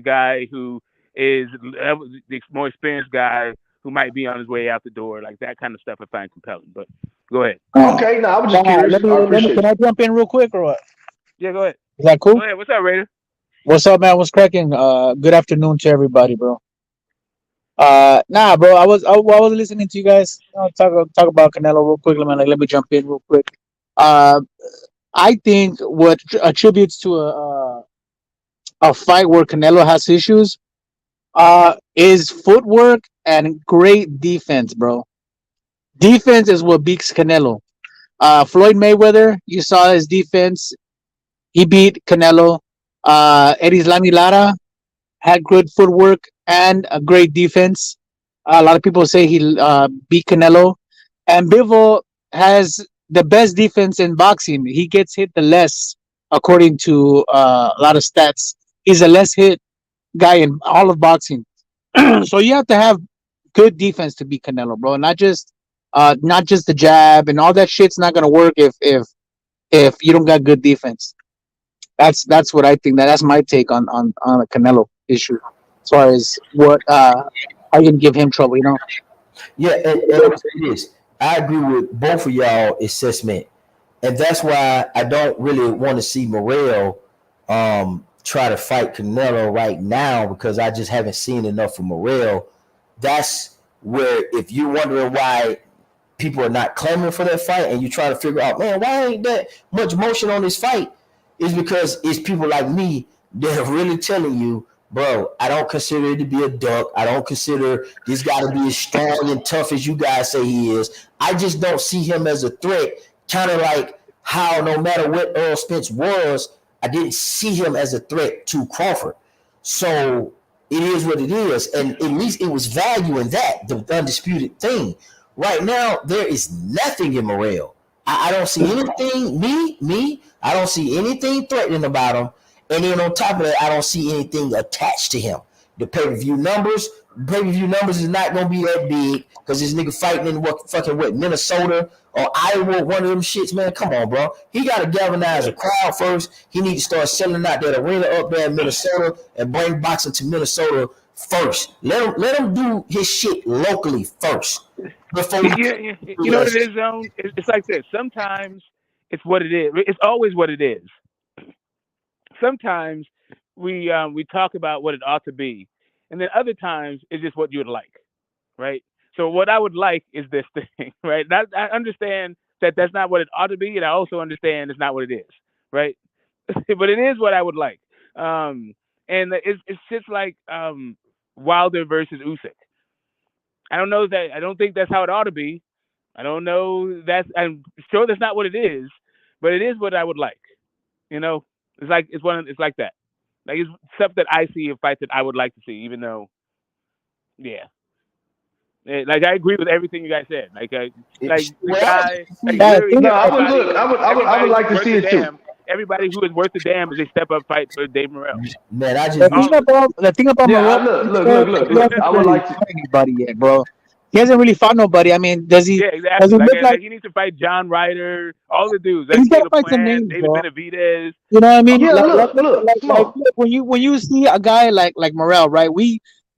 guy who is the more experienced guy who might be on his way out the door. Like that kind of stuff I find compelling. But go ahead. Okay, no, I was just Let curious. I me. appreciate Can you. I jump in real quick or what? Yeah, go ahead. Is that Go cool? ahead. What's up, Raider? What's up, man? What's cracking? Good afternoon to everybody, bro. Nah, bro. I was listening to you guys talk about Canelo real quick. Let me jump in real quick. Uh, I think what attributes to a fight where Canelo has issues is footwork and great defense, bro. Defense is what beats Canelo. Floyd Mayweather, you saw his defense. He beat Canelo. Eddie Lamy Lara had good footwork and a great defense. A lot of people say he beat Canelo. And Bivol has the best defense in boxing. He gets hit the less, according to a lot of stats. He's a less hit guy in all of boxing. So you have to have good defense to beat Canelo, bro. Not just the jab and all that shit's not gonna work if you don't got good defense. That's what I think. That's my take on the Canelo issue, as far as what how you can give him trouble. Yeah, and I'm saying this. I agree with both of y'all assessment, and that's why I don't really want to see Morel try to fight Canelo right now because I just haven't seen enough of Morel. That's where if you're wondering why people are not clamoring for that fight and you try to figure out, man, why ain't that much motion on this fight? Is because it's people like me that are really telling you, bro, I don't consider it to be a duck. I don't consider this guy to be as strong and tough as you guys say he is. I just don't see him as a threat. Kind of like how no matter what Earl Spence was, I didn't see him as a threat to Crawford. So it is what it is. And at least it was value in that, the undisputed thing. Right now, there is nothing in Morel. I don't see anything, I don't see anything threatening about him. And then on top of that, I don't see anything attached to him. The pay-per-view numbers is not gonna be that big because this nigga fighting in what Minnesota or Iowa, one of them shits, man. Come on, bro. He gotta galvanize a crowd first. He need to start selling out that arena up there in Minnesota and bring boxing to Minnesota first. Let him do his shit locally first before he You know what it is, Zone? It's like this. Sometimes It's what it is. It's always what it is. Sometimes we talk about what it ought to be, and then other times it's just what you would like, right? So what I would like is this thing, right? I understand that that's not what it ought to be, and I also understand it's not what it is, right? But it is what I would like. Um, and it's just like Wilder versus Usyk. I don't know that. I don't think that's how it ought to be. I don't know. I'm sure that's not what it is, but it is what I would like. You know, it's like that. Like it's stuff that I see in fights that I would like to see, even though, yeah, like I agree with everything you guys said. Like the Well, guy, like Yeah, I literally think No, I would look. I would everybody like who's to worth see the it too. damn, everybody who is worth the damn is a step up fight for Dave Morrell. man, I the just thing All of about the thing about Yeah, Morel, he look. hasn't I would really like to. fought anybody yet, bro. He hasn't really fought nobody. I mean, yeah, does exactly. he look like Like he needs to fight John Ryder, all the dudes like he's got to Caleb fight some Plant, names, David bro? Benavidez. You know what I mean? Yeah, Like Smoke. look, when you see a guy like Morel, right?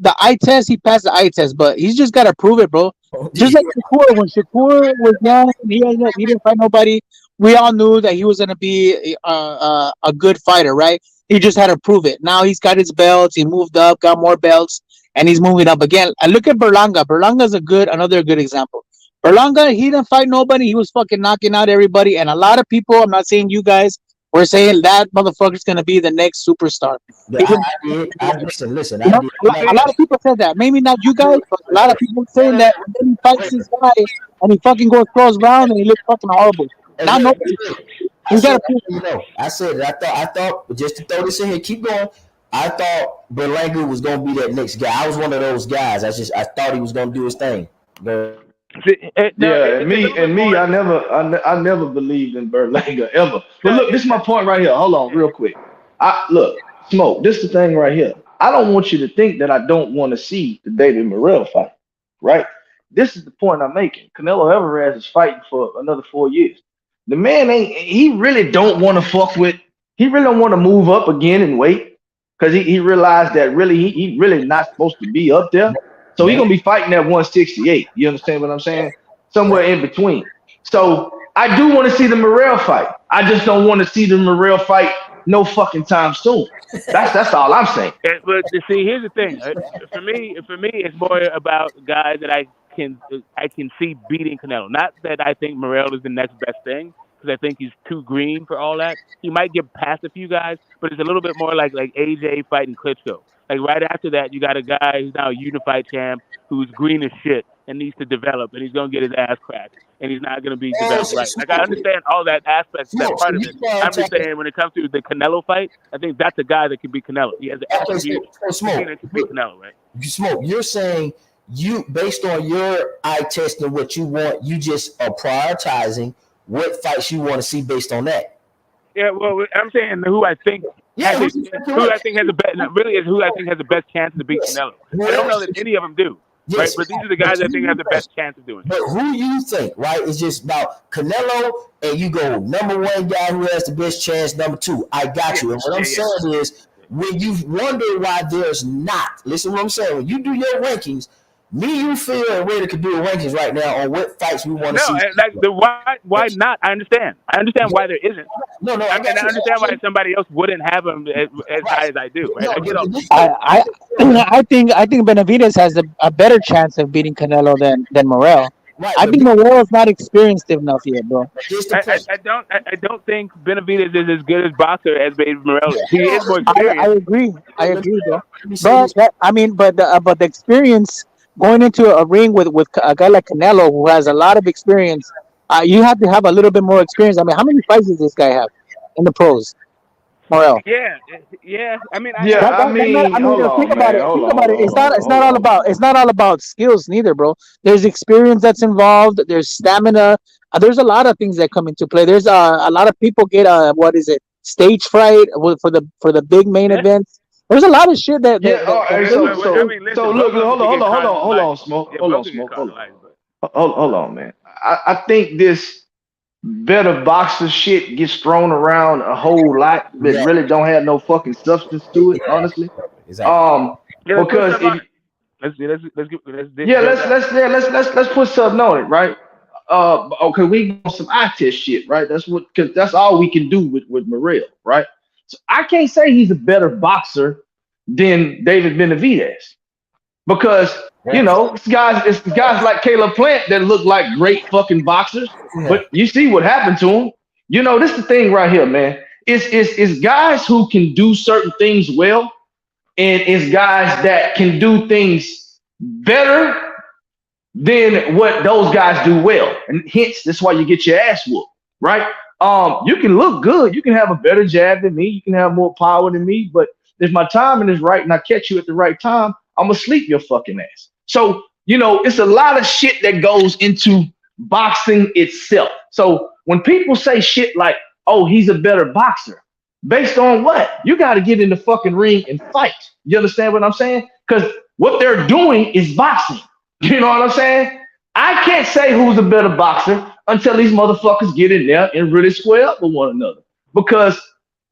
The eye test, he passed the eye test, but he's just got to prove it, bro. Just like Shakur, when Shakur was young, he didn't fight nobody. We all knew that he was gonna be a good fighter, right? He just had to prove it. Now he's got his belts. He moved up, got more belts, and he's moving up again. And look at Berlanga. Berlanga's another good example. Berlanga, he didn't fight nobody. He was fucking knocking out everybody. And a lot of people, I'm not saying you guys, were saying that motherfucker's gonna be the next superstar. but He's I gonna, did. I listen. you I know, did. But a see, lot of people said that. Maybe not you guys, but a lot of people saying that. And then he fights this guy, and he fucking goes 12 rounds, and he looks fucking horrible. Hey, Not look, nobody. I He's got said, to prove. I said it. I thought, just to throw this in here, keep going. I thought Berlanga was gonna be that next guy. I was one of those guys. I thought he was gonna do his thing. But no, Yeah, it's a little bit and me, more. I never believed in Berlanga ever. But No, look, this is my point right here. Hold on, yeah. real quick. I look, Smoke. This is the thing right here. I don't want you to think that I don't want to see the David Morrell fight, right? This is the point I'm making. Canelo Alvarez is fighting for another 4 years. The man ain't. He really don't want to fuck with. He really don't want to move up again and wait because he realized that really he really not supposed to be up there. So he's man, gonna be fighting at 168. You understand what I'm saying? Somewhere in between. So I do want to see the Morrell fight. I just don't want to see the Morrell fight no fucking time soon. That's all I'm saying. But see, here's the thing. For me, it's more about guys that I can see beating Canelo. Not that I think Morel is the next best thing, because I think he's too green for all that. He might get past a few guys, but it's a little bit more like AJ fighting Klitschko. Like right after that, you got a guy who's now a unified champ who's green as shit and needs to develop, and he's gonna get his ass cracked, and he's not gonna be oh, developed right. Like I understand all that aspect, that so part of you it. I'm just prioritize. saying when it comes to the Canelo fight, I think that's a guy that can beat Canelo. He has the Okay, attributes so to be smoke. that can beat Canelo, right? You smoke. You're saying you, based on your eye test and what you want, you just are prioritizing what fights you want to see based on that. Yeah, well, I'm saying who I think Yeah, has who's a exactly who right? I think has the best. Really, is who I think has the best chance to beat Yes. Canelo. I don't Whoever, know that any of them do, right? yes, But these are the but guys I think have the best chance of doing it. but who you think, right? It's just about Canelo, and you go number one guy who has the best chance, number two. I got Yeah, you. And what I'm yeah, yeah. saying is, when you wonder why there's not, listen to what I'm saying. When you do your rankings, me, you feel and Raider could do the rankings right now on what fights we want to No, see. like the why not? I understand. I understand why there isn't. No, I And got I understand why you. somebody else wouldn't have him as Right. high as I do, right? No, I get all but that. this I is I I think Benavidez has a better chance of beating Canelo than Morel. right, I but think Morel is not experienced enough yet, bro. here's the point. I don't think Benavidez is as good as boxer as Baby Morel is. He is more I experienced. agree. I Let agree, bro. me say this. I mean, but the experience going into a ring with a guy like Canelo who has a lot of experience, you have to have a little bit more experience. I mean, how many fights does this guy have in the pros, Morel? Yeah, yeah. I mean, Yeah, I mean, I mean, hold on, think about man. it. Hold Think on, about hold it. on, hold on, hold on. It's not all about skills neither, bro. There's experience that's involved. There's stamina. There's a lot of things that come into play. There's a lot of people get what is it, stage fright for the big main yeah. events. There's a lot of shit Yeah, all right. I mean, So listen, look, both of them could get hold caught in on, the light. Smoke, Yeah, both could get caught in hold the light, but hold on, man. I think this better boxer shit gets thrown around a whole lot, but Yeah, really don't have no fucking substance to it, honestly. exactly. Um, yeah, let's put because some on if it. Let's yeah, drill down. let's put something on it, right? okay, we on some eye test shit, right? That's what because that's all we can do with Morrell, right? So I can't say he's a better boxer than David Benavidez because it's guys like Caleb Plant that look like great fucking boxers, Yeah. but you see what happened to him. This is the thing right here, man. It's guys who can do certain things well, and it's guys that can do things better than what those guys do well. And hence, that's why you get your ass whooped, right? You can look good, you can have a better jab than me, you can have more power than me, but if my timing is right and I catch you at the right time, I'm gonna sleep your fucking ass. So, it's a lot of shit that goes into boxing itself. So when people say shit like, oh, he's a better boxer, based on what? You got to get in the fucking ring and fight. You understand what I'm saying? Because what they're doing is boxing. You know what I'm saying? I can't say who's a better boxer until these motherfuckers get in there and really square up with one another. Because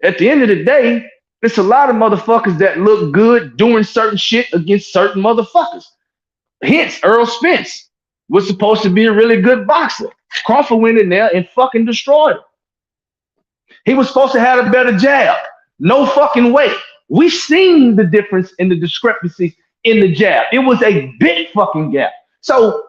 at the end of the day, it's a lot of motherfuckers that look good doing certain shit against certain motherfuckers. Hence, Earl Spence was supposed to be a really good boxer. Crawford went in there and fucking destroyed him. He was supposed to have a better jab. No fucking way. We seen the difference in the discrepancies in the jab. It was a big fucking gap. So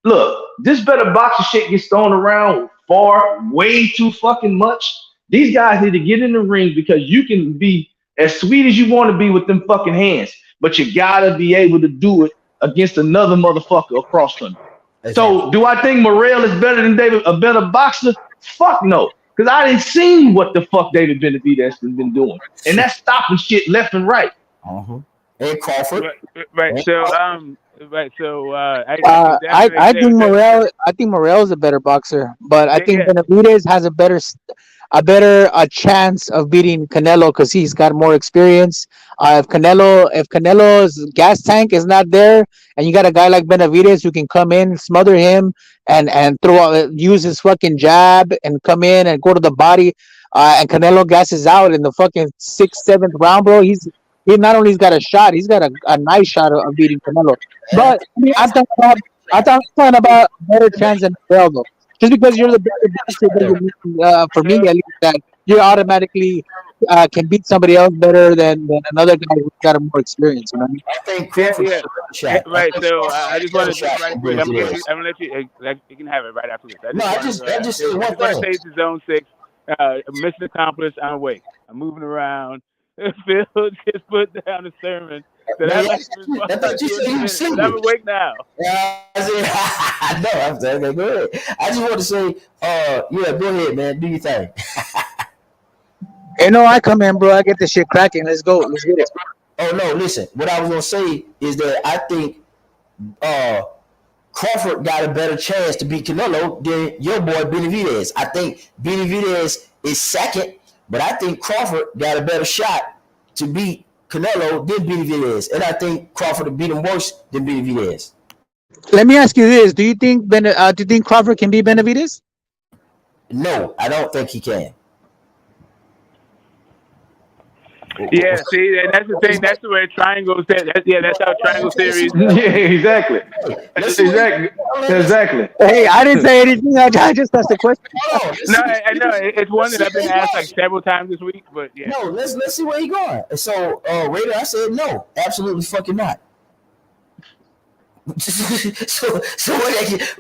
look, this better boxer shit gets thrown around far, way too fucking much. These guys need to get in the ring because you can be as sweet as you want to be with them fucking hands, but you gotta be able to do it against another motherfucker across from you. So do I think Morrell is better than David, a better boxer? Fuck no. Because I didn't see what the fuck David Benavidez has been doing. And that's stopping shit left and right. Uh-huh. And Crawford. Right. And So I can definitely I say think that. Morel is a better boxer, but I Yeah, think yeah, Benavidez has a chance of beating Canelo because he's got more experience. If Canelo's gas tank is not there, and you got a guy like Benavidez who can come in, smother him, and use his fucking jab and come in and go to the body, and Canelo gasses out in the fucking sixth, seventh round, bro. He not only has got a shot, he's got a nice shot of beating Canelo. and But I mean, I'm talking about a better chance than Morel though. Just because you're the better boxer doesn't mean, for me at least, that you automatically can beat somebody else better than another guy who's got a more experience. You know what I mean? I think yeah, Crawford yeah. got a better shot. I Right. think So Crawford got I a just better want to just shot right than quick. Benavidez. I'm gonna let you. You can have it right after this. I No, just want to. I just say I one just want to thing. say it's zone six. Mission accomplished. I'm awake. I'm moving around. Phil just put down a sermon that Let I'd me like ask to you, respond I thought you to in said a he was minute, but I'm single. awake now. I said, no, I'm saying, okay, go ahead. I just want to say, yeah, go ahead, man. Do your thing. Hey, no, I come in, bro. I get this shit cracking. Let's go. Let's get it. Oh no, listen. What I was gonna say is that I think uh Crawford got a better chance to beat Canelo than your boy Benavidez. I think Benavidez is second, but I think Crawford got a better shot to beat Canelo than Benavidez, and I think Crawford will beat him worse than Benavidez. Let me ask you this: Do you think Crawford can beat Benavidez? No, I don't think he can. Yeah, see, and that's the thing. That's the way triangle. That's how triangle Let's see series. what Yeah, exactly. let's see what he Exactly. let's Exactly. Hey, I didn't say anything. I just asked a question. hold on. No, I know it's one Let's that see I've where been he asked like going. several times this week. But yeah, No, let's see where he going. So, Raider, I said no, absolutely fucking not. So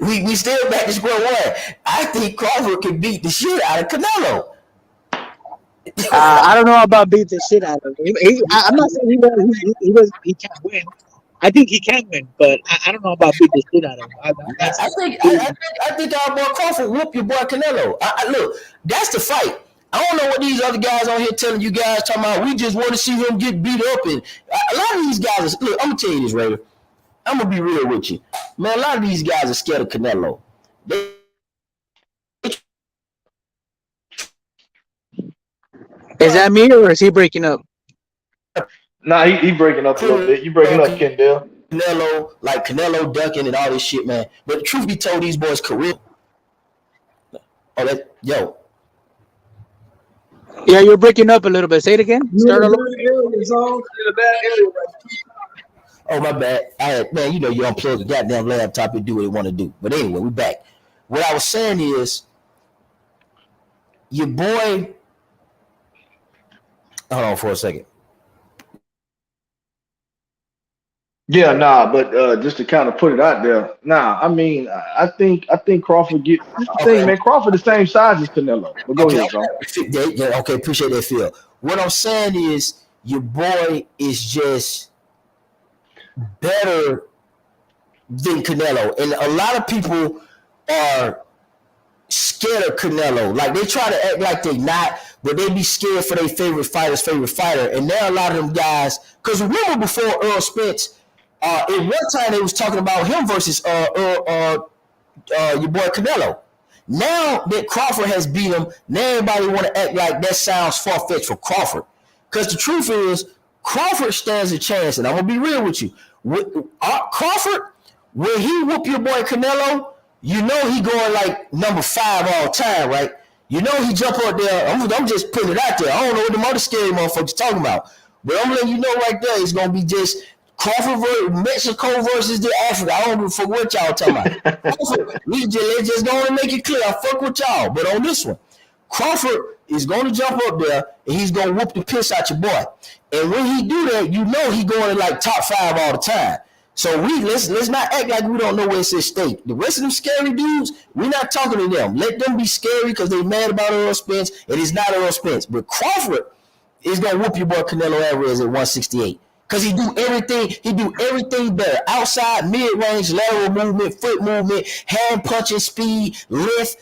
we still back to square one. I think Crawford can beat the shit out of Canelo. I don't know about beat the shit out of him. I'm not saying he can't win. I think he can win, but I don't know about beat the shit out of him. That's I think our boy Crawford whoop your boy Canelo. Look, that's the fight. I don't know what these other guys on here telling you guys talking about. We just want to see him get beat up, and a lot of these guys. Look, I'm gonna tell you this, Raider. I'm gonna be real with you, man. A lot of these guys are scared of Canelo. They is that me or is he breaking up? Nah, he breaking up a little put bit. You breaking up, Kendall. Canelo, like Canelo ducking and all this shit, man. But the truth be told, these boys career. Oh, that yo. Yeah, you're breaking up a little bit. Say it again. You in Start a all over. bad area, zone. You in a bad area. Oh my bad. Man, you unplug the goddamn laptop and do what it want to do. But anyway, we back. what I was saying is your boy. Hold on for a second. Yeah, nah, but just to kind of put it out there, nah. I mean, I think Crawford get this is the thing, Okay, man. Crawford the same size as Canelo. But go okay, ahead, John. yeah, okay. Appreciate that, Phil. What I'm saying is your boy is just better than Canelo, and a lot of people are scared of Canelo. Like they try to act like they not, but they be scared for their favorite fighter. And there are a lot of them guys. Because remember before Earl Spence, at one time they was talking about him versus your boy Canelo. Now that Crawford has beat him, now everybody want to act like that sounds far fetched for Crawford. Because the truth is, Crawford stands a chance, and I'm gonna be real with you. Crawford, when he whoop your boy Canelo, you know he going like number 5 all time, right? You know he jump out there. I'm just putting it out there. I don't know what the other scary motherfuckers talking about, but I'm letting you know right there, it's gonna be just Crawford versus Mexico versus the Africa. I don't know for what y'all talking about. Crawford, let's just go and make it clear. I fuck with y'all, but on this one, Crawford is going to jump up there and he's going to whoop the piss out your boy. And when he do that, you know he going to like top 5 all the time. So let's not act like we don't know where it's at stake. The rest of them scary dudes, we're not talking to them. Let them be scary because they mad about Earl Spence. And it's not Earl Spence, but Crawford is gonna whoop your boy Canelo Alvarez at 168. Cause he do everything better. Outside, mid-range, lateral movement, foot movement, hand punching, speed, lift,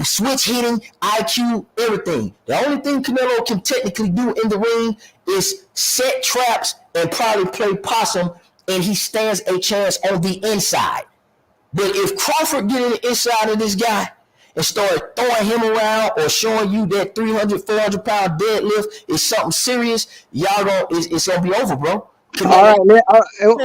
switch hitting, IQ, everything. The only thing Canelo can technically do in the ring is set traps and probably play possum, and he stands a chance on the inside. But if Crawford get in the inside of this guy and start throwing him around or showing you that 300, 400 pound deadlift is something serious, y'all gonna it's gonna be over, bro. All Canelo, right,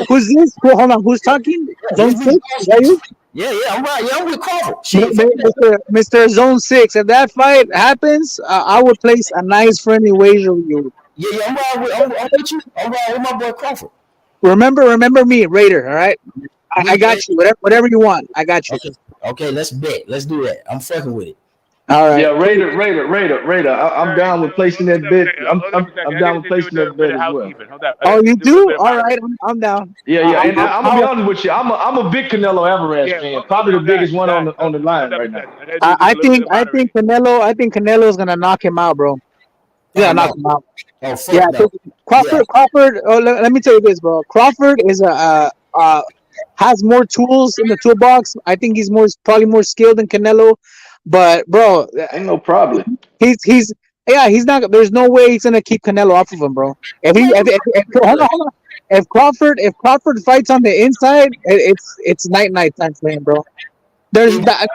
who's this? Hold on, who's talking? Zone it's me. 6? Is that you? Yeah, I'm right. Yeah, I'm with Crawford. Shit, fuck that. Mr. Zone 6. If that fight happens, I would place a nice friendly wager with you. Yeah, I'm with you. I'm right with my boy Crawford. Remember me, Raider. All right, I Yeah, got you. Whatever you want, I got you. okay, let's bet. Let's do that. I'm fucking with it. All Yeah, right. Raider. I'm All right, down so with placing hold that up a bet. second. I'm Hold up I'm a second. I'm I down gotta with just do placing that with bet the as well. housekeeping. Hold up. I Oh, gotta you just do a little do? bit of All right, moderating. I'm down. Yeah, and I'll, I'm gonna be I'll, honest with you. I'm a big Canelo Alvarez Yeah, fan, hold probably the on, biggest one guys. on the line Hold up a right now. second. I gotta do just a little bit of moderating. I think Canelo is gonna knock him out, bro. He's Oh gonna knock no. him out. Oh Yeah, fuck no. 'cause Yeah. Crawford. Oh, let me tell you this, bro. Crawford is has more tools in the toolbox. I think he's probably more skilled than Canelo. But bro, Ain't no problem. he's yeah, he's not. There's no way he's gonna keep Canelo off of him, bro. If he Man, hold on. If Crawford fights on the inside, it's night time for him, bro. There's it, that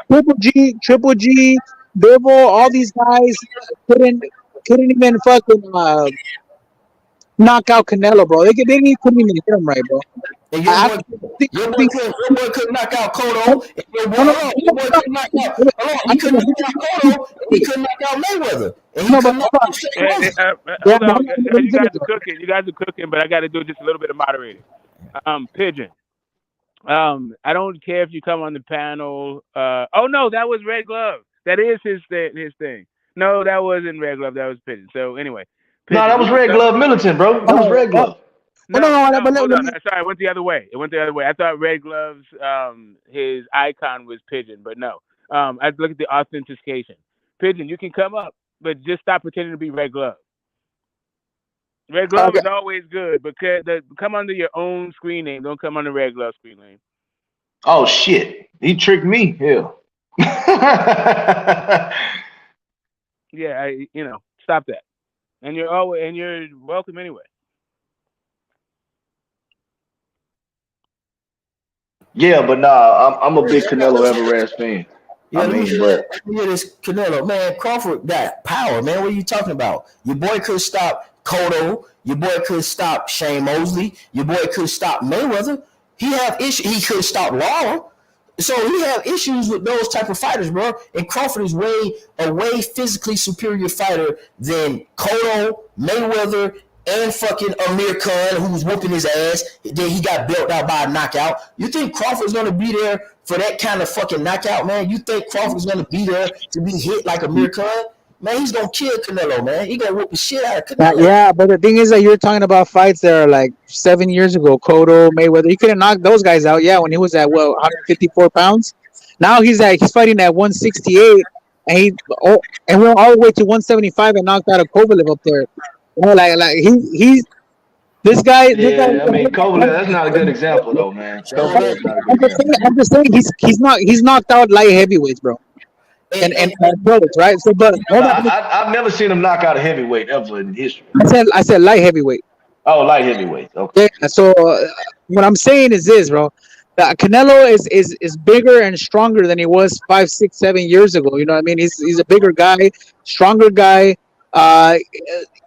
Triple G, Bivol, all these guys couldn't couldn't even fucking knock out Canelo, bro. They couldn't even hit him right, bro. and I think, I think your boy couldn't knock out hold Cotto, and on, your boy couldn't knock out hold on, he couldn't knock out Cotto, and he couldn't knock out Mayweather, and he no, but couldn't knock hold on. out Mayweather. Yeah, Hold but on. hold on, let me You finish, guys are bro. cooking. You guys are cooking, but I got to do just a little bit of moderating. Pigeon. I don't care if you come on the panel. Oh no, that was Red Glove. That is his thing. No, that wasn't Red Glove. That was Pigeon. So anyway, No, that Pigeon, you was can Red come. Glove Militant, bro. That was Oh, Red Glove. no, No, but hold let on. me. Sorry, it went the other way. I thought Red Glove's his icon was Pigeon, but no. I look at the authentication. Pigeon, you can come up, but just stop pretending to be Red Glove. Red Glove Okay, is always good, but come under your own screen name. Don't come under Red Glove screen name. Oh shit, he tricked me. Hell. Yeah, stop that. And you're welcome anyway. Yeah, but nah, I'm a big Canelo Alvarez fan. I Yeah, let me mean, hear but that. Let me hear this Canelo. Man, Crawford got power, man. What are you talking about? Your boy could stop Cotto. Your boy could stop Shane Mosley. Your boy could stop Mayweather. He have issues. He could stop Lawler. So he have issues with those type of fighters, bro. And Crawford is a way physically superior fighter than Cotto, Mayweather, and fucking Amir Khan, who was whooping his ass. Then he got built out by a knockout. You think Crawford's gonna be there for that kind of fucking knockout, man? You think Crawford's gonna be there to be hit like Amir Khan? Man, he's gonna kill Canelo, man. He gonna whoop the shit out of Canelo. Yeah, but the thing is that you're talking about fights that are like 7 years ago. Cotto, Mayweather, he couldn't knock those guys out. Yeah, when he was at 154 pounds. Now he's fighting at 168, and and went all the way to 175 and knocked out a Kovalev up there. Like he's this guy. Yeah, I mean, Kovalev, that's not a good example though, man. Kovalev is not a good example. I'm just saying he's knocked out light heavyweights, bro, And, and and brothers, right? So, but hold on, I've never seen him knock out a heavyweight ever in history. I said light heavyweight. Oh, light heavyweight. Okay. Yeah. So what I'm saying is this, bro. Canelo is bigger and stronger than he was 5, 6, 7 years ago. You know what I mean? He's a bigger guy, stronger guy. Uh,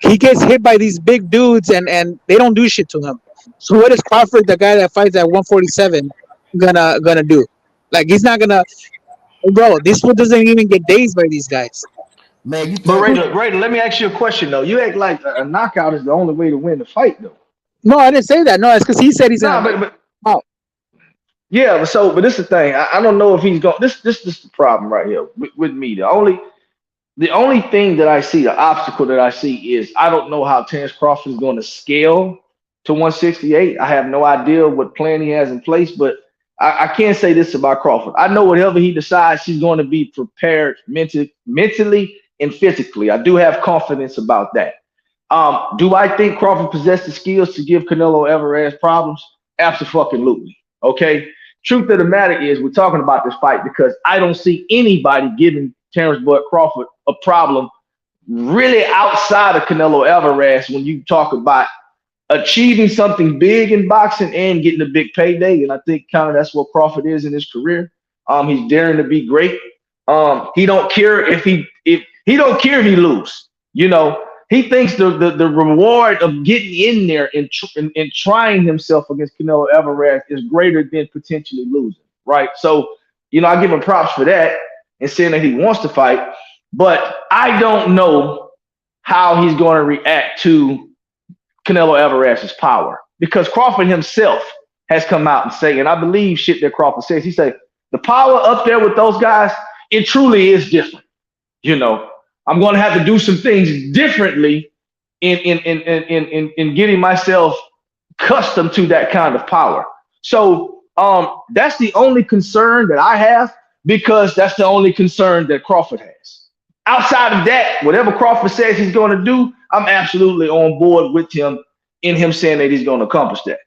he gets hit by these big dudes, and they don't do shit to him. So what is Crawford, the guy that fights at 147, gonna do? Like he's not gonna, bro. This one doesn't even get dazed by these guys. man, you But think Raider, let me ask you a question though. You act like a knockout is the only way to win the fight though. No, I didn't say that. No, it's because he said he's Nah, gonna. but Oh, yeah, but this is the thing. I don't know if he's going. This is the problem right here with me. The only thing that I see, the obstacle that I see is I don't know how Terence Crawford is going to scale to 168. I have no idea what plan he has in place, but I can't say this about Crawford. I know whatever he decides, he's going to be prepared mentally and physically. I do have confidence about that. Do I think Crawford possesses the skills to give Canelo Alvarez problems? Absolutely. Okay. Truth of the matter is, we're talking about this fight because I don't see anybody giving Terrence Bud Crawford a problem really outside of Canelo Alvarez when you talk about achieving something big in boxing and getting a big payday. And I think kind of that's what Crawford is in his career. He's daring to be great. He don't care if he don't care if he lose. You know, he thinks the reward of getting in there and trying himself against Canelo Alvarez is greater than potentially losing. Right. So, I give him props for that and saying that he wants to fight, but I don't know how he's going to react to Canelo Alvarez's power because Crawford himself has come out and say, and I believe shit that Crawford says. He said the power up there with those guys, it truly is different. You know, I'm going to have to do some things differently in getting myself accustomed to that kind of power. So that's the only concern that I have because that's the only concern that Crawford has. Outside of that, whatever Crawford says he's going to do, I'm absolutely on board with him in him saying that he's going to accomplish that.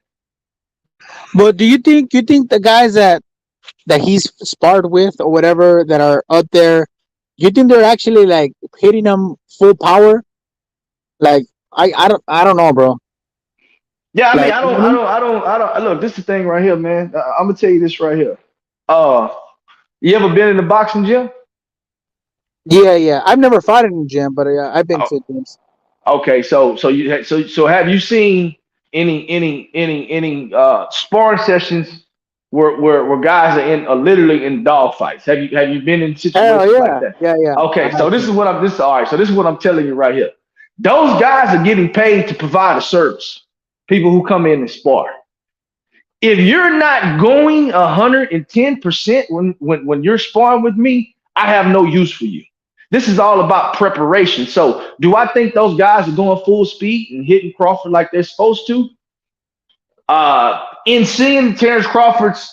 but do you think the guys that he's sparred with or whatever that are up there, you think they're actually like hitting him full power? Like I don't know, bro. Yeah, I mean, Like I don't. Look, this is the thing right here, man. I'm gonna tell you this right here. Uh, you ever been in the boxing gym? yeah. I've never fought in the gym, but I've been to Oh, gyms. okay, so have you seen any sparring sessions where guys are literally in dog fights? Have you been in Hell situations like yeah, that? yeah. Okay, so this is what I'm this all right. So this is what I'm telling you right here. Those guys are getting paid to provide a service. People who come in and spar. If you're not going 110% when you're sparring with me, I have no use for you. This is all about preparation. So, do I think those guys are going full speed and hitting Crawford like they're supposed to? In seeing Terence Crawford's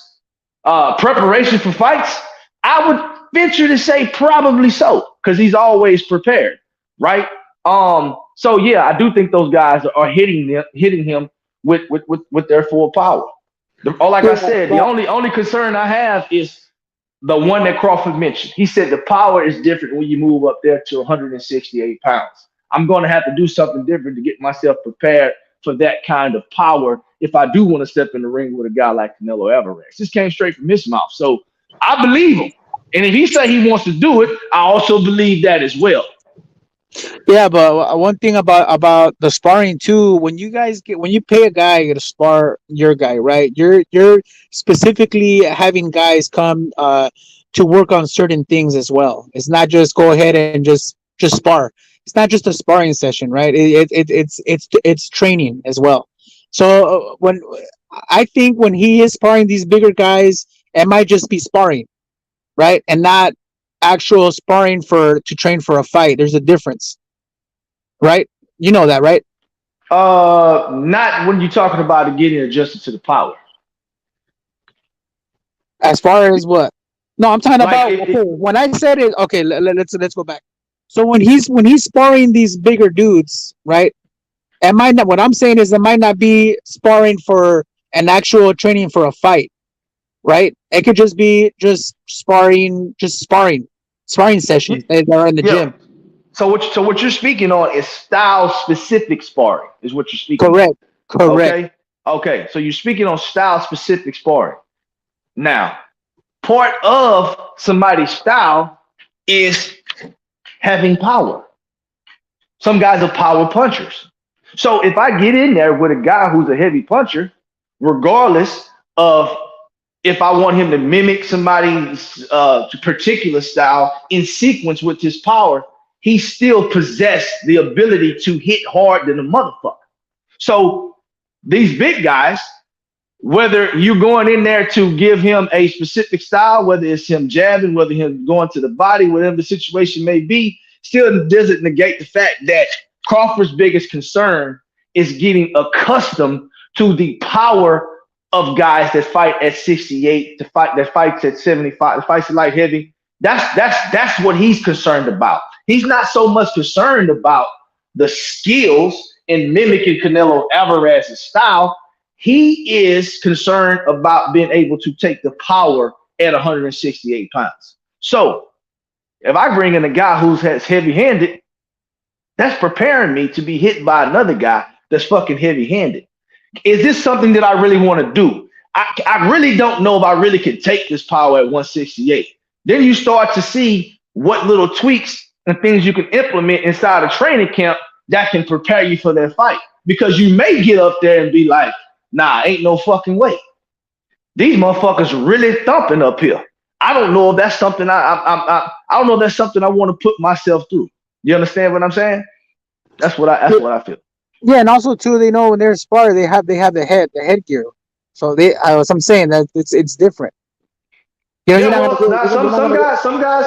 preparation for fights, I would venture to say probably so because he's always prepared, right? So yeah, I do think those guys are hitting him with their full power. Like I said, the only concern I have is the one that Crawford mentioned. He said the power is different when you move up there to 168 pounds. I'm going to have to do something different to get myself prepared for that kind of power if I do want to step in the ring with a guy like Canelo Alvarez. This came straight from his mouth. So I believe him. And if he say he wants to do it, I also believe that as well. Yeah, but one thing about the sparring too, when you pay a guy to spar your guy, right? You're specifically having guys come to work on certain things as well. It's not just go ahead and just spar. It's not just a sparring session, right? It's training as well. So when I think when he is sparring these bigger guys, it might just be sparring, right, and not actual sparring for to train for a fight. There's a difference, right? You know that, right? Not when you're talking about it getting adjusted to the power. As far as what? No, I'm talking Like about okay, when I said it. Okay, let's go back. So when he's sparring these bigger dudes, right? It might not. What I'm saying is it might not be sparring for an actual training for a fight, right? It could just be sparring yeah, sessions that are in the yeah. gym. So what you're speaking on is style specific sparring is what you're speaking on. Correct. Correct. Okay. Okay. So you're speaking on style specific sparring. Now, part of somebody's style is having power. Some guys are power punchers. So if I get in there with a guy who's a heavy puncher, regardless of if I want him to mimic somebody's particular style in sequence with his power, he still possessed the ability to hit hard than a motherfucker. So these big guys, whether you're going in there to give him a specific style, whether it's him jabbing, whether him going to the body, whatever the situation may be, still doesn't negate the fact that Crawford's biggest concern is getting accustomed to the power of guys that fight at 68, to fight that fights at 75, that fights at light heavy. That's what he's concerned about. He's not so much concerned about the skills in mimicking Canelo Alvarez's style. He is concerned about being able to take the power at 168 pounds. So if I bring in a guy who's heavy handed, that's preparing me to be hit by another guy that's fucking heavy handed. Is this something that I really want to do? I really don't know if I really can take this power at 168. Then you start to see what little tweaks and things you can implement inside a training camp that can prepare you for that fight. Because you may get up there and be like, nah, ain't no fucking way. These motherfuckers really thumping up here. I don't know if that's something I don't know if that's something I want to put myself through. You understand what I'm saying? That's what I feel. Yeah, and also too, they know when they're sparring, they have the headgear. So as I'm saying that it's different. You know, you're Yeah, not gonna well, go. now You're not gonna go.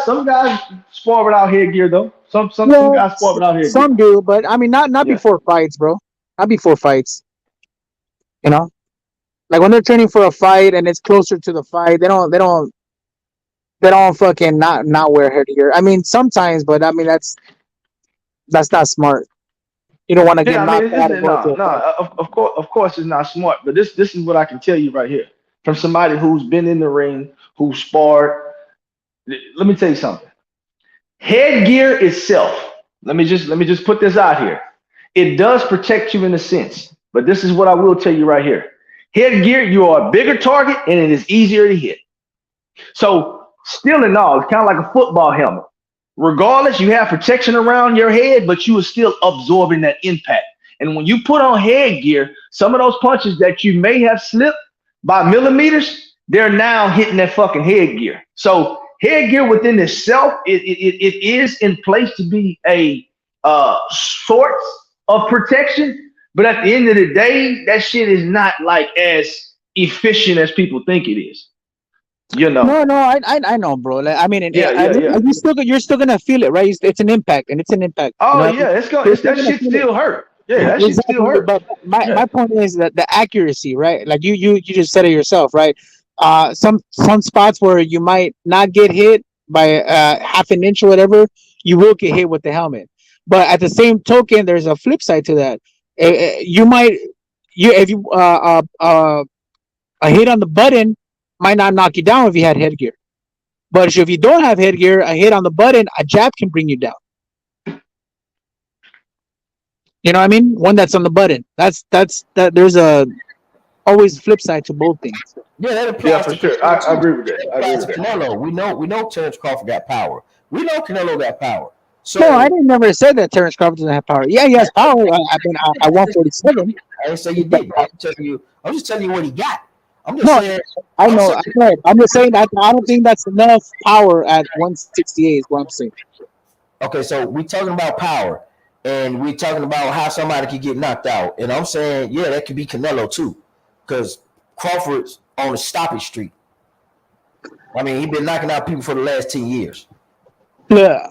some guys spar without headgear though. Some Yeah, guys spar without headgear. some do, but I mean, not Yeah. before fights, bro. Not before fights. You know, like when they're training for a fight and it's closer to the fight, they don't fucking not wear headgear. I mean, sometimes, but I mean that's not smart. You don't want to get Yeah, I mean, knocked out and go into a no, fight. of course, it's not smart. But this is what I can tell you right here from somebody who's been in the ring, who sparred. Let me tell you something. Headgear itself. Let me just put this out here. It does protect you in a sense, but this is what I will tell you right here. Headgear, you are a bigger target, and it is easier to hit. So, still in all, it's kind of like a football helmet. Regardless, you have protection around your head, but you are still absorbing that impact. And when you put on headgear, some of those punches that you may have slipped by millimeters, they're now hitting that fucking headgear. So headgear within itself, it is in place to be a sort of protection. But at the end of the day, that shit is not like as efficient as people think it is. You know. No, no, I know, bro. Like, I mean, Yeah, yeah, yeah. you're still gonna feel it, right? It's an impact, and it's an impact. You Oh know what I mean? yeah, it's going. You're It's still that gonna shit feel it. still hurt. Yeah, that shit still Exactly. hurt. But my, Yeah. my point is that the accuracy, right? Like you just said it yourself, right? Some spots where you might not get hit by half an inch or whatever, you will get hit with the helmet. But at the same token, there's a flip side to that. You might you if you a hit on the button might not knock you down if you had headgear. But if you don't have headgear, a hit on the button, a jab can bring you down. You know what I mean? One that's on the button. That. There's a always flip side to both things. Yeah, that Yeah, applies for to sure. Canelo I too. agree with that. That I agree applies with to that. Canelo. We know Terrence Crawford got power. We know Canelo got power. No, I So didn't never say that Terrence Crawford doesn't have power. Yeah, he has power. I mean, at 147. I didn't say you didn't. I'm just telling you what he got. I'm just No, saying. I I'm know. saying. I'm just saying that I don't think that's enough power at 168. Is what I'm saying. Okay, so we talking about power. and we're talking about how somebody could get knocked out, and I'm saying, yeah, that could be Canelo too, because Crawford's on a stoppage streak. I mean, he's been knocking out people for the last 10 years. Look,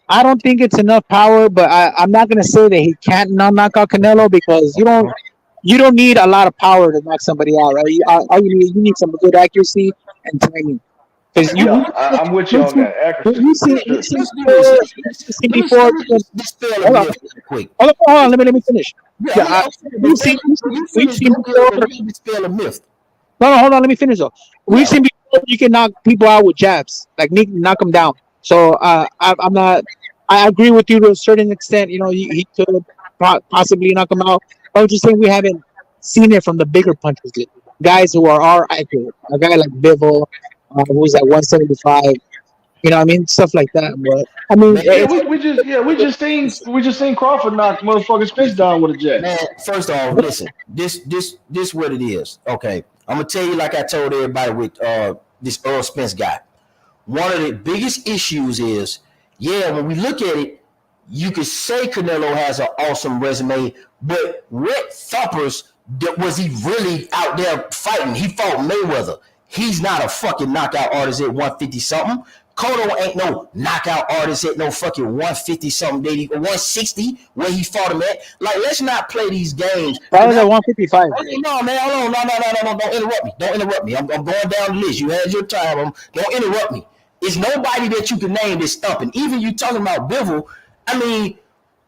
I don't think it's enough power, but I'm not gonna say that he can't not knock out Canelo because you don't need a lot of power to knock somebody out, right? All you need some good accuracy and timing. Because Yeah, I'm with you on that. Accuracy for we've sure. seen Let's do this. before, we've seen before. Let's dispel a Hold on, myth real quick. hold on. Let me finish. Yeah, Yeah, I'm saying, we've seen you we've finish, seen go before. ahead, but let me dispel a myth. No, hold on. Let me finish though. We've Yeah, seen before you can knock people out with jabs, like knock them down. So I'm not. I agree with you to a certain extent. You know, he could possibly knock them out. But I'm just saying we haven't seen it from the bigger punchers yet. Guys who are accurate. A guy like Bivol, who's at 175. You know, what I mean, stuff like that. But I mean, man, Yeah, it's we just seen Crawford knock motherfucking Spence down with a jab. man. First off, listen. This what it is. Okay, I'm gonna tell you like I told everybody with this Earl Spence guy. One of the biggest issues is, yeah, when we look at it, you could say Canelo has an awesome resume, but what thumpers was he really out there fighting? He fought Mayweather. He's not a fucking knockout artist at 150 something. Cotto ain't no knockout artist at no fucking 150 something, 160 where he fought him at. Like, let's not play these games. that was Canelo, at 155. no, man, hold on. No. Don't interrupt me. Don't interrupt me. I'm going down the list. You had your time. Don't interrupt me. It's nobody that you can name that's thumping. Even you talking about Bivol, I mean,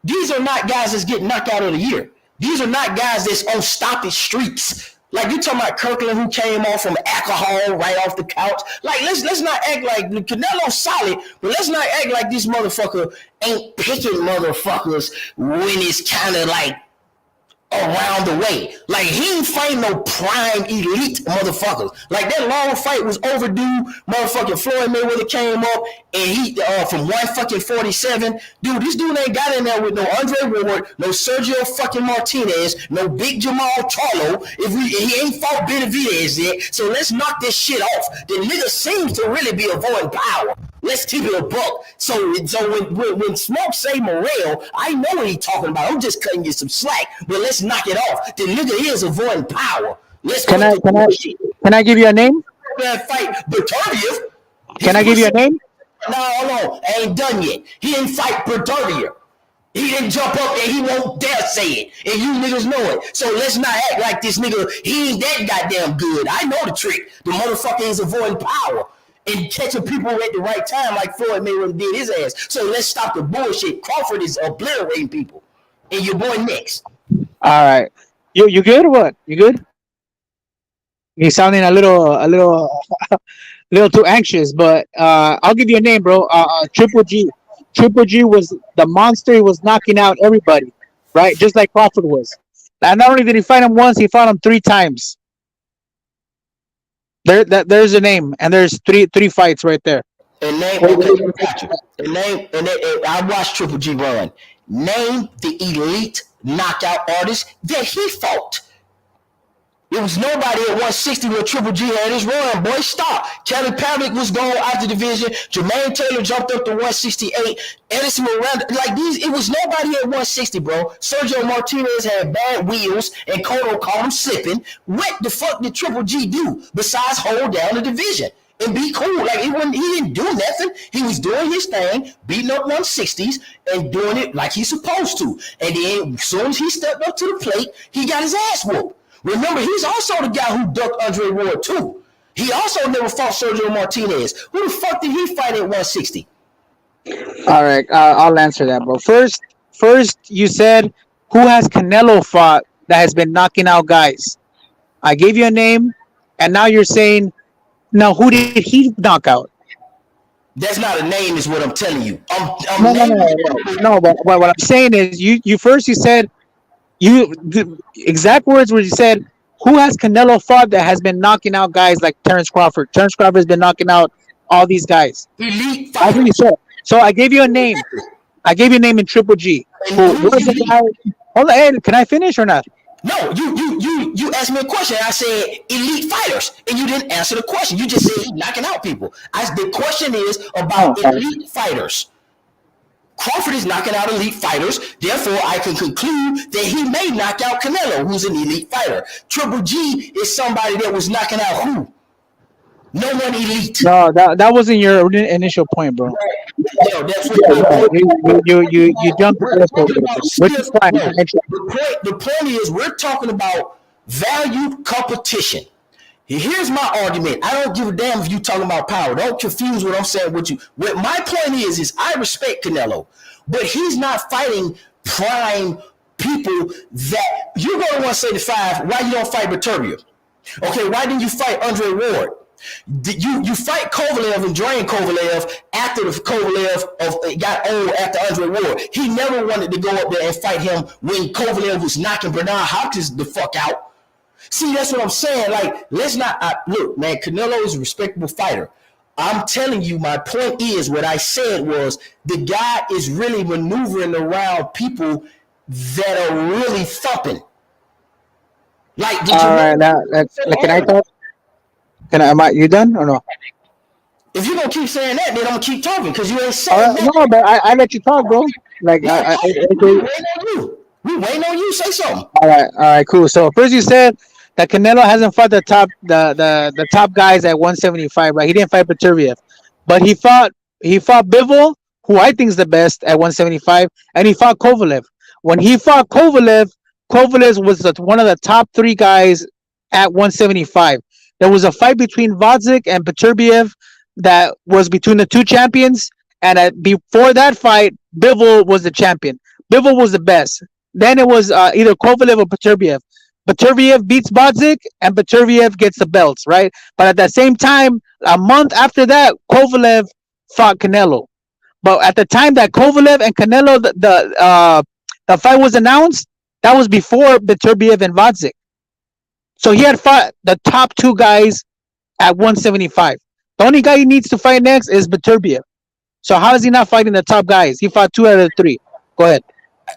these are not guys that's getting knocked out of the year. These are not guys that's on stoppage streaks. Like you talking about Kirkland, who came off from alcohol right off the couch. Like let's not act like Canelo's solid, but let's not act like this motherfucker ain't picking motherfuckers when it's kind of like around the way. Like he ain't fighting no prime elite motherfuckers. Like that long fight was overdue. Motherfucking Floyd Mayweather came up and he from 147. Dude, this dude ain't got in there with no Andre Ward, no Sergio fucking Martinez, no Big Jamal Charlo. He ain't fought Benavidez yet, so let's knock this shit off. The nigga seems to really be avoiding power. Let's keep it a buck. So when Smoke say Morel, I know what he talking about. I'm just cutting you some slack, but let's knock it off. The nigga is avoiding power. Let's Can quit I the can I bullshit. can I give you a name? That fight Bertavia. Can I give you a name? No, hold on. I ain't done yet. He ain't fight Bertavia. He didn't jump up and he won't dare say it. And you niggas know it. So let's not act like this nigga, he ain't that goddamn good. I know the trick. The motherfucker is avoiding power and catching people at the right time like Floyd Mayweather did his ass. So let's stop the bullshit. Crawford is obliterating people. And your boy next. All right. You good or what? You good? You sounding a little too anxious, but I'll give you a name, bro. Triple G. Triple G was the monster. He was knocking out everybody, right? Just like Crawford was. And not only did he fight him once, he fought him 3 times. There's a name, and there's three fights right there. And name, What okay, are you gonna got you. And name, and I watched Triple G run. Name the elite knockout artist that he fought. It was nobody at 160 when Triple G had his run. Boy, stop. Kelly Pavlik was going out the division. Jermaine Taylor jumped up to 168. Edison Miranda, like these, it was nobody at 160, bro. Sergio Martinez had bad wheels, and Cotto caught him slipping. What the fuck did Triple G do besides hold down the division and be cool? Like he didn't do nothing. He was doing his thing, beating up 160s and doing it like he's supposed to. And then as soon as he stepped up to the plate, he got his ass whooped. Remember, he's also the guy who ducked Andre Ward too. He also never fought Sergio Martinez. Who the fuck did he fight at 160? All right, I'll answer that, bro. First, you said who has Canelo fought that has been knocking out guys. I gave you a name, and now you're saying, now who did he knock out? That's not a name, is what I'm telling you. I'm No, no, naming no, no, no. But what I'm saying is, you said the exact words where you said who has Canelo fought that has been knocking out guys like Terrence Crawford. Terrence Crawford has been knocking out all these guys. elite That's what fighter. you said. So I gave you a name. I gave you a name in Triple G. And Who who's was the elite? guy? Hold on, hey, can I finish or not? No, you asked me a question. I said elite fighters, and you didn't answer the question. You just said he knocking out people. The question is Oh, about elite fighters. Crawford is knocking out elite fighters. Therefore, I can conclude that he may knock out Canelo, who's an elite fighter. Triple G is somebody that was knocking out who? No one elite. No, that wasn't your initial point, bro. Yo, that's what Yeah, my yeah. point You jumped the we're goalpost a talking little about bit, which is stiff. fine. No, the point is we're talking about valued competition. Here's my argument. I don't give a damn if you talking about power. Don't confuse what I'm saying with you. What my point is I respect Canelo, but he's not fighting prime people that you go to 175. Why you don't fight Baturbia? Okay, why didn't you fight Andre Ward? You fight Kovalev and drain Kovalev after the Kovalev got old after Andre Ward. He never wanted to go up there and fight him when Kovalev was knocking Bernard Hopkins the fuck out. See, that's what I'm saying. Like, let's not look, man. Canelo is a respectable fighter. I'm telling you, my point is what I said was the guy is really maneuvering around people that are really thumping. Like the all right. Jamaican. Can I talk? You done or no? If you're gonna keep saying that, then I'm gonna keep talking because you ain't All saying right, that. no, but I let you talk, bro. Like No, we waiting on you. We waiting on you. Say something. all right, cool. So first you said that Canelo hasn't fought the top guys at 175, right? He didn't fight Petriev, but he fought Bivol, who I think is the best at 175, and he fought Kovalev. When he fought Kovalev, Kovalev was one of the top three guys at 175. There was a fight between Vodzik and Petriev that was between the two champions, and before that fight, Bivol was the champion. Bivol was the best. Then it was either Kovalev or Petriev. Petriev beats Bodzik, and Petriev gets the belts, right? But at the same time, a month after that, Kovalev fought Canelo. But at the time that Kovalev and Canelo, the fight was announced, that was before Petriev and Bodzik. So he had fought the top two guys at 175. The only guy he needs to fight next is Beterbiev. So how is he not fighting the top guys? He fought two out of the three. Go ahead.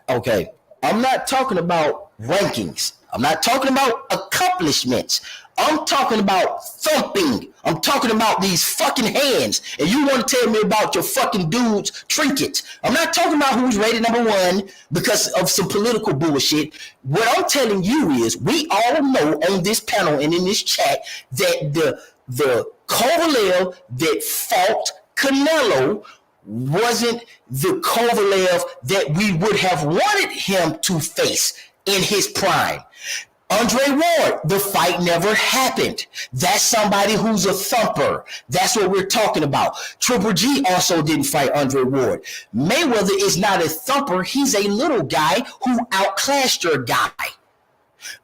Okay, I'm not talking about rankings. I'm not talking about accomplishments. I'm talking about thumping. I'm talking about these fucking hands. And you want to tell me about your fucking dude's trinkets. I'm not talking about who's rated number one because of some political bullshit. What I'm telling you is we all know on this panel and in this chat that the Kovalev that fought Canelo wasn't the Kovalev that we would have wanted him to face in his prime. Andre Ward, the fight never happened. That's somebody who's a thumper. That's what we're talking about. Triple G also didn't fight Andre Ward. Mayweather is not a thumper. He's a little guy who outclassed your guy.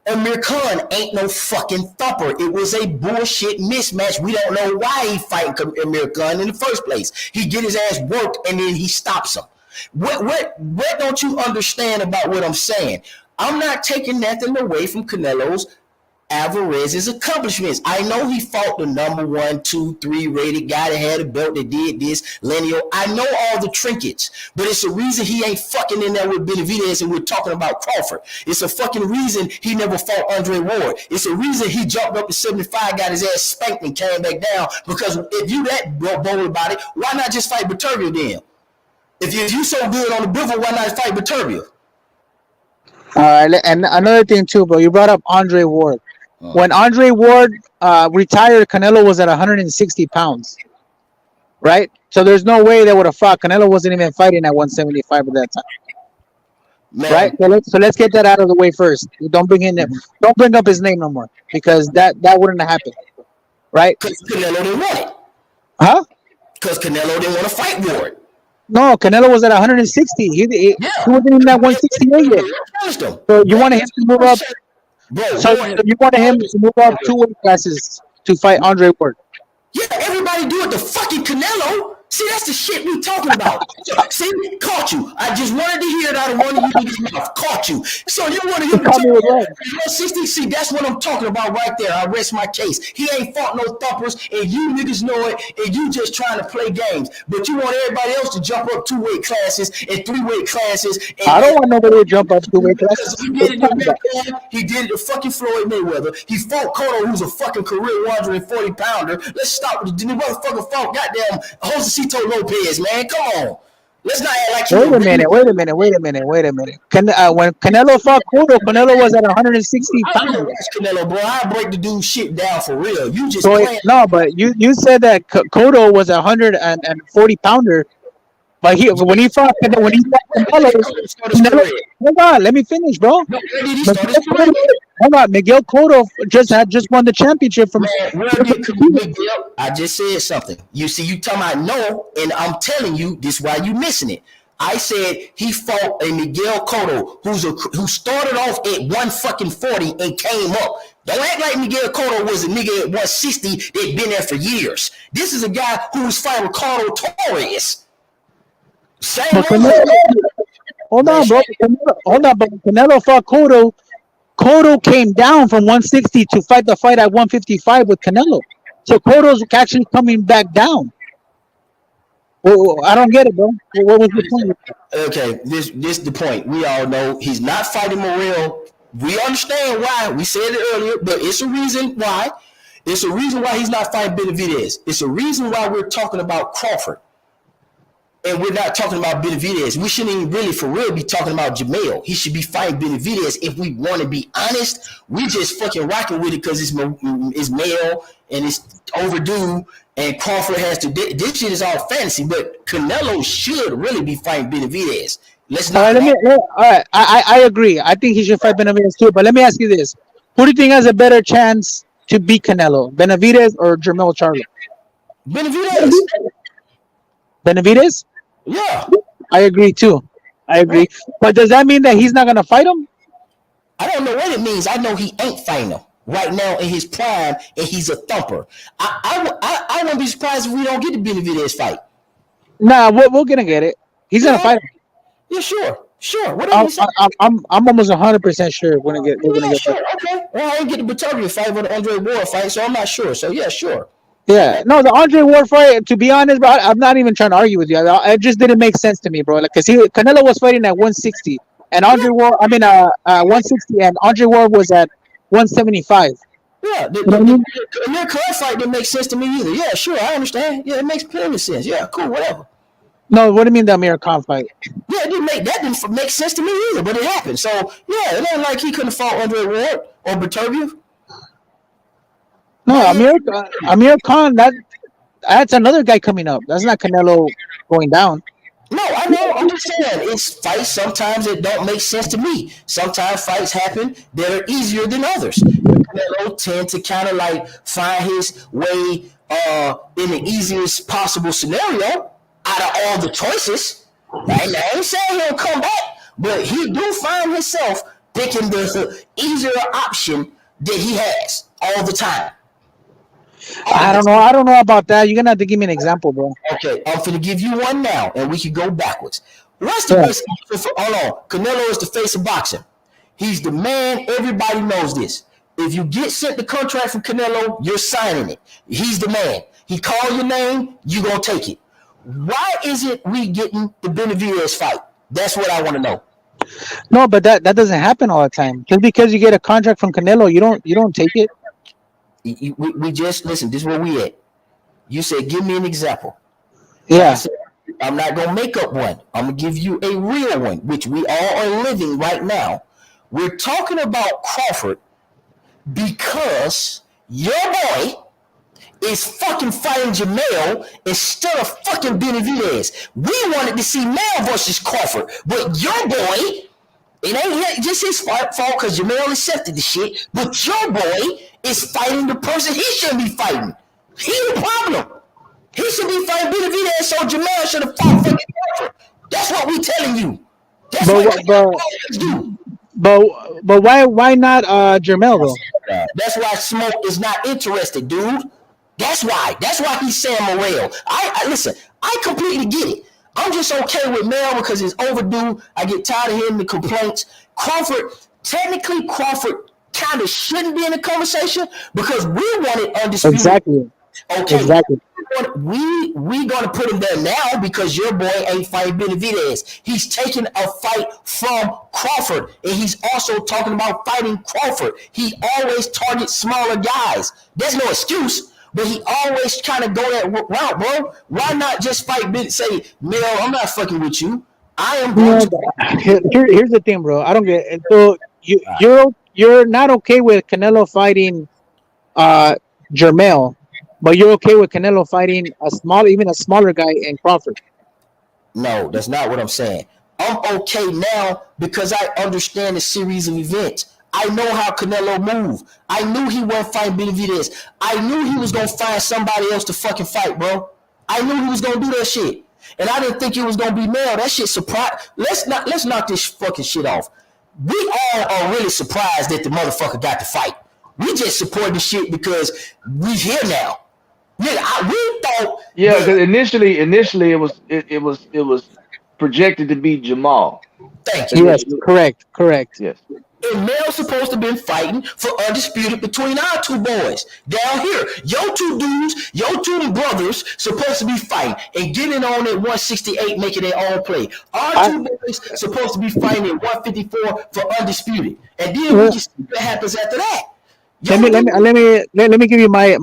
Amir Khan ain't no fucking thumper. It was a bullshit mismatch. We don't know why he fighting Amir Khan in the first place. He get his ass worked and then he stops him. What don't you understand about what I'm saying? I'm not taking nothing away from Canelo's Alvarez's accomplishments. I know he fought the number 1, 2, 3 rated guy that had a belt that did this, Lenio. I know all the trinkets, but it's a reason he ain't fucking in there with Benavidez and we're talking about Crawford. It's a fucking reason he never fought Andre Ward. It's a reason he jumped up to 75, got his ass spanked and came back down because if you that bold about it, why not just fight Beterbiev then? If you so good on the Bivol, why not fight Beterbiev? And another thing too, bro. You brought up Andre Ward. When Andre Ward retired, Canelo was at 160 pounds, right? So there's no way they would have fought. Canelo wasn't even fighting at 175 at that time, Man, right? So let's get that out of the way first. Don't bring up his name no more because that wouldn't have happened, right? because Canelo didn't want it. Huh? Because Canelo didn't want to fight Ward. No, Canelo was at 160. He wasn't even at 168 yet. So you wanted him to move up. So you wanted him to move up 2 weight classes to fight Andre Ward. Yeah, everybody do it to fucking Canelo. See, that's the shit we talking about. See, caught you. I just wanted to hear it out of one of you niggas' mouth. Caught you. So you wanted him to Caught me with what? 160? See, that's what I'm talking about right there. I rest my case. He ain't fought no thumpers, and you niggas know it, and you just trying to play games. But you want everybody else to jump up 2 weight classes and 3 weight classes. And I don't want nobody to jump up 2 weight classes. he did it to Metcalf. He did it to fucking Floyd Mayweather. He fought Cotto, who's a fucking career 140 pounder. Let's stop with the motherfucker fought goddamn Josecito Lopez, man. Come on. Let's not act like he Wait a a real. minute. Wait a minute. Wait a minute. Wait a minute. When Canelo fought Cotto, Canelo was at 160 I don't pounds. watch Canelo, bro. I break the dude shit down for real. You just So playing. no, but you said that Cotto was a 140 pounder. But when he fought Canelo, When did Cotto start his Canelo, career? hold on, let me finish, bro. No, where did he start his Miguel career? Cotto, hold on, Miguel Cotto just won the championship from. Man, where did Miguel? I just said something. You see, you talking about no, and I'm telling you, this is why you missing it. I said he fought a Miguel Cotto who started off at 1 40 and came up. Don't act like Miguel Cotto was a nigga at 160 that been there for years. This is a guy who was fighting Ricardo Torres. Same But Canelo, motherfucker. hold Man, on, bro. Hold on, but Canelo fought Cotto. Cotto came down from 160 to fight the fight at 155 with Canelo. So Cotto's actually coming back down. Well, I don't get it, bro. What was the point? okay, this the point. We all know he's not fighting Morrell. We understand why. We said it earlier, but it's a reason why. It's a reason why he's not fighting Benavidez. It's a reason why we're talking about Crawford. And we're not talking about Benavidez. We shouldn't even really, for real, be talking about Jamel. He should be fighting Benavidez. If we want to be honest, we just fucking rocking with it because it's male and it's overdue. And Crawford has to. This shit is all fantasy, but Canelo should really be fighting Benavidez. Let's All right, not. all right. I agree. I think he should fight Benavidez too. But let me ask you this: who do you think has a better chance to beat Canelo, Benavidez or Jermell Charlo? Benavidez. Benavidez? Yeah. I agree too. I agree. But does that mean that he's not gonna fight him? I don't know what it means. I know he ain't fighting him right now in his prime, and he's a thumper. I wouldn't be surprised if we don't get the Benavidez fight. Nah, we're gonna get it. He's gonna Yeah, fight him. yeah, sure. Whatever you say. I'm almost 100% sure we're gonna Yeah, get that. sure. Okay. Well, I didn't get the Batavia fight or the Andre Ward fight, so I'm not sure. So yeah, sure. Yeah, no, the Andre Ward fight. To be honest, bro, I'm not even trying to argue with you. It just didn't make sense to me, bro. Like, cause Canelo was fighting at 160, and Yeah, Andre Ward, 160, and Andre Ward was at 175. yeah. You know what I mean? The Amir Khan fight didn't make sense to me either. Yeah, sure. I understand. Yeah, it makes plenty of sense. Yeah, cool. Whatever. No, what do you mean the Amir Khan fight? Yeah, that didn't make sense to me either, but it happened. So yeah, it ain't like he couldn't fought Andre Ward or Batavia. No, Not yet. Amir Khan. That's another guy coming up. That's not Canelo going down. No, I know. I'm just saying, it's fights sometimes that don't make sense to me. Sometimes fights happen that are easier than others. Canelo tend to kind of like find his way in the easiest possible scenario out of all the choices. Right now, I ain't saying he'll come back, but he do find himself picking the easier option that he has all the time. I don't know. I don't know about that. You're gonna have to give me an example, bro. Okay, I'm finna give you one now, and we can go backwards. What's the Yeah, best? Hold on. Canelo is the face of boxing. He's the man. Everybody knows this. If you get sent the contract from Canelo, you're signing it. He's the man. He call your name, you gonna take it. Why isn't we getting the Benavidez fight? That's what I want to know. no, but that doesn't happen all the time. Just because you get a contract from Canelo, you don't take it. We just listen. This is where we at. You said, give me an example. Like I Yeah, said, I'm not gonna make up one. I'm gonna give you a real one, which we all are living right now. We're talking about Crawford because your boy is fucking fighting Jamel instead of fucking Benavidez. We wanted to see Mel versus Crawford, but your boy, it ain't just his fault because Jamel accepted the shit, but your boy is fighting the person he shouldn't be fighting. He the problem. He should be fighting Benavidez, so Jamel should have fought fucking Crawford. That's what we telling you. That's but what what- do. but but why not Jermell though? That's why Smoke is not interested, dude. That's why. That's why he's saying Morrell. I listen. I completely get it. I'm just okay with Mel because it's overdue. I get tired of hearing the complaints. Crawford, technically, Crawford kind of shouldn't be in the conversation because we wanted undisputed. Exactly, Okay, exactly. we gonna put him there now because your boy ain't fighting Benavidez. He's taking a fight from Crawford, and he's also talking about fighting Crawford. He always targets smaller guys. There's no excuse. but he always trying to go that route, bro. Why not just fight? Say, Mel, I'm not fucking with you. I am going No, to. but here's the thing, bro. I don't get it. So you're not okay with Canelo fighting uh Jermel, but you're okay with Canelo fighting even a smaller guy in Crawford. No, that's not what I'm saying. I'm okay now because I understand the series of events. I know how Canelo move. I knew he wasn't fighting Benavidez. I knew he was gonna find somebody else to fucking fight, bro. I knew he was gonna do that shit, and I didn't think it was gonna be Mel. That shit surprised. Let's knock this fucking shit off. We all are really surprised that the motherfucker got to fight. We just support the shit because we here now. Nigga, we thought Yeah, because that. initially it was projected to be Jamal Thank you. Yes, initially. correct. Yes. And Mel's supposed to been fighting for undisputed between our two boys down here. Your two dudes, your two brothers, supposed to be fighting and getting on at 168, making their own play. Our I two boys supposed to be fighting at 154 for undisputed, and then we well, can see what happens after that. let Your me let me dude, let me let me give you my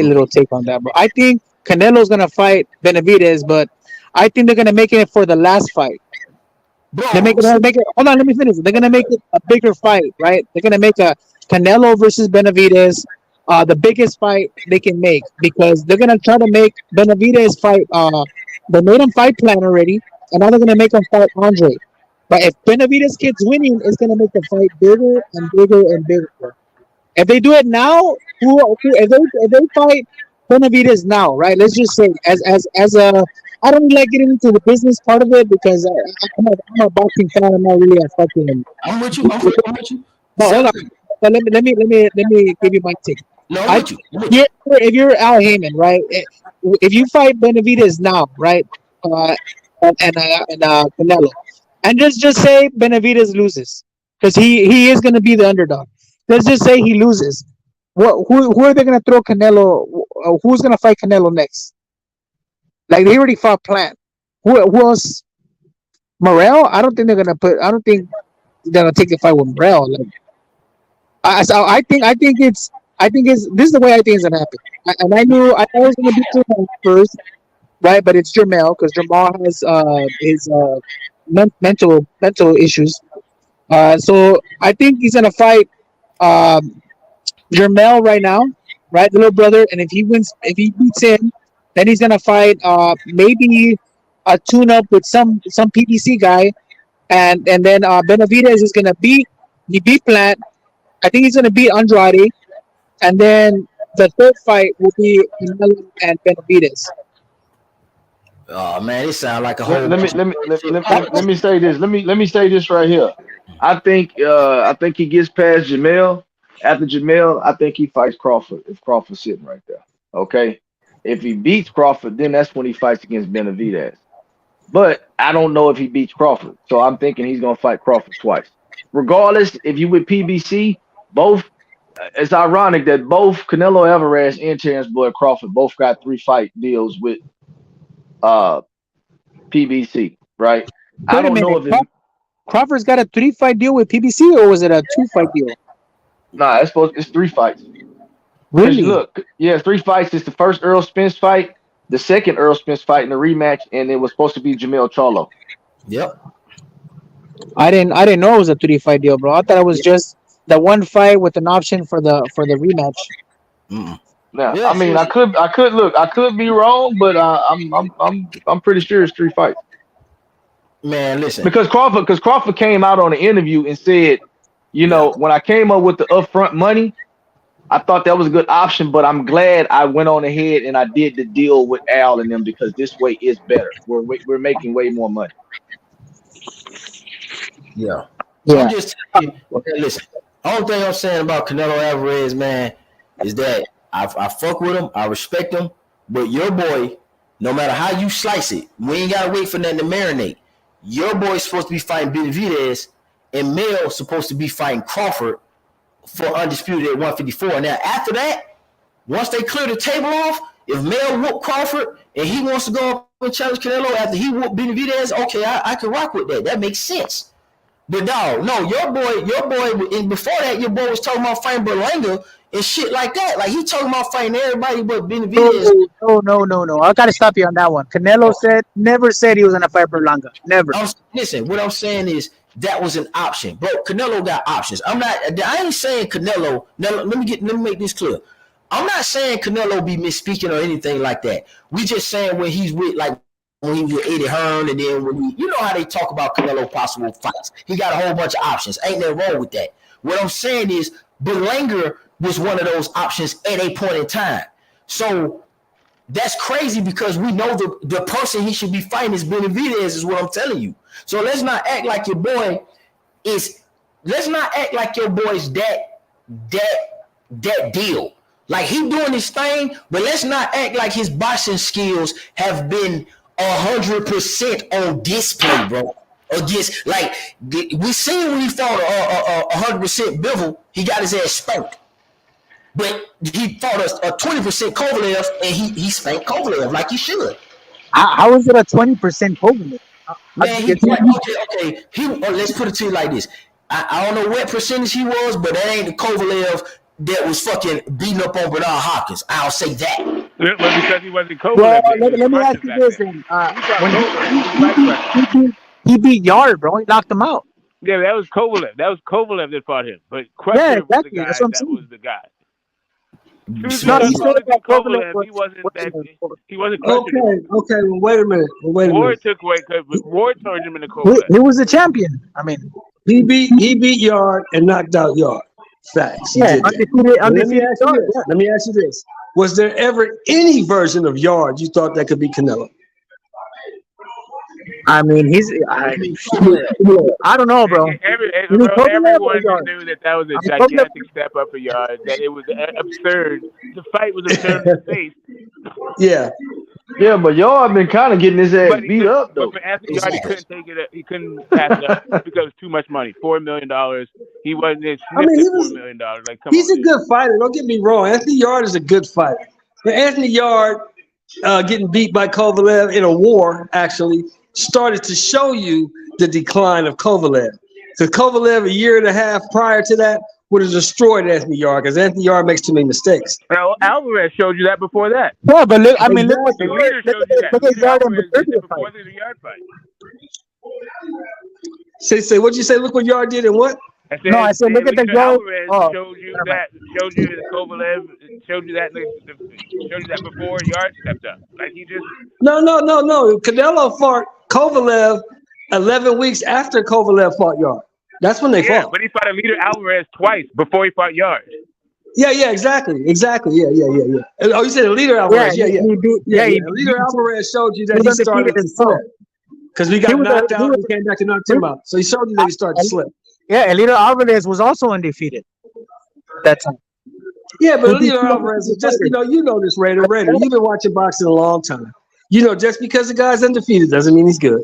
little take on that, bro. I think Canelo's gonna fight Benavidez, but I think they're gonna make it for the last fight. bro. They'll make it. Hold on, let me finish. They're gonna make it a bigger fight, right? They're gonna make a Canelo versus Benavidez, the biggest fight they can make because they're gonna try to make Benavidez fight. They made him fight plan already, and now they're gonna make him fight Andre. But if Benavidez keeps winning, it's gonna make the fight bigger and bigger and bigger. If they do it now, who if they fight Benavidez now, right? Let's just say as a I don't like getting into the business part of it because I'm a boxing fan. I'm not really a fucking. I'm with you. I'm with you. But hold on. Celebrate. But let me give you my take. No, I'm I with you. I'm with you. if you're Al Heyman, right? If you fight Benavidez now, right? Uh, and Canelo, and just say Benavidez loses because he is going to be the underdog. Let's just say he loses. Who are they going to throw Canelo? Who's going to fight Canelo next? Like they already fought Plant. Who else? Morel? I don't think they're going to put. I don't think they're going to take the fight with Morel. Like so I think it's this is the way I think it's gonna happen. And I thought it was gonna be Jamal first, right? But it's Jamal because Jamal has his mental issues. So I think he's gonna fight um Jamal right now, right? The little brother, and if he beats him, then he's gonna fight maybe a tune up with some PBC guy, and then Benavidez is gonna beat Plant. I think he's gonna beat Andrade. And then the third fight will be Canelo and Benavidez. Oh man, it sounds like a Let, whole let me bunch of let me let, shit. let, let, let me say this. Let me say this right here. I think he gets past Jamel. After Jamel, I think he fights Crawford if Crawford's sitting right there. Okay. If he beats Crawford, then that's when he fights against Benavidez. But I don't know if he beats Crawford. So I'm thinking he's gonna fight Crawford twice. Regardless, if you with PBC, both it's ironic that both Canelo Alvarez and Terrence Boyd Crawford both got 3 fight deals with uh PBC, right? I Wait a don't know minute. if it's Crawford's got a 3 fight deal with PBC, or was it a 2 fight deal? nah, it's 3 fights. Cause Really? look, yeah, 3 fights. It's the first Earl Spence fight, the second Earl Spence fight in the rematch, and it was supposed to be Jamel Charlo. Yep. I didn't know it was a 3 fight deal, bro. I thought it was just the one fight with an option for the rematch. Mm-mm. Now, I Yes, mean, yes. I could be wrong, but I'm pretty sure it's 3 fights. Man, listen. Because Crawford came out on an interview and said, Yeah. when I came up with the upfront money, I thought that was a good option, but I'm glad I went on ahead and I did the deal with Al and them because this way is better. We're making way more money. Yeah. I'm Yeah. just telling you, man, listen. Only thing I'm saying about Canelo Alvarez, man, is that I fuck with him, I respect him, but your boy, no matter how you slice it, we ain't gotta wait for nothing to marinate. Your boy's supposed to be fighting Benavidez, and Mel's supposed to be fighting Crawford for undisputed at 154. Now after that, once they clear the table off, if Mel whoop Crawford and he wants to go up and challenge Canelo after he whoop Benavidez, okay, I can rock with that. That makes sense. But no, your boy, and before that, your boy was talking about fighting Berlanga, and shit like that. Like he talking about fighting everybody but Benavidez. No. I gotta stop you on that one. Canelo never said he was gonna fight Berlanga. Never. Listen, what I'm saying is that was an option, bro. Canelo got options. I ain't saying Canelo. Now, let me make this clear. I'm not saying Canelo be misspeaking or anything like that. We just saying when he's with when he was with Eddie Hearn, and then when you know how they talk about Canelo possible fights. He got a whole bunch of options. Ain't nothing wrong with that. What I'm saying is Berlanga was one of those options at a point in time. So that's crazy because we know the person he should be fighting is Benavidez, is what I'm telling you. So let's not act like your boy is. Let's not act like your boy's that deal. Like he doing his thing, but let's not act like his boxing skills have been 100% on display, bro. Against we seen when he fought 100% Bivol, he got his ass spanked. But he fought a 20% Kovalev, and he spanked Kovalev like he should. How is it a 20% Kovalev? Man, okay. Let's put it to you like this. I don't know what percentage he was, but that ain't the Kovalev that was fucking beating up on Bernard Hopkins. I'll say that. Well, because he wasn't Kovalev. Well, let me ask you this then. When he beat Yard, bro, he knocked him out. Yeah, that was Kovalev. That was Kovalev that fought him. But Crusher was the guy that was the guy. He wasn't Crusher. Okay. Well, wait a minute. Ward took away because Ward turned him into Kovalev. He was the champion. I mean, he beat Yard and knocked out Yard. Facts. Yeah, undefeated. Let me ask you this. Was there ever any version of Yard you thought that could be Canelo? I mean, I don't know, bro. Everyone knew that was a gigantic step up for Yard. That it was absurd. The fight was absurd in space. Yeah. Yeah, but Yard been kind of getting his ass beat up though. But for Anthony Yard, he couldn't take it. He couldn't pass it up because it was too much money. $4 million. He wasn't. $4 million. Like, come he's on, a good fighter. Don't get me wrong. Anthony Yard is a good fighter. But Anthony Yard getting beat by Kovalev in a war actually started to show you the decline of Kovalev. Because Kovalev a year and a half prior to that would have destroyed Anthony Yard because Anthony Yard makes too many mistakes. Well, Alvarez showed you that before that. Yeah, but look, the leader showed you that. Leader Alvarez did it before the Yard fight. Say what'd you say? Look what Yard did and what? I said look at the Yard. Alvarez showed you that Kovalev showed you that before Yard stepped up. Like he just No. Canelo fought Kovalev 11 weeks after Kovalev fought Yard. That's when they fought. But he fought a leader Alvarez twice before he fought Yard. Yeah, exactly. Yeah. Oh, you said a leader Alvarez. Yeah. Leader Alvarez showed you that he started to slip. Because we got knocked out and came back to knock him out. So he showed you that he started to slip. Yeah, Elito Alvarez was also undefeated that time. Yeah, but Elito Alvarez is just, you know this, Raider. You've been watching boxing a long time. You know, just because the guy's undefeated doesn't mean he's good.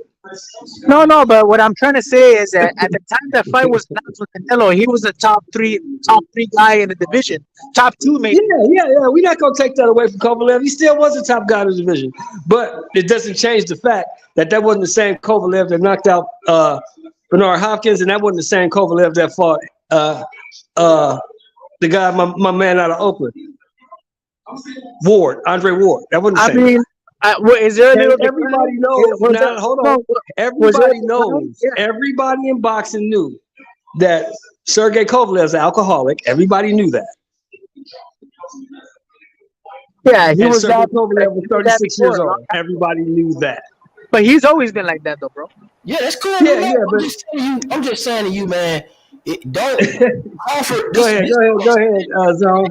No, but what I'm trying to say is that at the time that fight was announced with Canelo, he was a top three guy in the division. Top two, maybe. Yeah. We're not going to take that away from Kovalev. He still was a top guy in the division. But it doesn't change the fact that wasn't the same Kovalev that knocked out Bernard Hopkins, and that wasn't the same Kovalev that fought the guy, my man out of Oakland. Andre Ward. That wasn't the same. I mean, is there a little everybody knows now, hold on. Everybody knows. Everybody in boxing knew that Sergey Kovalev is an alcoholic. Everybody knew that. Yeah, he was Sergey Kovalev was 36 years old. Everybody knew that. But he's always been like that, though, bro. Yeah, that's cool. Yeah, but I'm just saying to you, man. Don't offer. Go ahead, Zone.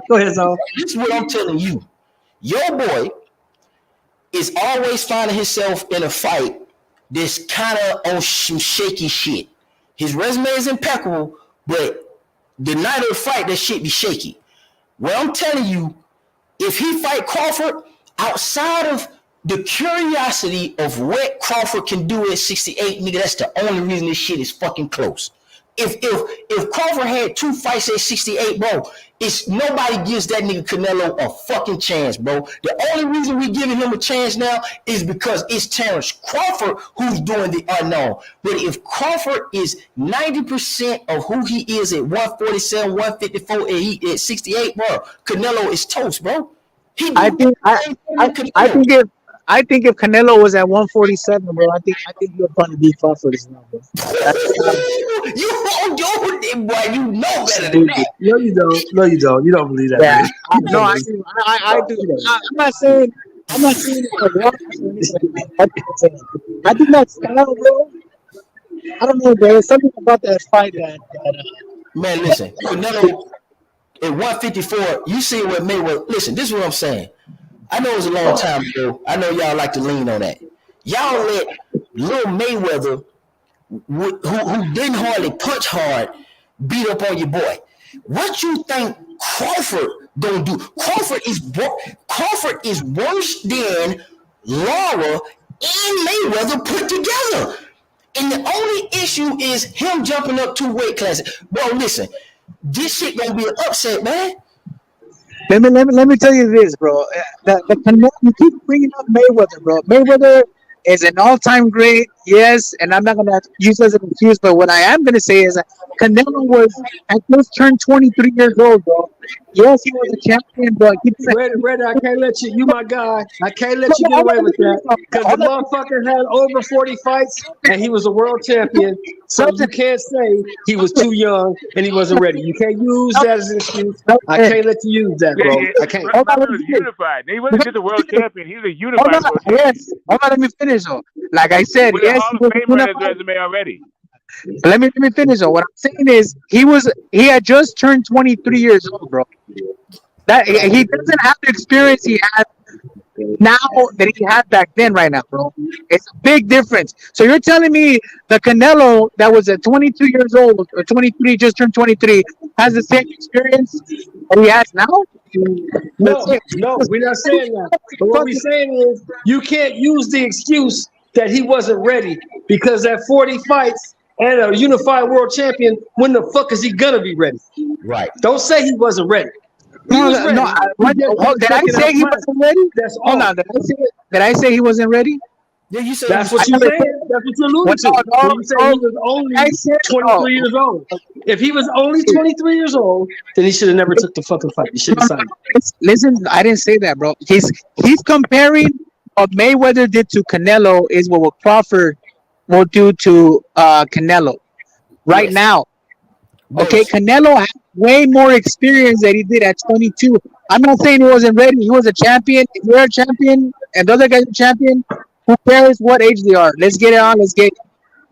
Go ahead, Zone. This is what I'm telling you. Your boy is always finding himself in a fight that's kind of on some shaky shit. His resume is impeccable, but the night of the fight, that shit be shaky. Well, I'm telling you, if he fight Crawford, outside of the curiosity of what Crawford can do at 68, nigga, that's the only reason this shit is fucking close. If Crawford had 2 fights at 68, bro, it's nobody gives that nigga Canelo a fucking chance, bro. The only reason we giving him a chance now is because it's Terrence Crawford who's doing the unknown. But if Crawford is 90% of who he is at 147, 154, and he at 68, bro, Canelo is toast, bro. He I do think everything I, than I Canelo. think if Canelo was at 147, bro, I think he would probably beat Crawford as well, bro. That's You, boy, you know better than No, that. you don't. No, you don't. You don't believe that, yeah. man. You No, don't I believe. do. I do. You don't. I'm not saying it's a loss or anything like that. I think that style, bro. I don't know, bro. There's something about that fight that Man, listen, Canelo at 154, you see what Mayweather. Listen, this is what I'm saying. I know it was a long time ago. I know y'all like to lean on that. Y'all let Lil Mayweather, who didn't hardly punch hard, beat up on your boy. What you think Crawford gonna do? Crawford is worse than Lara and Mayweather put together. And the only issue is him jumping up 2 weight classes. Bro, listen, this shit gonna be an upset, man. let me tell you this, bro. The you keep bringing up Mayweather, bro. Mayweather is an all-time great, yes, and I'm not gonna use as an excuse, but what I am gonna say is that Canelo had just turned 23 years old, bro. Yes, he was a champion, but he didn't Red, Red, I can't let you. You my guy. I can't let you get hold away on, with that because the hold on, motherfucker had over 40 fights and he was a world champion. So you subject, can't say he was too young and he wasn't ready. You can't use that as an excuse. I subject. can't let you use that, Yeah, bro. yeah. I can't. Hold on, Brother let me was finish. unified. He wasn't just a world champion. He was a Hold unified on, world champion yes. Hold on, let me finish though. Like I said, with a yes, Hall he of was a Famer on his unified. resume already. Let me finish though. What I'm saying is he had just turned 23 years old, bro. That he doesn't have the experience he has now that he had back then right now, bro. It's a big difference. So you're telling me the Canelo that was at 22 years old or 23, just turned 23, has the same experience that he has now? No, no, we're not saying that. But what we're saying is you can't use the excuse that he wasn't ready because at 40 fights and a unified world champion, when the fuck is he gonna be ready? Right. Don't say he wasn't ready. He No, was no, no. ready. He just was Did I fucking say he outclassed. wasn't ready? That's Hold on. all. Did I say he wasn't ready? Yeah, you said he That's was what I you're never saying. said. That's what you're Well, alluding no, to. no, When you say no. he was I only said no. 23 years old. If he was only 23 years old, then he should have never took the fucking fight. He should No, have no, signed no. Listen, I didn't say that, bro. He's comparing what Mayweather did to Canelo is what Crawford will do to Canelo right yes. now. Okay, Both. Canelo has way more experience than he did at 22. I'm not saying he wasn't ready. He was a champion. If you're a champion and the other guy's a champion, who cares what age they are? Let's get it on. Let's get it.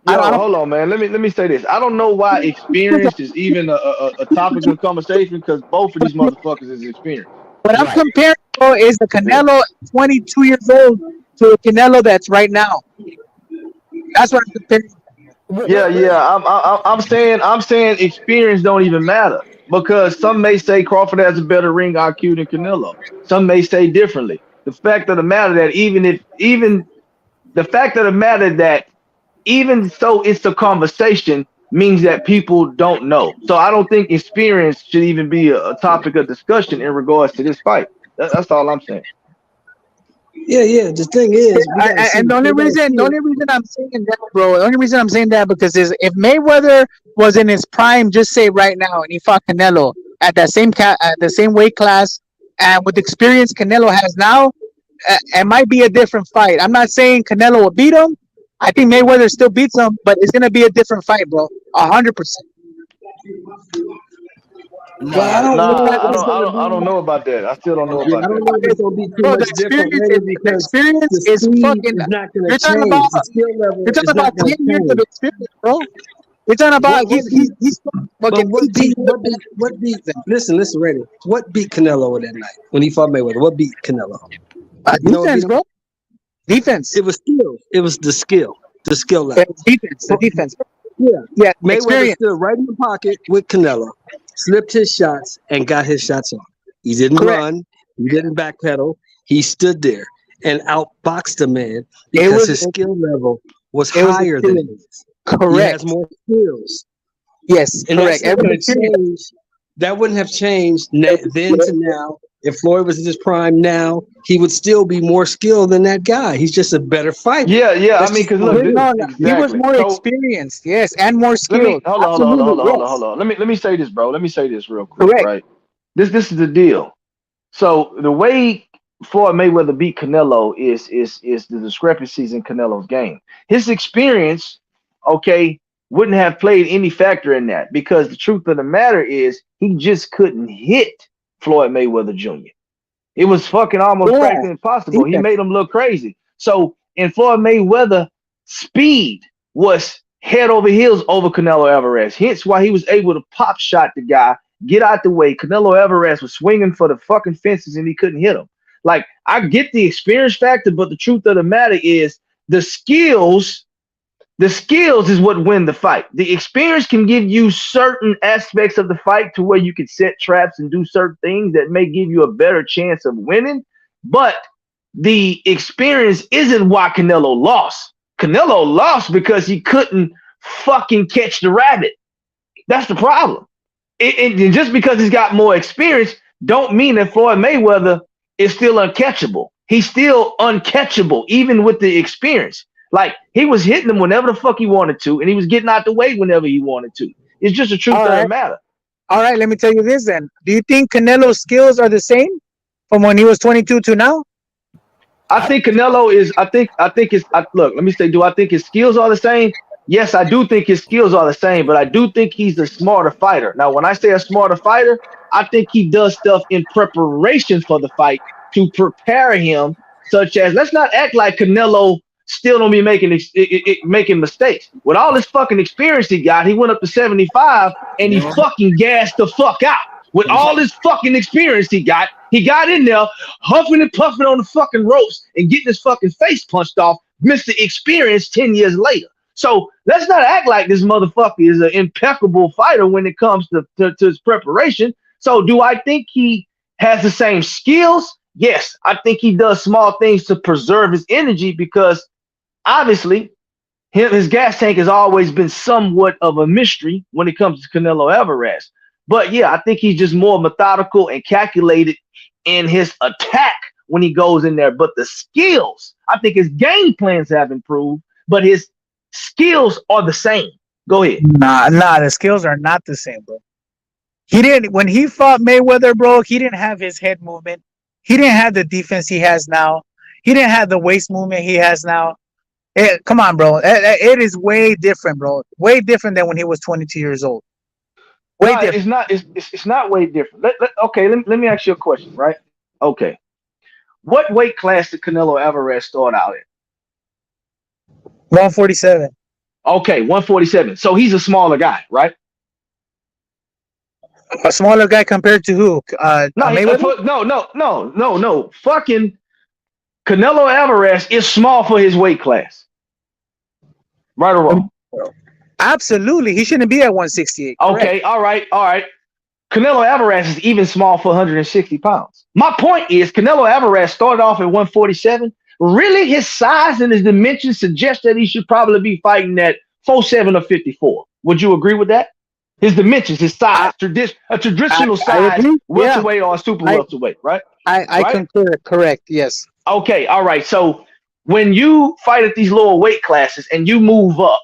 I Yo, don't. hold on, man. Let me say this. I don't know why experience is even a topic of conversation because both of these motherfuckers is experienced. What I'm Right. comparing bro, is the Yeah. Canelo at 22 years old to the Canelo that's right now. That's what I'm comparing. Yeah, yeah. I'm saying experience don't even matter because some may say Crawford has a better ring IQ than Canelo. Some may say differently. The fact of the matter that even the fact of the matter that even so it's a conversation means that people don't know. So I don't think experience should even be a topic of discussion in regards to this fight. That's all I'm saying. Yeah, yeah. The thing is, we gotta see. And the only We gotta reason, see the it. only reason I'm saying that, bro, the only reason I'm saying that because is if Mayweather was in his prime, just say right now, and he fought Canelo at that same at the same weight class, and with the experience Canelo has now, it might be a different fight. I'm not saying Canelo will beat him. I think Mayweather still beats him, but it's gonna be a different fight, bro. 100%. Well, I Nah. don't know Nah, if it's gonna I don't be. know about that. I still don't know Yeah, I about don't that. know if it's gonna be too Bro, much different, mainly the because experience the is speed fucking. is not gonna You're talking about change. The skill level you're talking is not about gonna 10 years of change. experience, bro. You're talking about What beat? he's But fucking 18 years back. what beat? Listen, Randy. What beat Canelo that night when he fought Mayweather? What beat Canelo? You know what beat Defense, him? bro. Defense. It was skill. It was the skill level. Defense. The defense. Yeah, Yeah, Mayweather experience. stood right in the pocket with Canelo, slipped his shots, and got his shots off. He didn't Correct. run. He didn't backpedal. He stood there and outboxed the man It because was his skill level was it was higher than experience. his. He has Correct. more skills. Yes, And that's correct. not Every going to period. change. That wouldn't have changed then to now. If Floyd was in his prime now, he would still be more skilled than that guy. He's just a better fighter. Yeah, yeah. I That's mean, just because all look, it is. No, no, he was exactly. more So experienced. Yes, and more let me skilled. hold on, hold on, hold on, Absolutely, hold on, hold on, yes. hold on. Let me say this, bro. Let me say this real quick, Correct. right? This is the deal. So the way Floyd Mayweather beat Canelo is the discrepancies in Canelo's game. His experience, okay, wouldn't have played any factor in that because the truth of the matter is he just couldn't hit Floyd Mayweather Jr. It was fucking almost Yeah. practically impossible. He Defense. made him look crazy. So in Floyd Mayweather, speed was head over heels over Canelo Alvarez. Hence why he was able to pop shot the guy, get out the way. Canelo Alvarez was swinging for the fucking fences and he couldn't hit him. Like I get the experience factor, but the truth of the matter is the skills the skills is what win the fight. The experience can give you certain aspects of the fight to where you can set traps and do certain things that may give you a better chance of winning. But the experience isn't why Canelo lost. Canelo lost because he couldn't fucking catch the rabbit. That's the problem. And just because he's got more experience, don't mean that Floyd Mayweather is still uncatchable. He's still uncatchable, even with the experience. Like he was hitting him whenever the fuck he wanted to, and he was getting out the way whenever he wanted to. It's just the truth All of the right. matter. All right. Let me tell you this then. Do you think Canelo's skills are the same from when he was 22 to now? I think Canelo is. I think it's. Look, let me say. Do I think his skills are the same? Yes, I do think his skills are the same, but I do think he's a smarter fighter. Now, when I say a smarter fighter, I think he does stuff in preparation for the fight to prepare him. Such as, let's not act like Canelo still don't be making mistakes. With all this fucking experience he got, he went up to 75 and he fucking gassed the fuck out. With all this fucking experience he got in there huffing and puffing on the fucking ropes and getting his fucking face punched off, Mr. Experience 10 years later. So let's not act like this motherfucker is an impeccable fighter when it comes to his preparation. So do I think he has the same skills? Yes, I think he does small things to preserve his energy because obviously his gas tank has always been somewhat of a mystery when it comes to Canelo Alvarez. But yeah, I think he's just more methodical and calculated in his attack when he goes in there. But the skills, I think his game plans have improved, but his skills are the same. Go ahead. Nah, the skills are not the same, bro. He didn't when he fought Mayweather, bro. He didn't have his head movement. He didn't have the defense he has now. He didn't have the waist movement he has now. Come on, bro. It is way different, bro. Way different than when he was 22 years old. Way No, different. it's not. It's not way different. Okay, let me ask you a question, right? Okay, what weight class did Canelo Alvarez start out in? 147. Okay, 147. So he's a smaller guy, right? A smaller guy compared to who? No, Mayweather? no. Fucking Canelo Alvarez is small for his weight class. Right or wrong? Absolutely. He shouldn't be at 168. Correct. Okay, all right. Canelo Alvarez is even small for 160 pounds. My point is, Canelo Alvarez started off at 147. Really, his size and his dimensions suggest that he should probably be fighting at 47 or 54. Would you agree with that? His dimensions, his I, size, a traditional I size, agree. Yeah. welterweight or super I, welterweight, right? I Right? concur. Correct. Yes. Okay, all right. So when you fight at these lower weight classes and you move up,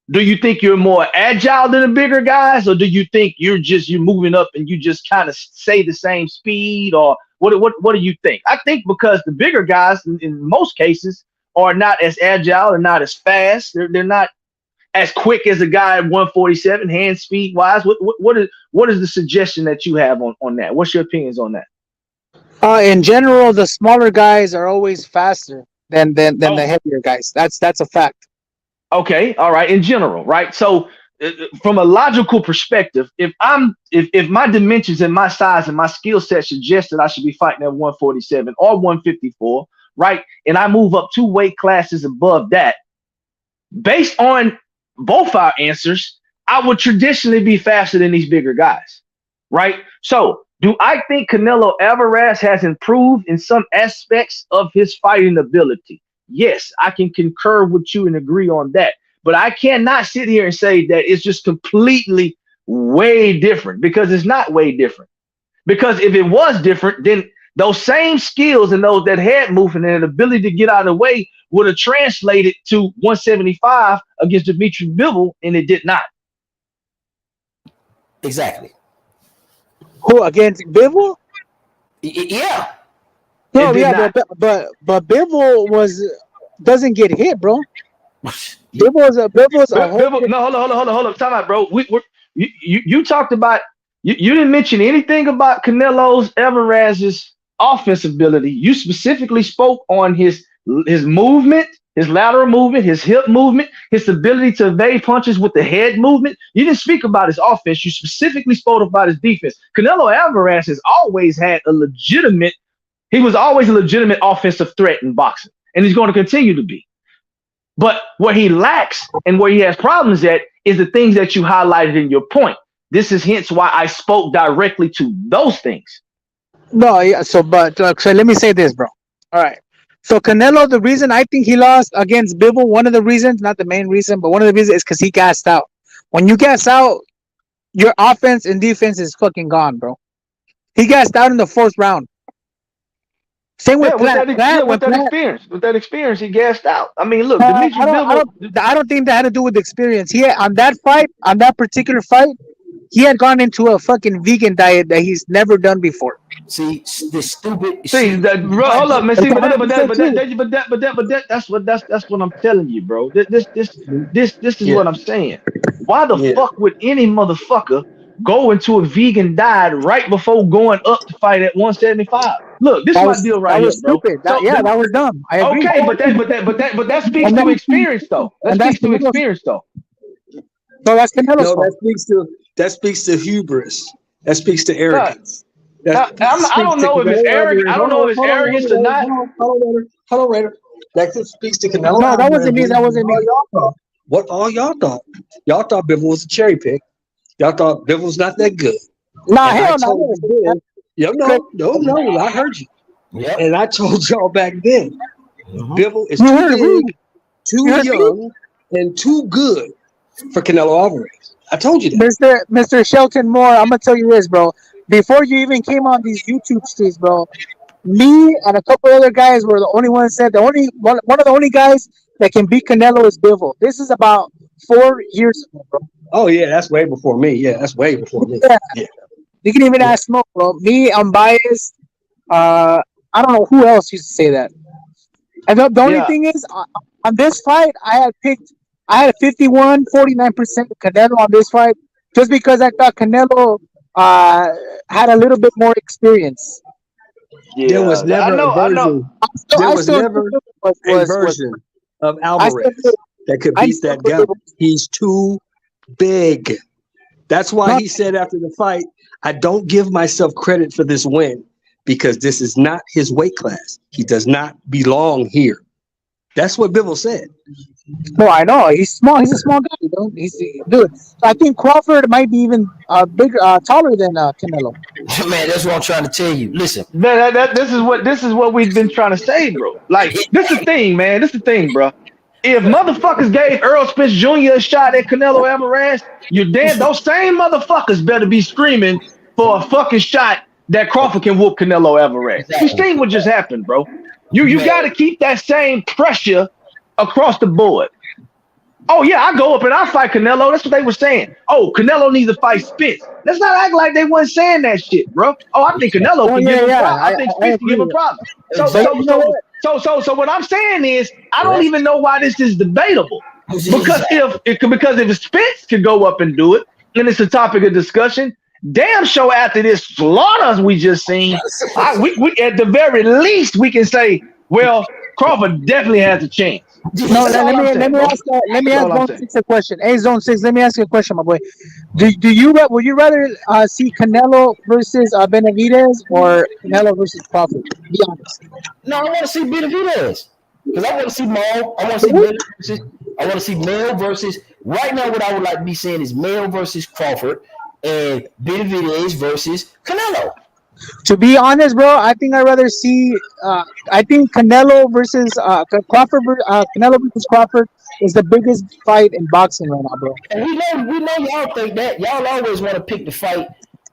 do you think you're more agile than the bigger guys, or do you think you're moving up and you just kind of stay the same speed, or what do you think? I think because the bigger guys in most cases are not as agile and not as fast. They're not as quick as a guy at 147 hand speed wise. What is the suggestion that you have on that? What's your opinions on that? In general, the smaller guys are always faster than the Oh, heavier guys. That's a fact. okay, all right. In general, right? So, from a logical perspective, if my dimensions and my size and my skill set suggest that I should be fighting at 147 or 154, right? And I move up two weight classes above that, based on both our answers, I would traditionally be faster than these bigger guys, right? So, do I think Canelo Alvarez has improved in some aspects of his fighting ability? Yes, I can concur with you and agree on that. But I cannot sit here and say that it's just completely way different because it's not way different. Because if it was different, then those same skills and those that head movement and the ability to get out of the way would have translated to 175 against Dimitri Bivol, and it did not. Exactly. Who against Bivol? Yeah. No, It did yeah, not. but Bivol doesn't get hit, bro. Yeah. Bivol's a whole No, hold on. Time out, bro. You talked about you didn't mention anything about Canelo's Alvarez's offensive ability. You specifically spoke on his movement, his lateral movement, his hip movement, his ability to evade punches with the head movement. You didn't speak about his offense. You specifically spoke about his defense. Canelo Alvarez has always had he was always a legitimate offensive threat in boxing, and he's going to continue to be. But where he lacks and where he has problems at is the things that you highlighted in your point. This is hence why I spoke directly to those things. no, yeah. So let me say this, bro. All right. So Canelo, the reason I think he lost against Bivol, one of the reasons, not the main reason, but one of the reasons is because he gassed out. When you gas out, your offense and defense is fucking gone, bro. He gassed out in the fourth round. Same with Yeah, Plant. with that experience, he gassed out. I mean, look, No, Dimitri Bivol. I don't think that had to do with the experience. On that particular fight, he had gone into a fucking vegan diet that he's never done before. See, this stupid. See, bro, hold up, man. It's See, true. that's what I'm telling you, bro. This is Yeah, what I'm saying. Why the yeah. fuck would any motherfucker go into a vegan diet right before going up to fight at 175? Look, this is my deal That right here, was bro. stupid. So That was dumb. I agree. okay, but that speaks And to that's experience though. That and that's speaks to Canelo's. experience though. No, that's Canelo's No, fault. that speaks to hubris. That speaks to Nah, arrogance. That I speaks don't to know if it's Canelo arrogant. Alvarez. I don't know if it's arrogance or not. Hold on, Raider. That just speaks to Canelo No, that Alvarez. wasn't me. That wasn't me. What all y'all thought? Y'all thought Bivol was a cherry pick. Y'all thought Bivol was not that good. Nah, And I hell no. I told never you said that. then, Chris, no, I heard you. Yep. And I told y'all back then, Bivol is You too heard big, who? You too heard me? young, and too good for Canelo Alvarez. I told you that. Mr. Shelton Moore, I'm gonna tell you this, bro. Before you even came on these YouTube streets, bro, me and a couple other guys were the only ones said one of the only guys that can beat Canelo is Bivol. This is about 4 years ago, bro. Oh yeah, that's way before me. Yeah, that's way before me. Yeah, Yeah, you can even yeah. ask Smoke, bro. Me, I'm biased. I don't know who else used to say that. And the only Yeah, thing is, on this fight, I had a 51-49% Canelo on this fight, just because I thought Canelo uh, had a little bit more experience. There was yeah. I never a know. I know. version. There I was still never a was version of I still Alvarez that could I beat still that guy. He's too big. That's why not he said after the fight, I don't give myself credit for this win because this is not his weight class. He does not belong here. That's what Bivol said. no. I know he's small. He's a small guy. Dude. I think Crawford might be even bigger, taller than Canelo. Man, that's what I'm trying to tell you. Listen, Man, this is what we've been trying to say, bro. Like this is the thing, man. This is the thing, bro. If motherfuckers gave Earl Spence Jr. a shot at Canelo Alvarez, you damn those same motherfuckers better be screaming for a fucking shot that Crawford can whoop Canelo Alvarez. You exactly. seen what just happened, bro. You got to Man, keep that same pressure across the board. Oh yeah, I go up and I fight Canelo. That's what they were saying. Oh, Canelo needs to fight Spence. Let's not act like they weren't saying that shit, bro. Oh, I think Canelo Oh can yeah, give him yeah. problems. I think I Spence can give him agree. problems. So, But so, exactly. you know so, what? so what I'm saying is, I don't Yeah. even know why this is debatable. Because Exactly. if Spence can go up and do it, and it's a topic of discussion, damn sure after this slaughter we just seen, we at the very least we can say, well, Crawford definitely has a chance. No, That's all I'm saying, bro. let me That's ask all I'm Zone saying. Six a question. Hey, Zone Six, let me ask you a question, my boy. Would you rather see Canelo versus Benavidez or Canelo versus Crawford? Be honest. No, I want to see Benavidez because I want to see Maul. I want to see Really? Miller versus. I want to see Mail versus. Right now, what I would like to be seeing is Mail versus Crawford and Benavidez versus Canelo. To be honest, bro, I think I'd rather see. I think Canelo versus Crawford. Canelo versus Crawford is the biggest fight in boxing right now, bro. And we know y'all think that. Y'all always want to pick the fight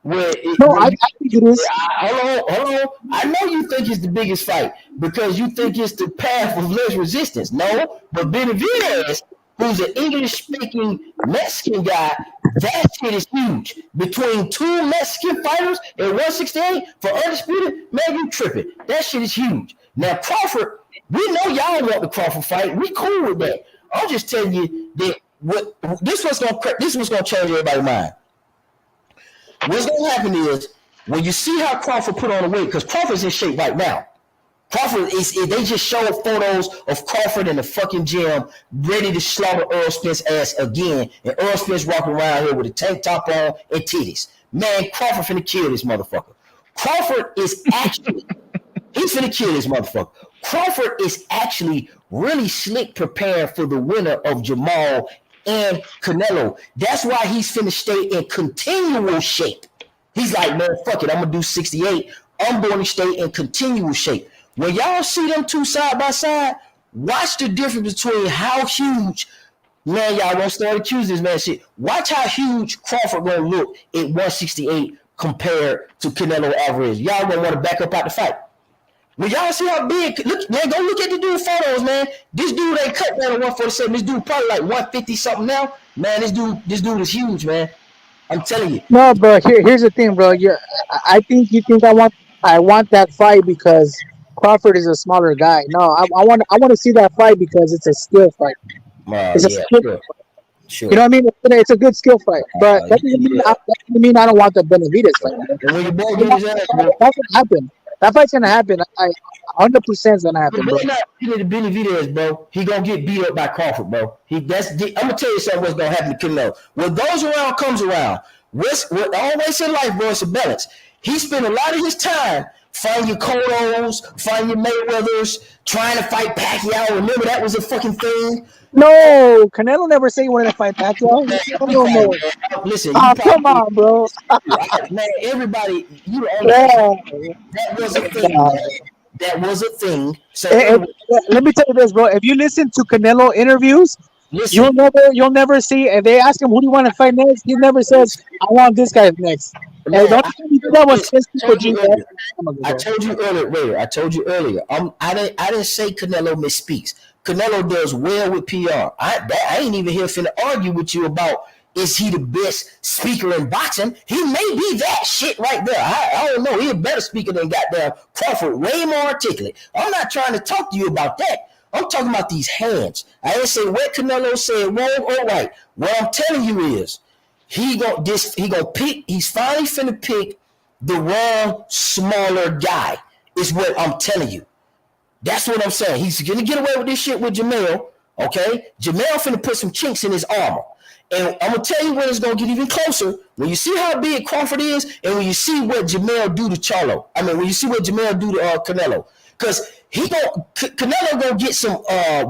No, where you I think it is. hold on. I know you think it's the biggest fight because you think it's the path of less resistance. No, but Benavidez, who's an English speaking Mexican guy, that shit is huge. Between two Mexican fighters at 168 for undisputed, man, you tripping. That shit is huge. Now Crawford, we know y'all want the Crawford fight. We cool with that. I'm just telling you that what this was gonna change everybody's mind. What's gonna happen is when you see how Crawford put on the weight, because Crawford's in shape right now. Crawford they just showed photos of Crawford in the fucking gym, ready to slaughter Earl Spence ass again, and Earl Spence walking around here with a tank top on and titties. Man, Crawford finna kill this motherfucker. Crawford is actually He's finna kill this motherfucker. Crawford is actually really slick preparing for the winner of Jamal and Canelo. That's why he's finna stay in continual shape. He's like, man, fuck it. I'm gonna do 68. I'm going to stay in continual shape. When y'all see them two side by side, watch the difference between how huge. Man, y'all gonna start accusing this man shit. Watch how huge Crawford gonna look at 168 compared to Canelo Alvarez. Y'all gonna want to back up out the fight. When y'all see how big, look, man, go look at the dude photos, man. This dude ain't cut down to 147. This dude probably like 150 something now. Man, this dude is huge, man. I'm telling you. No, bro. Here's the thing, bro. I think you think I want that fight because Crawford is a smaller guy. No, I want to see that fight because it's a skill fight. It's a Yeah, skill. sure, You know sure. what I mean? It's a good skill fight, but Yeah. that doesn't mean I don't want the Benavidez fight, bro. And when your boy get his ass whooped, That's gonna happen. That fight's gonna happen. 100% is gonna but happen, bro. they're not beating the Benavidez, bro. He gonna get beat up by Crawford, bro. I'm gonna tell you something. What's gonna happen to Canelo? What goes around comes around. What always in life, bro, it's a balance. He spent a lot of his time fighting your Cottos, fighting your Mayweathers, trying to fight Pacquiao. Remember that was a fucking thing. No, Canelo never said he wanted to fight Pacquiao. Man, No, be no, quiet, no. bro. Listen, you Oh, come probably on, bro. man. Everybody, you the only person. Yeah. That was a thing, man. That was a thing. So Eh, eh, anyway, Let me tell you this, bro. If you listen to Canelo interviews, listen, you'll never see. If they ask him who do you want to fight next, he never says, listen, "I want this guy next." And the man. only time he did that was Listen, against I Triple told G, you bro. earlier. I Bro. told you earlier, Raider. I told you earlier. I didn't say Canelo misspeaks. Canelo does well with PR. I ain't even here finna argue with you about is he the best speaker in boxing. He may be that shit right there. I don't know. He a better speaker than goddamn Crawford. Way more articulate. I'm not trying to talk to you about that. I'm talking about these hands. I didn't say what Canelo said wrong or right. What I'm telling you is he gonna pick. He's finally finna pick the wrong smaller guy. Is what I'm telling you. That's what I'm saying. He's gonna get away with this shit with Jamel. Okay, Jamel finna put some chinks in his armor. And I'm gonna tell you when it's gonna get even closer. When you see how big Crawford is, and when you see what Jamel do to Charlo. I mean, when you see what Jamel do to Canelo, because Canelo gonna get some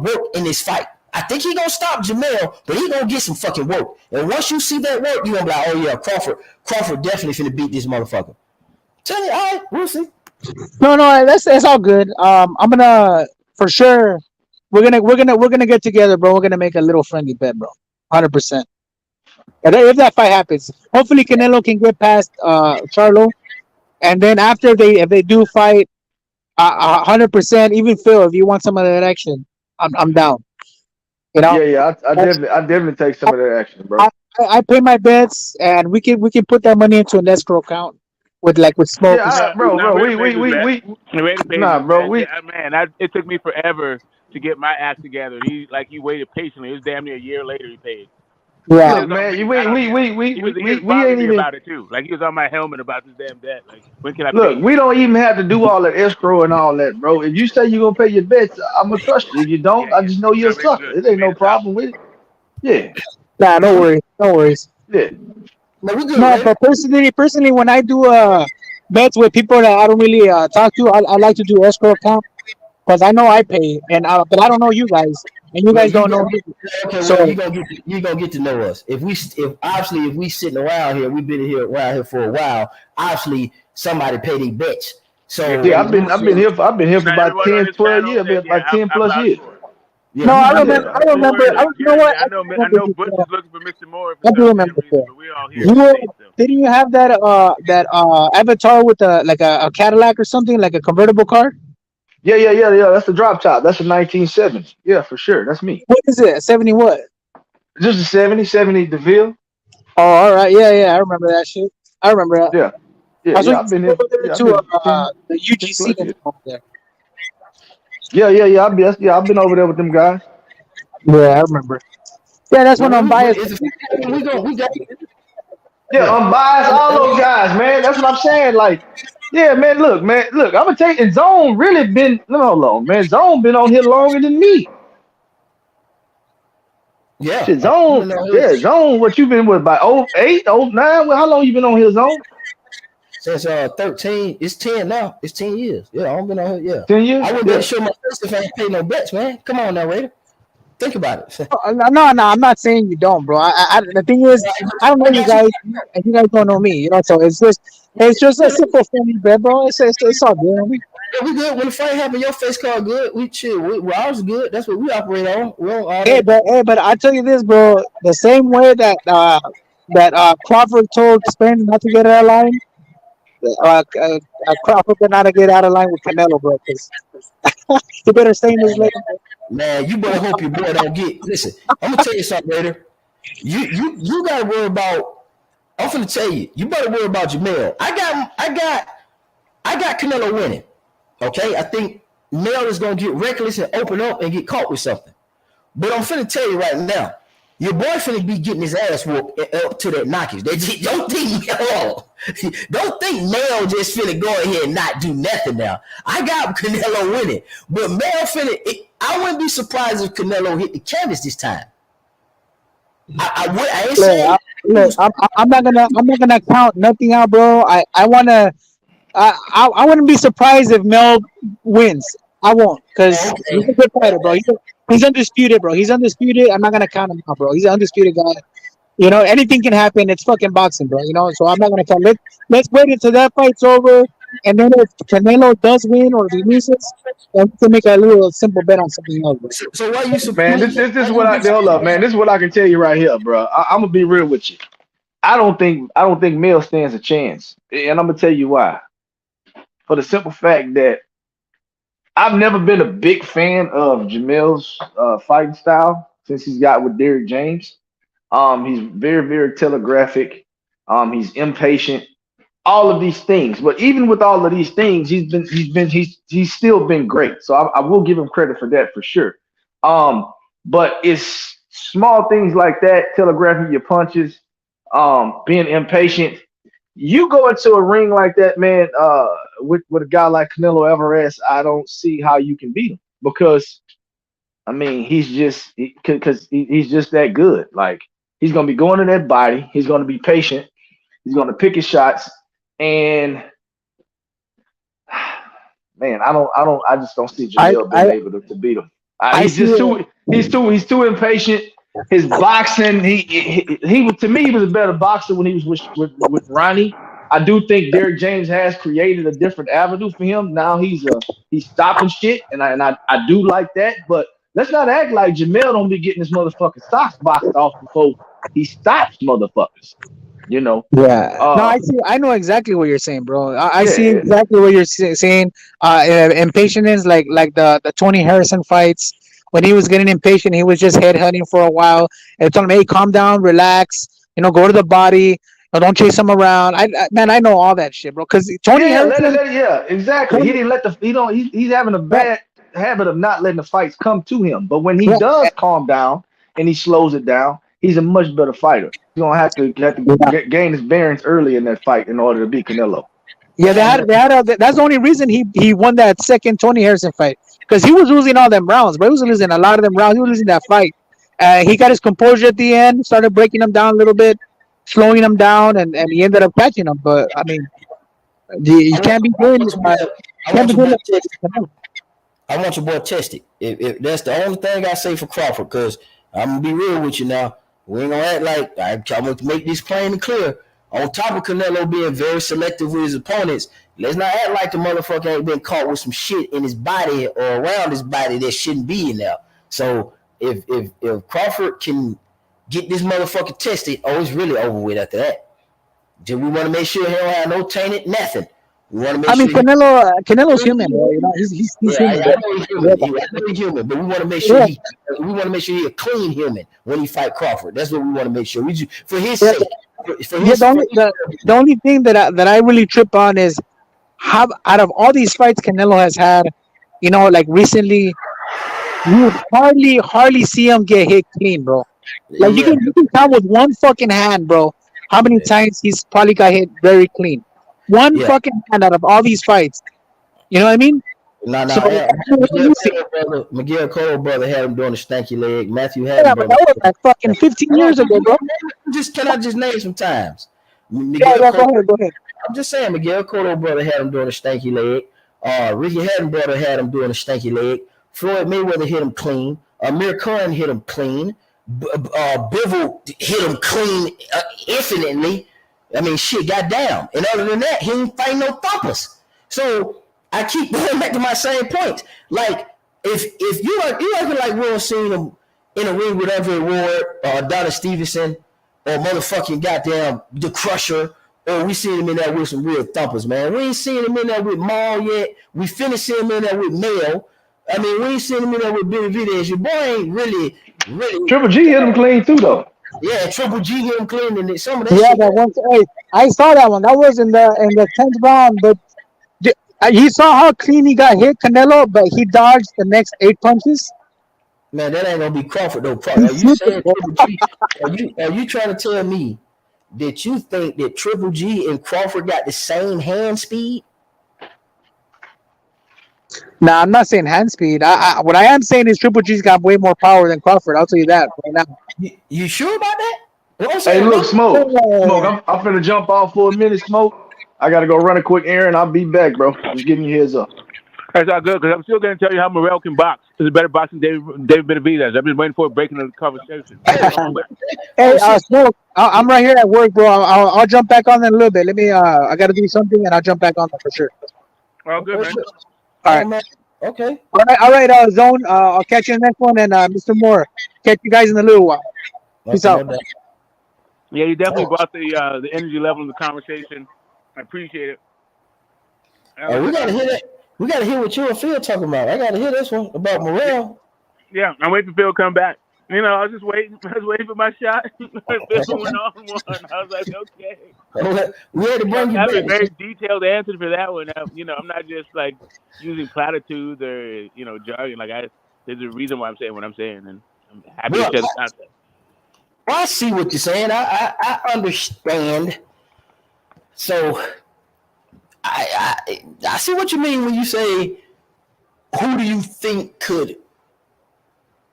work in this fight. I think he gonna stop Jamel, but he gonna get some fucking work. And once you see that work, you gonna be like, oh yeah, Crawford definitely finna beat this motherfucker. Tell you, all right, we'll see. No, no, that's all good. I'm gonna for sure. We're gonna get together, bro. We're gonna make a little friendly bet, bro. 100%. If that fight happens, hopefully Canelo can get past Charlo, and then after if they do fight, 100%. Even Phil, if you want some of that action, I'm down. You know, Yeah. I definitely take some of that action, bro. I, I pay my bets, and we can put that money into an escrow account with smoke and Yeah, stuff. No, bro. Raider pays his bet. We Raider pays nah, his bro. bet. We Yeah, man, it took me forever to get my act together. He waited patiently. It was damn near a year later he paid. He Yeah. was look, on man. me. I don't. He was We bothering ain't me even about it too. Like he was on my helmet about this damn debt. Like when can I pay look. you? We don't even have to do all that escrow and all that, bro. If you say you're gonna pay your bets, I'm gonna trust you. If you Yeah, don't, I yeah. just know you're a No, Raider sucker. good. It He ain't made no it solid. problem with it. Yeah, Nah, no worries. No worries. yeah. Man, we good, No, Ray. but personally, when I do bets with people that I don't really talk to, I like to do escrow account because I know I pay, but I don't know you guys, and you Well, guys don't know me. well, So you gonna get to know us. If we sitting around here, we've been here around here for a while. Obviously, somebody paid their bets. Yeah, So Yeah, yeah. if we I've been say, here for Not about everyone on 10, this 12 panel. years. I've been Yeah, like 10 I plus vouch years. for it. Yeah, No, I he remember. did. Yeah, I don't remember. worry. You know what? I know. I remember know. this. Butch is looking for Mr. Moore for I do some damn remember reason, this. but we all here You to say so. didn't you have that avatar with a Cadillac or something like a convertible car? Yeah. That's the drop top. That's a 1970. Yeah, for sure. That's me. What is it? 70 what? Just a 70 DeVille. Oh, all right. Yeah. I remember that shit. I remember that. Yeah, yeah, That's yeah. what I've used to been go here. over there Yeah, I've to been the 10 UGC plus and years. over there. Yeah. I've been over there with them guys. Yeah, I remember. Yeah, that's Well, when I'm biased. if we got Yeah, yeah. unbiased, all those guys, man. That's what I'm saying. Like, yeah, man. Look. I'm gonna tell you, Zone really been no long, man. Zone been on here longer than me. Yeah, Shit, Zone, yeah, Zone. What you been with? By 08, 09? Well, how long you been on here, Zone? since 13, it's 10 now. It's 10 years. Yeah, I've been on here. Yeah, 10 years? I wouldn't be able Yeah. to show my face if I ain't pay no bets, man. Come on now, Raider. Think about it. No, I'm not saying you don't, bro. The thing is, I don't know I you got you. guys, and you guys don't know me, you know. So it's just a simple friendly bet, bro. It's all good. I mean, Yeah, we good. When the fight happened, your face card good. We chill. Ours good. That's what we operate on. We don't all that. but I tell you this, bro. The same way that Crawford told Spence not to get out of line, Crawford did not get out of line with Canelo, bro. Because he better stay in his lane. Man, you better hope your boy don't get. Listen, I'm gonna tell you something, Raider. You gotta worry about. I'm gonna tell you. You better worry about Jamel. I got Canelo winning. Okay, I think Mel is gonna get reckless and open up and get caught with something. But I'm finna tell you right now, your boy finna be getting his ass whooped up to that knockage. Don't think Mel, don't think Mel just finna go ahead and not do nothing now. I got Canelo winning, but Mel finna. I wouldn't be surprised if Canelo hit the canvas this time. I ain't Look, saying he look, was. I'm not gonna count nothing out, bro. I wanna I wouldn't be surprised if Mel wins. I won't, Oh, because he's okay. a good fighter, bro. He's undisputed, bro. He's undisputed. I'm not gonna count him out, bro. He's an undisputed guy. You know, anything can happen. It's fucking boxing, bro. You know, so I'm not gonna count. Let's wait until that fight's over, and then if Canelo does win or if he loses, then we can make a little simple bet on something else, bro. So why you Man, surprised? this is what I hold up, man. This is what I can tell you right here, bro. I'm gonna be real with you. I don't think Mel stands a chance, and I'm gonna tell you why. For the simple fact that I've never been a big fan of Jamel's fighting style since he's got with Derrick James. He's very, very telegraphic. He's impatient. All of these things, but even with all of these things, he's still been great. So I will give him credit for that for sure. But it's small things like that, telegraphing your punches, being impatient. You go into a ring like that, man, with a guy like Canelo Alvarez, I don't see how you can beat him because I mean he's just that good. Like he's gonna be going to that body, he's gonna be patient, he's gonna pick his shots, and man, I just don't see I Jamil being I able to beat him. I He's see just it. too impatient. His boxing, he was to me he was a better boxer when he was with Ronnie. I do think Derrick James has created a different avenue for him. Now he's stopping shit, and I do like that. But let's not act like Jamel don't be getting his motherfucking socks boxed off before he stops motherfuckers. You know, Yeah. No, uh, I see. I know exactly what you're saying, bro. I see yeah, exactly what you're saying. Impatient is like the Tony Harrison fights. When he was getting impatient, he was just head hunting for a while. And told him, "Hey, calm down, relax. You know, go to the body. Don't chase him around." Man, I know all that shit, bro. Because Tony yeah, Harrison, yeah, exactly. He Tony, didn't let the he don't he's having a yeah, bad habit of not letting the fights come to him. But when he yeah, does calm down and he slows it down, he's a much better fighter. He's gonna have to yeah. gain his bearings early in that fight in order to beat Canelo. Yeah, that's the only reason he won that second Tony Harrison fight, because he was losing all them rounds, but he was losing a lot of them rounds. He was losing that fight. He got his composure at the end, started breaking him down a little bit, slowing him down, and he ended up catching him. But I mean, you I want, can't be I doing want your boy. I can't want be your doing boy that. I want your boy tested. If that's the only thing I say for Crawford, because I'm gonna be real with you now. We ain't gonna act like I'm gonna make this plain and clear. On top of Canelo being very selective with his opponents, let's not act like the motherfucker ain't been caught with some shit in his body or around his body that shouldn't be in there. So if Crawford can get this motherfucker tested, oh, it's really over with after that. We want to make sure he don't have no tainted nothing. We want to make I mean, sure he. Canelo's human, bro. You know, he's Yeah, human, I bro. know he's Yeah, human. I know he's human, but we want to make sure yeah, he a clean human when he fight Crawford. That's what we want to make sure. For his yeah. sake, Yeah, the only thing that I really trip on is how out of all these fights Canelo has had, you know, like recently, you hardly see him get hit clean, bro. Like yeah, you can count with one fucking hand, bro, how many times he's probably got hit very clean. One yeah. fucking hand out of all these fights. You know what I mean? So No. Yeah. what do you see? Miguel Cotto brother had him doing the stanky leg. Matthew Yeah, Haddon but brother. that was like fucking 15 Oh, years ago, bro. can I just name some times? Yeah, Miguel yeah, Cotto. go ahead. I'm just saying, Miguel Cotto brother had him doing a stanky leg. Ricky Hatton brother had him doing a stanky leg. Floyd Mayweather hit him clean. Amir Khan hit him clean. Bivol hit him clean infinitely. I mean, shit, goddamn. And other than that, he ain't fighting no thumpers. So I keep going back to my same point. Like, if you acting like we don't see him in a ring with Andre Ward or Adonis Stevenson or motherfucking goddamn the Crusher, or we seen him in there with some real thumpers, man. We ain't seen him in there with Maul yet. We finished him in there with Mayo. I mean, we ain't seen him in there with Billy Benavidez. Your boy ain't really. Triple G hit him clean too though. Yeah, Triple G hit him clean, and some of that Yeah, shit. that one. Hey, I saw that one. That was in the 10th round, but he saw how clean he got hit, Canelo, but he dodged the next 8 punches. Man, that ain't gonna be Crawford though. He Are you flipped it, saying bro. Triple G? Are you trying to tell me that you think that Triple G and Crawford got the same hand speed? Nah, I'm not saying hand speed. What I am saying is Triple G's got way more power than Crawford. I'll tell you that right now. You sure about that? What I'm Hey, saying, look, brother? Smoke. Oh, I'm finna jump off for a minute, Smoke. I gotta go run a quick errand. I'll be back, bro. Just giving you a heads up. That's all good because I'm still going to tell you how Morrell can box. He's a better boxer than David Benavidez. I've been waiting for a break in the conversation. Oh, Come on back. hey, shit. Smoke. I'm right here at work, bro. I'll jump back on in a little bit. Let me. I gotta do something, and I'll jump back on there for sure. All good, Okay, man. shit. All Oh right. man. Okay. All right, Zone. I'll catch you in the next one, and Mr. Moore, catch you guys in a little while. Peace Okay, out. no doubt. Yeah, you definitely Oh, brought the energy level of the conversation. I appreciate it. That was we gotta hear that. We gotta hear what you and Phil talking about. I gotta hear this one about Morel. yeah. I'm waiting for Phil to come back. You know, I was just waiting. I was waiting for my shot. Phil went on one. I was like, okay. We had to You know, bring you I have back. a very detailed answer for that one. You know, I'm not just like using platitudes or jargon. Like there's a reason why I'm saying what I'm saying, and I'm happy to Well, share the concept. I see what you're saying. I understand. So I see what you mean when you say who do you think could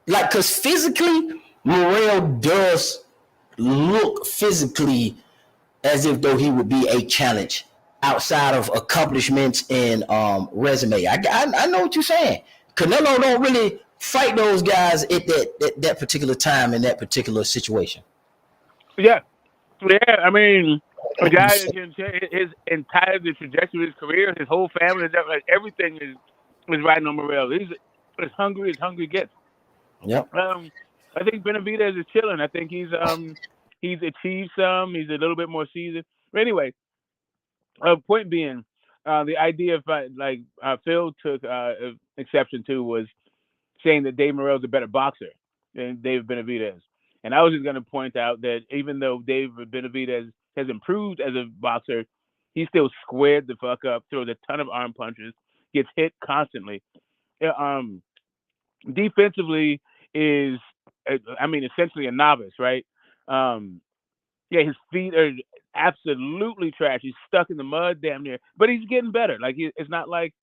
because physically Morel does look physically as if though he would be a challenge outside of accomplishments and resume. I know what you're saying. Canelo don't really fight those guys at that particular time in that particular situation. Yeah, yeah. I mean, a guy that can change his entire the trajectory of his career, his whole family, like everything is riding on Morel. He's as hungry gets. Yep. I think Benavidez is chilling. I think he's achieved some. He's a little bit more seasoned. But anyway, point being, the idea of Phil took exception to was saying that Dave Morrell's a better boxer than David Benavidez. And I was just going to point out that even though David Benavidez has improved as a boxer, he still squared the fuck up, throws a ton of arm punches, gets hit constantly. Yeah, defensively is, I mean, essentially a novice, right? Um, yeah, his feet are absolutely trash. He's stuck in the mud, damn near, but he's getting better. Like it's not like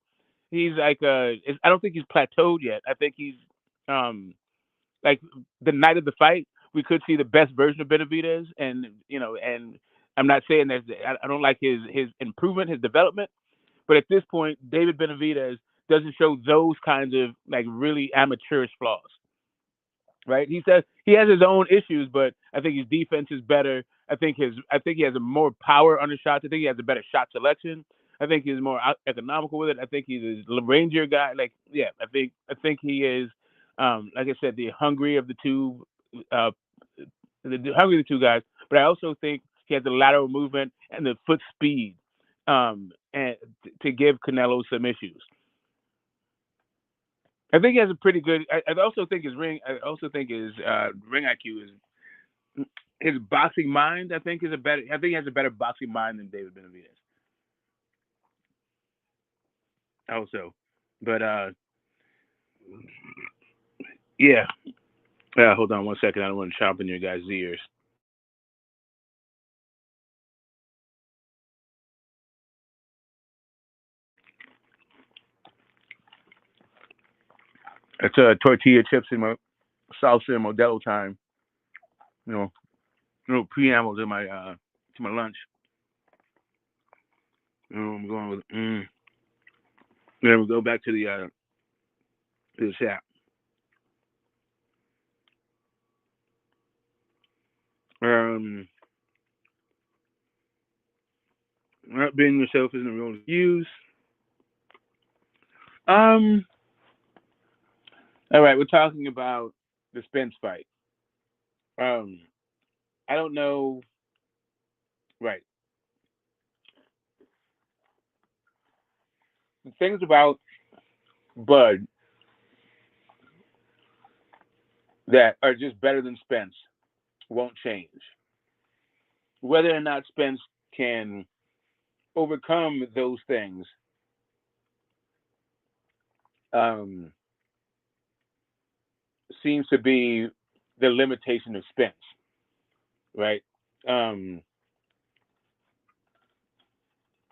he's like I don't think he's plateaued yet. I think he's um like the night of the fight, we could see the best version of Benavidez, and and I'm not saying that I don't like his improvement, his development, but at this point, David Benavidez doesn't show those kinds of like really amateurish flaws, right? He says he has his own issues, but I think his defense is better. I think he has a more power on his shots. I think he has a better shot selection. I think he's more economical with it. I think he's a rangier guy. Like, yeah, I think he is Like I said, the hungry of the two, uh, the hungry of the two guys. But I also think he has the lateral movement and the foot speed, and to give Canelo some issues. I think he has a pretty good. I also think his ring. I also think his ring IQ is his boxing mind. I think is a better. I think he has a better boxing mind than David Benavidez. Also, but yeah. Hold on one second. I don't want to chop in your guys' ears. It's tortilla chips in my salsa and Modelo time. You know, little preamble to my lunch. I'm going with. Then we go back to the chat. Not being yourself isn't a real excuse. All right, we're talking about the Spence fight. I don't know. Right. The things about Bud that are just better than Spence won't change. Whether or not Spence can overcome those things um, seems to be the limitation of Spence, right? Um,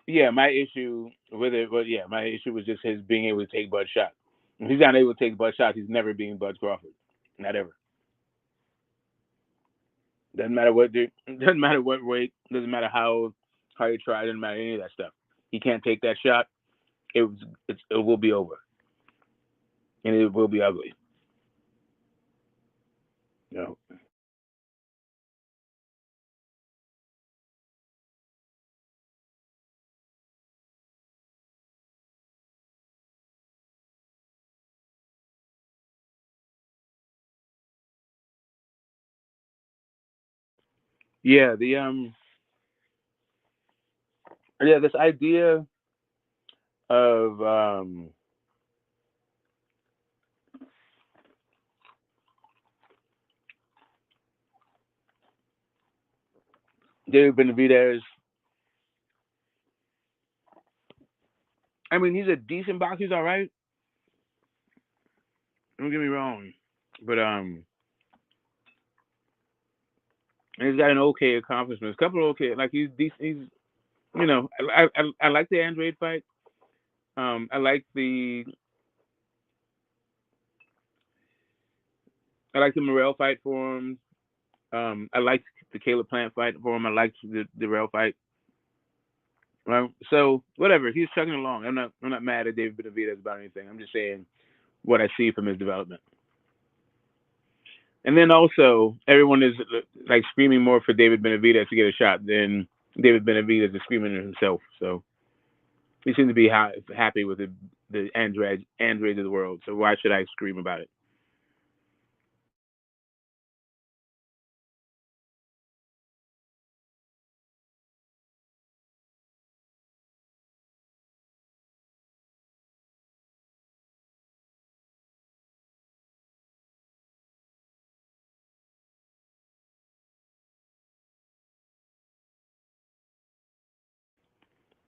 yeah, my issue with it, but yeah, my issue was just his being able to take Bud shots. If he's not able to take Bud shots, he's never being Bud Crawford, not ever. Doesn't matter what doesn't matter what weight, doesn't matter how you try, doesn't matter any of that stuff. He can't take that shot. It will be over, and it will be ugly. You know. Yeah, this idea of David Benavidez. I mean, he's a decent boxer. He's all right. Don't get me wrong, but he's got an okay accomplishments. A couple of okay, like he's decent. He's I like the Andrade fight. I like the Morrell fight for him. I liked the Caleb Plant fight for him. I liked the Rail fight. So whatever, he's chugging along. I'm not mad at David Benavidez about anything. I'm just saying what I see from his development. And then also, everyone is like screaming more for David Benavidez to get a shot than David Benavidez is screaming at himself. So he seems to be happy with the Andrade of the world. So why should I scream about it?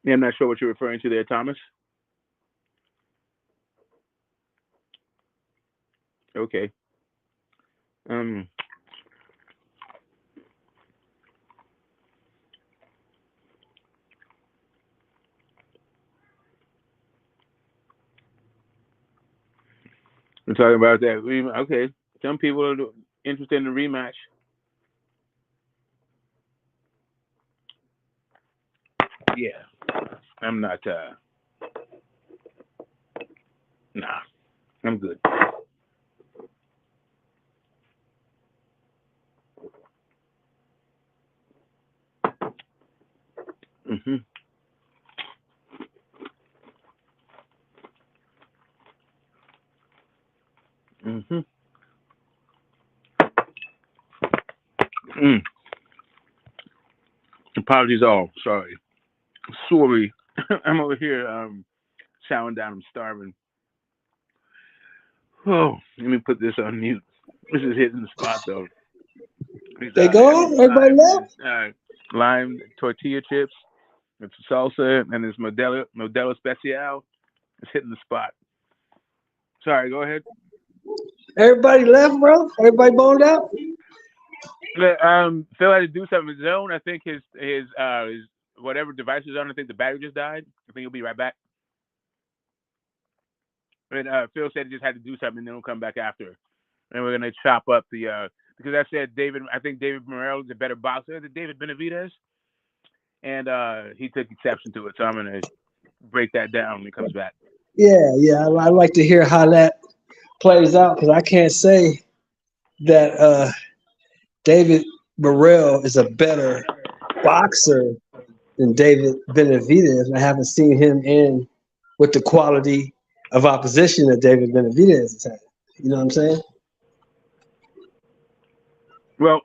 Yeah, I'm not sure what you're referring to there, Thomas. Okay. Um, we're talking about that. Okay. Some people are interested in the rematch. Yeah. I'm not. Nah. I'm good. Mhm. Hmm. Mm. Apologies all. Sorry. Sorry. I'm over here chowing down. I'm starving. Oh, let me put this on mute. This is hitting the spot though. They They have gone? these Everybody left? lime tortilla chips. It's salsa and it's Modelo Special. It's hitting the spot. Sorry, go ahead. Everybody left, bro? Everybody boned out? Phil had to do something. His own. I think his whatever device is on. I think the battery just died. I think he'll be right back. And Phil said he just had to do something, and then he'll come back after. And we're gonna chop up the because I said David. I think David Morrell is a better boxer than David Benavidez, and he took exception to it. So I'm gonna break that down when he comes back. Yeah. I'd like to hear how that plays out because I can't say that David Burrell is a better boxer than David Benavidez. I haven't seen him in with the quality of opposition that David Benavidez has had. You know what I'm saying? Well,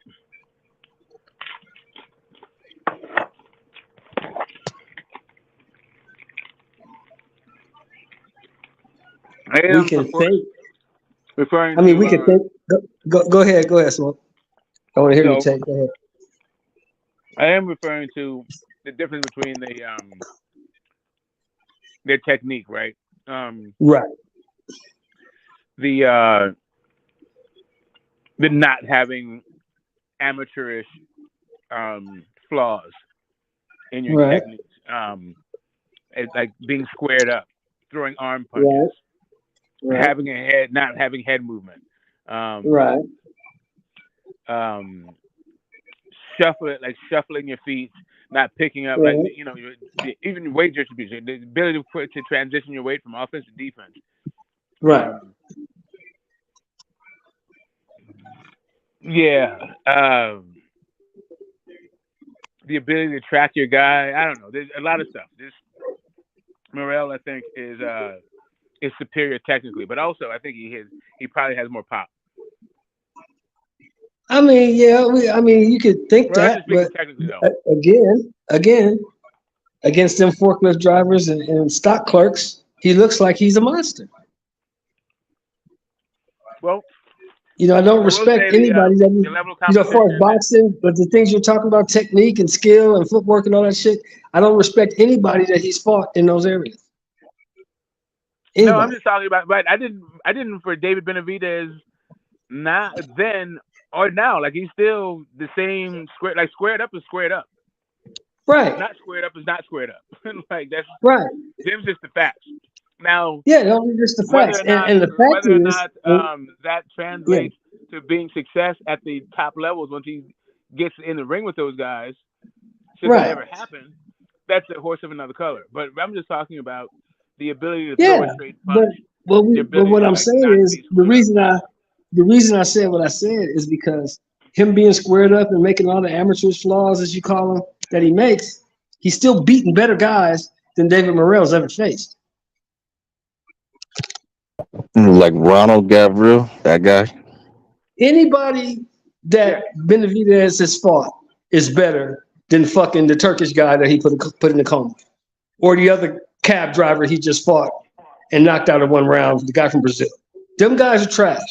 I We am, can of course, think. referring I mean, we can to think. Go ahead. Go ahead, Smoke. I want to hear your so take. Go ahead. I am referring to the difference between their technique, right? Right. The the not having amateurish flaws in your Right. techniques. It's like being squared up, throwing arm Right. punches, Right. not having head movement, um, Right. um, shuffling your feet, not picking up, Right. even weight distribution, the ability to transition your weight from offense to defense. Right. Yeah, the ability to track your guy. I don't know. There's a lot of stuff. This Morel, I think, is superior technically, but also I think he probably has more pop. I mean, yeah. I mean, you could think Well, I'm that, just but speaking technically though. again, against them forklift drivers and stock clerks, he looks like he's a monster. Well, I don't I will respect say anybody that the level of as far as competition. boxing, but the things you're talking about, technique and skill and footwork and all that shit, I don't respect anybody that he's fought in those areas. No, I'm Anybody. just talking about. But I didn't for David Benavidez not then or now. Like he's still the same square. Like squared up is squared up. Right. Not squared up is not squared up. Like Right. them's just the facts. Now, Yeah, those are just the whether facts. or not And the fact whether or is, not that yeah, translates to being success at the top levels once he gets in the ring with those guys, should that right. ever happen, that's a horse of another color. But I'm just talking about the ability to throw Yeah. a straight But punch, the but ability what to I'm like saying not is be squared up. the reason I said what I said is because him being squared up and making all the amateur's flaws, as you call them, that he makes, he's still beating better guys than David Morrell's ever faced. Like Ronald Gabriel, that guy. Anybody Yeah. that Benavidez has fought is better than fucking the Turkish guy that he put in the coma, or the other cab driver he just fought and knocked out in one round, the guy from Brazil. Them guys are trash.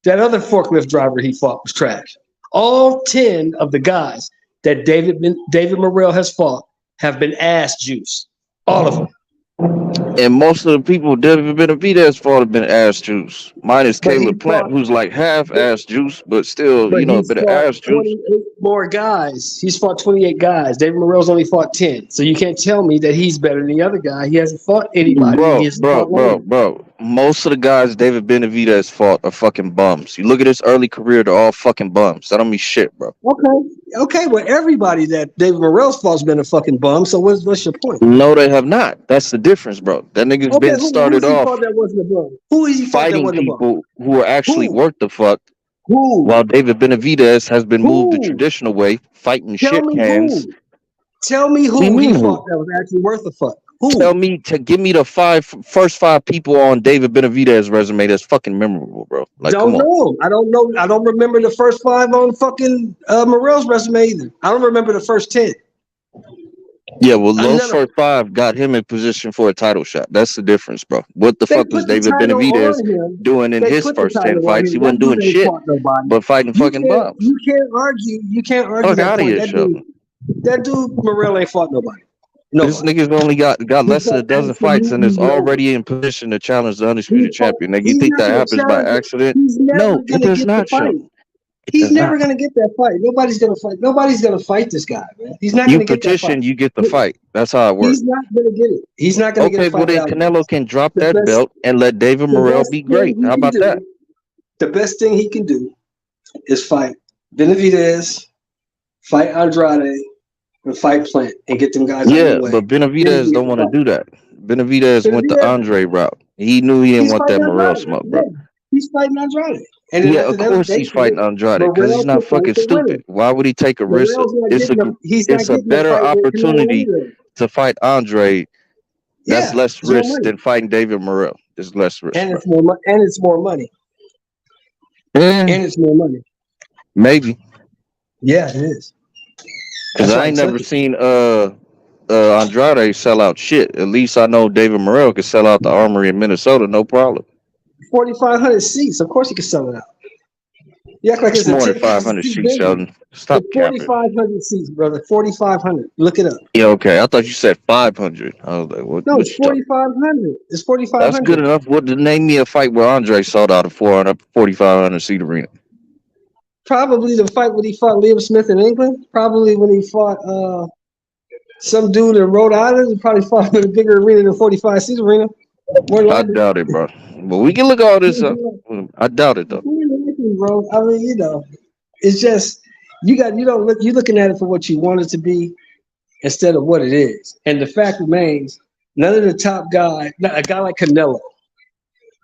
That other forklift driver he fought was trash. All 10 of the guys that David Morrell has fought have been ass juice. All of them. And most of the people David Benavidez fought have been ass juice. Minus But he Caleb Plant, fought who's like half ass juice, but still, but a he's bit of fought ass juice. 28 more guys. He's fought 28 guys. David Morrell's only fought 10. So you can't tell me that he's better than the other guy. He hasn't fought anybody and he hasn't fought long. Bro. Most of the guys David Benavidez fought are fucking bums. You look at his early career, they're all fucking bums. That don't mean shit, bro. Okay. Okay, well, everybody that David Morrell's fault's been a fucking bum. So what's your point? No, they have not. That's the difference, bro. That nigga's Okay, been who's started he fought off that wasn't a bum? Who has he fought that fighting wasn't a bum? people who are actually Who? worth the fuck, while Who? David Benavidez has been moved the Who? traditional way, fighting Tell shit me cans. who. Tell me What do you who he mean fought who? that was actually worth a fuck. Tell Who? me to give me the first five people on David Benavidez' resume that's fucking memorable, bro. Like, come Don't on. know. I don't know. I don't remember the first five on fucking Morel's resume either. I don't remember the first 10. Yeah, well, those None of first them. five got him in position for a title shot. That's the difference, bro. What the They fuck was put the David title Benavidez on him. doing in They his put the first 10 title on fights? him. He That wasn't doing dude ain't shit fought nobody. but fighting You fucking can't. bums. You can't argue. You can't argue Fuck that out of point. here, That dude. Sheldon. That dude Morel ain't fought nobody. This Nobody. nigga's only got He less than fought a dozen fights and absolutely is no one. already in position to challenge the He undisputed fought. champion. Now, you He's think not that going to happens by challenge it. accident? He's never No, it going to does get the not, fight. Sheldon. It He's does never not. going to get that fight. Nobody's going to fight. Nobody's going to fight this guy, man. He's not You going to get that fight. petition, you get the fight. That's how it works. He's not going to get it. He's not going to get a Okay, well fight then without Canelo this. can drop The that best, belt and let David the Morrell best be thing great. he How can about that? do, the best thing he can do is fight Benavidez, fight Andrade, and fight Plant, and get them guys out of the Yeah, way. but Then he Benavidez get don't the want to fight. do that. Benavidez went the Benavidez, Andre route. He knew he didn't he's want fighting that Morrell Andrade. smoke, bro. Yeah, he's fighting Andrade. And then Yeah, after of that, course he's fighting Andrade because he's Morrell not can fight fucking the winner. stupid. Why would he take a risk? Morrell's not It's getting a a he's not it's a getting a better fight with Canelo opportunity anyway. to fight Andre. That's Yeah, less it's more risk money. than fighting David Morrell. It's less risk, And bro. it's more and it's more money. Yeah, And it's more money. maybe. Yeah, it is. Cause That's I why he ain't took never it. seen Andrade sell out shit. At least I know David Morrell could sell out the Armory in Minnesota, no problem. 4,500 seats. Of course he can sell it out. You act like It's it's a more than 10,000 500 seat seats, venue. Sheldon. Stop It's capping. 4,500 seats, brother. 4,500. Look it up. Yeah, okay. I thought you said 500. I was like, what? No, What it's you talking? 4,500. It's That's good 4,500. enough. What? Name me a fight where Andre sold out a 4,500 seat arena. Probably the fight when he fought Liam Smith in England. Probably when he fought some dude in Rhode Island. He probably fought in a bigger arena than 45 seat arena. More I likely. doubt it, bro. But we can look all this up. I doubt it though. More likely, bro. I mean, it's just you're looking at it for what you want it to be instead of what it is. And the fact remains, none of the top guy, a guy like Canelo,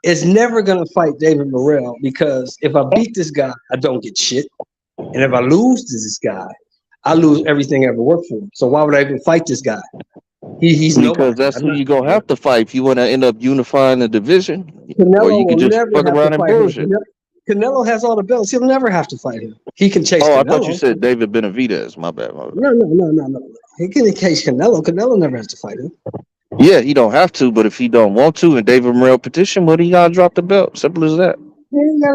is never gonna fight David Morrell because if I beat this guy, I don't get shit. And if I lose to this guy, I lose everything I ever worked for. So why would I even fight this guy? He's Because nobody. that's I'm who not you're gonna have to fight if you want to end up unifying the division, or Canelo you will could just never fuck have to around and fight him. bullshit. Canelo has all the belts. He'll never have to fight him. He can chase Oh, I thought you Canelo. said David Benavidez. My bad. My bad. No. He can chase Canelo. Canelo never has to fight him. Yeah, he don't have to, but if he don't want to, and David Morrell petition, well, he gotta drop the belt. Simple as that.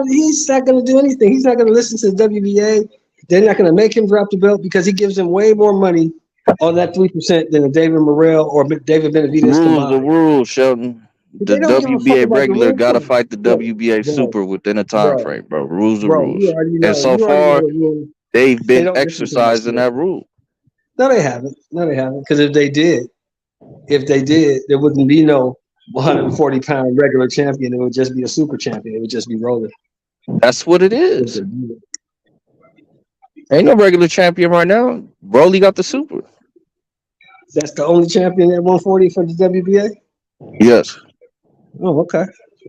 He's not going to do anything. He's not going to listen to the WBA. They're not going to make him drop the belt because he gives them way more money on that 3% than a David Morrell or David Benavidez Rules the combined. rules, Sheldon. But The they don't give a fuck WBA about the regular rules, gotta fight the bro. WBA Bro, super within a time bro, frame, bro. Rules the bro. rules. And so You already know far, the rules. they've They been don't listen to that exercising shit. that rule. No, they haven't. No, they haven't. Because if they did, there wouldn't be no 140-pound regular champion. It would just be a super champion. It would just be rolling. That's what it If is. they did. Ain't no regular champion right now. Broly got the super. That's the only champion at 140 for the WBA. Yes. Oh, okay.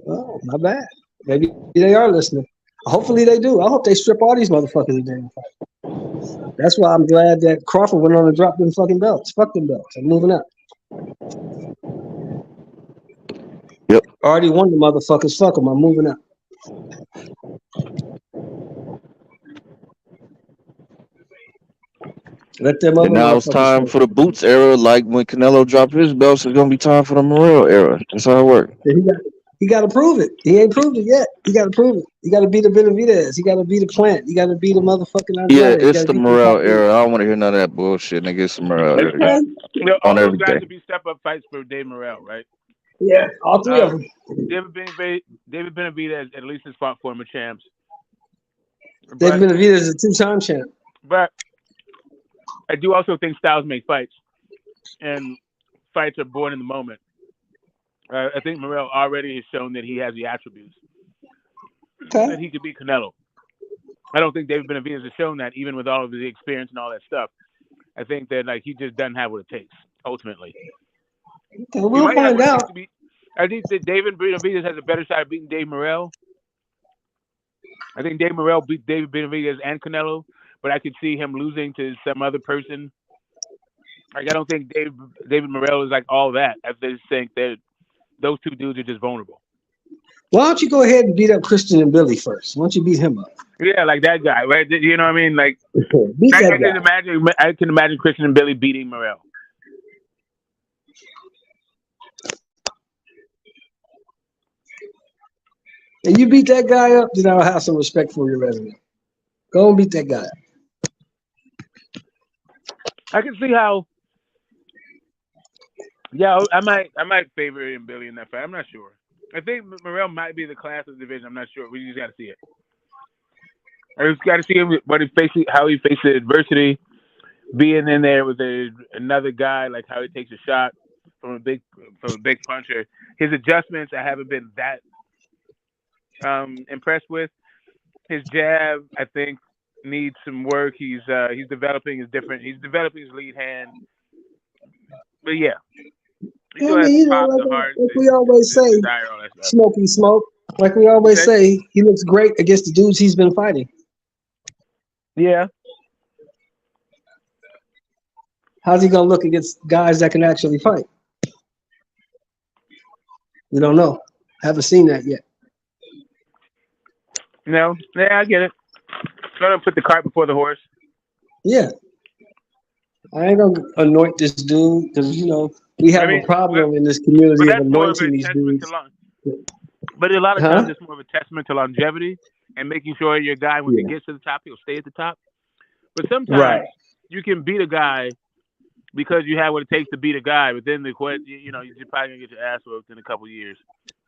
Oh, not bad. Maybe they are listening. Hopefully they do. I hope they strip all these motherfuckers a damn fight. That's why I'm glad that Crawford went on and dropped them fucking belts. Fuck them belts. I'm moving up. Yep. Already won the motherfuckers. Fuck them. I'm moving up. Let them And other now it's motherfuckers time fight. for the Boots era. Like when Canelo dropped his belts, it's gonna be time for the Morrell era. That's how it works. He got to prove it. He ain't proved it yet. He got to prove it. He got to beat the Benavidez. He got to beat the Plant. He got to beat the motherfucking Yeah, Andrade. He got it's to the beat the top Morrell guys. era. I don't want to hear none of that bullshit. Nigga, it's the Morrell era. Uh, Okay. all On those guys everything. would be step up fights for Dave Morrell, right? Yeah, all three of Uh, them. David Benavidez at least has fought former champs, David but Benavidez is a two-time champ. but I do also think styles make fights, and fights are born in the moment. I think Morrell already has shown that he has the attributes Okay. that he could beat Canelo. I don't think David Benavidez has shown that, even with all of the experience and all that stuff. I think that he just doesn't have what it takes. Ultimately, Okay, he we'll might have find what it out. takes to beat. I think that David Benavidez has a better shot at beating Dave Morrell. I think Dave Morrell beat David Benavidez and Canelo, but I could see him losing to some other person Like I don't think David Morrell is like all that. I just think that those two dudes are just vulnerable. Why don't you go ahead and beat up Christian and Billy first? Why don't you beat him up? Yeah, like that guy, right? You know what I mean? Like Beat I that can guy. imagine. I can imagine Christian and Billy beating Morrell. And you beat that guy up, then I'll have some respect for your resume. Go and beat that guy up. I can see how. Yeah, I might favor him Billy in that fight. I'm not sure. I think Morrell might be the class of the division. I'm not sure. We just got to see it. I just got to see him how he faces adversity, being in there with another guy, like how he takes a shot from a big puncher. His adjustments, I haven't been that impressed with. His jab, I think, needs some work. He's developing his different. He's developing his lead hand, but yeah, he I still has mean, the pop, the heart, like we always the say, desire, all that stuff. smoky smoke. Like we always Okay. say, he looks great against the dudes he's been fighting. Yeah. How's he gonna look against guys that can actually fight? We don't know. Haven't seen that yet. No. Yeah, I get it. Trying to put the cart before the horse. Yeah, I ain't gonna anoint this dude because we I have a mean, but problem in this but community of that's more of a anointing these testament to dudes. long. But a lot of times Huh? it's more of a testament to longevity and making sure your guy, once he Yeah. gets to the top, he'll stay at the top. But Right. sometimes you can beat a guy because you have what it takes to beat a guy, but then you're probably gonna get your ass whooped in a couple years,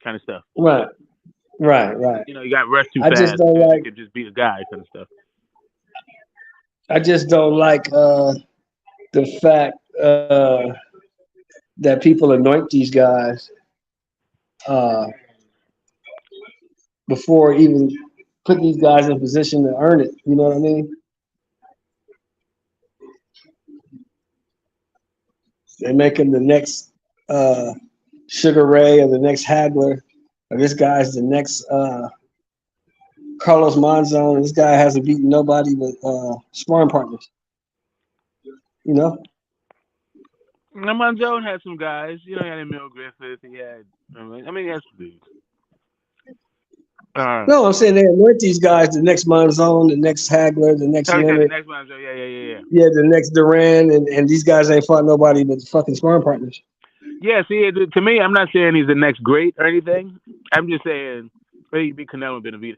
kind of stuff. Right. Right. Right. You got rushed too I just fast don't because you like. could just beat a guy, kind of stuff. I just don't like the fact that people anoint these guys uh, before even put these guys in position to earn it. You know what I mean? They make him the next uh, Sugar Ray or the next Hagler, or this guy's the next Carlos Monzon. This guy hasn't beaten nobody but sparring partners. You know? Monzone had some guys. He had Emil Griffith. He had. He had some dudes. Uh, No, I'm saying they anoint these guys the next Monzon, the next Hagler, the next okay, the Limit, next Monzone. Yeah. yeah, the next Duran, and these guys ain't fought nobody but fucking sparring partners. Yeah, see, to me, I'm not saying he's the next great or anything. I'm just saying, well, he beat Canelo and Benavidez.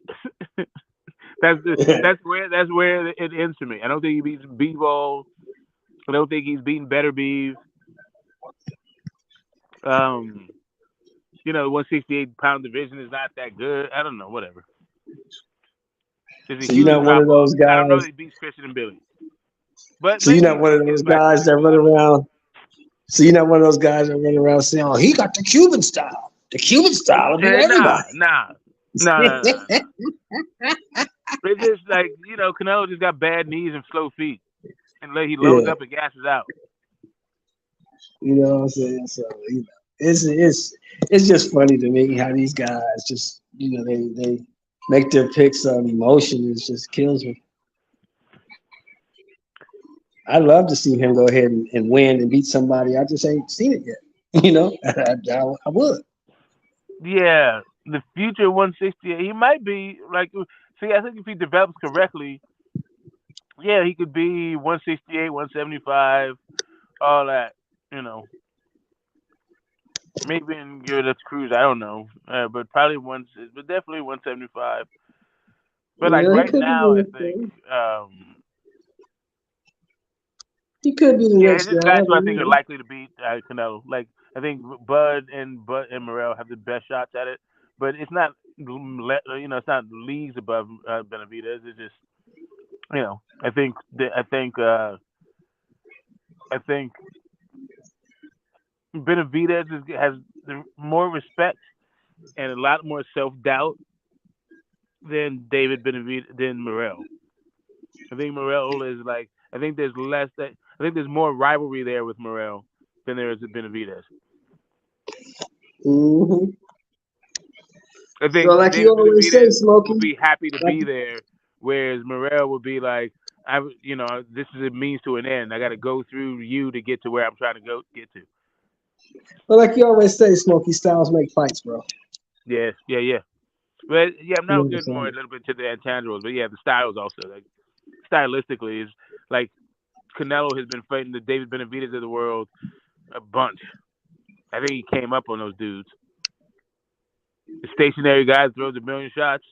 that's where it ends for me. I don't think he beats Bivol. I don't think he's beaten Better Beef. Um, 168-pound division is not that good. I don't know, whatever. There's a So you're huge not one drop of off. those I don't know that guys. he beats Christian and Billy, but So you're maybe not he one of gets those by guys Christian that and Billy. run I don't know. around. So you're not one of those guys that run around saying, "Oh, he got the Cuban style. The Cuban style will beat Nah, everybody." nah, no, no, no, no. It's just like Canelo just got bad knees and slow feet, and he loads Yeah, up and gasses out. you know what I'm saying. So it's just funny to me how these guys just they make their picks on emotion. It just kills me. I'd love to see him go ahead and win and beat somebody. I just ain't seen it yet. I would. Yeah, the future 168. He might be like. See, I think if he develops correctly, yeah, he could be 168, 175, all that. You know, maybe in give it a cruise. I don't know, but probably but definitely 175. But like Yeah, he right could be now, I the next think, guy. He could be the yeah, it's next just guy. guys who I But, think are likely to beat Canelo. Like I think Bud and Morrell have the best shots at it, but it's not, it's not leagues above Benavidez. It's just, I think Benavidez has more respect and a lot more self doubt than David Benavidez than Morrell. I think Morrell is like, I think there's more rivalry there with Morrell than there is with Benavidez. hmm I So, think like you David always say, Benavidez will Smokey, be happy to like be there, whereas Morrell would be like, this is a means to an end. I got to go through you to get to where I'm trying to get to. But like you always say, Smokey, styles make fights, bro. Yes, yeah. But yeah, I'm You know now what I'm getting more a saying? little bit to the intangibles. But yeah, the styles also like stylistically is like Canelo has been fighting the David Benavidez of the world a bunch. I think he came up on those dudes. The stationary guy throws a million shots.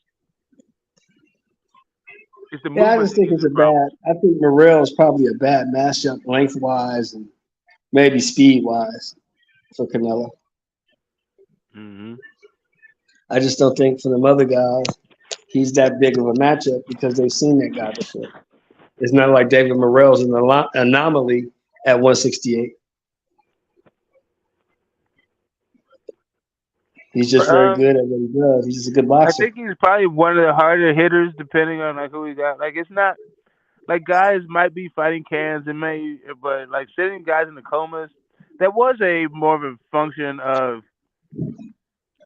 It's the Yeah, I movement just that think gives it's you a a problem. bad. I think Morrell is probably a bad matchup lengthwise and maybe speed wise for Canelo. Hmm. I just don't think for them other guys he's that big of a matchup because they've seen that guy before. It's not like David Morrell's an anomaly at 168. He's just very good at what he does. He's just a good I boxer. think he's probably one of the harder hitters, depending on like who he got. Like it's not like guys might be fighting cans and but like sitting guys in the comas. That was a more of a function of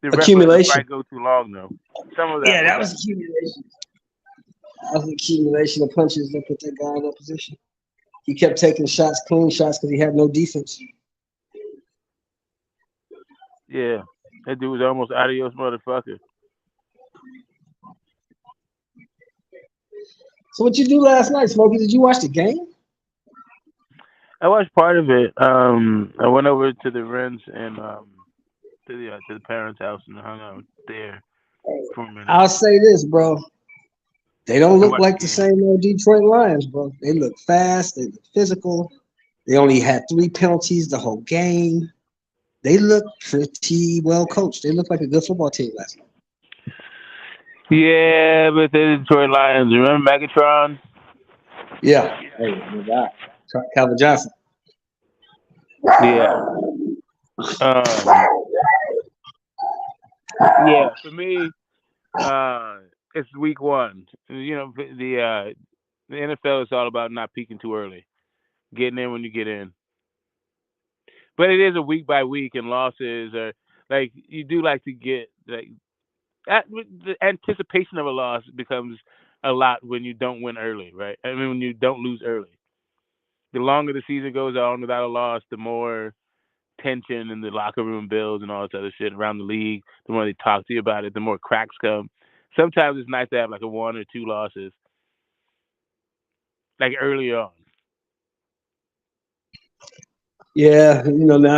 the ref letting the Accumulation. fight go too long, though. Some of that Yeah, was that was that. accumulation. That was an accumulation of punches that put that guy in that position. He kept taking shots, clean shots, because he had no defense. Yeah, that dude was almost adios, motherfucker. So what you do last night, Smokey? Did you watch the game? I watched part of it. I went over to the Rents and to the parents' house and hung out there for a minute I'll say this, bro. They don't and look watched the like the game. same old Detroit Lions, bro. They look fast. They look physical. They only had 3 penalties the whole game. They look pretty well coached. They look like a good football team last night. Yeah, but the Detroit Lions. Remember Megatron? Yeah. Hey, my God. Calvin Johnson. Yeah. Um. Yeah. For me, it's week one. The NFL is all about not peaking too early, getting in when you get in. But it is a week by week, and losses are like you do like to get like the anticipation of a loss becomes a lot when you don't win early, right? I mean, when you don't lose early. The longer the season goes on without a loss, the more tension in the locker room builds and all this other shit around the league. The more they talk to you about it, the more cracks come. Sometimes it's nice to have like a one or two losses, like early on. Yeah, now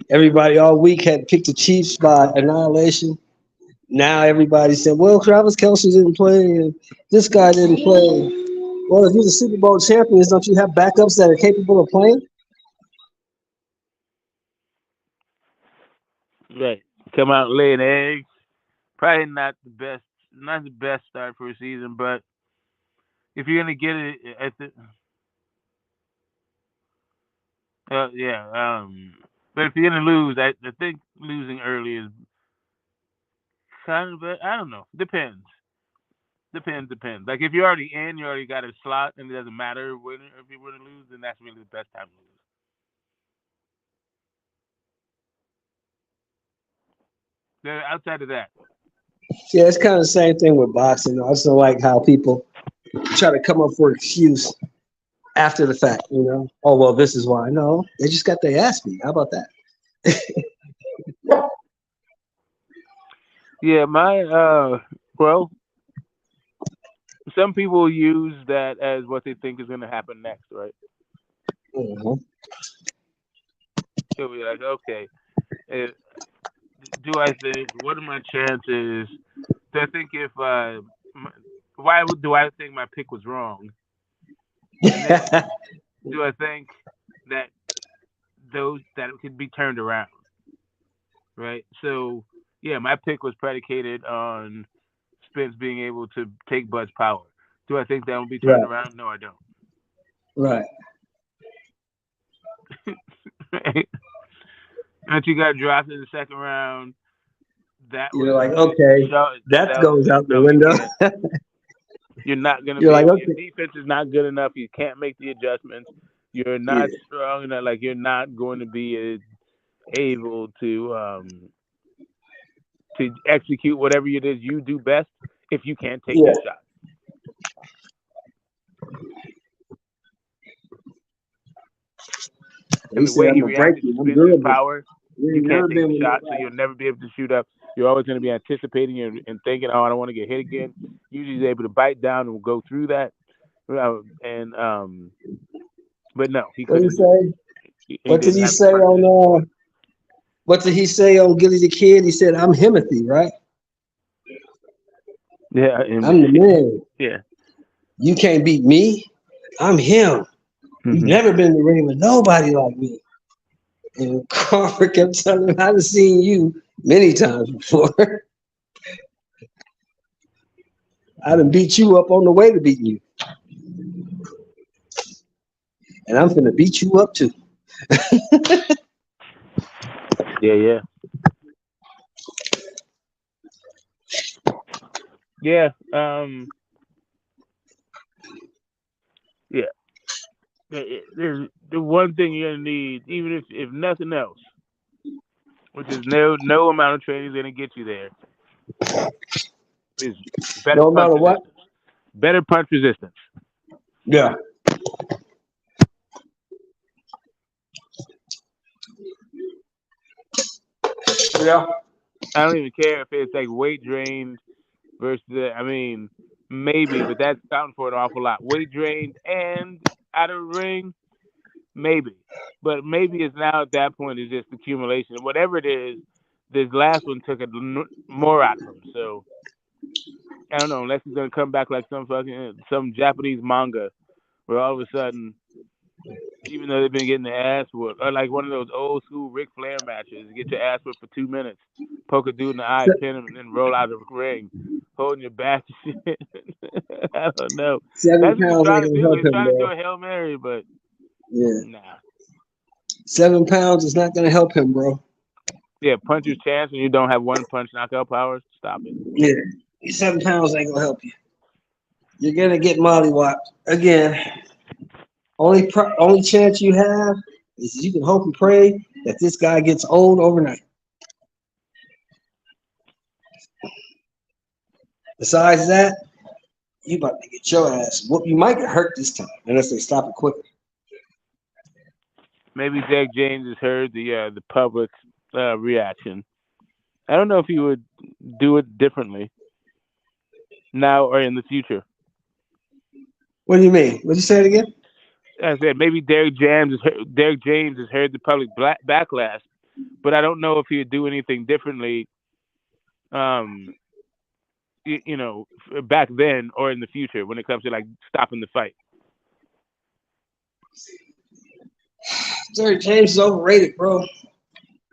everybody all week had picked the Chiefs by annihilation. Now everybody said, well, Travis Kelsey didn't play and this guy didn't play. Well, if you're the Super Bowl champions, don't you have backups that are capable of playing? Right. Come out and lay an egg. Probably not the best start for a season, but if you're gonna get it at the yeah, but if you're gonna lose, I think losing early is kind of I don't know. Depends. Like if you're already in, you already got a slot, and it doesn't matter if you win or lose, then that's really the best time to lose. Then outside of that, Yeah, it's kind of the same thing with boxing. I just don't like how people try to come up for an excuse after the fact. Oh, well, this is why. No, they just got their ass beat. How about that? yeah, well, some people use that as what they think is gonna happen next, right? Mhm. They'll be like, okay, uh, do I think? What are my chances? Do I think if do I think my pick was wrong? And then do I think that that it could be turned around? Right. So yeah, my pick was predicated on Spence being able to take Bud's power. Do I think that will be turned Right, around? No, I don't. right. Right? Once you got dropped in the second round, that You're was like, okay, that goes out the no, you window. can't. You're not gonna You're be like, able. Your okay, defense is not good enough. You can't make the adjustments. You're not yeah, strong enough. Like you're not going to be able to execute whatever it is you do best if you can't take yeah. that shot. He and the said, way "I'm he gonna break reacted you. to I'm spending his durable. power, You you ain't can't never take been the with shot, so nobody." you'll never be able to shoot up. You're always going to be anticipating and thinking, "Oh, I don't want to get hit again." Usually, he's able to bite down and go through that. And but no, he What did he couldn't do it. say? He What did didn't he have the say punch resistance for on? it. What did he say on Gilly the Kid? He said, "I'm Himothy, right? Yeah, and I'm the man. yeah. You can't beat me. I'm him. You've Hmm. never been in the ring with nobody like me." And Crawford kept telling him, "I've seen you many times before. I done beat you up on the way to beating you, and I'm finna beat you up too." Yeah, yeah, yeah. Yeah. The one thing you're gonna need, even if nothing else, which is no amount of training is gonna get you there, is better No punch matter what. resistance. Better punch resistance. Yeah. Yeah. I don't even care if it's like weight drained versus I mean, maybe, but that's counting for an awful lot. Weight drained and out of ring, maybe. But maybe it's now at that point is just accumulation. Whatever it is, this last one took more out of him. So I don't know, unless he's gonna come back like some Japanese manga where all of a sudden, even though they've been getting their ass whooped, or like one of those old school Ric Flair matches, you get your ass whooped for 2 minutes, poke a dude in the eye, Se- pin him, and then roll out of the ring, holding your back and shit. I don't know. Seven That's what they're pounds ain't trying to gonna do. help They're him, trying to bro. do a Hail Mary, but Yeah. nah. 7 pounds is not gonna help him, bro. Yeah, puncher's chance when you don't have one punch knockout powers. Stop it. Yeah. 7 pounds ain't gonna help you. You're gonna get mollywopped again. Only chance you have is you can hope and pray that this guy gets old overnight. Besides that, you about to get your ass whooped. You might get hurt this time unless they stop it quickly. Maybe Zach James has heard the public reaction. I don't know if he would do it differently now or in the future. What do you mean? What you say it again? As I said, maybe Derek James has heard the public backlash, but I don't know if he would do anything differently. Um, back then or in the future when it comes to like stopping the fight. Derrick James is overrated, bro.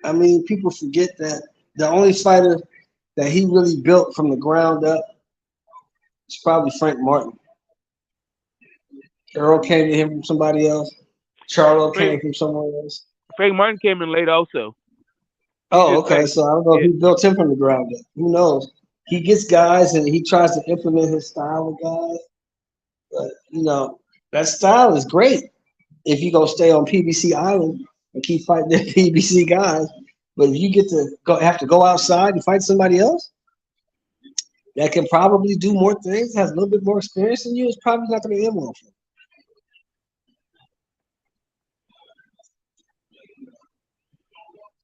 I mean, people forget that the only fighter that he really built from the ground up is probably Frank Martin. Earl came to him from somebody else. Charlo Frank came from somewhere else. Frank Martin came in late also. He Oh, just okay. like So I don't know if yeah, he built him from the ground up. Who knows? He gets guys and he tries to implement his style with guys. But that style is great if you go stay on PBC Island and keep fighting the PBC guys. But if you get to have to go outside and fight somebody else that can probably do more things, has a little bit more experience than you, it's probably not going to end well for you.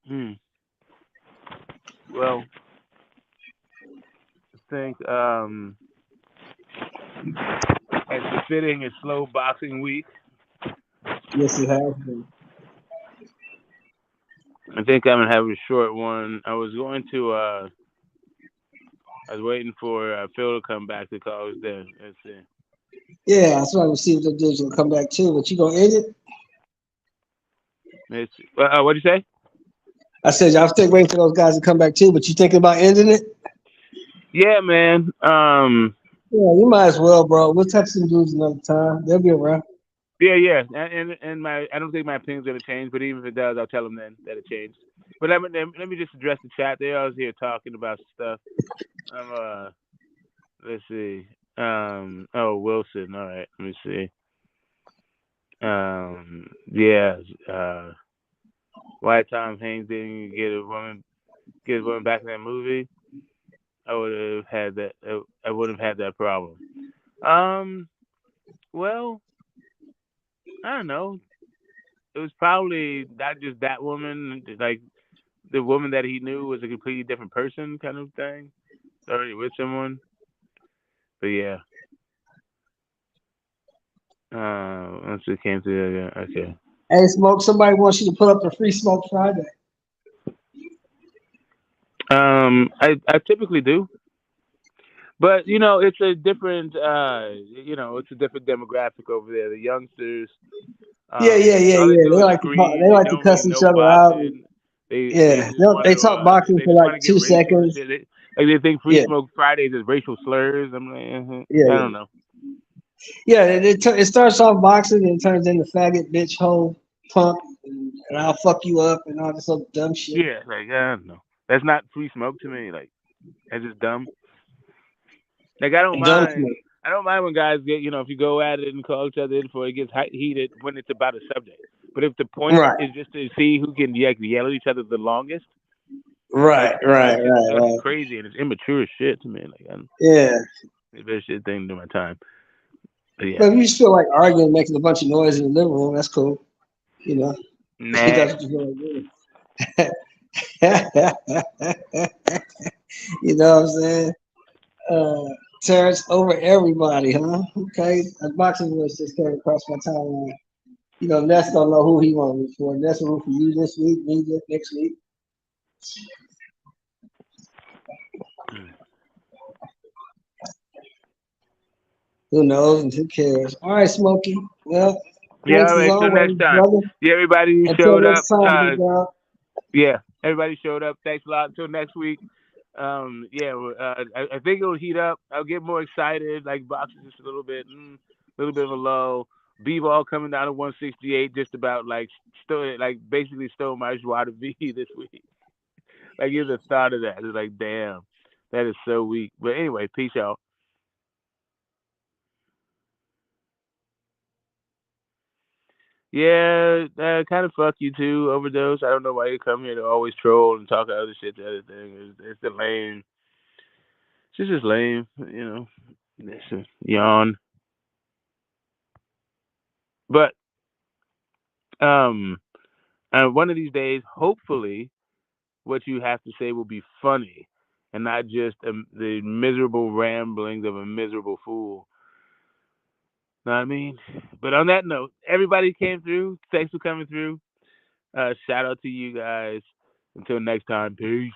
hmm. Well, I think as befitting a slow boxing week, Yes, it has been. I think I'm gonna have a short one. I was waiting for Phil to come back to call us then. Let's see. Yeah, that's why we see if the dude's gonna come back too. But you gonna end it? Let's see. What'd you say? I said I was still waiting for those guys to come back too. But you thinking about ending it? Yeah, man. Yeah, you might as well, bro. We'll touch some dudes another time. They'll be around. Yeah, yeah, and my I don't think my opinion's gonna change, but even if it does, I'll tell them then that it changed. But let me just address the chat. They're always here talking about stuff. I'm let's see. Oh, Wilson. All right, let me see. Yeah. Why Tom Hanks didn't get a woman back in that movie? I would have had that. I would have had that problem. Um. Well, I don't know. it was probably not just that woman. Like the woman that he knew was a completely different person, kind of thing. Already with someone, but yeah. Once it came to okay. Hey, Smoke, somebody wants you to put up a free Smoke Friday. I typically do, but it's a different it's a different demographic over there. The youngsters, Yeah, yeah, yeah, all they yeah. do They is like to scream. they They like to don't really cuss each know other out. And, boxing. They yeah, just want they to talk boxing they for just like want to get two racial and seconds. shit. They think Free Yeah, Smoke Fridays is racial slurs. I'm like, yeah, I yeah. don't know. Yeah, it starts off boxing and it turns into faggot, bitch, hoe, punk, and I'll fuck you up and all this other dumb shit. Yeah, like I don't know. That's not Free Smoke to me. Like that's just dumb. Like I don't Dumb mind. smoke. I don't mind when guys get if you go at it and call each other in for it gets heated when it's about a subject. But if the point Right, is just to see who can yell at each other the longest, like right, right, that shit's right, fucking right. crazy and it's immature as shit to me. Like I'm Yeah. the best shit thing to my time. But yeah, But if you just feel like arguing, making a bunch of noise in the living room, that's cool. You know, if nah. that's what you feel like doing. You know what I'm saying? Uh, Terrence over everybody, huh? Okay, a boxing voice just came across my timeline. You know, Ness don't know who he want to root for. Ness will root for you this week, me next week. Who knows and who cares? All right, Smokey. Well, Yeah. thanks All as right. Till next always, time. brother. Yeah. Everybody who Until showed up. next time, big dog. Yeah. Everybody showed up. Thanks a lot. Until next week. Yeah. I think it'll heat up. I'll get more excited. Like boxing just a little bit of a low. B-ball coming down to 168, just about like basically stole my joie de vie this week. Like even the thought of that is like, damn, that is so weak. But anyway, peace out. Yeah, kind of fuck you too, overdose. I don't know why you come here to always troll and talk other shit. The other thing it's the lame. It's just lame, It's a yawn. But um, one of these days, hopefully, what you have to say will be funny and not just the miserable ramblings of a miserable fool. Know what I mean? But on that note, everybody came through. Thanks for coming through. Shout out to you guys. Until next time, peace.